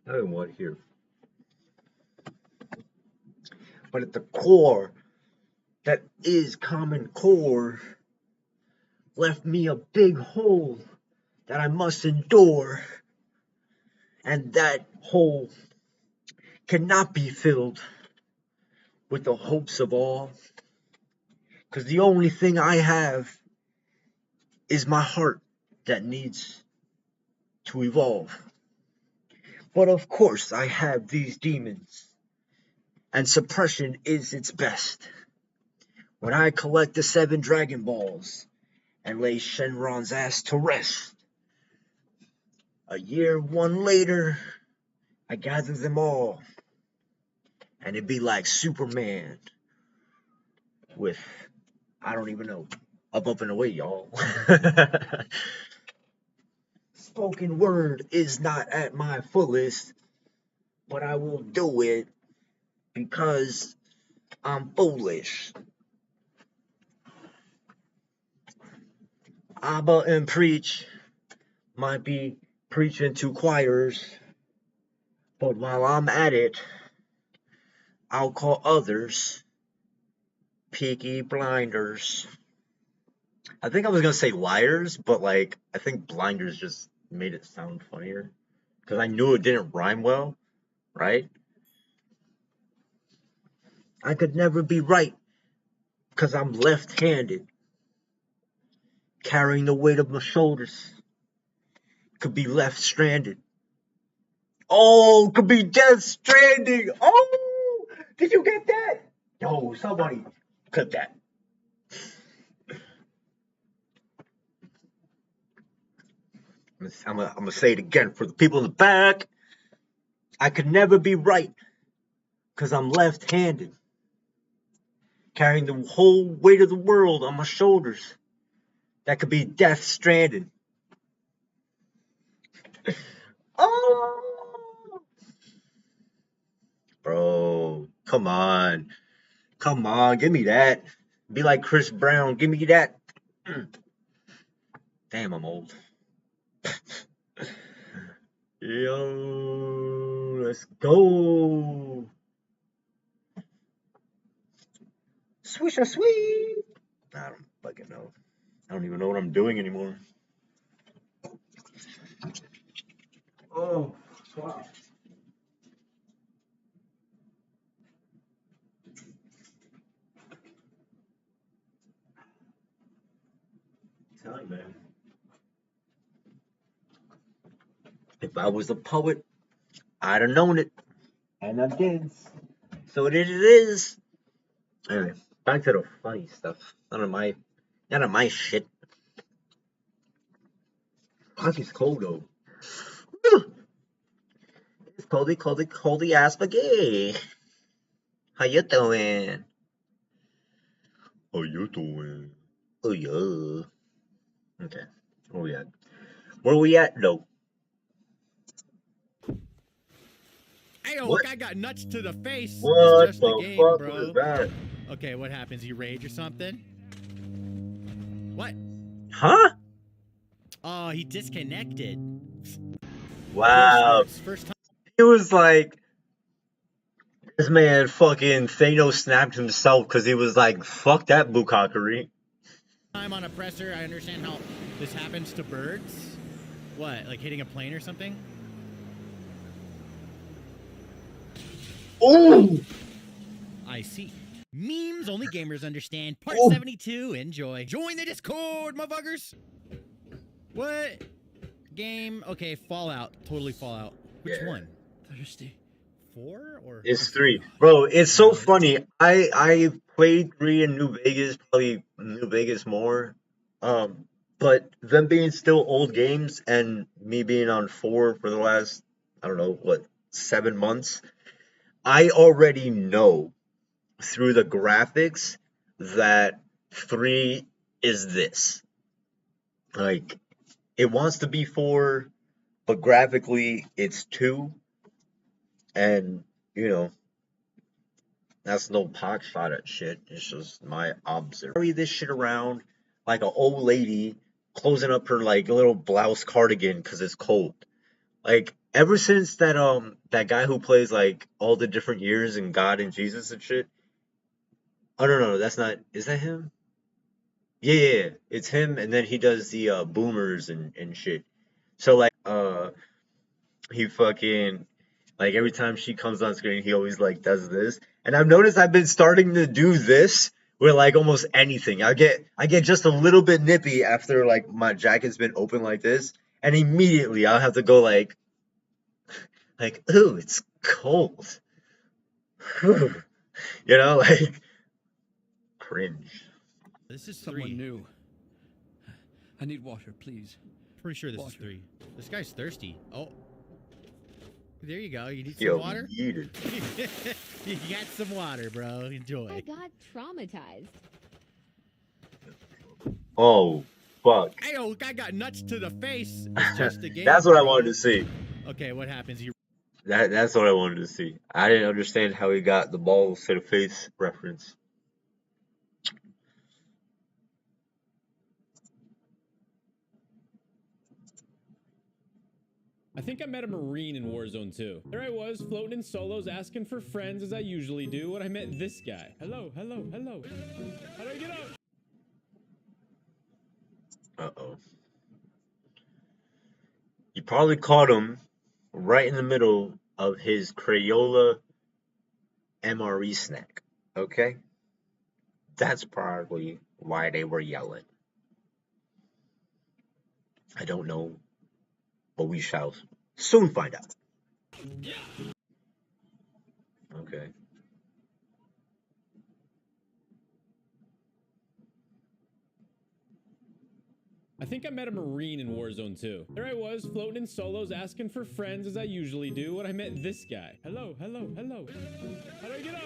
I don't want here. But at the core, that is Common Core left me a big hole that I must endure, and that hole cannot be filled with the hopes of all, because the only thing I have is my heart that needs to evolve. But of course I have these demons, and suppression is its best. When I collect the 7 Dragon Balls and lay Shenron's ass to rest, a year one later, I gather them all, and it'd be like Superman with, I don't even know, up and away, y'all. Spoken word is not at my fullest, but I will do it because I'm foolish. Abba and preach might be preaching to choirs, but while I'm at it, I'll call others Peaky Blinders. I think I was gonna say liars, but like I think blinders just made it sound funnier because I knew it didn't rhyme well, right? I could never be right because I'm left-handed. Carrying the weight of my shoulders could be left stranded. Oh, could be Death Stranding. Oh, did you get that? Yo, somebody clip that. I'm gonna say it again for the people in the back. I could never be right because I'm left-handed. Carrying the whole weight of the world on my shoulders. That could be Death Stranding. Oh, bro, come on. Come on, give me that. Be like Chris Brown, give me that. Damn, I'm old. Yo, let's go. Swish a sweet. I don't fucking know. I don't even know what I'm doing anymore. Oh, wow. Tell you, man. If I was a poet, I'd have known it. And I did. So it is. Anyway, back to the funny stuff. None of my shit. Hockey's cold though. It's coldy ass spaghetti. How you doing? How you doing? Oh yeah. Okay. Where we at? Where we at though? Hey, look, I got nuts to the face. What It's just the a game, fuck bro. was that? Okay, what happens? You rage or something? What? Huh? Oh, he disconnected. Wow. First time. It was like this man fucking Thanos snapped himself because he was like, fuck that bukkake. Time on a presser. I understand how this happens to birds. What? Like hitting a plane or something? Ooh! I see. Memes only gamers understand. Part 72. Enjoy. Join the Discord, motherfuckers. What? Game? Okay, Fallout. Totally Fallout. Which one? Thirsty. 4 or? It's 3. Bro, it's so funny. I played 3 in New Vegas, probably New Vegas more. But them being still old games and me being on 4 for the last, I don't know, 7 months, I already know through the graphics that 3 is this. Like, it wants to be 4, but graphically it's 2. And, you know, that's no pot shot at shit. It's just my observation. Carry this shit around like an old lady closing up her like little blouse cardigan because it's cold. Like ever since that guy who plays like all the different years and God and Jesus and shit, Oh no, that's not. Is that him? Yeah. It's him, and then he does the boomers and shit. So like he fucking like every time she comes on screen, he always like does this. And I've noticed I've been starting to do this with like almost anything. I get just a little bit nippy after like my jacket's been open like this, and immediately I'll have to go like ooh, it's cold. You know, like cringe. This is Someone 3. new. I need water, please. Pretty sure this is 3. This guy's thirsty. Oh. There you go. You need Yo, some water? yeeted. You got some water, bro. Enjoy. I got traumatized. Oh, fuck. Ayo, I got nuts to the face. It's just a game. That's what I bro. wanted to see. Okay, what happens? That's what I wanted to see. I didn't understand how he got the balls to the face reference. I think I met a Marine in Warzone 2. There I was, floating in solos, asking for friends as I usually do, when I met this guy. Hello. How do I get out? Uh-oh. You probably caught him right in the middle of his Crayola MRE snack, okay? That's probably why they were yelling. I don't know, but we shall soon find out. Okay. I think I met a Marine in Warzone 2. There I was, floating in solos, asking for friends as I usually do, when I met this guy. Hello. How do I get out?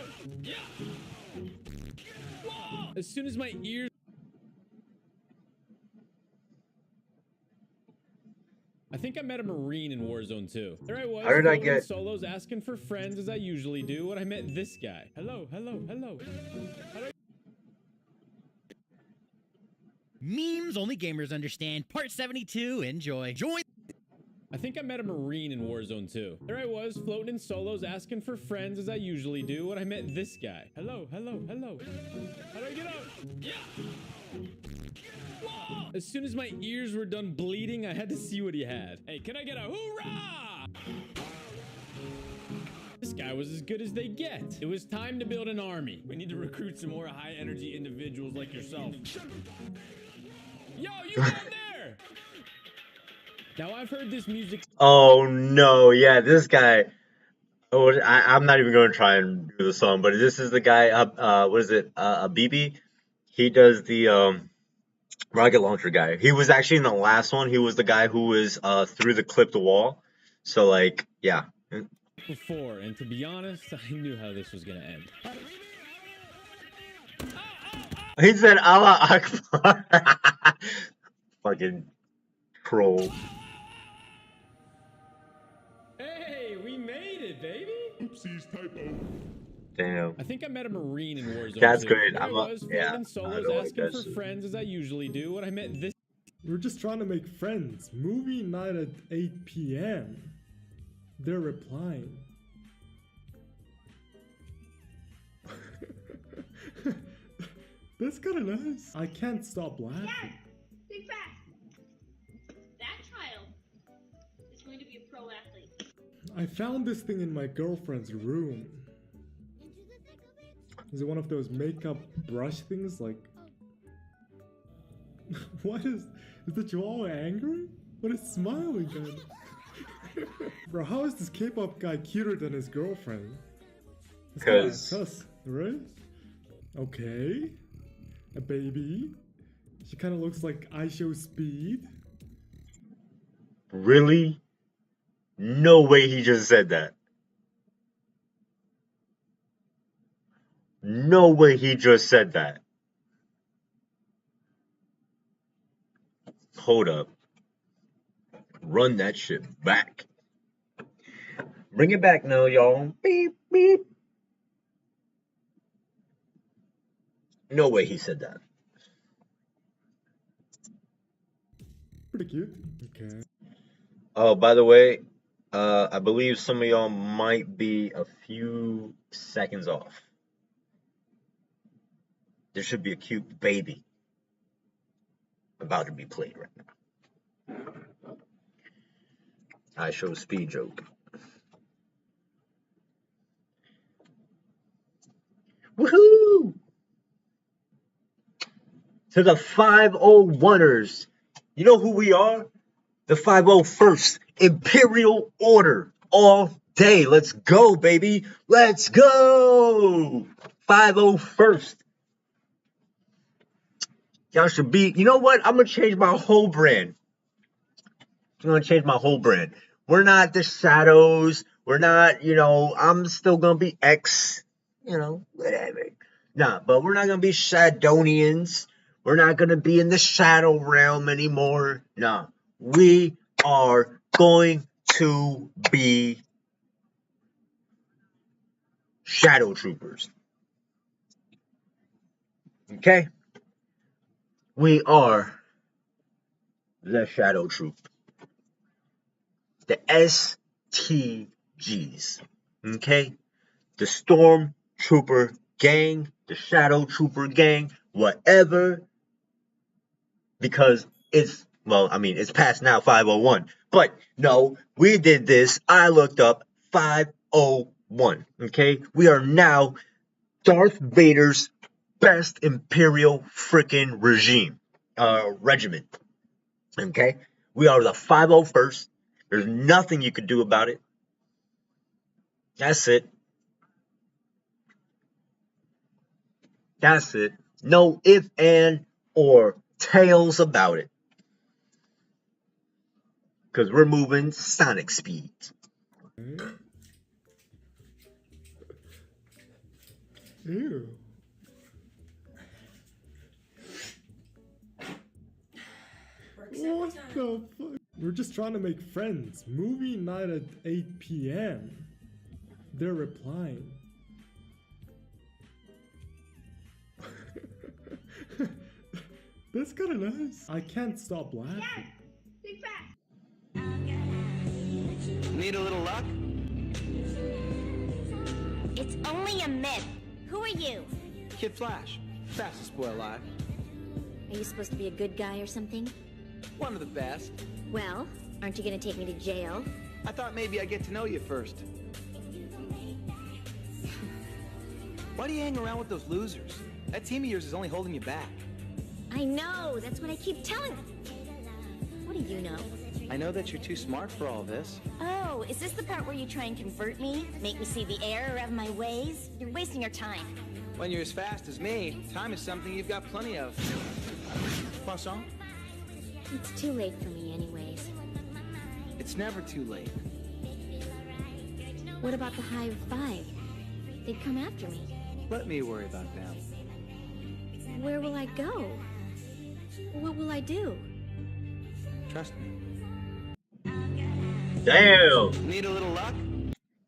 As soon as my ears... I think I met a Marine in Warzone 2. There I was, How did I floating in get... solos, asking for friends as I usually do, when I met this guy. Hello. How do I... Memes only gamers understand. Part 72. Enjoy. Join. I think I met a Marine in Warzone 2. There I was, floating in solos, asking for friends as I usually do, when I met this guy. Hello. How do I get out? As soon as my ears were done bleeding, I had to see what he had. Hey, can I get a hoorah? This guy was as good as they get. It was time to build an army. We need to recruit some more high-energy individuals like yourself. Yo, you down there! Now I've heard this music. Oh no, yeah, this guy. Oh, I'm not even going to try and do the song, but this is the guy. What is it? BB. He does the rocket launcher guy. He was actually in the last one. He was the guy who was through the clipped wall. So like, yeah. Before, and to be honest, I knew how this was gonna end. He said Allah Akbar. Fucking troll. Hey, we made it, baby! Oopsies, typo. Damn. I think I met a Marine in Warzone. That's 2. great. There I was, floating in solos, like asking that for shit. friends as I usually do, when I met this. We're just trying to make friends. Movie night at 8 p.m. They're replying. That's kind of nice. I can't stop laughing. Think fast. That child is going to be a pro athlete. I found this thing in my girlfriend's room. Is it one of those makeup brush things? Like, what is the Joao angry? What is smiling at? Bro, how is this K-pop guy cuter than his girlfriend? Because sus, right? Okay, a baby. She kind of looks like I Show Speed. Really? No way he just said that. No way he just said that. Hold up. Run that shit back. Bring it back now, y'all. Beep, beep. No way he said that. Pretty cute. Okay. Oh, by the way, I believe some of y'all might be a few seconds off. there should be a cute baby about to be played right now. I show speed joke. Woohoo! To the 501ers. You know who we are? The 501st Imperial Order. All day. Let's go, baby. Let's go. 501st. Y'all should be. You know what? I'm going to change my whole brand. I'm going to change my whole brand. We're not the Shadows. We're not, I'm still going to be X. Whatever. Nah, but we're not going to be Shadonians. We're not going to be in the Shadow Realm anymore. Nah, we are going to be Shadow Troopers. Okay? We are the Shadow Troop. The STGs. Okay? The Storm Trooper Gang, the Shadow Trooper Gang, whatever. Because it's past now 501. But no, we did this. I looked up 501. Okay? We are now Darth Vader's best Imperial freaking regiment. Okay? We are the 501st. There's nothing you could do about it. That's it. That's it. No if, and, or tails about it. Because we're moving sonic speeds. Ew. What the fuck? We're just trying to make friends. Movie night at 8 p.m. They're replying. That's kind of nice. I can't stop laughing. Yes! Think fast! Need a little luck? It's only a myth. Who are you? Kid Flash. Fastest boy alive. Are you supposed to be a good guy or something? One of the best. Well, aren't you gonna take me to jail? I thought maybe I'd get to know you first. Why do you hang around with those losers? That team of yours is only holding you back. I know, that's what I keep telling them. What do you know? I know that you're too smart for all this. Oh, is this the part where you try and convert me? Make me see the error of my ways? You're wasting your time. When you're as fast as me, time is something you've got plenty of. Croissant? It's too late for me anyways. It's never too late. What about the Hive 5? They'd come after me. Let me worry about them. Where will I go? What will I do? Trust me. Damn! Need a little luck?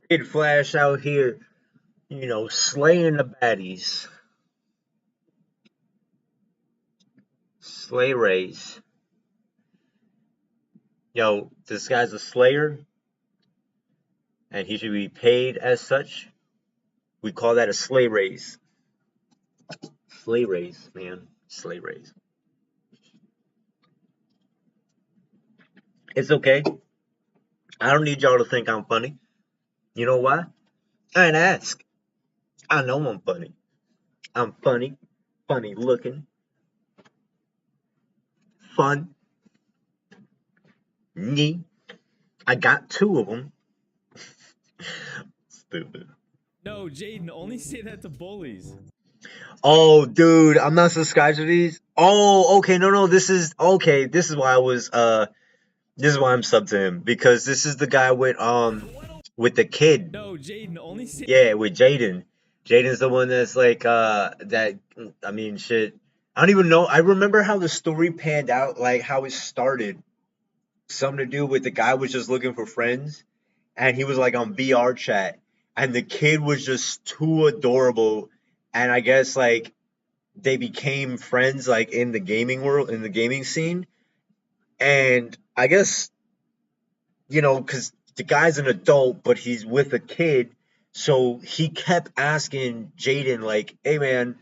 Kid Flash out here, slaying the baddies. Slay rays. Yo, this guy's a slayer, and he should be paid as such. We call that a slay raise. Slay raise, man. Slay raise. It's okay. I don't need y'all to think I'm funny. You know why? I ain't ask. I know I'm funny. I'm funny. Funny looking. Fun. Neat. I got 2 of them. Stupid. No, Jaden, only say that to bullies. Oh, dude, I'm not subscribed to these. Oh, okay, no, this is why I was this is why I'm subbed to him, because this is the guy with the kid. No, Jaden, only say. Yeah, with Jaden. Jaden's the one that's like shit. I don't even know. I remember how the story panned out, like how it started. Something to do with the guy was just looking for friends, and he was like on VR chat, and the kid was just too adorable, and I guess like they became friends like in the gaming world, in the gaming scene, and I guess because the guy's an adult, but he's with a kid, so he kept asking Jaden like, "Hey man,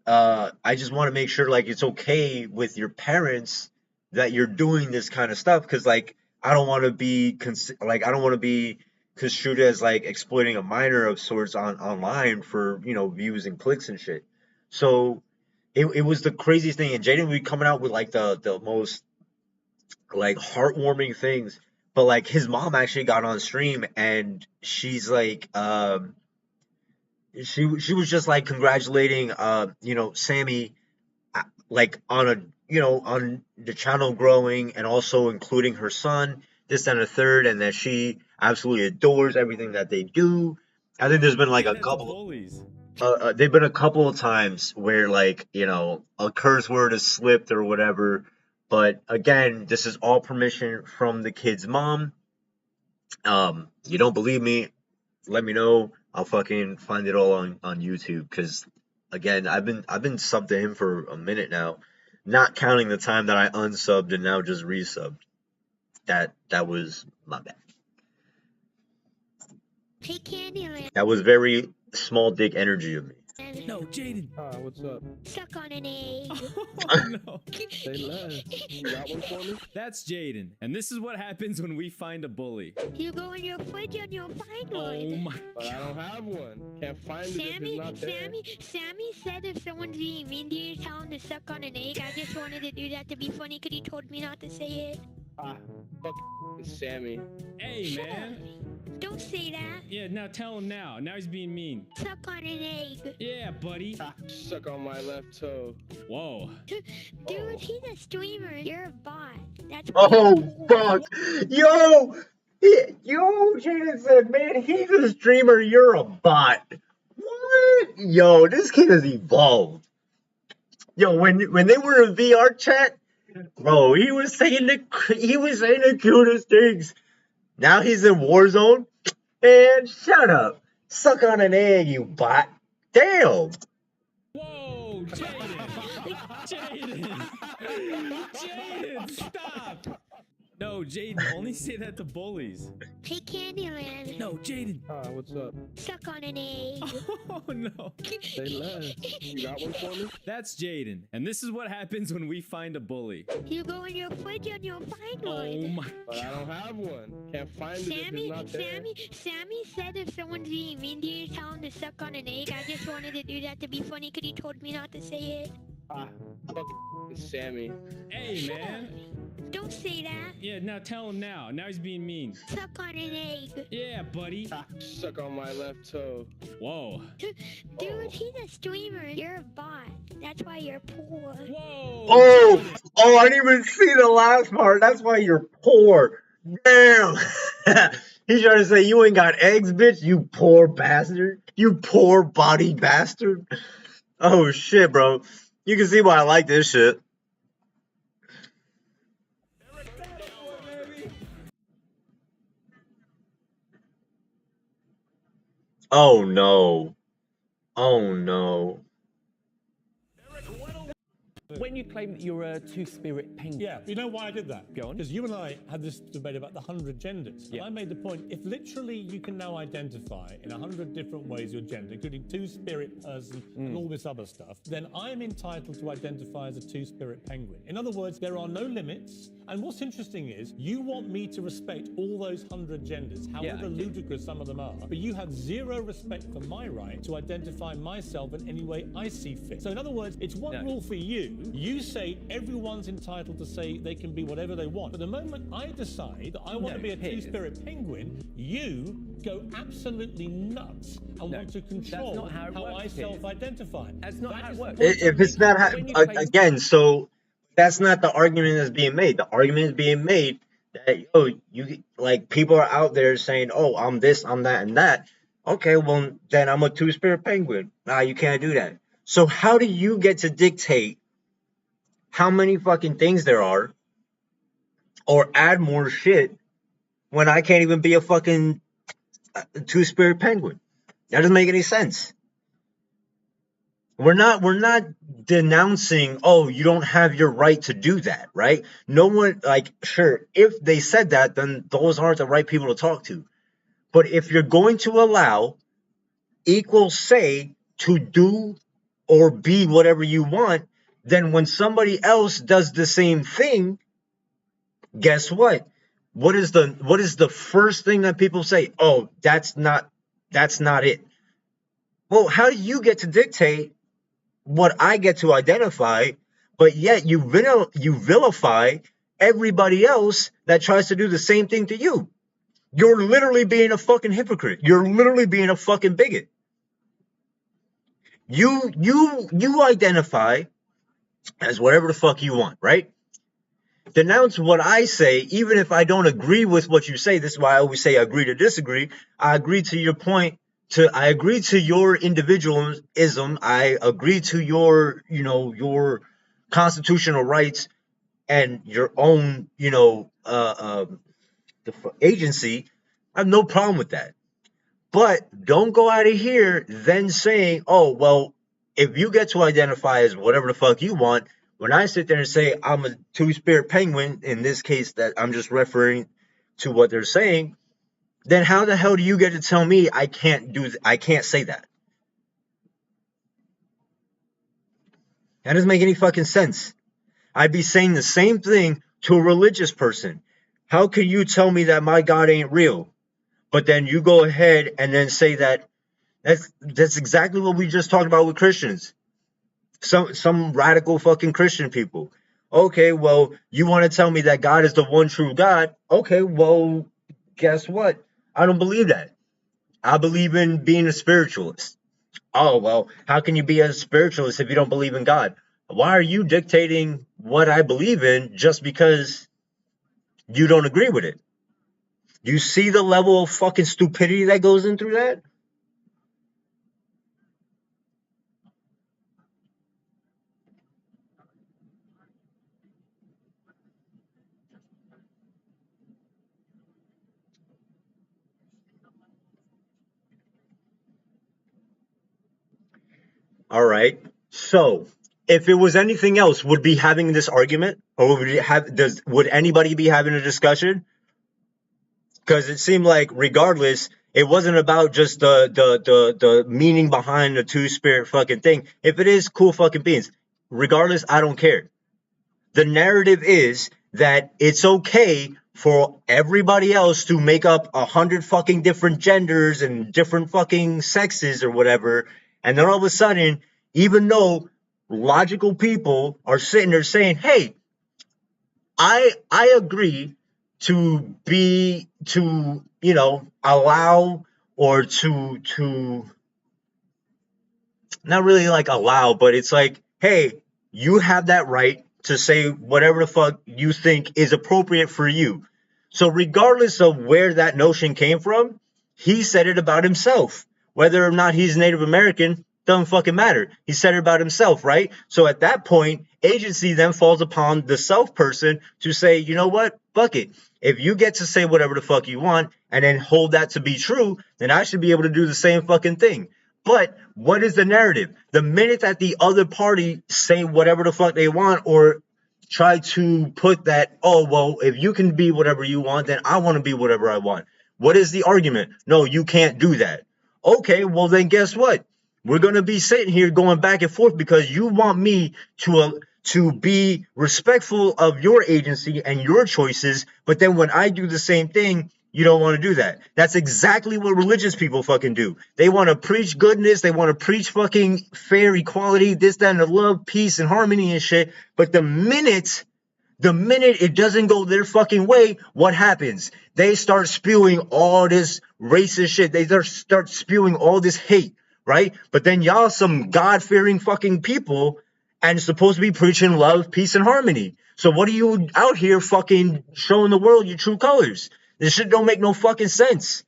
I just want to make sure like it's okay with your parents that you're doing this kind of stuff because like I don't want to be I don't want to be construed as like exploiting a minor of sorts online for views and clicks and shit. So it was the craziest thing, and Jaden would be coming out with like the most like heartwarming things. But like his mom actually got on stream and she's like she was just like congratulating Sammy like on a on the channel growing and also including her son, this and a third, and that she absolutely adores everything that they do. I think there's been like a couple they've been a couple of times where like a curse word has slipped or whatever, but again, this is all permission from the kid's mom. You don't believe me, let me know. I'll fucking find it all on YouTube because again, I've been subbed to him for a minute now, not counting the time that I unsubbed and now just resubbed. That was my bad. Hey, Candyland. That was very small dick energy of me. No, Jaden. What's up? Suck on an egg. Oh no. Say less. You got one for me? That's Jaden, and this is what happens when we find a bully. You go in your fridge and you'll find one. Oh my But I don't have one. Can't find it if it's not there. Sammy said if someone's being mean to you, tell him to suck on an egg. I just wanted to do that to be funny because he told me not to say it. Fuck Sammy. Hey, man. Don't say that. Yeah, now tell him now. Now he's being mean. Suck on an egg. Yeah, buddy. Suck on my left toe. Whoa. Dude, he's a streamer. You're a bot. That's Oh fuck, yo, Jaden said, man, he's a streamer. You're a bot. What? Yo, this kid has evolved. Yo, when they were in VR chat, bro, he was saying the cutest things. Now he's in Warzone. And shut up. Suck on an egg, you bot. Damn. Whoa, Jaden. Jaden, stop. No, Jaden, only say that to bullies. Hey, Candyland. No, Jaden. What's up? Suck on an egg. Oh no. Say less. You got one for me? That's Jaden, and this is what happens when we find a bully. You go in your fridge and you'll find one. Oh my. But I don't have one. Can't find it if it's not there. Sammy said if someone's being mean to you, tell him to suck on an egg. I just wanted to do that to be funny because he told me not to say it. Fuck Sammy. Hey, man. Don't say that. Yeah, now tell him now. Now he's being mean. Suck on an egg. Yeah, buddy. Suck on my left toe. Whoa. Dude, he's a streamer. You're a bot. That's why you're poor. Whoa. Oh, I didn't even see the last part. That's why you're poor. Damn. He's trying to say you ain't got eggs, bitch. You poor bastard. You poor body bastard. Oh shit, bro. You can see why I like this shit. Oh no. Oh no. When you claim that you're a two-spirit penguin. Yeah, you know why I did that? Go on. Because you and I had this debate about the 100 genders. Yeah. And I made the point, if literally you can now identify in 100 different ways your gender, including two-spirit person and all this other stuff, then I am entitled to identify as a two-spirit penguin. In other words, there are no limits. And what's interesting is, you want me to respect all those 100 genders, however ludicrous some of them are, but you have zero respect for my right to identify myself in any way I see fit. So in other words, it's one rule for you. You say everyone's entitled to say they can be whatever they want. But the moment I decide that I want to be a two-spirit penguin, you go absolutely nuts and want to control how I self-identify. That's not how it works. If it's not again, so that's not the argument that's being made. The argument is being made that you like people are out there saying, "Oh, I'm this, I'm that, and that." Okay, well then I'm a two-spirit penguin. Nah, you can't do that. So how do you get to dictate how many fucking things there are or add more shit when I can't even be a fucking two-spirit penguin? That doesn't make any sense. We're not denouncing, oh, you don't have your right to do that, right? No one, like, sure, if they said that, then those aren't the right people to talk to. But if you're going to allow equal say to do or be whatever you want, then when somebody else does the same thing, guess what? What is the first thing that people say? Oh, that's not it. Well, how do you get to dictate what I get to identify, but yet you vilify everybody else that tries to do the same thing to you? You're literally being a fucking hypocrite. You're literally being a fucking bigot. You identify as whatever the fuck you want, right? Denounce what I say, even if I don't agree with what you say. This is why I always say agree to disagree. I agree to your point. I agree to your individualism. I agree to your, your constitutional rights and your own, agency. I have no problem with that. But don't go out of here then saying, oh, well, if you get to identify as whatever the fuck you want, when I sit there and say I'm a two-spirit penguin, in this case that I'm just referring to what they're saying, then how the hell do you get to tell me I can't say that? That doesn't make any fucking sense. I'd be saying the same thing to a religious person. How can you tell me that my God ain't real? But then you go ahead and then say that's exactly what we just talked about with Christians. Some radical fucking Christian people. Okay, well, you want to tell me that God is the one true God? Okay, well, guess what? I don't believe that. I believe in being a spiritualist. Oh, well, how can you be a spiritualist if you don't believe in God? Why are you dictating what I believe in just because you don't agree with it? Do you see the level of fucking stupidity that goes in through that? All right. So, if it was anything else, would be having this argument, or would anybody be having a discussion? Because it seemed like, regardless, it wasn't about just the meaning behind the two-spirit fucking thing. If it is, cool fucking beans. Regardless, I don't care. The narrative is that it's okay for everybody else to make up 100 fucking different genders and different fucking sexes or whatever, and then all of a sudden, even though logical people are sitting there saying, hey, I agree to allow, or to not really like allow, but it's like, hey, you have that right to say whatever the fuck you think is appropriate for you. So regardless of where that notion came from, he said it about himself. Whether or not he's Native American doesn't fucking matter. He said it about himself, right? So at that point, agency then falls upon the self person to say, you know what? Fuck it. If you get to say whatever the fuck you want and then hold that to be true, then I should be able to do the same fucking thing. But what is the narrative? The minute that the other party say whatever the fuck they want, or try to put that, oh, well, if you can be whatever you want, then I want to be whatever I want. What is the argument? No, you can't do that. Okay, well, then guess what? We're going to be sitting here going back and forth because you want me to be respectful of your agency and your choices, but then when I do the same thing, you don't want to do that. That's exactly what religious people fucking do. They want to preach goodness. They want to preach fucking fair equality, this, that, and the love, peace, and harmony and shit. But the minute it doesn't go their fucking way, what happens? They start spewing all this racist shit. They start spewing all this hate, right? But then y'all some God-fearing fucking people and supposed to be preaching love, peace, and harmony. So what are you out here fucking showing the world your true colors? This shit don't make no fucking sense.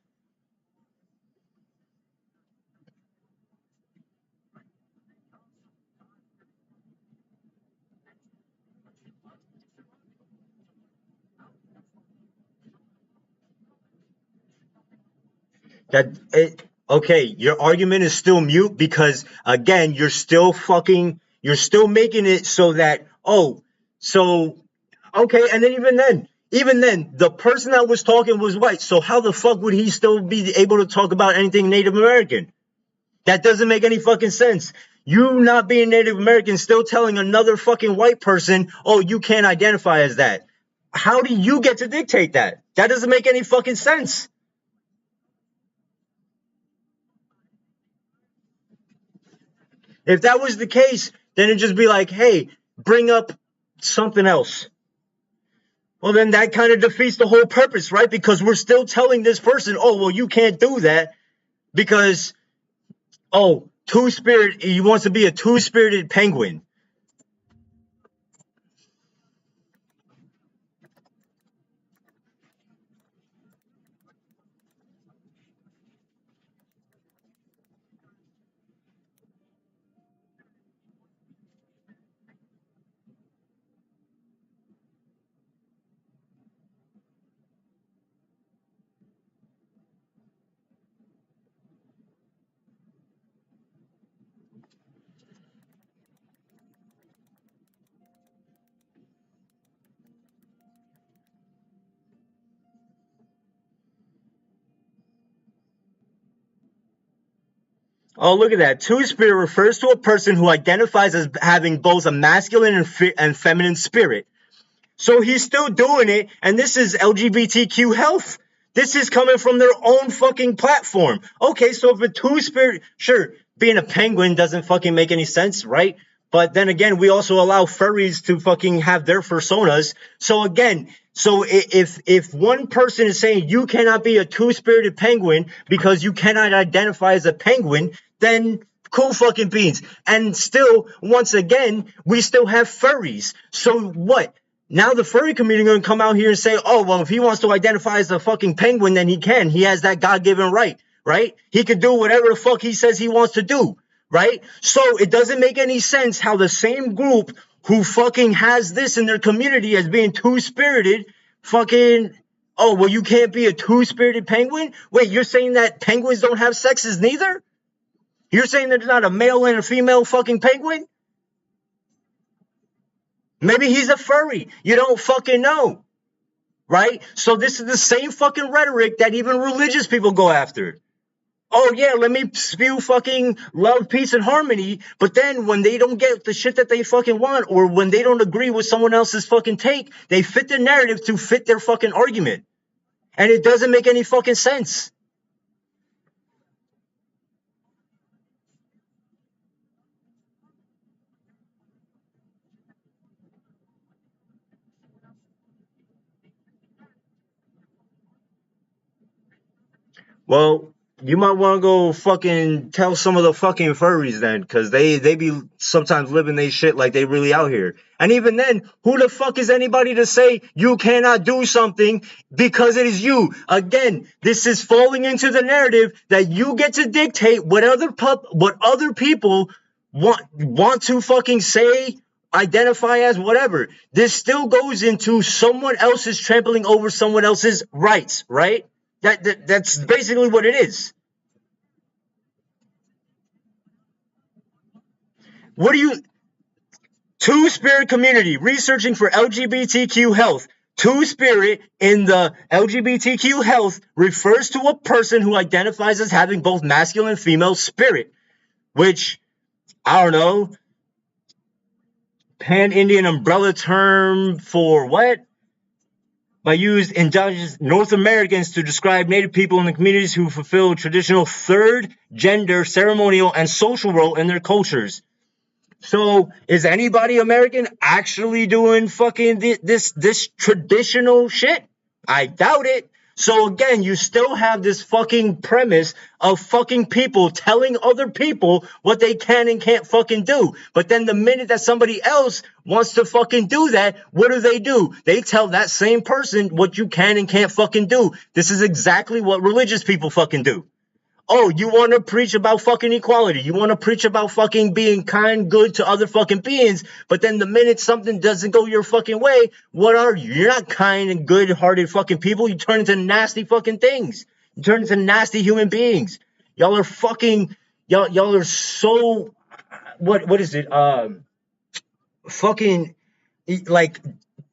Okay, your argument is still mute because again, you're still making it so that, okay, and then even then, the person that was talking was white. So how the fuck would he still be able to talk about anything Native American? That doesn't make any fucking sense. You not being Native American still telling another fucking white person, oh, you can't identify as that. How do you get to dictate that? That doesn't make any fucking sense. If that was the case, then it'd just be like, hey, bring up something else. Well, then that kind of defeats the whole purpose, right? Because we're still telling this person, oh, well, you can't do that because, oh, he wants to be a two-spirited penguin. Oh, look at that. Two-spirit refers to a person who identifies as having both a masculine and feminine spirit. So he's still doing it, and this is LGBTQ health. This is coming from their own fucking platform. Okay, so if a two-spirit, sure, being a penguin doesn't fucking make any sense, right? But then again, we also allow furries to fucking have their personas. So again, if one person is saying you cannot be a two-spirited penguin because you cannot identify as a penguin, then cool fucking beans. And still, once again, we still have furries. So what? Now the furry community going to come out here and say, oh, well, if he wants to identify as a fucking penguin, then he can. He has that God-given right, right? He can do whatever the fuck he says he wants to do, right? So it doesn't make any sense how the same group who fucking has this in their community as being two-spirited fucking, oh, well, you can't be a two-spirited penguin? Wait, you're saying that penguins don't have sexes neither? You're saying there's not a male and a female fucking penguin? Maybe he's a furry. You don't fucking know. Right? So this is the same fucking rhetoric that even religious people go after. Oh, yeah, let me spew fucking love, peace, and harmony. But then when they don't get the shit that they fucking want, or when they don't agree with someone else's fucking take, they fit the narrative to fit their fucking argument. And it doesn't make any fucking sense. Well, you might want to go fucking tell some of the fucking furries then, because they be sometimes living they shit like they really out here. And even then, who the fuck is anybody to say you cannot do something because it is you? Again, this is falling into the narrative that you get to dictate what other people want to fucking say, identify as, whatever. This still goes into someone else's trampling over someone else's rights, right? That's basically what it is. What do you... Two-spirit community researching for LGBTQ health. Two-spirit in the LGBTQ health refers to a person who identifies as having both masculine and female spirit. Which, I don't know, pan-Indian umbrella term for what? By used indigenous North Americans to describe Native people in the communities who fulfill traditional third gender ceremonial and social role in their cultures. So, is anybody American actually doing fucking this traditional shit? I doubt it. So again, you still have this fucking premise of fucking people telling other people what they can and can't fucking do. But then the minute that somebody else wants to fucking do that, what do? They tell that same person what you can and can't fucking do. This is exactly what religious people fucking do. Oh, you want to preach about fucking equality. You want to preach about fucking being kind, good to other fucking beings. But then the minute something doesn't go your fucking way, what are you? You're not kind and good-hearted fucking people. You turn into nasty fucking things. You turn into nasty human beings. Y'all are fucking, y'all are so, what is it? Fucking, like,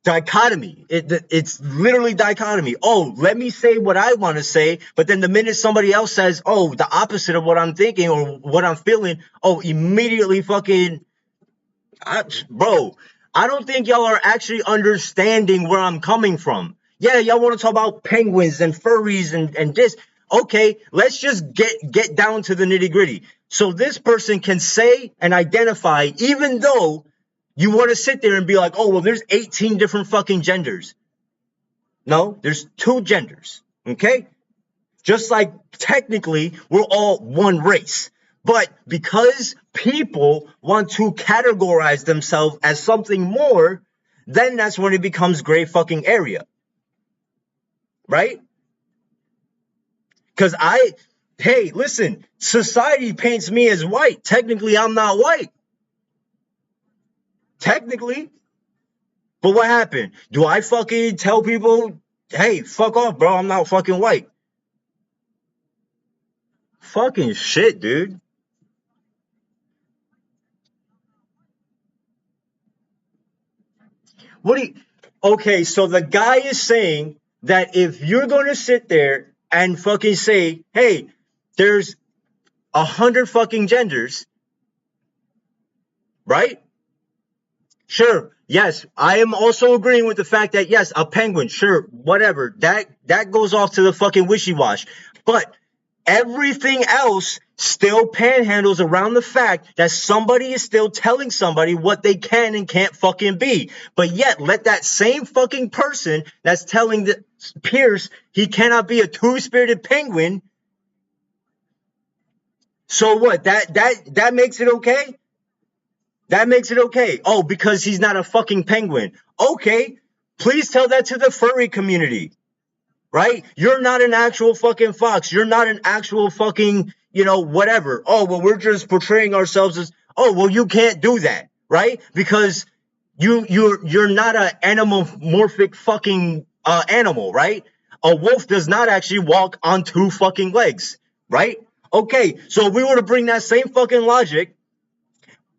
dichotomy. It's literally dichotomy. Oh, let me say what I want to say, but then the minute somebody else says, oh, the opposite of what I'm thinking or what I'm feeling, oh, immediately fucking, bro, I don't think y'all are actually understanding where I'm coming from. Yeah, y'all want to talk about penguins and furries and this. Okay, let's just get down to the nitty gritty. So this person can say and identify, even though you want to sit there and be like, oh, well, there's 18 different fucking genders. No, there's 2 genders. Okay? Just like technically we're all one race. But because people want to categorize themselves as something more, then that's when it becomes gray fucking area. Right? Because hey, listen, society paints me as white. Technically, I'm not white. Technically. But what happened? Do I fucking tell people, hey, fuck off, bro, I'm not fucking white? Fucking shit, dude. Okay, so the guy is saying that if you're going to sit there and fucking say, hey, there's 100 fucking genders, right? Sure. Yes, I am also agreeing with the fact that, yes, a penguin, sure, whatever. That goes off to the fucking wishy-wash. But everything else still panhandles around the fact that somebody is still telling somebody what they can and can't fucking be. But yet, let that same fucking person that's telling Pierce he cannot be a two-spirited penguin. So what? That makes it okay? That makes it okay. Oh, because he's not a fucking penguin. Okay, please tell that to the furry community. Right? You're not an actual fucking fox. You're not an actual fucking, whatever. Oh, well, we're just portraying ourselves as, oh, well, you can't do that. Right? Because you're not an animomorphic fucking animal, right? A wolf does not actually walk on 2 fucking legs. Right? Okay, so if we were to bring that same fucking logic,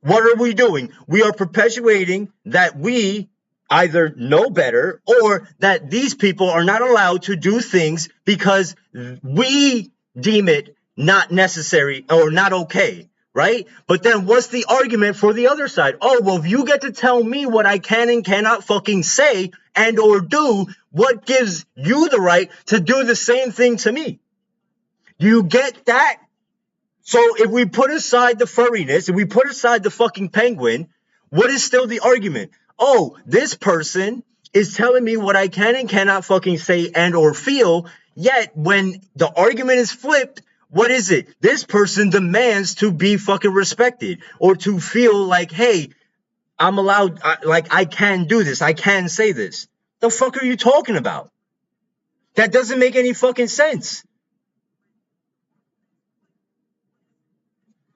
what are we doing? We are perpetuating that we either know better or that these people are not allowed to do things because we deem it not necessary or not okay, right? But then what's the argument for the other side? Oh, well, if you get to tell me what I can and cannot fucking say and or do, what gives you the right to do the same thing to me? You get that? So if we put aside the furriness, if we put aside the fucking penguin, what is still the argument? Oh, this person is telling me what I can and cannot fucking say and or feel, yet when the argument is flipped, what is it? This person demands to be fucking respected or to feel like, hey, I'm allowed, I can do this, I can say this. The fuck are you talking about? That doesn't make any fucking sense.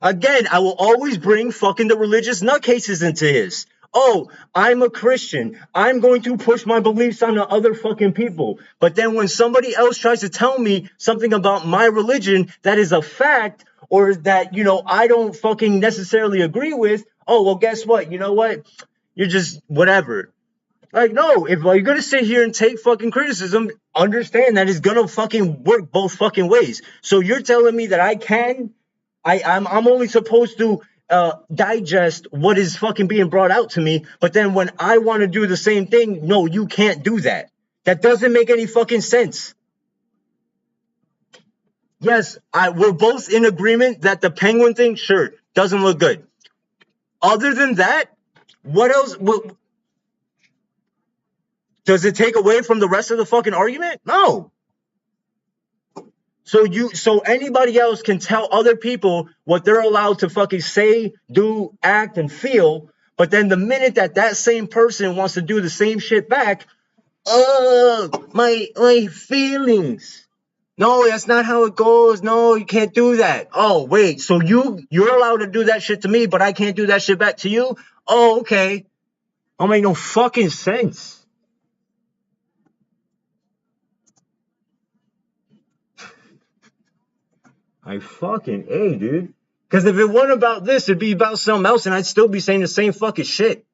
Again, I will always bring fucking the religious nutcases into this. Oh, I'm a Christian. I'm going to push my beliefs onto other fucking people. But then when somebody else tries to tell me something about my religion that is a fact or that, I don't fucking necessarily agree with, oh, well, guess what? You know what? You're just whatever. Like, no, if you're going to sit here and take fucking criticism, understand that it's going to fucking work both fucking ways. So you're telling me that I'm only supposed to digest what is fucking being brought out to me, but then when I want to do the same thing, no, you can't do that. That doesn't make any fucking sense. Yes, we're both in agreement that the penguin thing, sure, doesn't look good. Other than that, what else? Does it take away from the rest of the fucking argument? No. So anybody else can tell other people what they're allowed to fucking say, do, act, and feel, but then the minute that same person wants to do the same shit back, my feelings. No, that's not how it goes. No, you can't do that. Oh, wait, so you're allowed to do that shit to me, but I can't do that shit back to you? Oh, okay. Don't make no fucking sense. I fucking A, dude. Because if it weren't about this, it'd be about something else, and I'd still be saying the same fucking shit.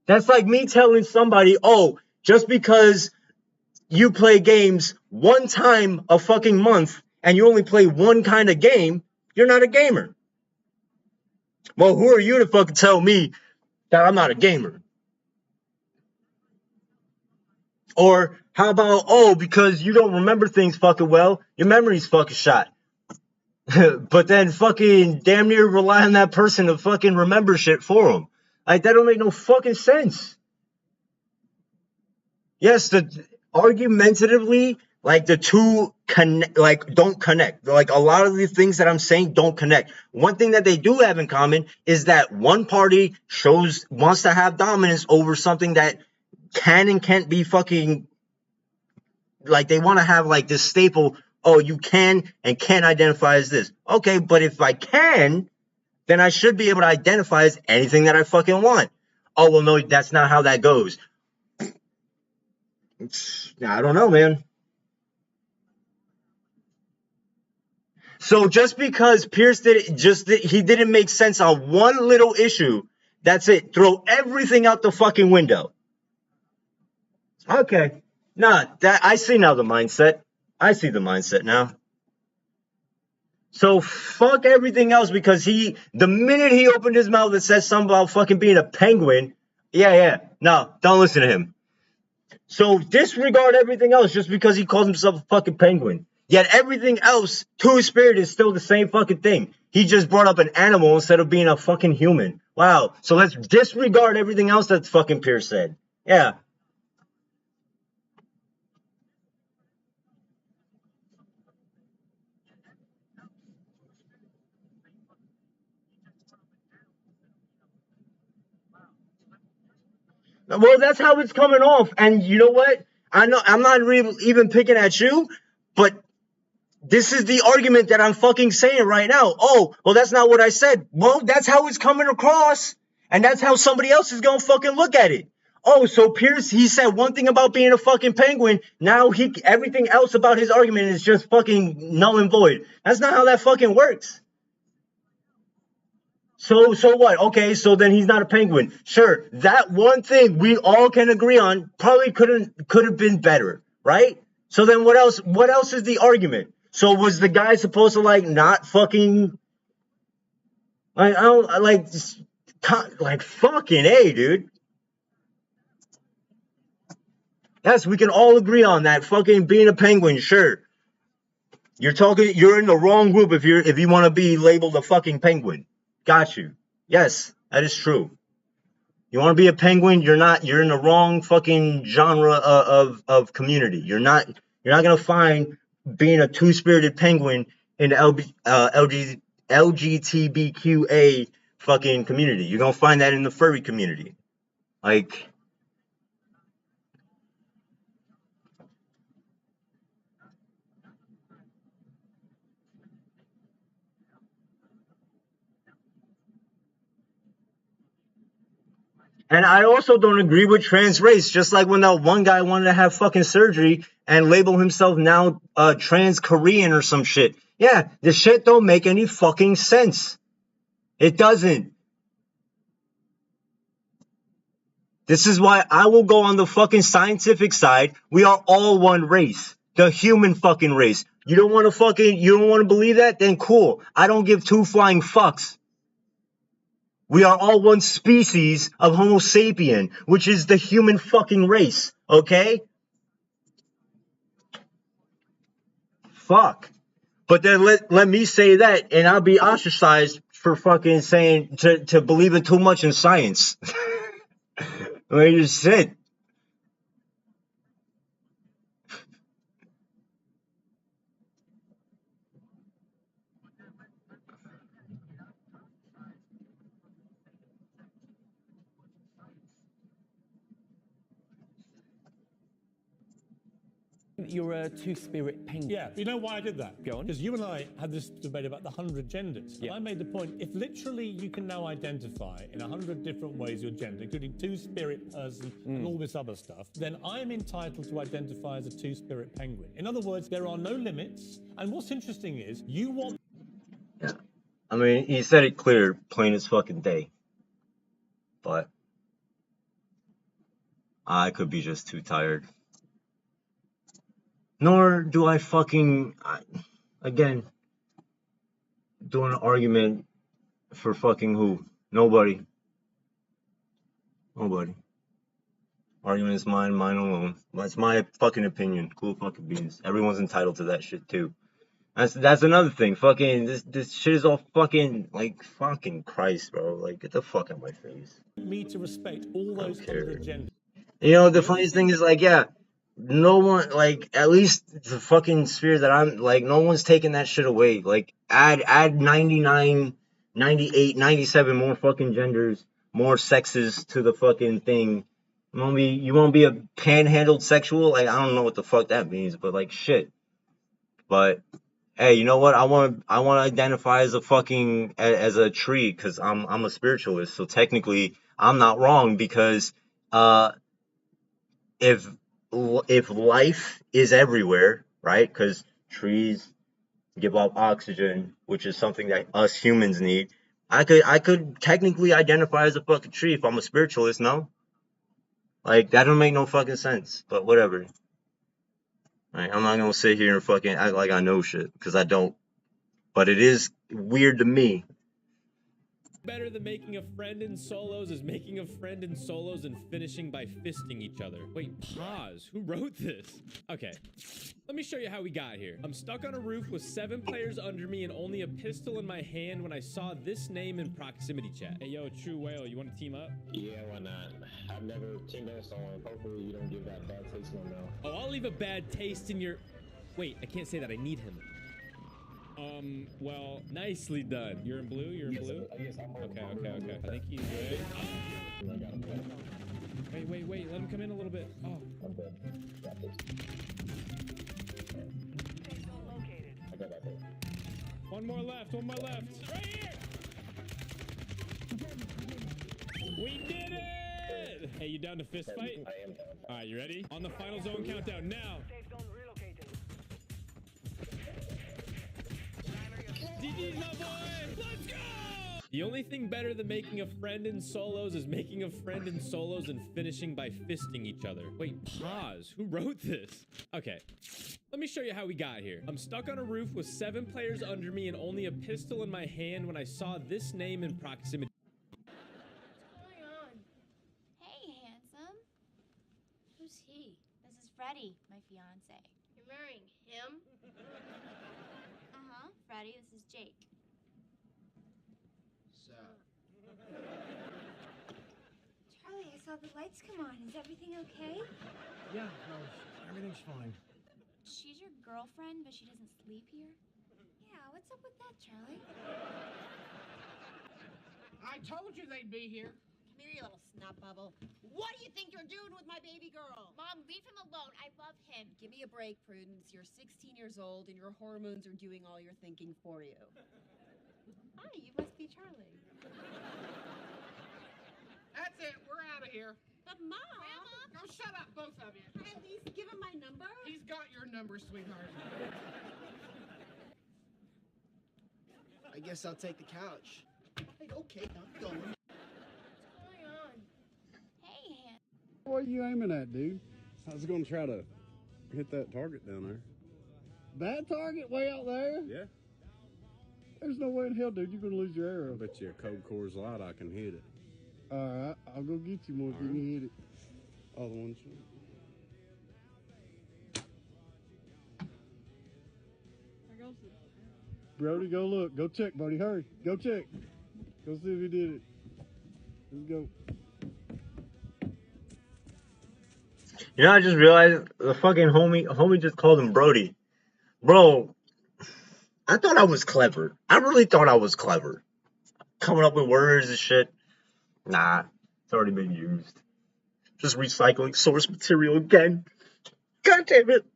That's like me telling somebody, oh, just because you play games one time a fucking month and you only play one kind of game, you're not a gamer. Well, who are you to fucking tell me that I'm not a gamer? Or how about, oh, because you don't remember things fucking well, your memory's fucking shot. But then fucking damn near rely on that person to fucking remember shit for them. Like, that don't make no fucking sense. Yes, argumentatively, like the two don't connect. Like a lot of the things that I'm saying don't connect. One thing that they do have in common is that one party wants to have dominance over something that can and can't be fucking, like, they want to have like this staple, oh, you can and can't identify as this. Okay, but if I can, then I should be able to identify as anything that I fucking want. Oh, well, no, that's not how that goes. I don't know, man. So just because Pierce he didn't make sense on one little issue, that's it. Throw everything out the fucking window. Okay. Nah, I see now the mindset. I see the mindset now. So fuck everything else, because the minute he opened his mouth and said something about fucking being a penguin, yeah. No, don't listen to him. So disregard everything else just because he calls himself a fucking penguin. Yet everything else to his spirit is still the same fucking thing. He just brought up an animal instead of being a fucking human. Wow. So let's disregard everything else that fucking Pierce said. Yeah. Well, that's how it's coming off. And you know what? I know I'm not really even picking at you, but this is the argument that I'm fucking saying right now. Oh, well, that's not what I said. Well, that's how it's coming across. And that's how somebody else is going to fucking look at it. Oh, so Pierce, he said one thing about being a fucking penguin. Now everything else about his argument is just fucking null and void. That's not how that fucking works. So what? Okay, so then he's not a penguin. Sure, that one thing we all can agree on probably could have been better, right? So then what else? What else is the argument? So was the guy supposed to like not fucking I don't like fucking A, dude. Yes, we can all agree on that. Fucking being a penguin, sure. You're in the wrong group if you want to be labeled a fucking penguin. Got you. Yes, that is true. You want to be a penguin, you're in the wrong fucking genre of community. You're not gonna find being a two-spirited penguin in the LGBTQA fucking community. You're gonna find that in the furry community. Like, and I also don't agree with trans race, just like when that one guy wanted to have fucking surgery and label himself now trans Korean or some shit. Yeah, this shit don't make any fucking sense. It doesn't. This is why I will go on the fucking scientific side. We are all one race. The human fucking race. You don't want to believe that? Then cool. I don't give two flying fucks. We are all one species of Homo sapien, which is the human fucking race, okay? Fuck. But then let me say that, and I'll be ostracized for fucking saying to believing too much in science. Like you said. You're a two-spirit penguin. Yeah, you know why I did that? Go on. Because you and I had this debate about the 100 genders. Yeah. And I made the point, if literally you can now identify in 100 different ways your gender, including two-spirit person and all this other stuff, then I'm entitled to identify as a two-spirit penguin. In other words, there are no limits. And what's interesting is, you want... Yeah. I mean, he said it clear, plain as fucking day. But I could be just too tired. Nor do I again, doing an argument for fucking who? Nobody. Nobody. Argument is mine alone. That's my fucking opinion. Cool fucking beans. Everyone's entitled to that shit too. That's another thing. Fucking this shit is all fucking like fucking Christ, bro. Like get the fuck out of my face. Me to respect all those other genders. You know the funniest thing is like yeah, no one like at least the fucking sphere that I'm like no one's taking that shit away. Like add 99, 98, 97 more fucking genders, more sexes to the fucking thing. You won't be a panhandled sexual? Like I don't know what the fuck that means, but like shit. But hey, you know what? I want to identify as a fucking as a tree because I'm a spiritualist. So technically, I'm not wrong because if life is everywhere, right? Because trees give off oxygen, which is something that us humans need. I could technically identify as a fucking tree if I'm a spiritualist. No, like that don't make no fucking sense. But whatever. Right? I'm not gonna sit here and fucking act like I know shit because I don't. But it is weird to me. Better than making a friend in solos is making a friend in solos and finishing by fisting each other. Wait, pause. Who wrote this? Okay, let me show you how we got here. I'm stuck on a roof with 7 players under me and only a pistol in my hand when I saw this name in proximity chat. Hey, yo, True Whale, you want to team up? Yeah, why not? I've never teamed up with someone. Hopefully you don't give that bad taste in my mouth. Oh, I'll leave a bad taste in your... Wait, I can't say that. I need him. Well, nicely done. You're in blue? You're in blue? Yes, I'm okay. I think he's good. Wait. Let him come in a little bit. Oh. I'm dead. Got this. I got that thing. One more left. Right here! We did it! Hey, you down to fist fight? I am down. Alright, you ready? On the final zone countdown, now! GG's, my boy! Let's go! The only thing better than making a friend in solos is making a friend in solos and finishing by fisting each other. Wait, pause. Who wrote this? Okay, let me show you how we got here. I'm stuck on a roof with 7 players under me and only a pistol in my hand when I saw this name in proximity. What's going on? Hey, handsome. Who's he? This is Freddie, my fiance. You're marrying him? Uh-huh. Freddie, this is Jake. So. Charlie, I saw the lights come on. Is everything okay? Yeah, no, everything's fine. She's your girlfriend, but she doesn't sleep here? Yeah, what's up with that, Charlie? I told you they'd be here. Come here, you little snot bubble. What do you think you're doing with my baby girl? Mom, leave him alone. I love him. Give me a break, Prudence. You're 16 years old and your hormones are doing all your thinking for you. Hi, you must be Charlie. That's it. We're out of here. But Mom! Grandma! Go shut up, both of you. At least give him my number. He's got your number, sweetheart. I guess I'll take the couch. Hey, okay, I'm going. What's going on? Hey, Han. What are you aiming at, dude? I was going to try to hit that target down there. That target way out there? Yeah. There's no way in hell, dude. You're going to lose your arrow. I bet you a cold Coors Light I can hit it. All right. I'll go get you more if you can hit it. All the ones. Brody, go look. Go check, buddy. Hurry. Go check. Go see if he did it. Let's go. You know, I just realized the fucking homie just called him Brody. Bro, I thought I was clever. I really thought I was clever. Coming up with words and shit. Nah, it's already been used. Just recycling source material again. God damn it.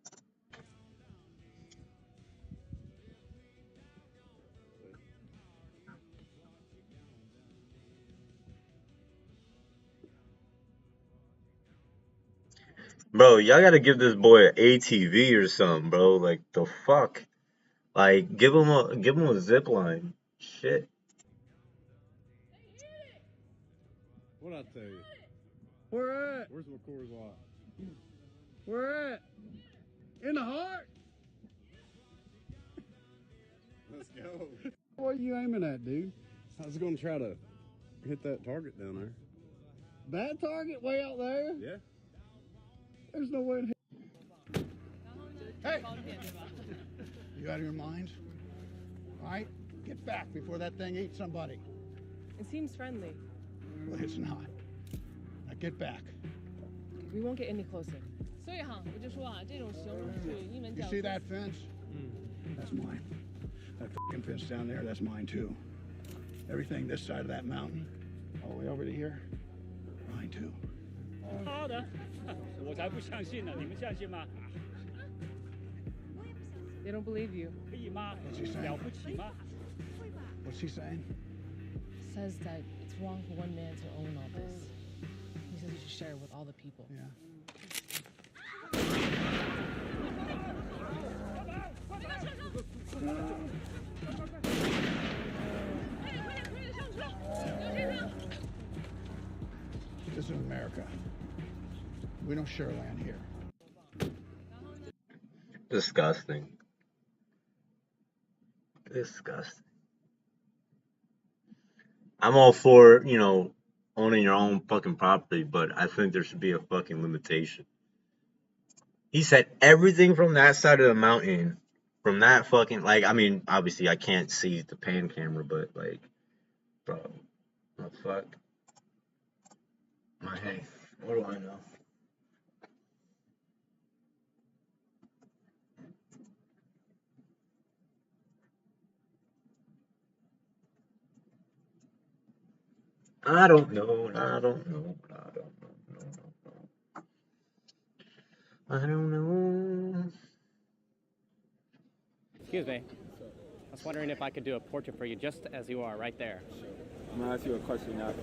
Bro, y'all gotta give this boy an ATV or something, bro. Like the fuck. Like give him a zip line. Shit. What'd I tell you? Where at? Where's my Coors Light? Where at? In the heart? Let's go. What are you aiming at, dude? I was gonna try to hit that target down there. That target way out there? Yeah. There's no way in hell. Hey! You out of your mind? All right, get back before that thing eats somebody. It seems friendly. Well, it's not. Now get back. We won't get any closer. You see that fence? That's mine. That f***ing fence down there, that's mine too. Everything this side of that mountain, all the way over to here, mine too. 好的，我才不相信呢，你们相信吗？ They don't believe you. 可以吗？ What's he saying? 了不起吗？ What's he saying? Says that it's wrong for one man to own all this. He says you should share it with all the people. Yeah. This is America. We don't share land here. Disgusting. Disgusting. I'm all for, you know, owning your own fucking property, but I think there should be a fucking limitation. He said everything from that side of the mountain, from that fucking, like, I mean, obviously I can't see the pan camera, but, like, bro, what the fuck? Hey, what do I know? I don't know. I don't know. I don't know. Excuse me. I was wondering if I could do a portrait for you just as you are, right there. I'm gonna ask you a question now.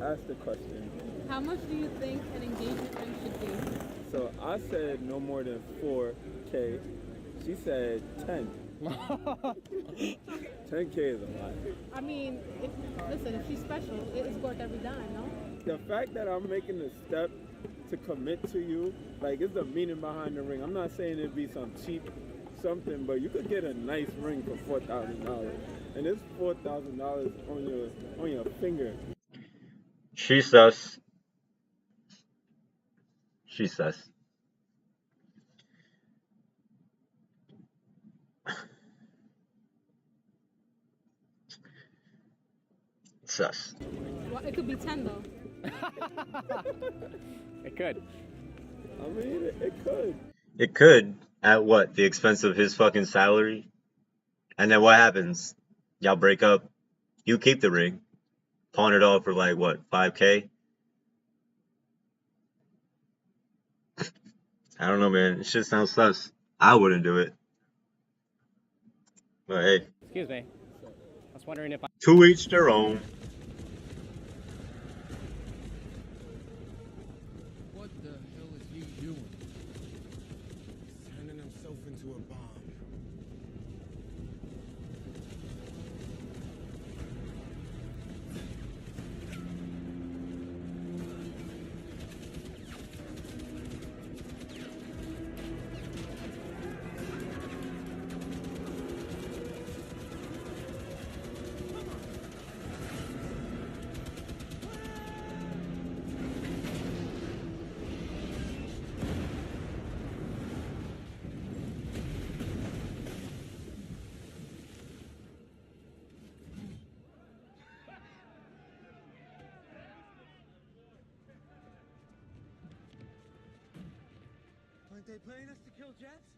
Ask the question. How much do you think an engagement ring should be? So I said no more than 4K. She said 10. 10K is a lot. I mean, if she's special, it's worth every dime, no? The fact that I'm making the step to commit to you, like, it's the meaning behind the ring. I'm not saying it'd be some cheap something, but you could get a nice ring for $4,000, and it's $4,000 on your finger. She sus. She sus. Sus. Well, it could be 10 though. It could. I mean, it could. It could. At what? The expense of his fucking salary? And then what happens? Y'all break up. You keep the ring. Pawn it off for like what? 5K? I don't know, man. It shit sounds sus. I wouldn't do it. But hey. Excuse me. I was wondering if I... To each their own. What the hell is he doing? Turning himself into a bomb. Aren't they playing us to kill jets?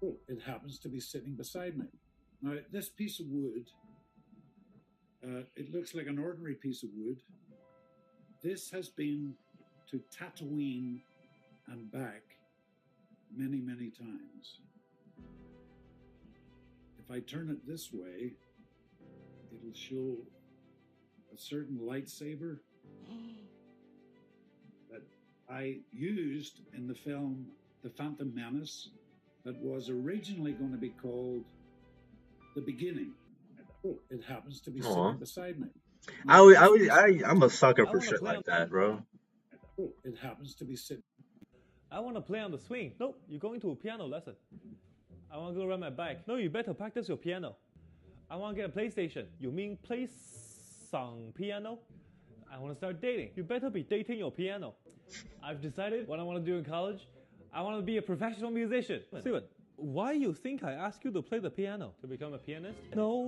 Oh, it happens to be sitting beside me. Now, this piece of wood, it looks like an ordinary piece of wood. This has been to Tatooine and back many, many times. If I turn it this way, it'll show a certain lightsaber that I used in the film The Phantom Menace. that was originally going to be called The Beginning. Oh, it happens to be Aw. sitting beside me. I'm a sucker for shit like that, bro. Oh, it happens to be sitting. I want to play on the swing. Nope, you're going to a piano lesson. I want to go ride my bike. No, you better practice your piano. I want to get a PlayStation. You mean play some piano? I want to start dating. You better be dating your piano. I've decided what I want to do in college. I want to be a professional musician. Steven, why you think I ask you to play the piano? To become a pianist? No,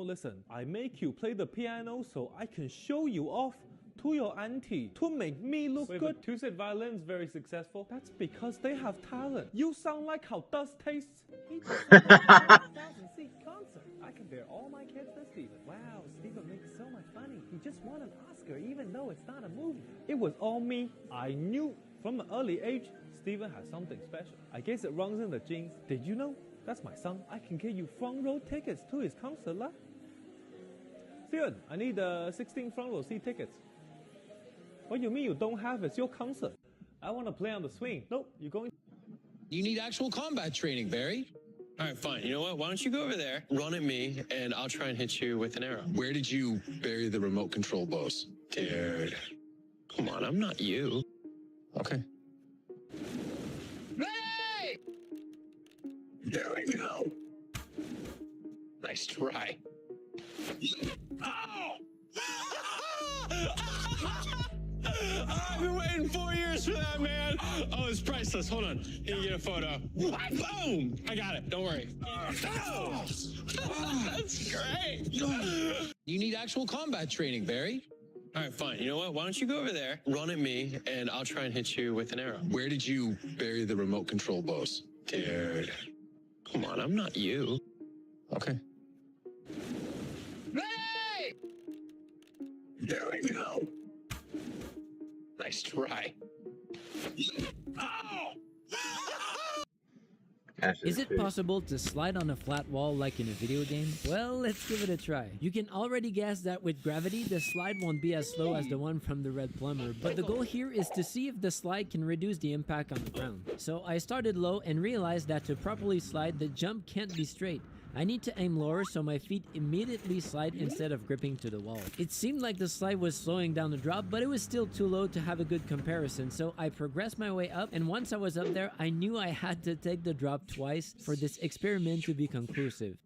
listen. I make you play the piano so I can show you off to your auntie to make me look good. But two-set violin's very successful. That's because they have talent. You sound like how dust tastes. He just sounds like a 1,000-seat concert. I compare all my kids to Steven. Wow, Steven makes so much money. He just won an Oscar even though it's not a movie. It was all me. I knew from an early age Steven has something special. I guess it runs in the genes. Did you know? That's my son. I can get you front row tickets to his concert lah. Steven, I need 16 front row seat tickets. What you mean you don't have? It's your concert. I want to play on the swing. Nope, you're going. You need actual combat training, Barry. All right, fine. You know what? Why don't you go over there, run at me, and I'll try and hit you with an arrow. Where did you bury the remote control bows? Dude, come on, I'm not you. Okay. Hey! There we go. Nice try. Oh! I've been waiting 4 years for that, man. Oh, it's priceless. Hold on. Here, you get a photo. Boom! I got it. Don't worry. Oh, that's great. You need actual combat training, Barry. All right, fine. You know what? Why don't you go over there, run at me, and I'll try and hit you with an arrow. Where did you bury the remote control bows? Dude, come on. I'm not you. Okay. Hey! There we go. Nice try. Oh! Is it possible to slide on a flat wall like in a video game? Well, let's give it a try. You can already guess that with gravity, the slide won't be as slow as the one from the Red Plumber, but the goal here is to see if the slide can reduce the impact on the ground. So I started low and realized that to properly slide, the jump can't be straight. I need to aim lower so my feet immediately slide instead of gripping to the wall. It seemed like the slide was slowing down the drop, but it was still too low to have a good comparison, so I progressed my way up, and once I was up there, I knew I had to take the drop twice for this experiment to be conclusive.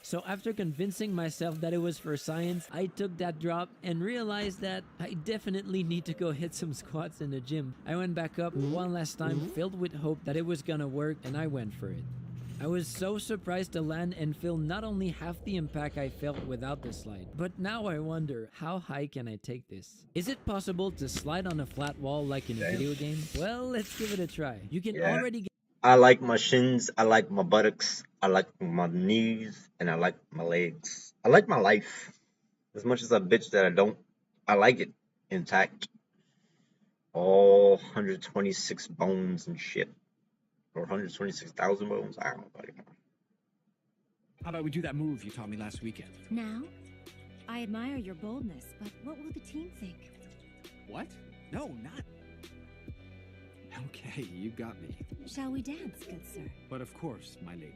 So after convincing myself that it was for science, I took that drop and realized that I definitely need to go hit some squats in the gym. I went back up one last time, filled with hope that it was gonna work, and I went for it. I was so surprised to land and feel not only half the impact I felt without the slide, but now I wonder, how high can I take this? Is it possible to slide on a flat wall like in a video game? Well, let's give it a try. You can already get... I like my shins, I like my buttocks, I like my knees, and I like my legs. I like my life. As much as I bitch that I don't, I like it intact. All 126 bones and shit. Or 126,000 bones? I don't know, buddy. How about we do that move you taught me last weekend? Now? I admire your boldness, but what will the team think? What? No, not... Okay, you got me. Shall we dance, good sir? But of course, my lady.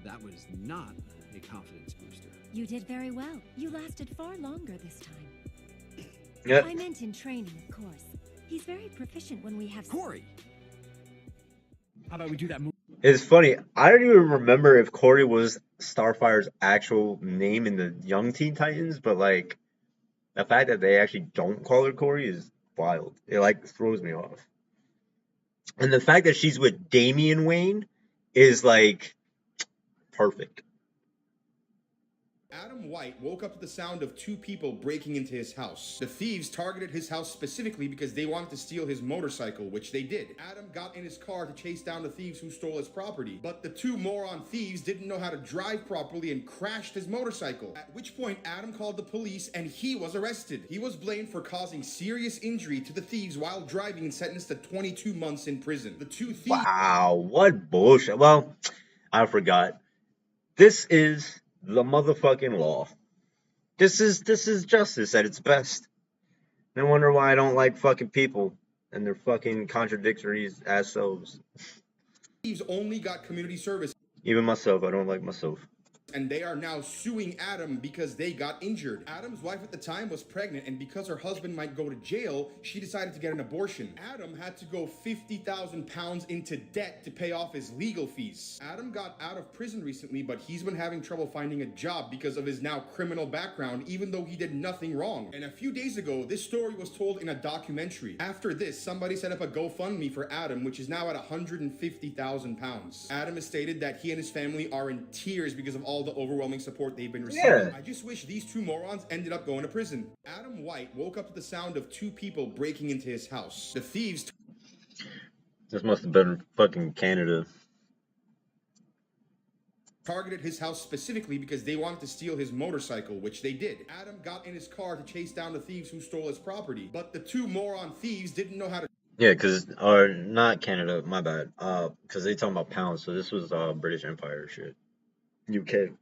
That was not a confidence booster. You did very well. You lasted far longer this time. Yeah. I meant in training, of course. He's very proficient when we have... Corey! How about we do that move? It's funny, I don't even remember if Corey was Starfire's actual name in the Young Teen Titans, but like, the fact that they actually don't call her Corey is wild. It like throws me off. And the fact that she's with Damian Wayne is like perfect. Adam White woke up to the sound of two people breaking into his house. The thieves targeted his house specifically because they wanted to steal his motorcycle, which they did. Adam got in his car to chase down the thieves who stole his property, but the two moron thieves didn't know how to drive properly and crashed his motorcycle, at which point Adam called the police and he was arrested. He was blamed for causing serious injury to the thieves while driving and sentenced to 22 months in prison. The two thieves... Wow, what bullshit. Well, I forgot. This is the motherfucking law. This is justice at its best. No wonder why I don't like fucking people and their fucking contradictory ass selves. Thieves only got community service. Even myself, I don't like myself. And they are now suing Adam because they got injured. Adam's wife at the time was pregnant, and because her husband might go to jail, she decided to get an abortion. Adam had to go 50,000 pounds into debt to pay off his legal fees. Adam got out of prison recently, but he's been having trouble finding a job because of his now criminal background, even though he did nothing wrong. And a few days ago, this story was told in a documentary. After this, somebody set up a GoFundMe for Adam, which is now at 150,000 pounds. Adam has stated that he and his family are in tears because of all the overwhelming support they've been receiving. Yeah. I just wish these two morons ended up going to prison. Adam White woke up to the sound of two people breaking into his house. The thieves... This must have been fucking Canada. Targeted his house specifically because they wanted to steal his motorcycle, which they did. Adam got in his car to chase down the thieves who stole his property, but the two moron thieves didn't know how to... Yeah, because, or not Canada, my bad. Because they talking about pounds, so this was British Empire shit. UK.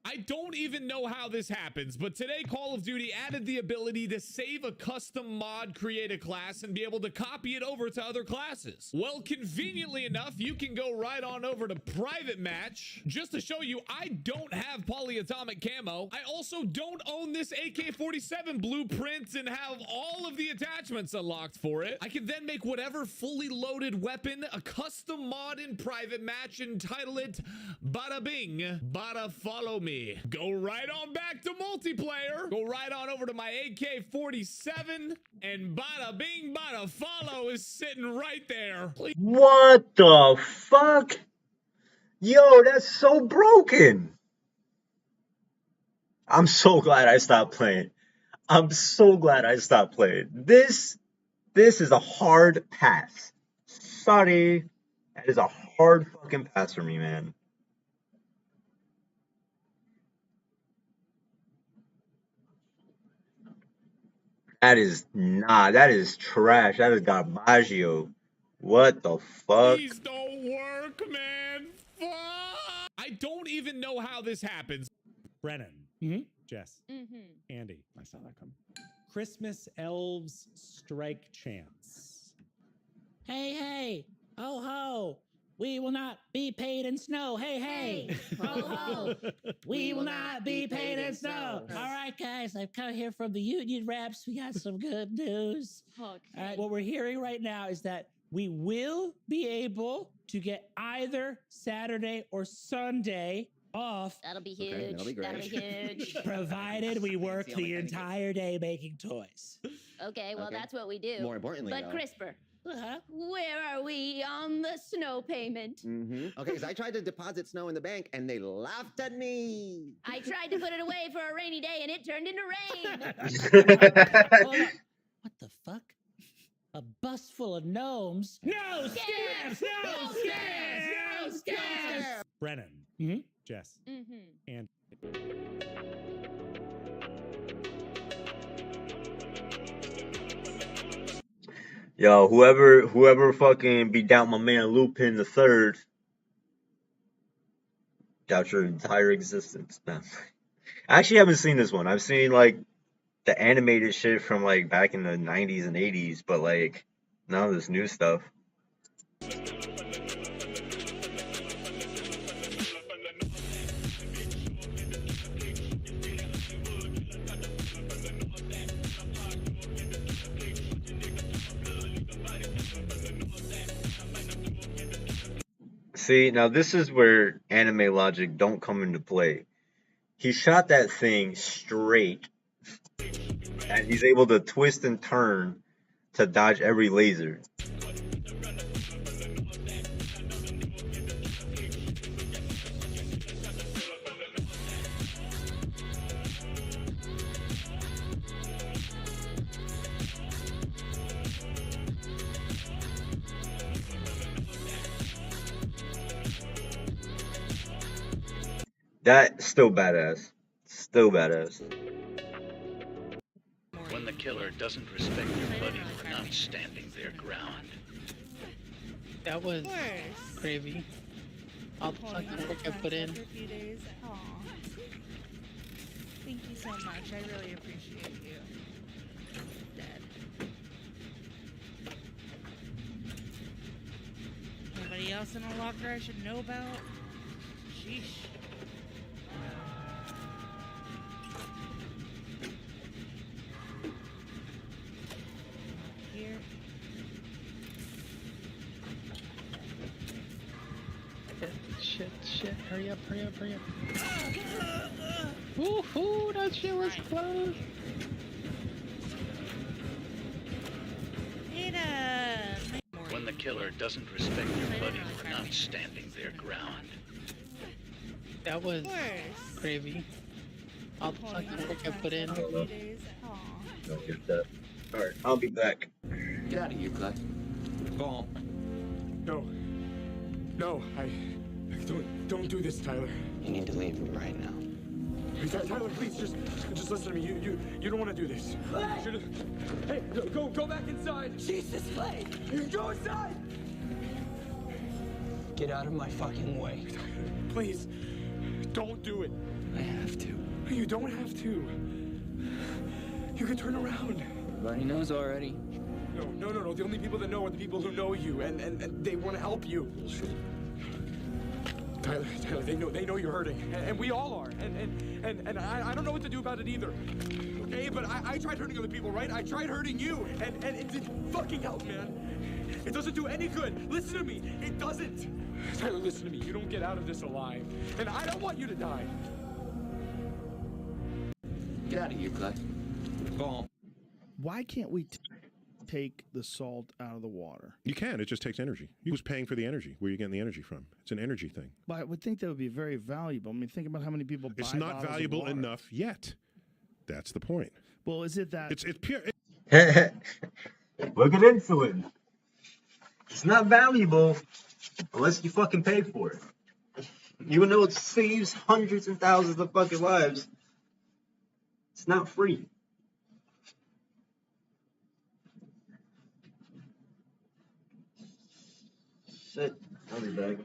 I don't even know how this happens, but today Call of Duty added the ability to save a custom mod, create a class, and be able to copy it over to other classes. Well, conveniently enough, you can go right on over to Private Match. Just to show you, I don't have polyatomic camo. I also don't own this AK-47 blueprint and have all of the attachments unlocked for it. I can then make whatever fully loaded weapon a custom mod in Private Match and title it Bada Bing, Bada Follow Me. Go right on back to multiplayer. Go right on over to my AK-47 and bada bing bada follow is sitting right there. Please. What the fuck? Yo, that's so broken. I'm so glad I stopped playing. I'm so glad I stopped playing. This is a hard pass. Sorry. That is a hard fucking pass for me, man. That is trash. That is garbaggio. What the fuck? These don't work, man. Fuck. I don't even know how this happens. Brennan. Jess. Andy. I saw that come. Christmas elves strike chants. Hey, hey. Oh, ho. We will not be paid in snow. Hey, hey. Ho, ho. We will not be paid in snow. All right, guys. I've come here from the union reps. We got some good news. Okay. All right, what we're hearing right now is that we will be able to get either Saturday or Sunday off. That'll be huge. Okay, that'll be great. That'll be huge. Provided we work the entire day making toys. Okay, well, that's what we do. More importantly, But though- Crisper, where are we on the snow payment? Okay, because I tried to deposit snow in the bank and they laughed at me. I tried to put it away for a rainy day and it turned into rain. Hold on. What the fuck? A bus full of gnomes? No scams! No scams! No scams! Brennan. Jess. And Yo, whoever fucking beat down my man Lupin the Third, doubt your entire existence. Nah. I actually haven't seen this one. I've seen like the animated shit from like back in the 90s and 80s, but like none of this new stuff. See, now this is where anime logic don't come into play. He shot that thing straight, and he's able to twist and turn to dodge every laser. That's still badass. Still badass. When the killer doesn't respect your buddy for not standing their ground. That was crazy. All the fucking work I put in. Thank you so much. I really appreciate you. Dead. Anybody else in a locker I should know about? Sheesh. Here. Shit. Hurry up. Woohoo, that shit was close. When the killer doesn't respect your buddy for not standing their ground. That was gravy. All the fucking work I put in. Don't get that. Alright, I'll be back. Get out of here, Clay. No, don't do this, Tyler. You need to leave right now. Tyler, please, just listen to me. You don't want to do this. Hey, go back inside. Jesus, Clay, go inside. Get out of my fucking way. Please, don't do it. I have to. You don't have to. You can turn around. Everybody knows already. No. The only people that know are the people who know you, and they want to help you. Bullshit. Tyler, they know you're hurting, and we all are, and I don't know what to do about it either. Okay, but I tried hurting other people, right? I tried hurting you, and it didn't fucking help, man. It doesn't do any good. Listen to me. It doesn't. Tyler, listen to me. You don't get out of this alive, and I don't want you to die. Get out of here, Clay. Why can't we take the salt out of the water? You can. It just takes energy. Who's paying for the energy? Where are you getting the energy from? It's an energy thing. But I would think that would be very valuable. I mean, think about how many people buy It's not bottles of valuable water. enough yet. That's the point. Well, is it that... It's pure... Look at insulin. It's not valuable unless you fucking pay for it. Even though it saves hundreds and thousands of fucking lives, it's not free. Shit, I'll be back.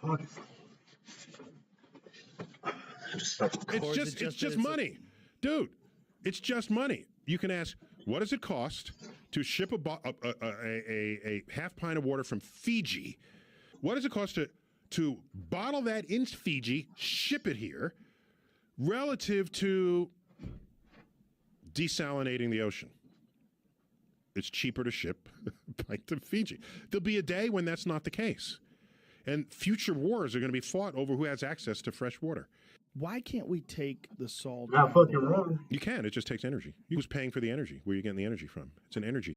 Fuck. It's just money. Dude, it's just money. You can ask, what does it cost to ship a half pint of water from Fiji? What does it cost to bottle that in Fiji, ship it here, relative to desalinating the ocean. It's cheaper to ship back to Fiji. There'll be a day when that's not the case. And future wars are going to be fought over who has access to fresh water. Why can't we take the salt? Not fucking wrong. You can. It just takes energy. Who's paying for the energy? Where are you getting the energy from? It's an energy.